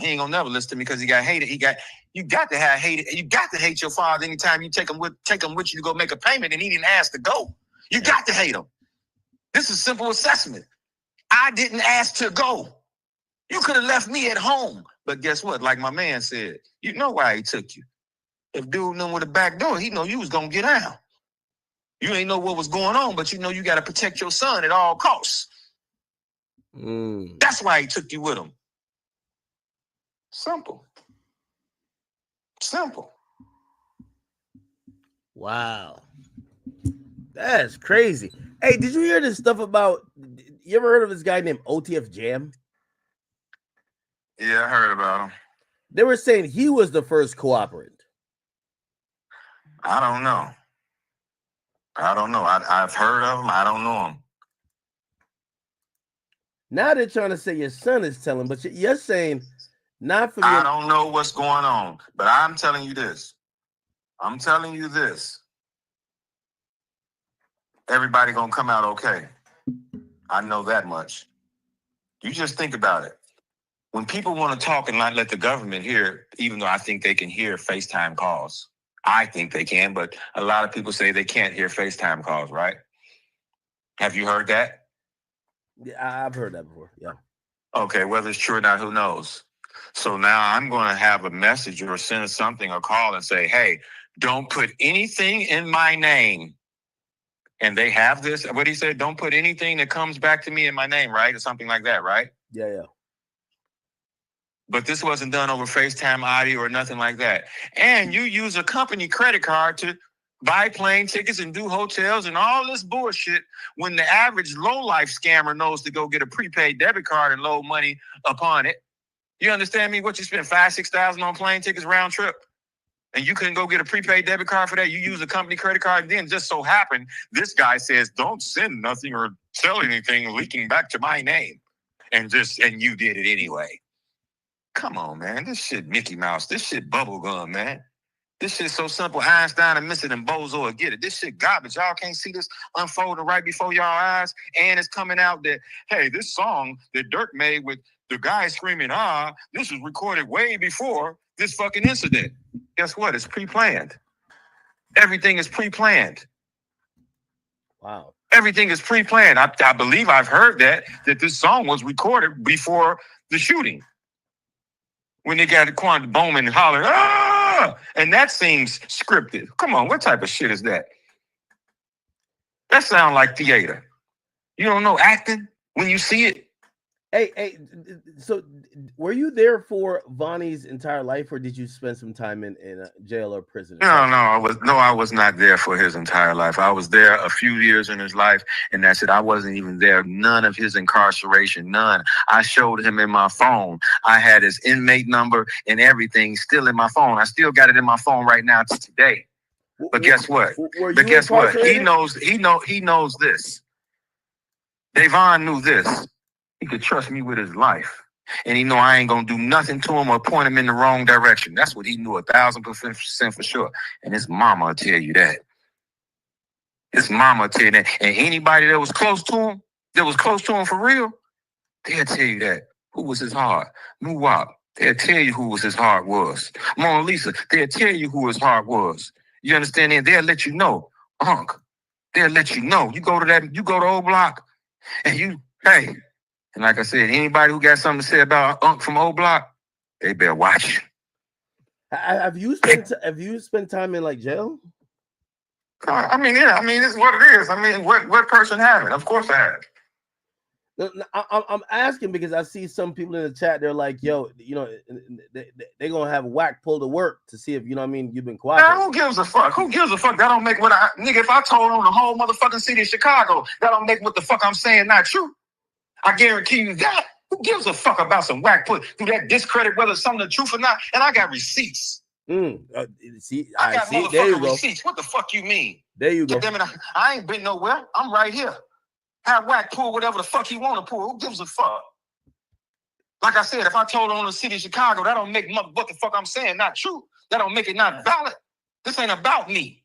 S13: He ain't going to never listen to me because he got hated. You got to have hated. You got to hate your father anytime you take him with you to go make a payment and he didn't ask to go. You got to hate him. This is simple assessment. I didn't ask to go. You could have left me at home. But guess what? Like my man said, you know why he took you. If dude knew with a back door, he know you was going to get out. You ain't know what was going on, but you know you got to protect your son at all costs. That's why he took you with him. Simple.
S14: Wow. That's crazy. Hey, did you hear this stuff about, you ever heard of this guy named OTF Jam?
S13: Yeah, I heard about him.
S14: They were saying he was the first cooperant.
S13: I don't know. I've heard of him. I don't know him.
S14: Now they're trying to say your son is telling, but you're saying not for me.
S13: I don't know what's going on, but I'm telling you this. Everybody gonna come out okay. I know that much. You just think about it. When people want to talk and not let the government hear, even though I think they can hear FaceTime calls. I think they can, but a lot of people say they can't hear FaceTime calls, right? Have you heard that?
S14: Yeah, I've heard that before, yeah.
S13: Okay, whether it's true or not, who knows? So now I'm going to have a message or send something or call and say, hey, don't put anything in my name. And they have this, what he said, don't put anything that comes back to me in my name, right? Or something like that, right?
S14: Yeah.
S13: But this wasn't done over FaceTime audio or nothing like that. And you use a company credit card to buy plane tickets and do hotels and all this bullshit when the average low-life scammer knows to go get a prepaid debit card and load money upon it. You understand me? What you spend $5,000-$6,000 on plane tickets round trip? And you couldn't go get a prepaid debit card for that. You use a company credit card. And then just so happened, this guy says, don't send nothing or sell anything leaking back to my name. And you did it anyway. Come on, man. This shit Mickey Mouse. This shit bubblegum, man. This shit's so simple. Einstein and Mr. and Bozo will get it. This shit garbage. Y'all can't see this unfolding right before y'all eyes. And it's coming out that, hey, this song that Durk made with the guy screaming, this was recorded way before this fucking incident. Guess what? It's pre-planned. Everything is pre-planned.
S14: Wow.
S13: Everything is pre-planned. I believe I've heard that this song was recorded before the shooting. When they got Quantum Bowman hollering, and that seems scripted. Come on, what type of shit is that? That sounds like theater. You don't know acting when you see it?
S14: Hey, so were you there for Vonnie's entire life, or did you spend some time in jail or prison?
S13: No, I was not there for his entire life. I was there a few years in his life, and that's it. I wasn't even there. None of his incarceration, none. I showed him in my phone. I had his inmate number and everything still in my phone. I still got it in my phone right now to today. But guess what? But guess what? He knows this. Davon knew this. He could trust me with his life. And he know I ain't gonna do nothing to him or point him in the wrong direction. That's what he knew 1,000% for sure. And his mama will tell you that. His mama will tell you that. And anybody that was close to him for real, they'll tell you that. Who was his heart? Muwap. They'll tell you who was his heart was. Mona Lisa, they'll tell you who his heart was. You understand? And they'll let you know. Unc. They'll let you know. You go to Old Block, and hey. And like I said, anybody who got something to say about Unc from Old Block, they better watch.
S14: Have you spent time in like jail?
S13: I mean, it's what it is. I mean, what person haven't? Of course I have.
S14: I'm asking because I see some people in the chat. They're like, "Yo, they're gonna have whack pull to work to see if you know what I mean. You've been quiet."
S13: Now, who gives a fuck? Who gives a fuck? That don't make nigga. If I told on the whole motherfucking city of Chicago, that don't make what the fuck I'm saying not true. I guarantee you that. Who gives a fuck about some whack put? Do that discredit whether something the truth or not? And I got receipts.
S14: I got
S13: motherfucking receipts. What the fuck you mean?
S14: There you go.
S13: Damn it, I ain't been nowhere. I'm right here. Have whack pull whatever the fuck he want to pull. Who gives a fuck? Like I said, if I told on the city of Chicago, that don't make what the fuck I'm saying not true. That don't make it not valid. This ain't about me.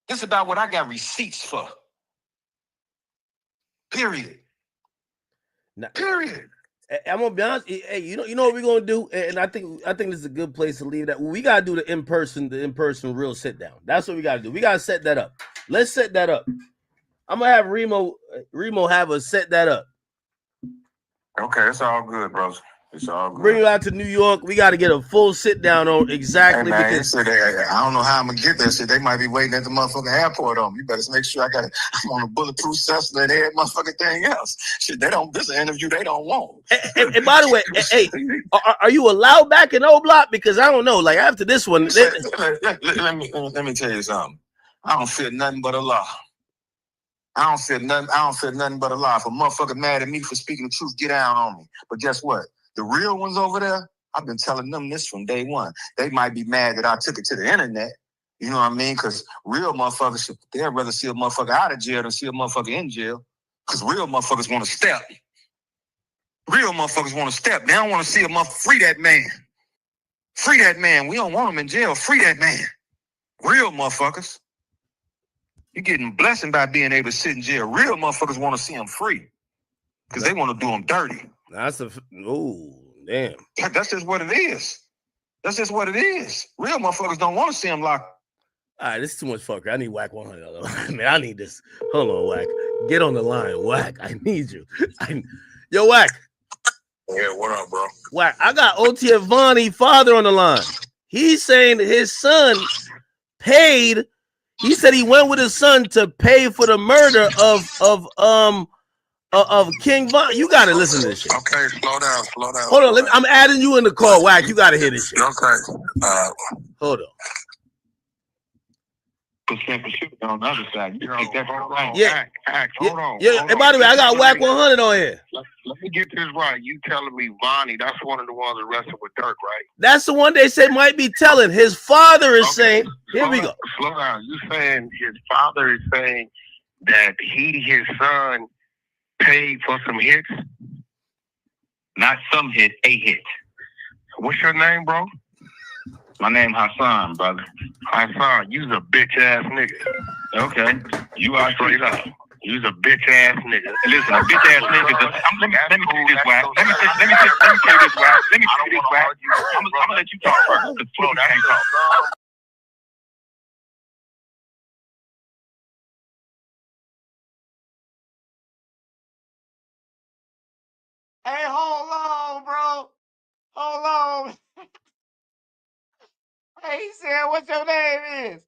S13: This is about what I got receipts for. Period. Period.
S14: I'm gonna be honest. Hey, you know what we're gonna do, and I think this is a good place to leave that. We gotta do the in person real sit down. That's what we gotta do. We gotta set that up. Let's set that up. I'm gonna have Remo have us set that up.
S13: Okay, it's all good, bro. It's all good.
S14: Bring you out to New York. We got to get a full sit down on exactly.
S13: Hey, man, because I don't know how I'm gonna get that shit. They might be waiting at the motherfucking airport on me. You better make sure I'm on a bulletproof Cessna and every motherfucking thing else. Shit, this is an interview they don't want.
S14: And by the way, hey, are you allowed back in O Block? Because I don't know. Like after this one,
S13: let me tell you something. I don't feel nothing but a law. I don't feel nothing but a lie. If a motherfucker mad at me for speaking the truth, get down on me. But guess what? The real ones over there, I've been telling them this from day one. They might be mad that I took it to the internet. You know what I mean? Because real motherfuckers, they'd rather see a motherfucker out of jail than see a motherfucker in jail. Because real motherfuckers want to step. Real motherfuckers want to step. They don't want to see a motherfucker. Free that man. Free that man. We don't want him in jail. Free that man. Real motherfuckers. You're getting blessed by being able to sit in jail. Real motherfuckers want to see him free. Because they want to do him dirty.
S14: That's damn.
S13: That's just what it is. That's just what it is. Real motherfuckers don't want to see him locked.
S14: All right, this is too much fucker. I need Whack 100. Man, I need this. Hold on, Whack. Get on the line, Whack. I need you. Yo, Whack.
S13: Yeah, what up, bro?
S14: Whack. I got OTF Vonnie father on the line. He's saying that his son paid. He said he went with his son to pay for the murder of King Von. You gotta listen to this shit.
S13: Okay, slow down.
S14: Hold on, I'm adding you in the call, Whack. You gotta hear this shit.
S13: Okay.
S14: Hold on.
S13: Percent for shooting on the other side. You take that right.
S14: Yeah.
S13: Hold on.
S14: Yeah. And by the way, I got Whack 100 on here.
S13: Let me get this right. You telling me Vonnie, that's one of the ones arrested with Durk, right?
S14: That's the one they say might be telling. His father is saying, here we go.
S13: Slow down. You saying his father is saying that his son paid for some hits? Not some hit, a hit. What's your name, bro? My name Hassan, brother. Hassan, you's a bitch ass nigga. Okay, you are straight up. You's a bitch ass nigga. Listen, a bitch ass nigga. Let me tell you this, Whack. Let me tell you this, Whack. I'm gonna let you talk first. Cause slow down, can't talk.
S2: Hey, hold on, bro. Hold on. Hey, he said, what your name is?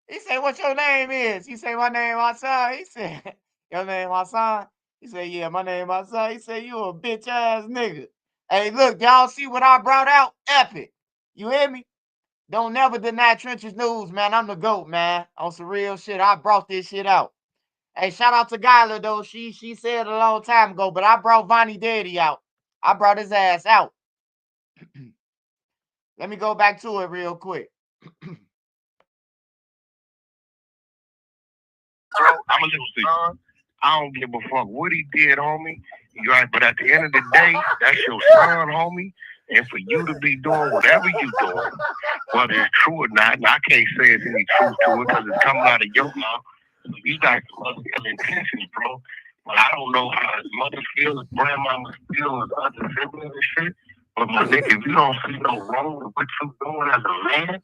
S2: He said, what your name is? You say, my name, my son. He said, your name, my son. He said, yeah, my name my son. He said, you a bitch ass nigga. Hey, look, y'all see what I brought out? Epic. You hear me? Don't never deny Trenches News, man. I'm the GOAT, man. On some real shit. I brought this shit out. Hey, shout out to Gyla, though. She said a long time ago, but I brought Vonnie Daddy out. I brought his ass out. Let me go back to it real quick.
S8: Bro, I'm a little son. I don't give a fuck what he did, homie. You right, but at the end of the day, that's your son, homie. And for you to be doing whatever you doing, whether it's true or not, and I can't say it's any truth to it because it's coming out of your mouth. You got some other intentions, bro. But I don't know how his mother feels, his grandmama feels, his other siblings and shit. But my nigga, if you don't see no wrong with what you doing as a man,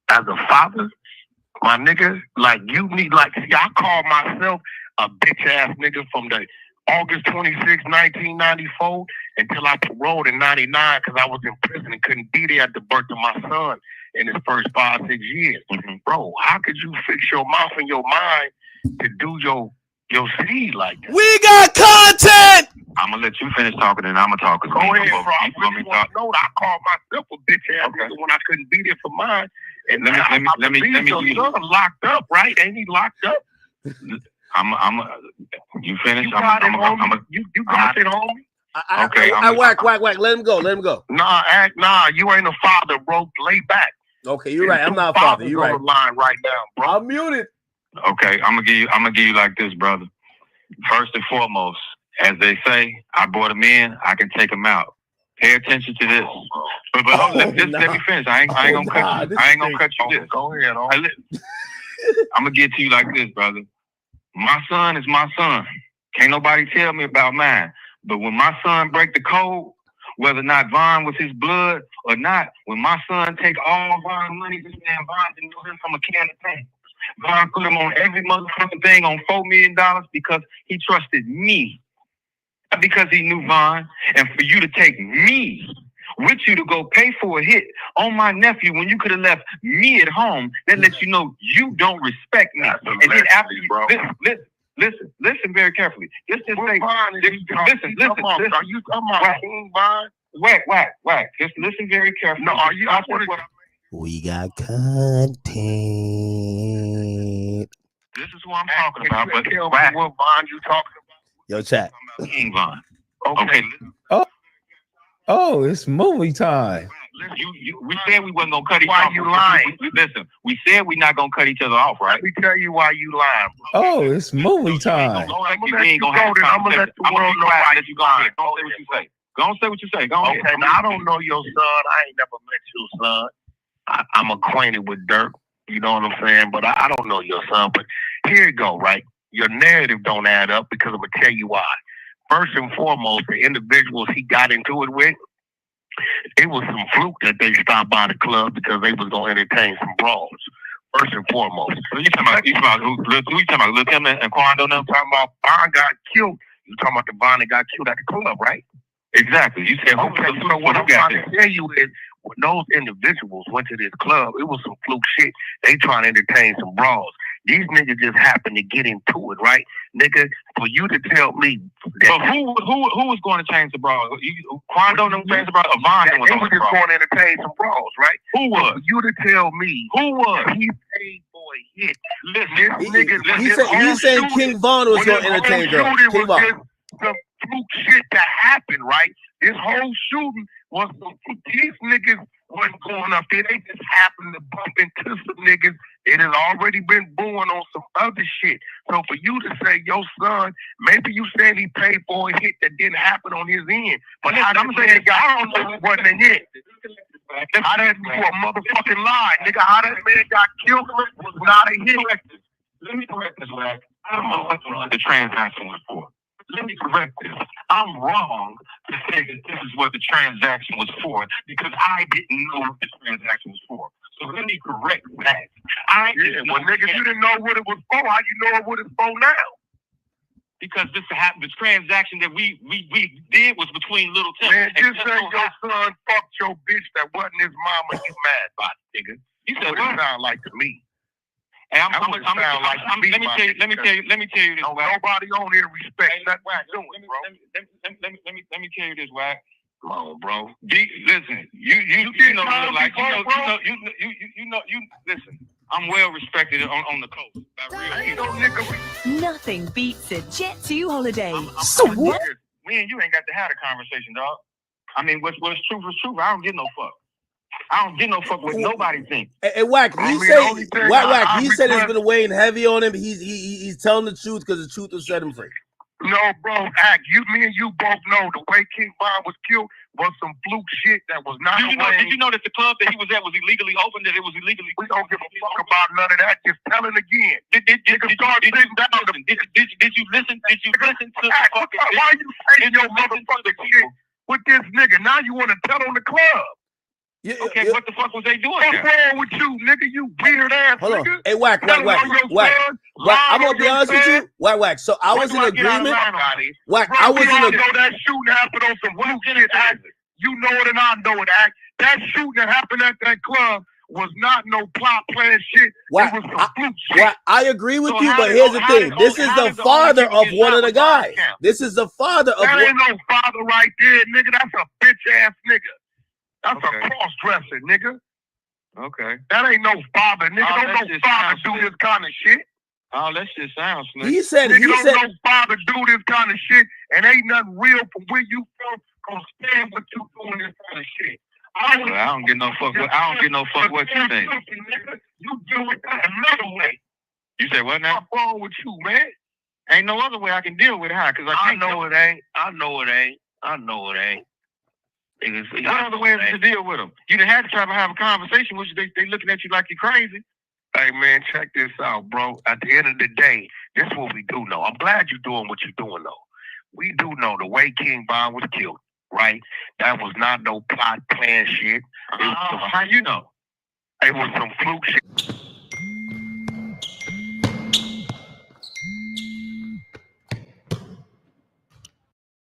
S8: as a father, my nigga, like you need, like, see, I call myself a bitch ass nigga from the August 26, 1994 until I paroled in 99 because I was in prison and couldn't be there at the birth of my son in his first 5-6 years. Bro, how could you fix your mouth and your mind to do your seed like that?
S14: We got content!
S8: I'm gonna let you finish talking and I'm gonna talk. Go ahead, bro. I really want to know that I called myself a bitch ass nigga when I couldn't be there for mine. And let me your son locked up, right? Ain't he locked up? You finished? You got it, homie. Okay.
S14: Whack. Let him go.
S8: Nah, you ain't a father, bro. Lay back.
S14: Okay, you're right. I'm not a father. You're right.
S8: On the line right now, bro.
S14: I'm muted.
S8: Okay, I'm gonna give you like this, brother. First and foremost, as they say, I brought him in, I can take him out. Pay attention to this. But let me finish. I ain't gonna cut you. I ain't gonna cut you this. Go ahead. I'm gonna get to you like this, brother. My son is my son. Can't nobody tell me about mine. But when my son break the code, whether or not Von was his blood or not, when my son take all Von money, this man Von didn't know him from a can of paint. Von put him on every motherfucking thing on $4 million because he trusted me. Not because he knew Von. And for you to take me with you to go pay for a hit on my nephew when you could have left me at home, that lets you know you don't respect me. And then after you, listen very carefully. Let's just say, listen. Are you talking about King Von? Whack. Just listen very carefully. No, are you?
S14: We got content.
S8: This is what I'm talking about. But what Von you talking about?
S14: Yo, chat.
S8: King Von. Okay.
S17: Oh, it's movie time.
S8: We said we wasn't gonna cut each other off. Why you lying? Listen, we said we're not gonna cut each other off, right? Let me tell you why you lying.
S17: Oh, it's movie time.
S8: I'm gonna let you go. I'm gonna let the world know why you lying. Don't say what you say. Go say what you say. Go ahead. Okay, now I don't know your son. I ain't never met your son. I'm acquainted with Durk. You know what I'm saying? But I don't know your son. But here you go, right? Your narrative don't add up because I'm gonna tell you why. First and foremost, the individuals he got into it with, it was some fluke that they stopped by the club because they was gonna entertain some brawls. First and foremost. So you talking about who you talking about? Lil Kim and Quando? Them talking about Von got killed. You talking about the Von that got killed at the club, right? Exactly. You said okay. So what I'm trying to tell you is, when those individuals went to this club, it was some fluke shit. They trying to entertain some brawls. These niggas just happened to get into it, right? Nigga, for you to tell me that... So who was going to change the brawls? Quando them change the brawls? Or Von was just going to entertain some brawls, right? Who was? For you to tell me... Who was? He paid for a hit. Listen,
S14: He's saying King Von was going to entertain girls. King Von.
S8: Some fluke shit that happened, right? This whole shooting was some... These niggas wasn't going up there. They just happened to bump into some niggas. It has already been booing on some other shit. So for you to say your son, maybe you saying he paid for a hit that didn't happen on his end. But I'm saying, I don't know it wasn't a hit. How that for a motherfucking lie, nigga? How that man got killed was not a hit. Let me correct this, Wack. I don't know what the transaction was for. Let me correct this. I'm wrong to say that this is what the transaction was for because I didn't know what the transaction was for. So let me correct that. Nigga, you didn't know what it was for. How you know what it's for now? Because this happened. The transaction that we did was between Little Tim. Man, just say your son fucked your bitch that wasn't his mama. You mad about it, nigga? You said what it sound like to me. Hey, let me tell you this. Nobody on here respects nothing you're doing, bro. Let me tell you this, Wack. Come on, bro. Listen, you know, listen. I'm well respected on the coast.
S18: Nothing beats a Jet 2 holiday.
S8: Me and you ain't got to have a conversation, dog. I mean, what's truth is truth. I don't give no fuck. I don't give no fuck what nobody thinks.
S14: Hey, Wack, he said it's been weighing heavy on him. He's telling the truth because the truth will set him free.
S8: No, bro, me and you both know the way King Von was killed was some fluke shit that was not. Did you know that the club that he was at was illegally open? That it was illegally. We don't give a fuck about none of that. Just tell it again. Did you listen? Did you listen to the fucking? Why you saying your motherfucking shit with this nigga? Now you want to tell on the club? Okay, what the fuck was they doing? What's wrong with you, nigga? You weird ass
S14: Hold
S8: nigga.
S14: on. Hey, Wack. I'm gonna be honest with you. Wack. So I was in agreement. Wack, I was in agreement.
S8: That shooting happened on some blue shit act. You know it and I know it act. That shooting that happened at that club was not no plot plan shit.
S14: Wack,
S8: it was some blue shit.
S14: I agree with you, but here's the thing. This is the father of one of the guys. This is the father of one.
S8: That ain't no father right there, nigga. That's a bitch ass nigga. That's a cross-dresser, nigga. Okay. That ain't no father, nigga. Don't no father do this kind of shit. Oh, that shit sounds slick.
S14: He said
S8: no father do this kind of shit, and ain't nothing real from where you from gonna stand with you doing this kind of shit. I don't get no fuck. I don't get no fuck what you think. You deal with that another way. You say what now? What's wrong with you, man? Ain't no other way I can deal with it, huh? Because I know it ain't. I know it ain't. What other way is to deal with them? You done had to try to have a conversation with you. They looking at you like you're crazy. Hey, man, check this out, bro. At the end of the day, this is what we do know. I'm glad you're doing what you're doing, though. We do know the way King Von was killed, right? That was not no plot plan shit. How you know? It was some fluke shit.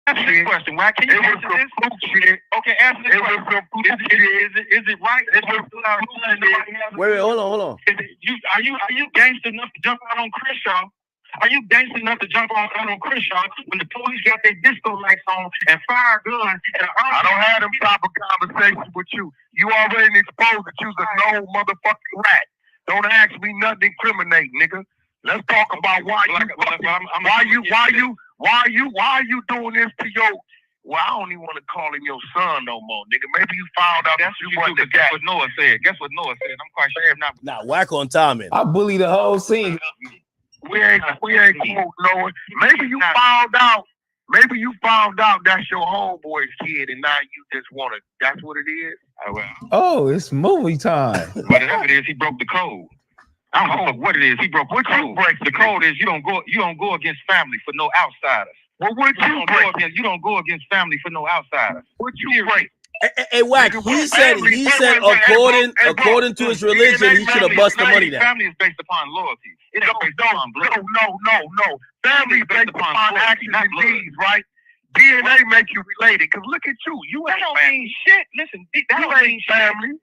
S8: Answer this question. Why can you answer this? Shit. Okay, answer this question. Is it right?
S14: Wait, hold on.
S8: Are you gangster enough to jump out on Crenshaw? Are you gangster enough to jump out on Crenshaw when the police got their disco lights on and fire guns? I don't have them type of conversations with you. You already exposed that you's a no motherfucking rat. Don't ask me nothing to incriminate, nigga. Let's talk about why you doing this to your? Well, I don't even want to call him your son no more, nigga. Maybe you found out that you wasn't the guy. Guess what Noah said? I'm quite sure not.
S14: Nah, Wack on timing.
S17: I bully the whole scene.
S8: We ain't cool, Noah. Maybe you found out that's your homeboy's kid, and now you just want to. That's what it is.
S17: Oh, it's movie time.
S8: Whatever it is, he broke the code. I don't know what it is. He broke the code. The code is you don't go against family for no outsiders. Well, what you don't go against family for no outsiders. What you break?
S14: Hey, Wack, he said according to his religion, he should have bust the money down.
S8: Family is based upon loyalty. It's based upon blood. No. Family is based upon actions and deeds, right? DNA make you related. Cause look at you. You ain't family. Shit. Listen, that don't mean family.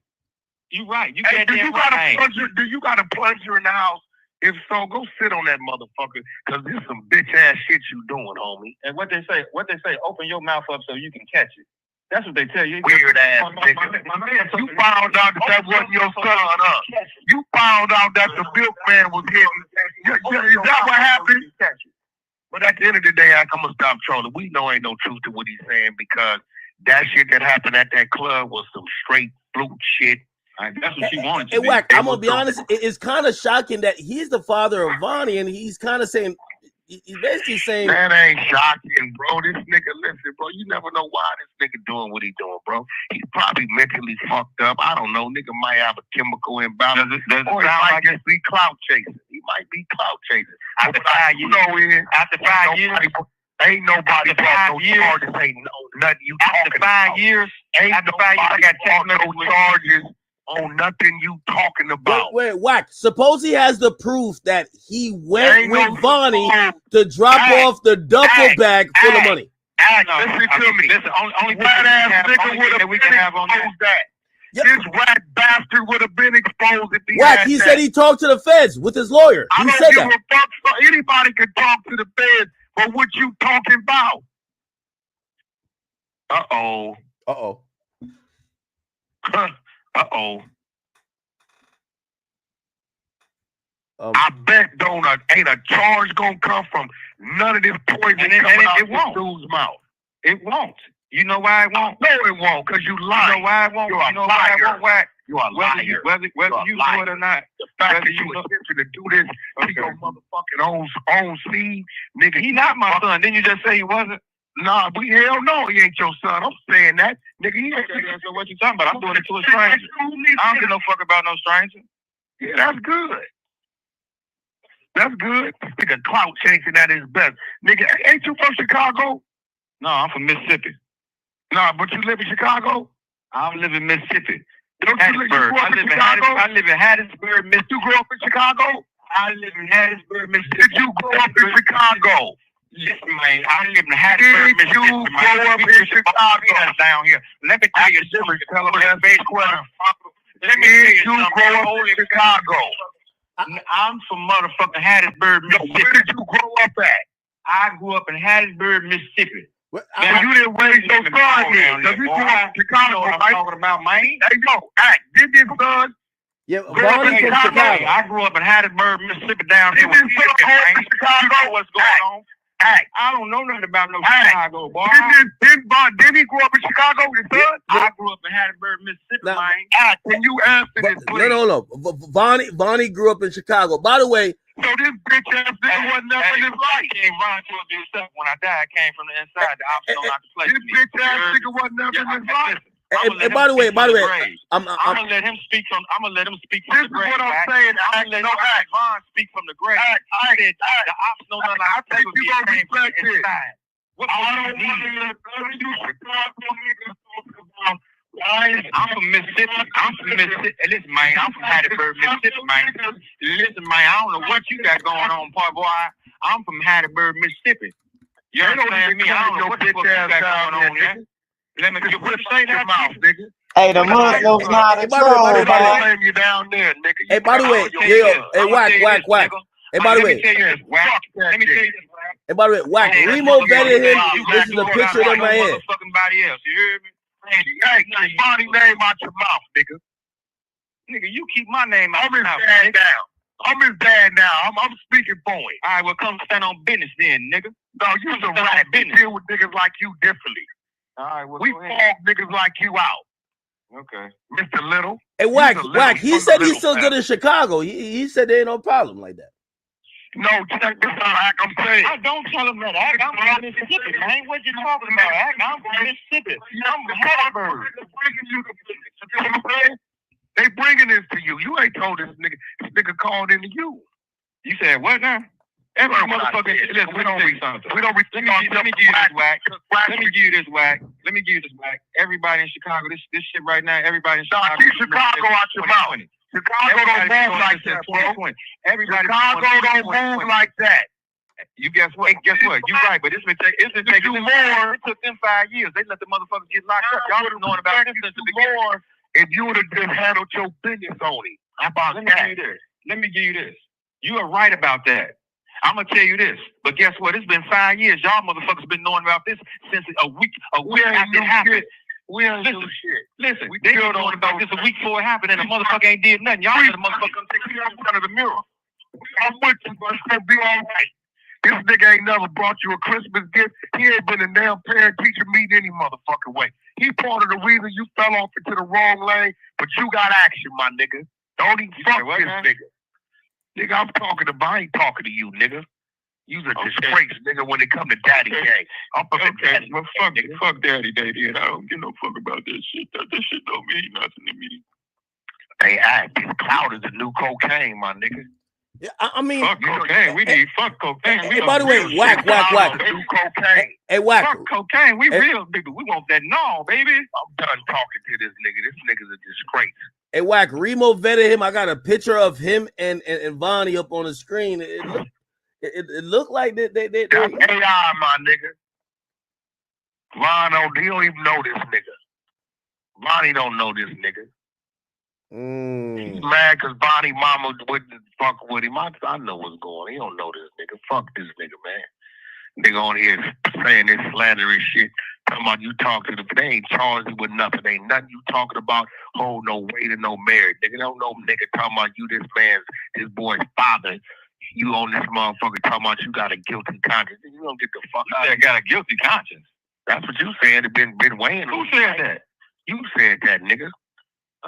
S8: You right. You do you got a plunger in the house? If so, go sit on that motherfucker, cause this is some bitch ass shit you doing, homie. And what they say, open your mouth up so you can catch it. That's what they tell you. Weird ass nigga. You found out that wasn't your son, huh? You found out that the milkman was hitting. Is that what happened? But at the end of the day, I'm gonna stop trolling. We know ain't no truth to what he's saying because that shit that happened at that club was some straight fluke shit. That's what you wanted to be.
S14: Wack, I'm gonna be honest. It's kind of shocking that he's the father of Vonnie, and he's kind of saying, he's basically saying
S8: that ain't shocking, bro. This nigga, listen, bro. You never know why this nigga doing what he doing, bro. He's probably mentally fucked up. I don't know. Nigga might have a chemical imbalance, or he might just be clout chasing. He might be clout chasing. After 5 years, ain't nobody brought no charges. Ain't nothing you talking about. After 5 years, I got no charges on nothing you talking about.
S14: Wait, Wack. Suppose he has the proof that he went with Vonnie to drop off the duffel bag full of money.
S8: Listen to me. Listen, only that we can have on that. This rat bastard would have been exposed if he
S14: Whack,
S8: had
S14: he
S8: that.
S14: said he talked to the feds with his lawyer.
S8: I
S14: He
S8: don't
S14: said
S8: give
S14: that.
S8: a fuck. So anybody can talk to the feds, but what you talking about? Uh-oh.
S14: Uh-oh.
S8: Uh-oh. I bet ain't a charge gonna come from none of this poison coming out this dude's mouth. It won't. You know why it won't? No, it won't, because you lie. You know why it won't? You know why it won't, Whack? You are a liar. Whether you do it or not, the fact that you attempted to do this to your motherfucking own seed, nigga, he not my son. Didn't you just say he wasn't? Nah, hell no, he ain't your son. I'm saying that. Nigga, he ain't. So what you talking about? I'm doing it to a stranger. I don't give no fuck about no stranger. Yeah, that's good. That's good. Nigga, clout chasing at his best. Nigga, ain't you from Chicago? No, I'm from Mississippi. Nah, but you live in Chicago? I live in Mississippi. Don't you live in Chicago? I live in Hattiesburg, Mississippi. You grew up in Chicago? I live in Hattiesburg, Mississippi. Did you grow up in Chicago? Listen, man, I live in Hattiesburg, Mississippi. Did you grow up in Chicago? Down here. Let me tell you something. Tell them that face question. Let me tell you something. Did you grow up in Chicago? I'm from motherfucking Hattiesburg, Mississippi. Where did you grow up at? I grew up in Hattiesburg, Mississippi. Man, you didn't raise your son here. Because you grew up in Chicago, right? I'm talking about, man. Hey, yo, did this son?
S14: Yeah, Vonnie from Chicago.
S8: I grew up in Hattiesburg, Mississippi, down here with Chicago. What's going on? I don't know nothing about no Chicago, boy. Did he grow up in Chicago, your son? I grew up in Hattiesburg, Mississippi, man. Can you answer this, please?
S14: No. Vonnie grew up in Chicago. By the way,
S8: so this bitch ass nigga wasn't up in his life. He came running to himself when I died. I came from the inside. The option don't have to play. This bitch ass nigga wasn't up in his life.
S14: And by the way, I'm
S8: gonna let him speak from. I'm gonna let him speak from the grave. This is what I'm saying. I'm gonna let Von speak from the grave. I said the option don't have to play. You gonna respect this? What I don't want to you Chicago niggas talk about. I'm from Mississippi. Listen, man, I'm from Hattiesburg, Mississippi, man. Listen, man, I don't know what you got going on, part boy. I'm from Hattiesburg, Mississippi. You understand me? I don't know what the fuck you got going on there. Let me get what say that mouth, nigga.
S2: Hey, the Muslims not a troll, man.
S8: You down there, nigga.
S14: Hey, by the way, hey, Whack. Hey, by the way,
S8: let me tell you this,
S14: hey, by the way, Whack, Remo vetted him. This is a picture of my head.
S8: Somebody else, you hear me? Hey, keep Vonnie name out your mouth, nigga. Nigga, you keep my name out your mouth. I'm his dad now. I'm speaking for him. All right, well, come stand on business then, nigga. No, you a rat. We deal with niggas like you differently. All right, well, we fog niggas like you out. Okay. Mr. Little.
S14: Hey, Whack, he said he's still good in Chicago. He said there ain't no problem like that.
S8: No, check this out, I'm saying. I don't tell him that, I'm from Mississippi, man. What you talking about, I'm from Mississippi. I'm from Hattiesburg. They bringing this to you. You ain't told this nigga. This nigga called into you. You said what now? Every motherfucker. Listen, we don't read something. We don't read. Let me give you this, Whack. Let me give you this, Whack. Everybody in Chicago, this shit right now. Everybody in Chicago. Keep Chicago out your mouth. Chicago don't move like that, bro. Chicago don't move like that. You guess what? You right, but it's been taking more. It took them 5 years. They let the motherfuckers get locked up. Y'all been knowing about this since the beginning. If you would have just handled your business on it. How about that? Let me give you this. You are right about that. I'm gonna tell you this, but guess what? It's been 5 years. Y'all motherfuckers been knowing about this since a week after it happened. We ain't do shit. Listen, they been knowing about this a week before it happened, and the motherfucker ain't did nothing. Y'all said the motherfucker gonna take care of in front of the mirror. I'm with you, but it's gonna be all right. This nigga ain't never brought you a Christmas gift. He ain't been a damn parent-teacher meeting any motherfucking way. He part of the reason you fell off into the wrong lane, but you got action, my nigga. Don't even fuck this nigga. Nigga, I'm talking about, I ain't talking to you, nigga. You's a disgrace, nigga, when it come to daddy day. I'm daddy. Well, fuck daddy day, then. I don't give no fuck about this shit. This shit don't mean nothing to me. Hey, this cloud is the new cocaine, my nigga.
S14: Yeah, I mean,
S8: fuck cocaine. We need fuck cocaine.
S14: Hey, by the way, Whack.
S8: New cocaine.
S14: Hey, Whack.
S8: Fuck cocaine. We real nigga. We want that no, baby. I'm done talking to this nigga. This nigga's a disgrace.
S14: Hey, Whack, Remo vetted him. I got a picture of him and Vonnie up on the screen. It looked like they
S8: That's AI, my nigga. Von, he don't even know this nigga. Vonnie don't know this nigga. He's mad because Bonnie mama wouldn't fuck with him. I know what's going on. He don't know this nigga. Fuck this nigga, man. Nigga on here saying this slanderous shit. Talking about you talking to them. They ain't charged you with nothing. Ain't nothing you talking about. Hold no weight and no merit. Nigga don't know nigga talking about you his boy's father. You on this motherfucker talking about you got a guilty conscience. You don't get the fuck out. You got a guilty conscience. That's what you said. It been weighing. Who said that? You said that, nigga.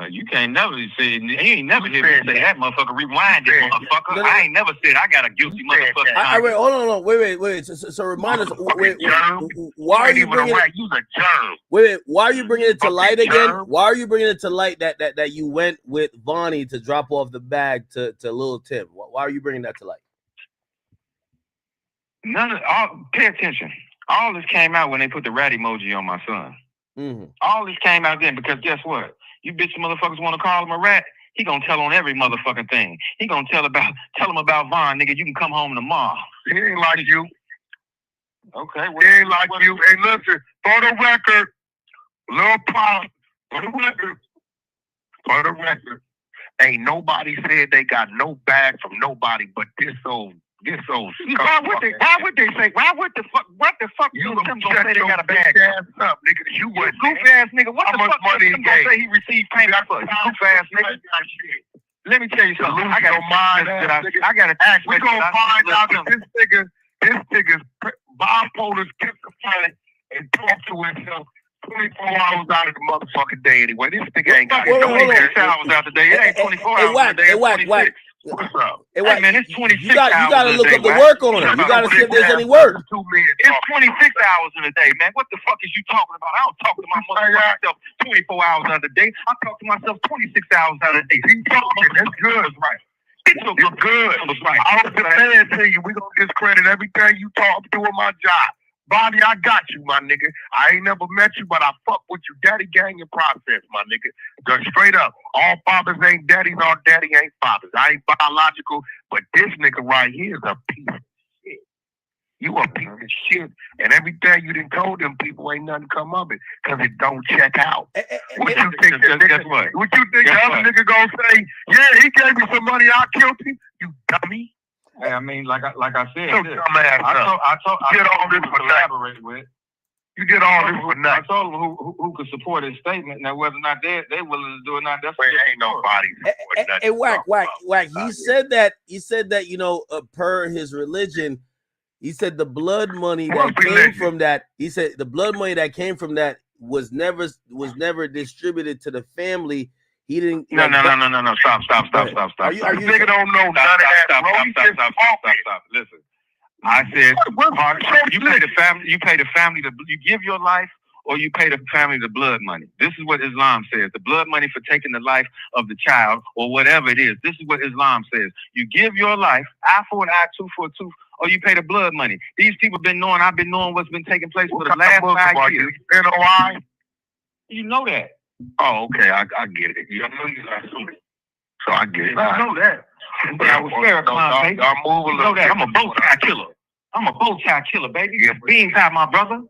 S8: You can't never say, he ain't never hear me say that, motherfucker. Rewind it, motherfucker.
S14: No.
S8: I ain't never said I got a guilty motherfucker.
S14: Hold on. Wait. So remind us. Why are you bringing it?
S8: You's a germ.
S14: Wait. Why are you bringing it to light again? Why are you bringing it to light that you went with Vonnie to drop off the bag to Lil Tim? Why are you bringing that to light?
S8: Pay attention. All this came out when they put the rat emoji on my son. All this came out then because guess what? You bitch motherfuckers want to call him a rat? He gonna tell on every motherfucking thing. He gonna tell him about Von, nigga. You can come home tomorrow. He ain't like you. Okay. He ain't like you. Hey, listen, for the record, Lil Pop, for the record, ain't nobody said they got no bag from nobody but this old. Why would they say? What the fuck? You gonna say they got a bag? Ass up, nigga. You would. Goof ass nigga. What the fuck? Money he gonna say he received payment for? Goof ass nigga. Let me tell you something. I got to ask. We gonna find out that this nigga's bipolar, schizophrenic, and talk to himself 24 hours out of the motherfucking day anyway. This nigga ain't got 26 hours out the day. It ain't 24 hours a day. It's 26. What's up? Hey, man, it's 26 hours. You gotta look up the work on him. You gotta see if there's any work. It's 26 hours in a day, man. What the fuck is you talking about? I don't talk to my myself 24 hours out of the day. I talk to myself 26 hours out of the day. You talking? That's good, right? It's good. Right. I was saying to you, we gonna discredit everything you talk doing my job. Bonnie, I got you, my nigga. I ain't never met you, but I fuck with you. Daddy gang in process, my nigga. Just straight up. All fathers ain't daddies, all daddy ain't fathers. I ain't biological, but this nigga right here is a piece of shit. You a piece of shit. And everything you done told them people ain't nothing come of it, because it don't check out. What you think the other nigga gonna say, yeah, he gave me some money, I killed him? You dummy. Hey, I mean, like I said, I did all this for collaborate with. You did all this for nothing. I told them who could support his statement. Now, whether or not they willing to do it, not that's ain't nobody.
S14: Hey, whack. He said that per his religion, he said the blood money that came from that. He said the blood money that came from that was never distributed to the family. He didn't. No. Stop.
S8: Nigga don't know none of that. Stop. Listen, I said you pay the family. You give your life, or you pay the family the blood money. This is what Islam says. The blood money for taking the life of the child, or whatever it is. This is what Islam says. You give your life, eye for an eye, tooth for a tooth, or you pay the blood money. These people I've been knowing what's been taking place for the last 5 years. NOI. You know that. Oh, okay, I get it. You know you got something. So I get it. I know that. But I was fair, baby. You know that. I'm a bow tie killer. Baby. Yeah, beans out, my brother.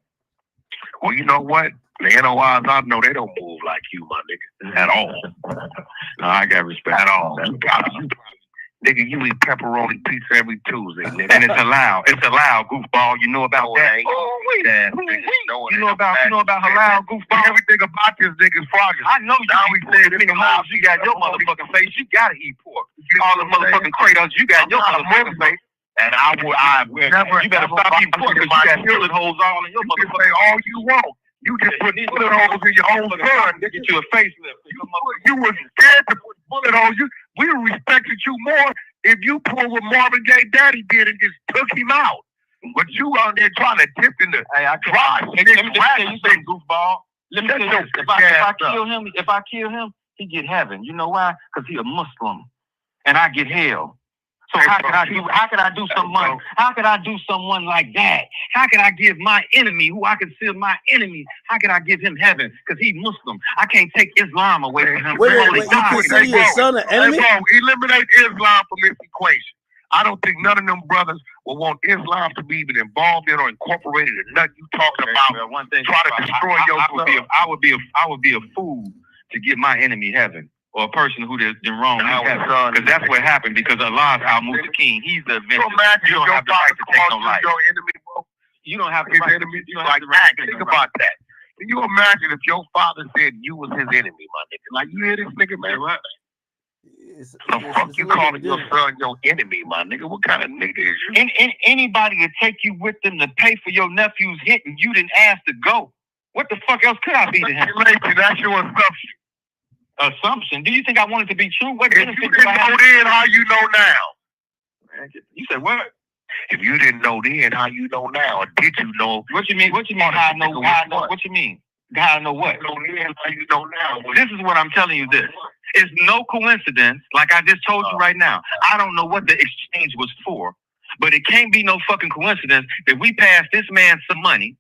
S8: Well, you know what? The NOIs, I know they don't move like you, my nigga. At all. No, I got respect. At all. Nigga, you eat pepperoni pizza every Tuesday, nigga. And it's allowed. It's allowed, goofball. You know about that? Oh, wait. You know about halal, goofball? Everything about this nigga's progress. I know you. Now we said many holes. You got your motherfucking face. You gotta eat pork. All the motherfucking Kratos. You got your motherfucking face. And I never. You better stop eating pork because you got bullet holes all in your motherfucking. Say all you want. You just put bullet holes in your own son. Get you a facelift. You was scared to put bullet holes. We respected you more if you pulled what Marvin Gaye Daddy did and just took him out. But you out there trying to dip in the dry. Let me just tell you something, goofball. Let me tell you this. If I kill him, he get heaven. You know why? Because he a Muslim, and I get hell. So how could I do someone? How could I do someone like that? How could I give my enemy, who I consider my enemy, how could I give him heaven? Because he's Muslim. I can't take Islam away from him.
S14: Wait, you consider your son an enemy?
S8: Eliminate Islam from this equation. I don't think none of them brothers will want Islam to be even involved in or incorporated in nothing you talking about. One thing, try to destroy your son. I would be a fool to give my enemy heaven. or a person who did wrong, because that's what happened. Because Allah is al-Mustaqim. He's the avenger. You don't have the right to take no life.
S1: Your enemy, bro.
S8: You don't have the
S1: His
S8: right.
S1: enemy.
S8: You don't
S1: Like,
S8: have the right. to take
S1: think
S8: no
S1: about
S8: life.
S1: that. Can you imagine if your father said you was his enemy, my nigga? Like, you hear this nigga, man?
S8: What?
S1: The fuck you calling your son your enemy, my nigga? What kind of nigga is you?
S8: Anybody to take you with them to pay for your nephew's hit and you didn't ask to go. What the fuck else could I be to him?
S1: That's your assumption.
S8: Assumption? Do you think I want it to be true? What
S1: If you
S8: benefit
S1: didn't
S8: do I have?
S1: know then, how you know now?
S8: Man, you said what?
S1: If you didn't know then, how you know now? Or did you know?
S8: What you mean? What you mean? How I know? How I know? What you mean? How I know what?
S1: You know then, how you know now?
S8: This is what I'm telling you. This is no coincidence. Like I just told you right now. I don't know what the exchange was for, but it can't be no fucking coincidence that we passed this man some money,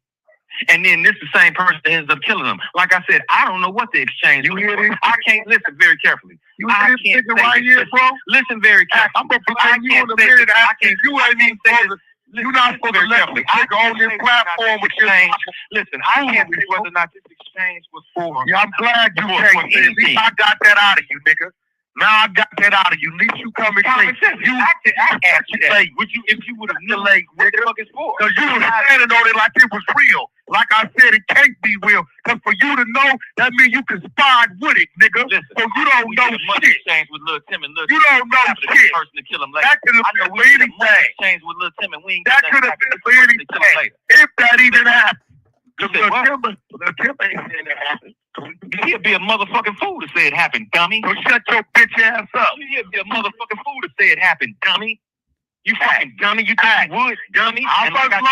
S8: and then this the same person that ends up killing him. Like I said, I don't know what the exchange was for. I can't listen very carefully.
S1: You hear this nigga right here, bro?
S8: Listen very carefully.
S1: I'm gonna blame you in a minute after you ain't even supposed to. You're not supposed to let me nigga on this platform with your
S8: exchange. Listen, I can't say whether or not this exchange was for.
S1: Yeah, I'm glad you can't. At least I got that out of you, nigga. Now I got that out of you. At least you come and clean. You
S8: asked you that. Would you, if you would have known what the fuck it's for?
S1: Because you was standing on it like it was real. Like I said, it can't be real. Because for you to know, that means you conspired with it, nigga.
S8: Listen,
S1: so you don't know shit.
S8: Exchange with Lil Tim and Lil
S1: You don't know shit.
S8: Person to kill him later.
S1: That could have been for anything.
S8: Exchange with Lil Tim and we ain't
S1: That could have been for anything. If that even happened. Because Lil Tim ain't saying that happened.
S8: He'd be a motherfucking fool to say it happened, dummy.
S1: So shut your bitch ass up.
S8: He'd be a motherfucking fool to say it happened, dummy. You fucking dummy. You think you would, dummy?
S1: How much longer are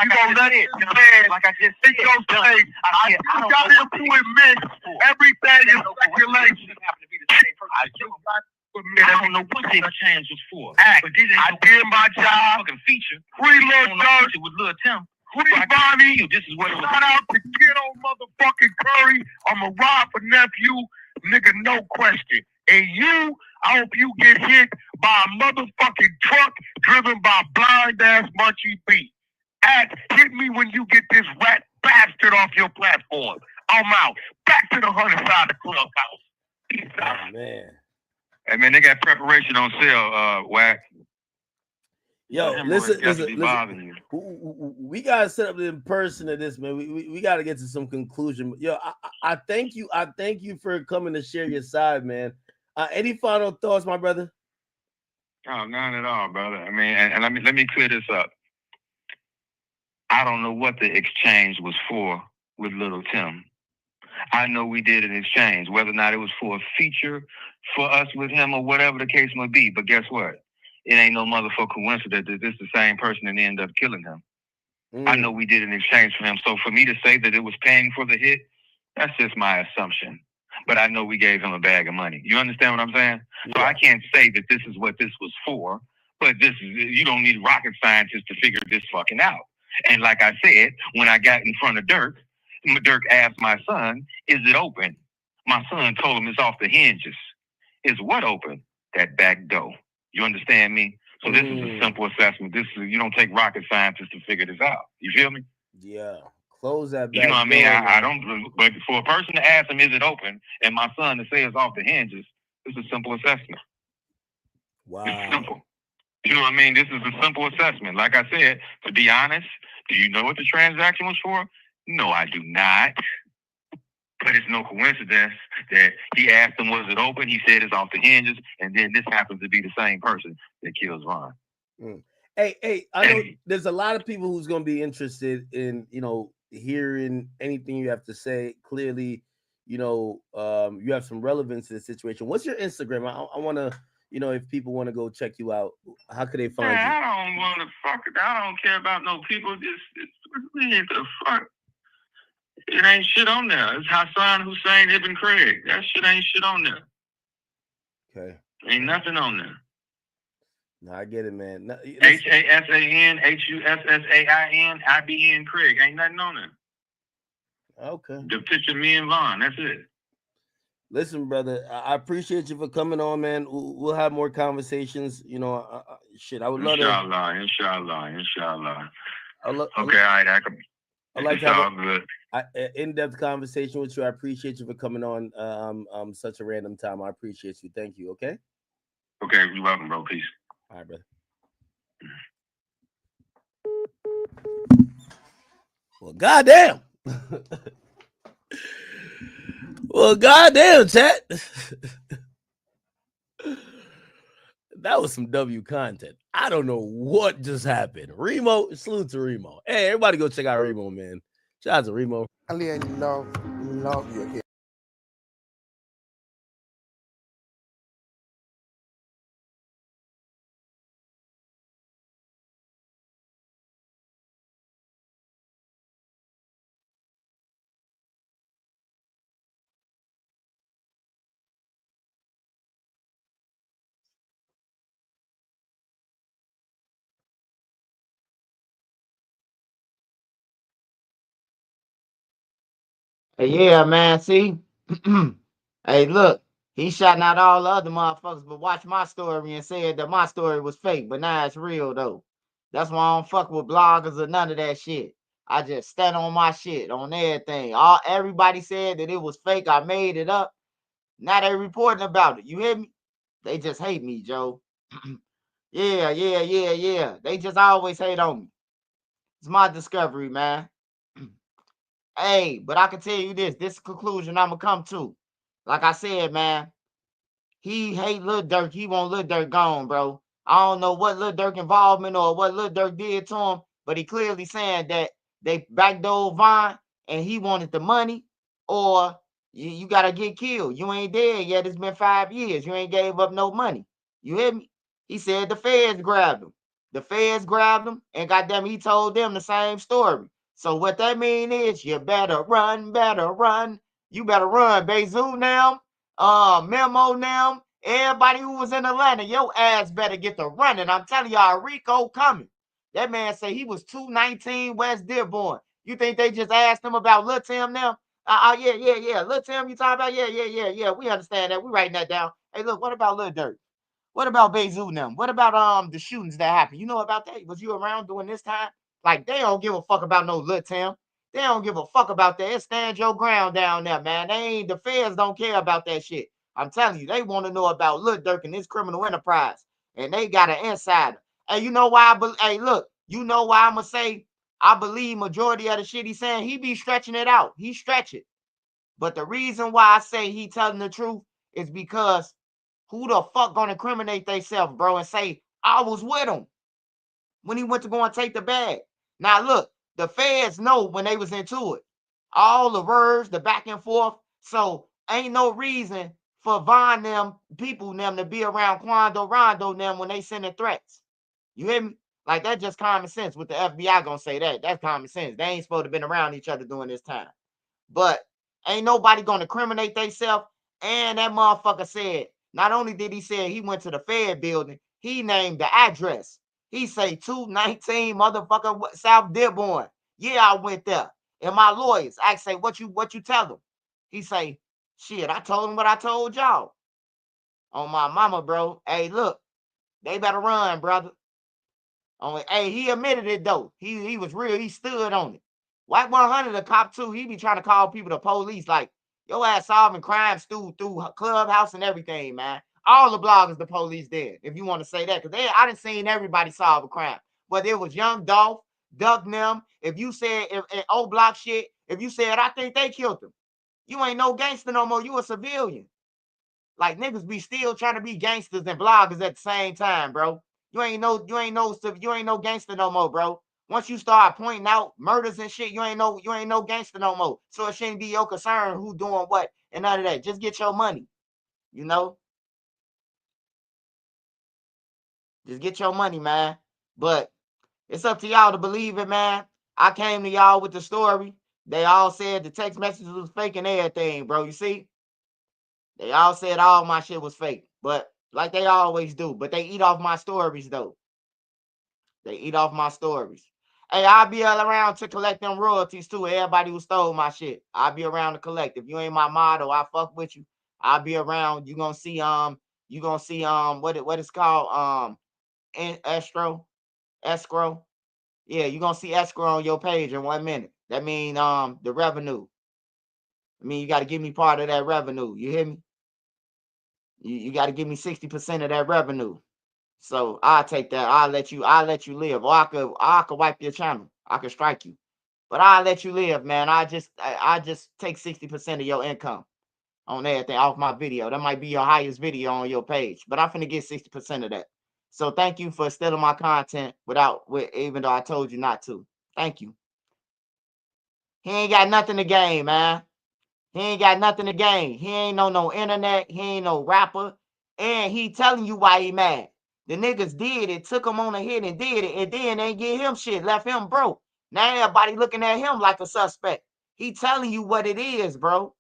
S1: you gonna let it stand?
S8: Like I just said,
S1: I got him to admit everything is speculation.
S8: I don't know what the exchange was for.
S1: I did my job.
S8: Fucking feature.
S1: Free Lil Durk
S8: with Lil Tim.
S1: Free Vonnie.
S8: This is what it was.
S1: Shout out to Kiddo motherfucking Curry. I'm a ride for nephew. Nigga, no question. And you, I hope you get hit by a motherfucking truck driven by blind ass Munchie B. Hit me when you get this rat bastard off your platform. I'm out. Back to the 100 side of the clubhouse. Peace out.
S14: Man.
S8: Hey man, they got preparation on sale, Whack.
S14: Yo, listen. We gotta set up in person to this, man. We gotta get to some conclusion. Yo, I thank you. I thank you for coming to share your side, man. Any final thoughts, my brother?
S8: Oh, none at all, brother. I mean, and let me clear this up. I don't know what the exchange was for with Little Tim. I know we did an exchange, whether or not it was for a feature for us with him or whatever the case may be. But guess what? It ain't no motherfucking coincidence that this is the same person that ended up killing him. I know we did an exchange for him. So for me to say that it was paying for the hit, that's just my assumption. But I know we gave him a bag of money. You understand what I'm saying? Yeah. So I can't say that this is what this was for, but you don't need rocket scientists to figure this fucking out. And like I said, when I got in front of Durk asked my son, is it open? My son told him it's off the hinges. Is what open? That back door. You understand me? So this is a simple assessment. You don't take rocket scientists to figure this out. You feel me?
S14: Yeah. Close that back.
S8: You know what I mean? I don't, but for a person to ask him, is it open? And my son to say it's off the hinges, it's a simple assessment.
S14: Wow.
S8: It's simple. You know what I mean? This is a simple assessment. Like I said, to be honest, do you know what the transaction was for? No, I do not. But it's no coincidence that he asked him, was it open? He said it's off the hinges. And then this happens to be the same person that kills Ron.
S14: Hey, I know there's a lot of people who's going to be interested in, hearing anything you have to say. Clearly, you have some relevance to the situation. What's your Instagram? I want to, if people want to go check you out, how could they find you?
S8: I don't want to I don't care about no people. The fuck. It ain't shit on there. It's Hassan Hussein Ibn Craig. That shit ain't shit on there.
S14: Okay.
S8: Ain't nothing on there.
S14: No, I get it, man. No,
S8: Hassan Hussain IBN Craig. Ain't nothing on there.
S14: Okay.
S8: The picture of me and Vaughn. That's it.
S14: Listen, brother, I appreciate you for coming on, man. We'll have more conversations. I would love
S8: Inshallah. Okay, all right.
S14: I'd like to have
S8: all good.
S14: an in-depth conversation with you. I appreciate you for coming on such a random time. I appreciate you. Thank you. Okay.
S8: Okay, you're welcome, bro. Peace.
S14: All right, brother. Well, goddamn. Well, goddamn, chat. That was some W content. I don't know what just happened. Remo, salute to Remo. Hey, everybody go check out Remo, man. Shout out to Remo.
S19: Alien love you. Okay.
S2: Yeah, man. See, hey, look, he shouting out all the other motherfuckers, but watch my story and said that my story was fake, but now it's real though. That's why I don't fuck with bloggers or none of that shit. I just stand on my shit, on everything. Everybody said that it was fake. I made it up. Now they reporting about it. You hear me? They just hate me, Joe. Yeah. They just always hate on me. It's my discovery, man. Hey, but I can tell you this conclusion I'm gonna come to. Like I said, man, he hate Lil Durk. He want Lil Durk gone, bro. I don't know what Lil Durk involvement or what Lil Durk did to him, but he clearly saying that they backdoored Vaughn and he wanted the money, or you gotta get killed. You ain't dead yet. It's been 5 years. You ain't gave up no money. You hear me? He said the feds grabbed him. The feds grabbed him, and goddamn, he told them the same story. So what that mean is you better run, You better run, Bezoo now. Memo now. Everybody who was in Atlanta, your ass better get to running. I'm telling y'all, RICO coming. That man say he was 219 West Dearborn. You think they just asked him about Lil Tim now? Yeah. Lil Tim, you talking about? Yeah. We understand that. We writing that down. Hey, look, what about Lil Durk? What about Bezoo now? What about the shootings that happened? You know about that? Was you around during this time? Like, they don't give a fuck about no Lil Tim. They don't give a fuck about that. Stand your ground down there, man. The feds don't care about that shit. I'm telling you, they want to know about Lil Durk and his criminal enterprise. And they got an insider. Hey, you know why? Hey, look, you know why I'm going to say I believe majority of the shit he's saying, he be stretching it out. He stretch it. But the reason why I say he telling the truth is because who the fuck gonna incriminate themselves, bro, and say, I was with him when he went to go and take the bag? Now, look, the feds know when they was into it. All the words, the back and forth. So, ain't no reason for Vaughn them, people them, to be around Quando Rondo them when they sending threats. You hear me? Like, that's just common sense. With the FBI gonna say that. That's common sense. They ain't supposed to been around each other during this time. But ain't nobody gonna incriminate themselves. And that motherfucker said, not only did he say he went to the Fed building, he named the address. He say 219 motherfucker South Dearborn. Yeah, I went there. And my lawyers, I say, what you tell them? He say, shit, I told him what I told y'all. On my mama, bro. Hey, look, they better run, brother. Hey, he admitted it though. He was real. He stood on it. White 100, a cop too. He be trying to call people the police. Like, your ass solving crimes through Clubhouse and everything, man. All the bloggers, the police did. If you want to say that, because I done seen everybody solve a crime. Whether it was Young Dolph, Duck them. If you said if old block shit, if you said I think they killed him, you ain't no gangster no more. You a civilian. Like, niggas be still trying to be gangsters and bloggers at the same time, bro. You ain't no gangster no more, bro. Once you start pointing out murders and shit, you ain't no gangster no more. So it shouldn't be your concern who doing what and none of that. Just get your money, you know. Just get your money, man. But it's up to y'all to believe it, man. I came to y'all with the story. They all said the text messages was fake and everything, bro. You see? They all said all my shit was fake, but like they always do. But they eat off my stories, though. They eat off my stories. Hey, I'll be around to collect them royalties, too. Everybody who stole my shit, I'll be around to collect. If you ain't my model, I fuck with you. I'll be around. You gonna see what it's called, escrow. Yeah, you gonna see escrow on your page in 1 minute. That mean the revenue. I mean, you got to give me part of that revenue. You hear me? You got to give me 60% of that revenue. So I'll take that. I'll let you live. Or I could wipe your channel. I could strike you. But I'll let you live, man. I just take 60% of your income on everything off my video. That might be your highest video on your page. But I'm finna get 60% of that. So thank you for stealing my content even though I told you not to. Thank you. He ain't got nothing to gain, man. He ain't got nothing to gain. He ain't no internet. He ain't no rapper. And he telling you why he mad. The niggas did it, took him on the head and did it, and then they get him shit, left him broke. Now everybody looking at him like a suspect. He telling you what it is, bro.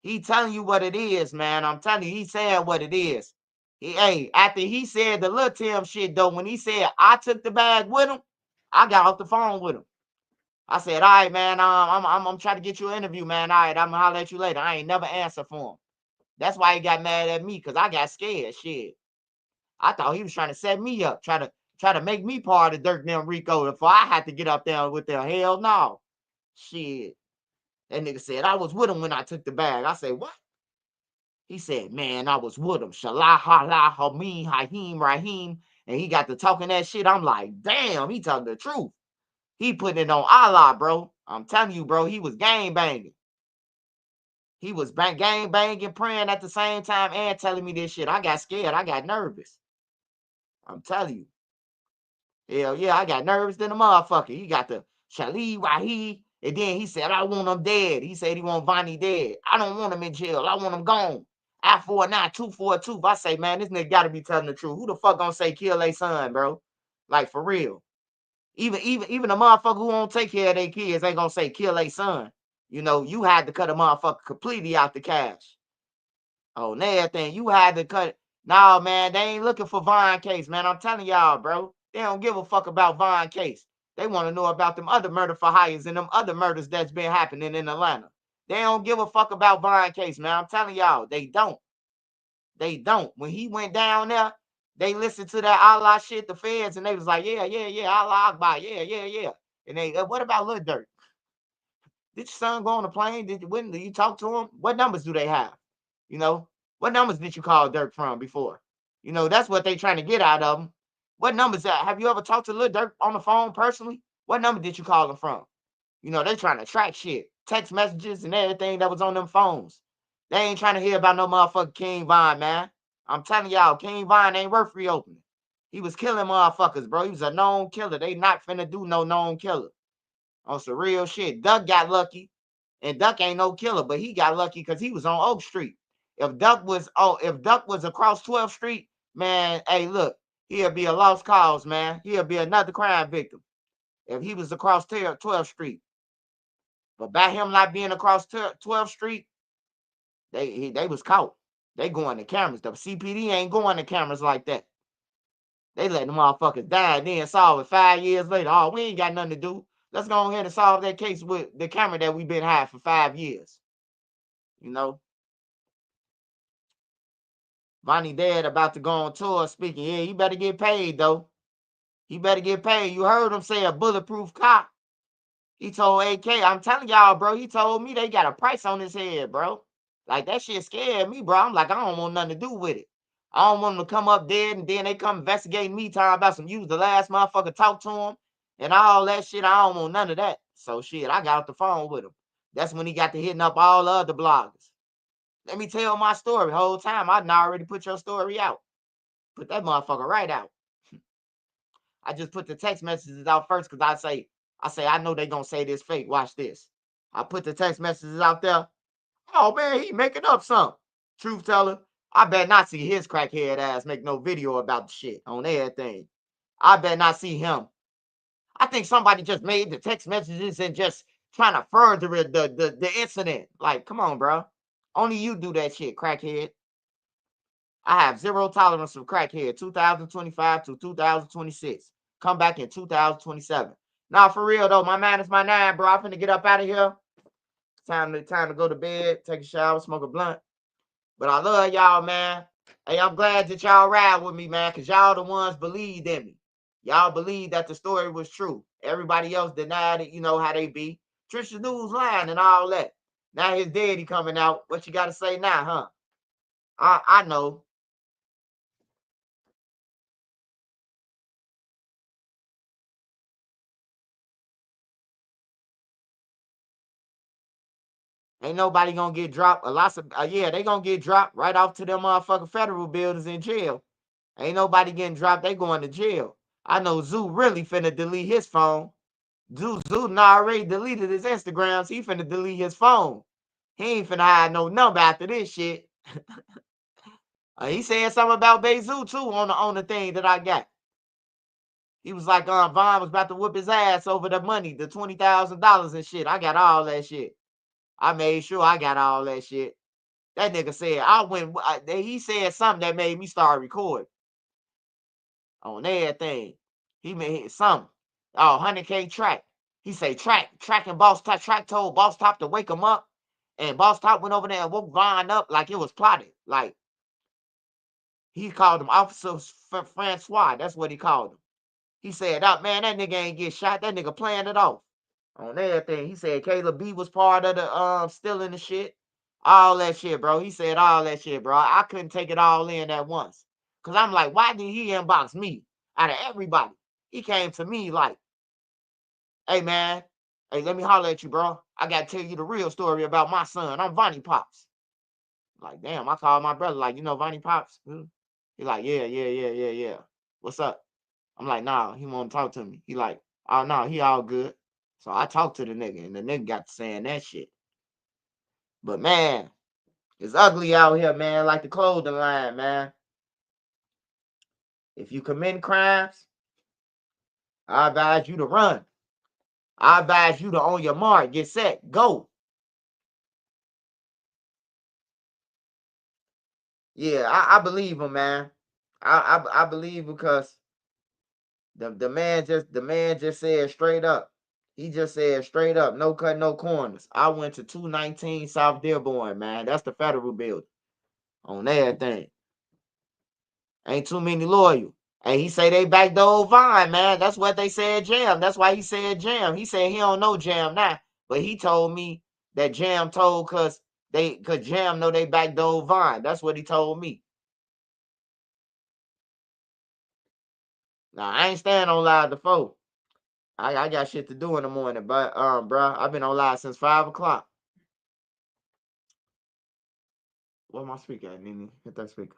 S2: He telling you what it is, man. I'm telling you, he said what it is. After he said the Lil Tim shit, though, when he said I took the bag with him, I got off the phone with him. I said, all right, man, I'm trying to get you an interview, man. All right, I'm gonna holler at you later. I ain't never answer for him. That's why he got mad at me, because I got scared. Shit. I thought he was trying to set me up, try to make me part of Durk and RICO before I had to get up there with them. Hell no. Shit. That nigga said, I was with him when I took the bag. I said, what? He said, man, I was with him. Shalah, hala, hameen, Haheem, Rahim. And he got to talking that shit. I'm like, damn, he telling the truth. He putting it on Allah, bro. I'm telling you, bro, he was gang banging. He was gang banging, praying at the same time and telling me this shit. I got scared. I got nervous. I'm telling you. Hell yeah, I got nervous than a motherfucker. He got the Shali Wahi. And then he said, I want him dead. He said he want Vonnie dead. I don't want him in jail. I want him gone. I-49, 242. I say, man, this nigga got to be telling the truth. Who the fuck gonna say kill their son, bro? Like, for real. Even a motherfucker who won't take care of their kids ain't gonna say kill their son. You know, you had to cut a motherfucker completely out the cash. Oh, and everything. You had to cut it. No, man, they ain't looking for Von case, man. I'm telling y'all, bro. They don't give a fuck about Von case. They want to know about them other murder for hires and them other murders that's been happening in Atlanta. They don't give a fuck about Von case, man. I'm telling y'all, they don't. They don't. When he went down there, they listened to that Allah shit, the feds, and they was like, yeah, Allah Akbar, yeah. And they, what about Lil Durk? Did your son go on the plane? Did you talk to him? What numbers do they have? You know, what numbers did you call Durk from before? You know, that's what they trying to get out of him. What numbers have you ever talked to Lil Durk on the phone personally? What number did you call him from? You know, they trying to track shit, text messages and everything that was on them phones. They ain't trying to hear about no motherfucking King Von, man. I'm telling y'all, King Von ain't worth reopening. He was killing motherfuckers, bro. He was a known killer. They not finna do no known killer. On some real shit. Duck got lucky. And Duck ain't no killer, but he got lucky because he was on Oak Street. If Duck was across 12th Street, man, hey, look, he'll be a lost cause, man. He'll be another crime victim if he was across 12th Street. But by him not being across 12th Street, they was caught. They going to cameras. The CPD ain't going to cameras like that. They let the motherfuckers die and then solve it 5 years later. Oh, we ain't got nothing to do. Let's go ahead and solve that case with the camera that we've been hiding for 5 years. You know? Vonnie dad about to go on tour speaking. Yeah, he better get paid, though. He better get paid. You heard him say a bulletproof cop. He told AK, I'm telling y'all, bro, he told me they got a price on his head, bro. Like, that shit scared me, bro. I'm like, I don't want nothing to do with it. I don't want them to come up dead and then they come investigating me, talking about some, you was the last motherfucker talk to him and all that shit. I don't want none of that. So, shit, I got off the phone with him. That's when he got to hitting up all the other bloggers. Let me tell my story. The whole time, I done already put your story out. Put that motherfucker right out. I just put the text messages out first because I say, I know they gonna say this fake. Watch this. I put the text messages out there. Oh man, he making up something. Truth teller. I bet not see his crackhead ass make no video about the shit on everything. I bet not see him. I think somebody just made the text messages and just trying to further the incident. Like, come on, bro. Only you do that shit, crackhead. I have zero tolerance for crackhead. 2025 to 2026. Come back in 2027. Now, for real though, my man is my nine, bro. I'm finna get up out of here. Time to go to bed, take a shower, smoke a blunt. But I love y'all, man. Hey, I'm glad that y'all ride with me, man, because y'all the ones believed in me. Y'all believe that the story was true. Everybody else denied it. You know how they be. Trisha News lying and all that. Now his daddy coming out. What you got to say now, huh? I know. Ain't nobody gonna get dropped. A lot of yeah, they gonna get dropped right off to them motherfucking federal buildings in jail. Ain't nobody getting dropped. They going to jail. I know Zoo really finna delete his phone. Zoo already deleted his Instagrams. He finna delete his phone. He ain't finna hide no number after this shit. He said something about Bezoo too on the thing that I got. He was like, Vaughn was about to whoop his ass over the money, the $20,000 and shit. I got all that shit. I made sure I got all that shit. That nigga said he said something that made me start recording on everything. He made something. Oh, 100K track. He say track and track told Boss Top to wake him up. And Boss Top went over there and woke Vaughn up like it was plotted. Like he called him Officer Francois. That's what he called him. He said, oh, man, that nigga ain't get shot. That nigga planned it off. On everything. He said Caleb B was part of the stealing the shit. All that shit, bro. He said all that shit, bro. I couldn't take it all in at once. Cause I'm like, why did he inbox me out of everybody? He came to me like, hey man, hey, let me holler at you, bro. I gotta tell you the real story about my son. I'm Vonnie Pops. Like, damn, I called my brother, like, you know Vonnie Pops? He like, yeah. What's up? I'm like, nah, he won't talk to me. He like, oh no, he all good. So I talked to the nigga, and the nigga got to saying that shit. But man, it's ugly out here, man, like the clothing line, man. If you commit crimes, I advise you to run. I advise you to on your mark, get set, go. Yeah, I believe him, man. I believe because the man just said straight up. He just said straight up, no cut, no corners. I went to 219 South Dearborn, man. That's the federal building. On everything. Ain't too many loyal. And he say they backdoor Vine, man. That's what they said, Jam. That's why he said Jam. He said he don't know Jam now. But he told me that Jam told cause Jam know they backdoor Vine. That's what he told me. Now I ain't staying on live the phone. I got shit to do in the morning, but bro, I've been on live since 5 o'clock. Where my speaker at, Nene? Hit that speaker.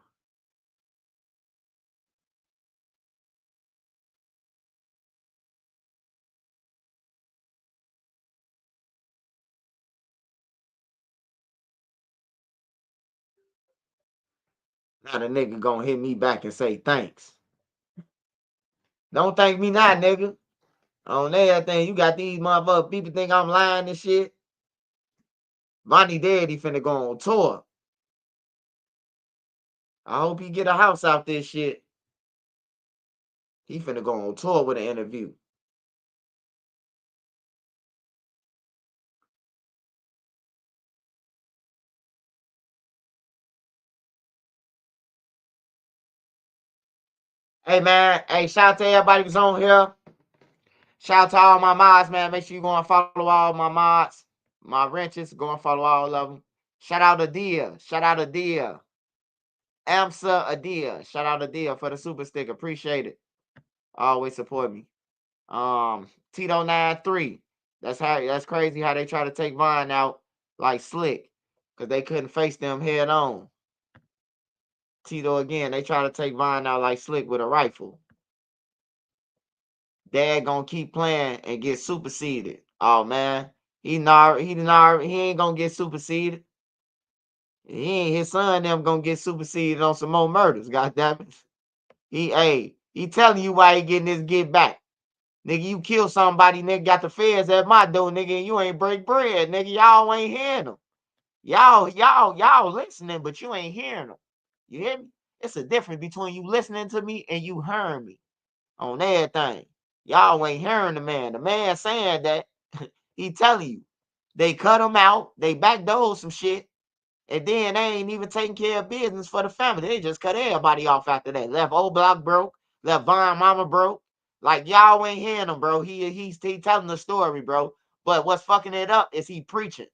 S2: Now the nigga gonna hit me back and say thanks. Don't thank me now, nigga. On everything, you got these motherfuckers. People think I'm lying and shit. Vonnie Daddy finna go on tour. I hope he get a house out this shit. He finna go on tour with an interview. Hey man, hey, shout out to everybody who's on here. Shout out to all my mods, man. Make sure you go and follow all my mods. My wrenches, go and follow all of them. Shout out Adia. Shout out Adia. Amsa Adia. Shout out Adia for the super sticker. Appreciate it. Always support me. Tito 93. That's crazy how they try to take Vine out like slick. Cause they couldn't face them head on. Tito again, they try to take Vine out like slick with a rifle. Dad gonna keep playing and get superseded. Oh man, he ain't gonna get superseded. His son them gonna get superseded on some more murders. Goddamn it. He telling you why he getting his get back. Nigga, you kill somebody, nigga, got the feds at my door, nigga, and you ain't break bread, nigga. Y'all ain't hearing them. Y'all listening, but you ain't hearing them. You hear me? It's a difference between you listening to me and you hearing me on everything. Y'all ain't hearing the man. The man saying that he telling you they cut him out, they backdoored some shit, and then they ain't even taking care of business for the family. They just cut everybody off after that. Left old block broke, left Vine mama broke. Like y'all ain't hearing him, bro. He's telling the story, bro. But what's fucking it up is he preaching.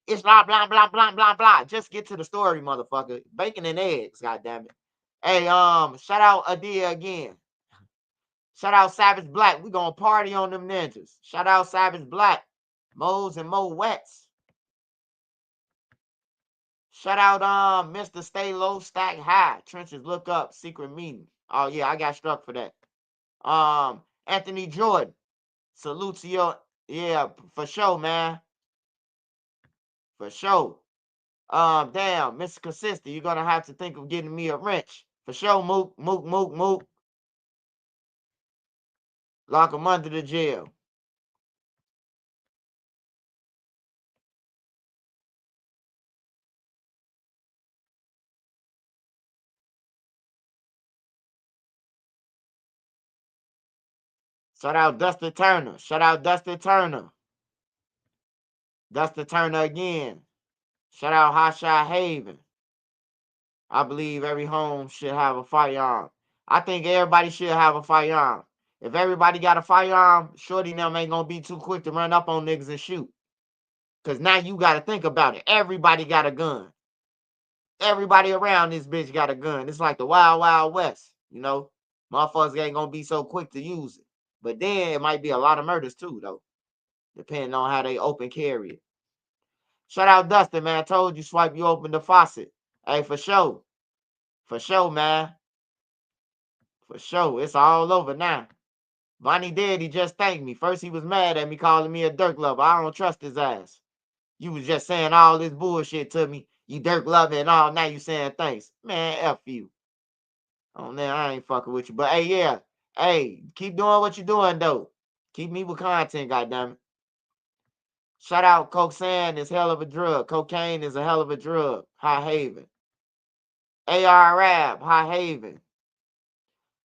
S2: It's blah blah blah blah blah blah. Just get to the story, motherfucker. Bacon and eggs, goddammit. Hey, shout out Adia again. Shout out Savage Black. We gonna party on them ninjas. Shout out Savage Black. Mo's and Mo Wets. Shout out Mr. Stay Low, Stack High. Trenches look up, secret meeting. Oh yeah, I got struck for that. Anthony Jordan. Salute to your, yeah, for sure, man. For sure. Damn, Mr. Consistent, you're gonna have to think of getting me a wrench. For sure, Mook. Lock him under the jail. Shout out Dustin Turner. Shout out Dustin Turner. Dustin Turner again. Shout out Hotshot Haven. I believe every home should have a firearm. I think everybody should have a firearm. If everybody got a firearm, shorty them ain't gonna be too quick to run up on niggas and shoot. Cause now you gotta think about it. Everybody got a gun. Everybody around this bitch got a gun. It's like the Wild Wild West, you know? Motherfuckers ain't gonna be so quick to use it. But then it might be a lot of murders too, though. Depending on how they open carry it. Shout out Dustin, man. I told you swipe, you open the faucet. Hey, for sure. For sure, man. For sure. It's all over now. Vonnie did, he just thanked me. First he was mad at me calling me a Durk lover. I don't trust his ass. You was just saying all this bullshit to me. You Durk lover and all. Now you saying thanks. Man, F you. Oh, man, I ain't fucking with you. But, hey, yeah. Hey, keep doing what you're doing, though. Keep me with content, goddammit. Shout out Coxane is hell of a drug. Cocaine is a hell of a drug. High Haven. AR Rab, High Haven.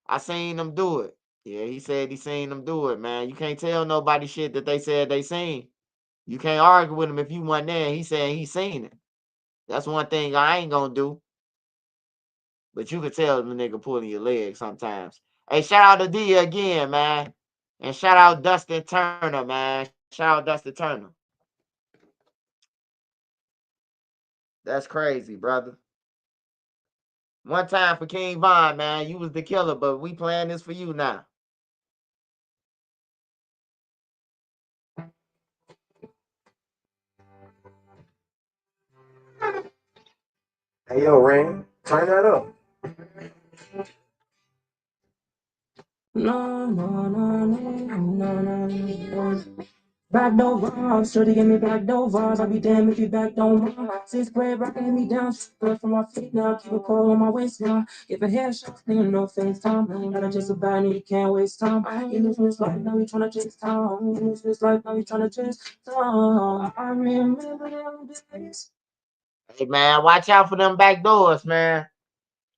S2: I seen them do it. Yeah, he said he seen them do it, man. You can't tell nobody shit that they said they seen. You can't argue with him if you wasn't there. He said he seen it. That's one thing I ain't gonna do. But you could tell the nigga pulling your leg sometimes. Hey, shout out to D again, man. And shout out Dustin Turner, man. Shout out Dustin Turner. That's crazy, brother. One time for King Von, man. You was the killer, but we playing this for you now.
S20: Hey, yo, Ran, turn that up.
S21: No. Back no vibes, shorty give me back no vibes. I'll be damned if you back don't mind. Sixth grade rocking me down, good from my feet now. Keep a cold on my waistline. Give a headshot, nigga, no FaceTime. Gotta just a bad nigga, can't waste time. You lose this life, now we tryna chase time. You lose this life, now we tryna chase time. I remember them days.
S2: Hey, man, watch out for them back doors, man.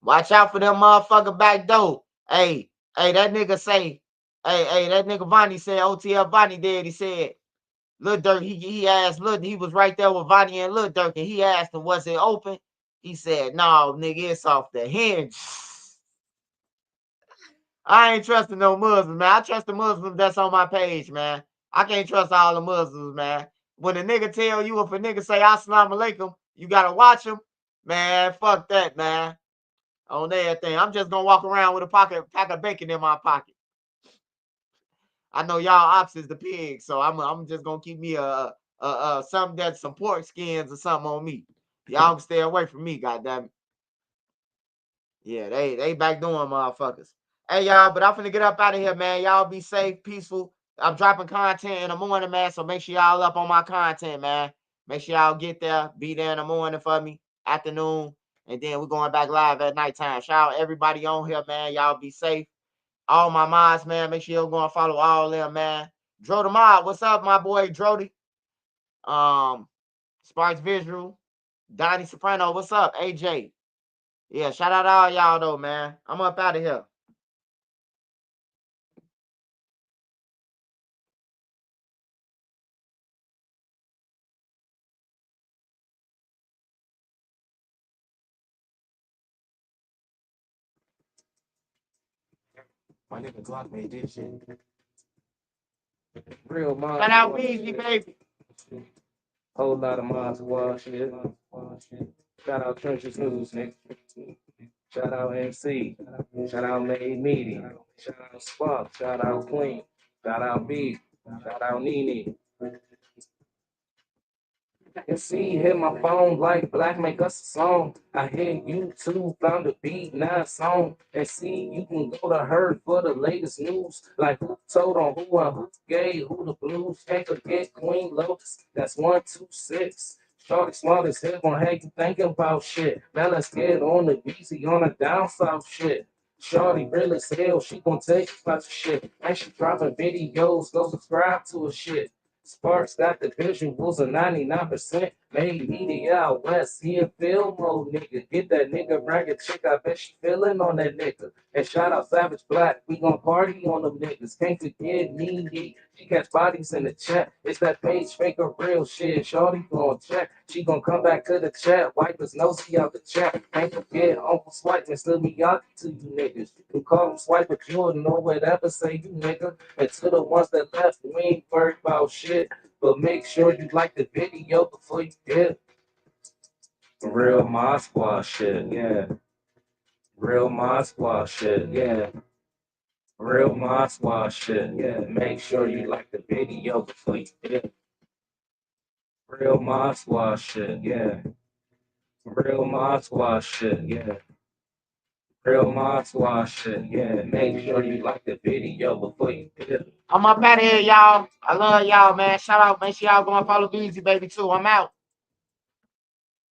S2: Watch out for them motherfucking back door. Hey, that nigga say, that nigga Vonnie said, OTF Vonnie did. He said, Lil Durk, he asked Lil, he was right there with Vonnie and Lil Durk, and he asked him, was it open? He said, no, nigga, it's off the hinge. I ain't trusting no Muslims, man. I trust the Muslims that's on my page, man. I can't trust all the Muslims, man. When a nigga tell you, if a nigga say Assalamu alaikum, you gotta watch him, man. Fuck that, man. On everything. I'm just gonna walk around with a pack of bacon in my pocket. I know y'all ops is the pig, so I'm just gonna keep me some pork skins or something on me. Y'all can stay away from me, goddammit. Yeah, they back doing motherfuckers. Hey y'all, but I'm finna get up out of here, man. Y'all be safe, peaceful. I'm dropping content in the morning, man. So make sure y'all up on my content, man. Make sure y'all get there, be there in the morning for me, afternoon, and then we're going back live at nighttime. Shout out everybody on here, man. Y'all be safe. All my mods, man. Make sure you're going to follow all of them, man. Dro the Mod, what's up, my boy Drody? Sparks Visual, Donnie Soprano, what's up? AJ. Yeah, shout out to all y'all though, man. I'm up out of here.
S21: My nigga Glock made this shit. Real mind.
S2: Shout out Beasley, baby.
S21: Whole lot of Mod Squad shit. Shout out Trenches News, nigga. Shout out MC. Shout out Made Media. Shout out Spark. Shout out Queen. Shout out B. Shout out Nene. I can see hit my phone like black make us a song. I hear YouTube found a beat, not a song. And see you can go to her for the latest news. Like who told on who and who gave who the blues. Can't forget Queen Lotus. That's 126. Shorty smart as hell gonna have you thinking about shit. Now let's get on the easy on the down south shit. Shorty real as hell, she gon' take you about your shit. And she dropping videos, go subscribe to her shit. Sparks got the visuals of 99%. Made media out west. He a film mode nigga. Get that nigga ragged chick. I bet she feeling on that nigga. And shout out Savage Black. We gon' party on them niggas. Can't forget me. She catch bodies in the chat. It's that page fake or real shit. Shorty gon' check. She gon' come back to the chat. Wipe his nosy out the chat. Can't forget Uncle Swipe and still Miyagi to you niggas. You call him Swiper Jordan or whatever. Say you nigga. And to the ones that left, we ain't worried about shit. But make sure you like the video before you dip. Real Mod Squad shit, yeah. Real Mod Squad shit, yeah. Real Mod Squad shit, yeah. Make sure you like the video before you dip. Real Mod Squad shit, yeah. Real Mod Squad shit, yeah. Real Mod Squad shit, yeah. Make sure you like the video before you dip.
S2: I'm up out of here, y'all. I love y'all, man. Shout out. Make sure y'all go and follow Beasley, baby, too. I'm out.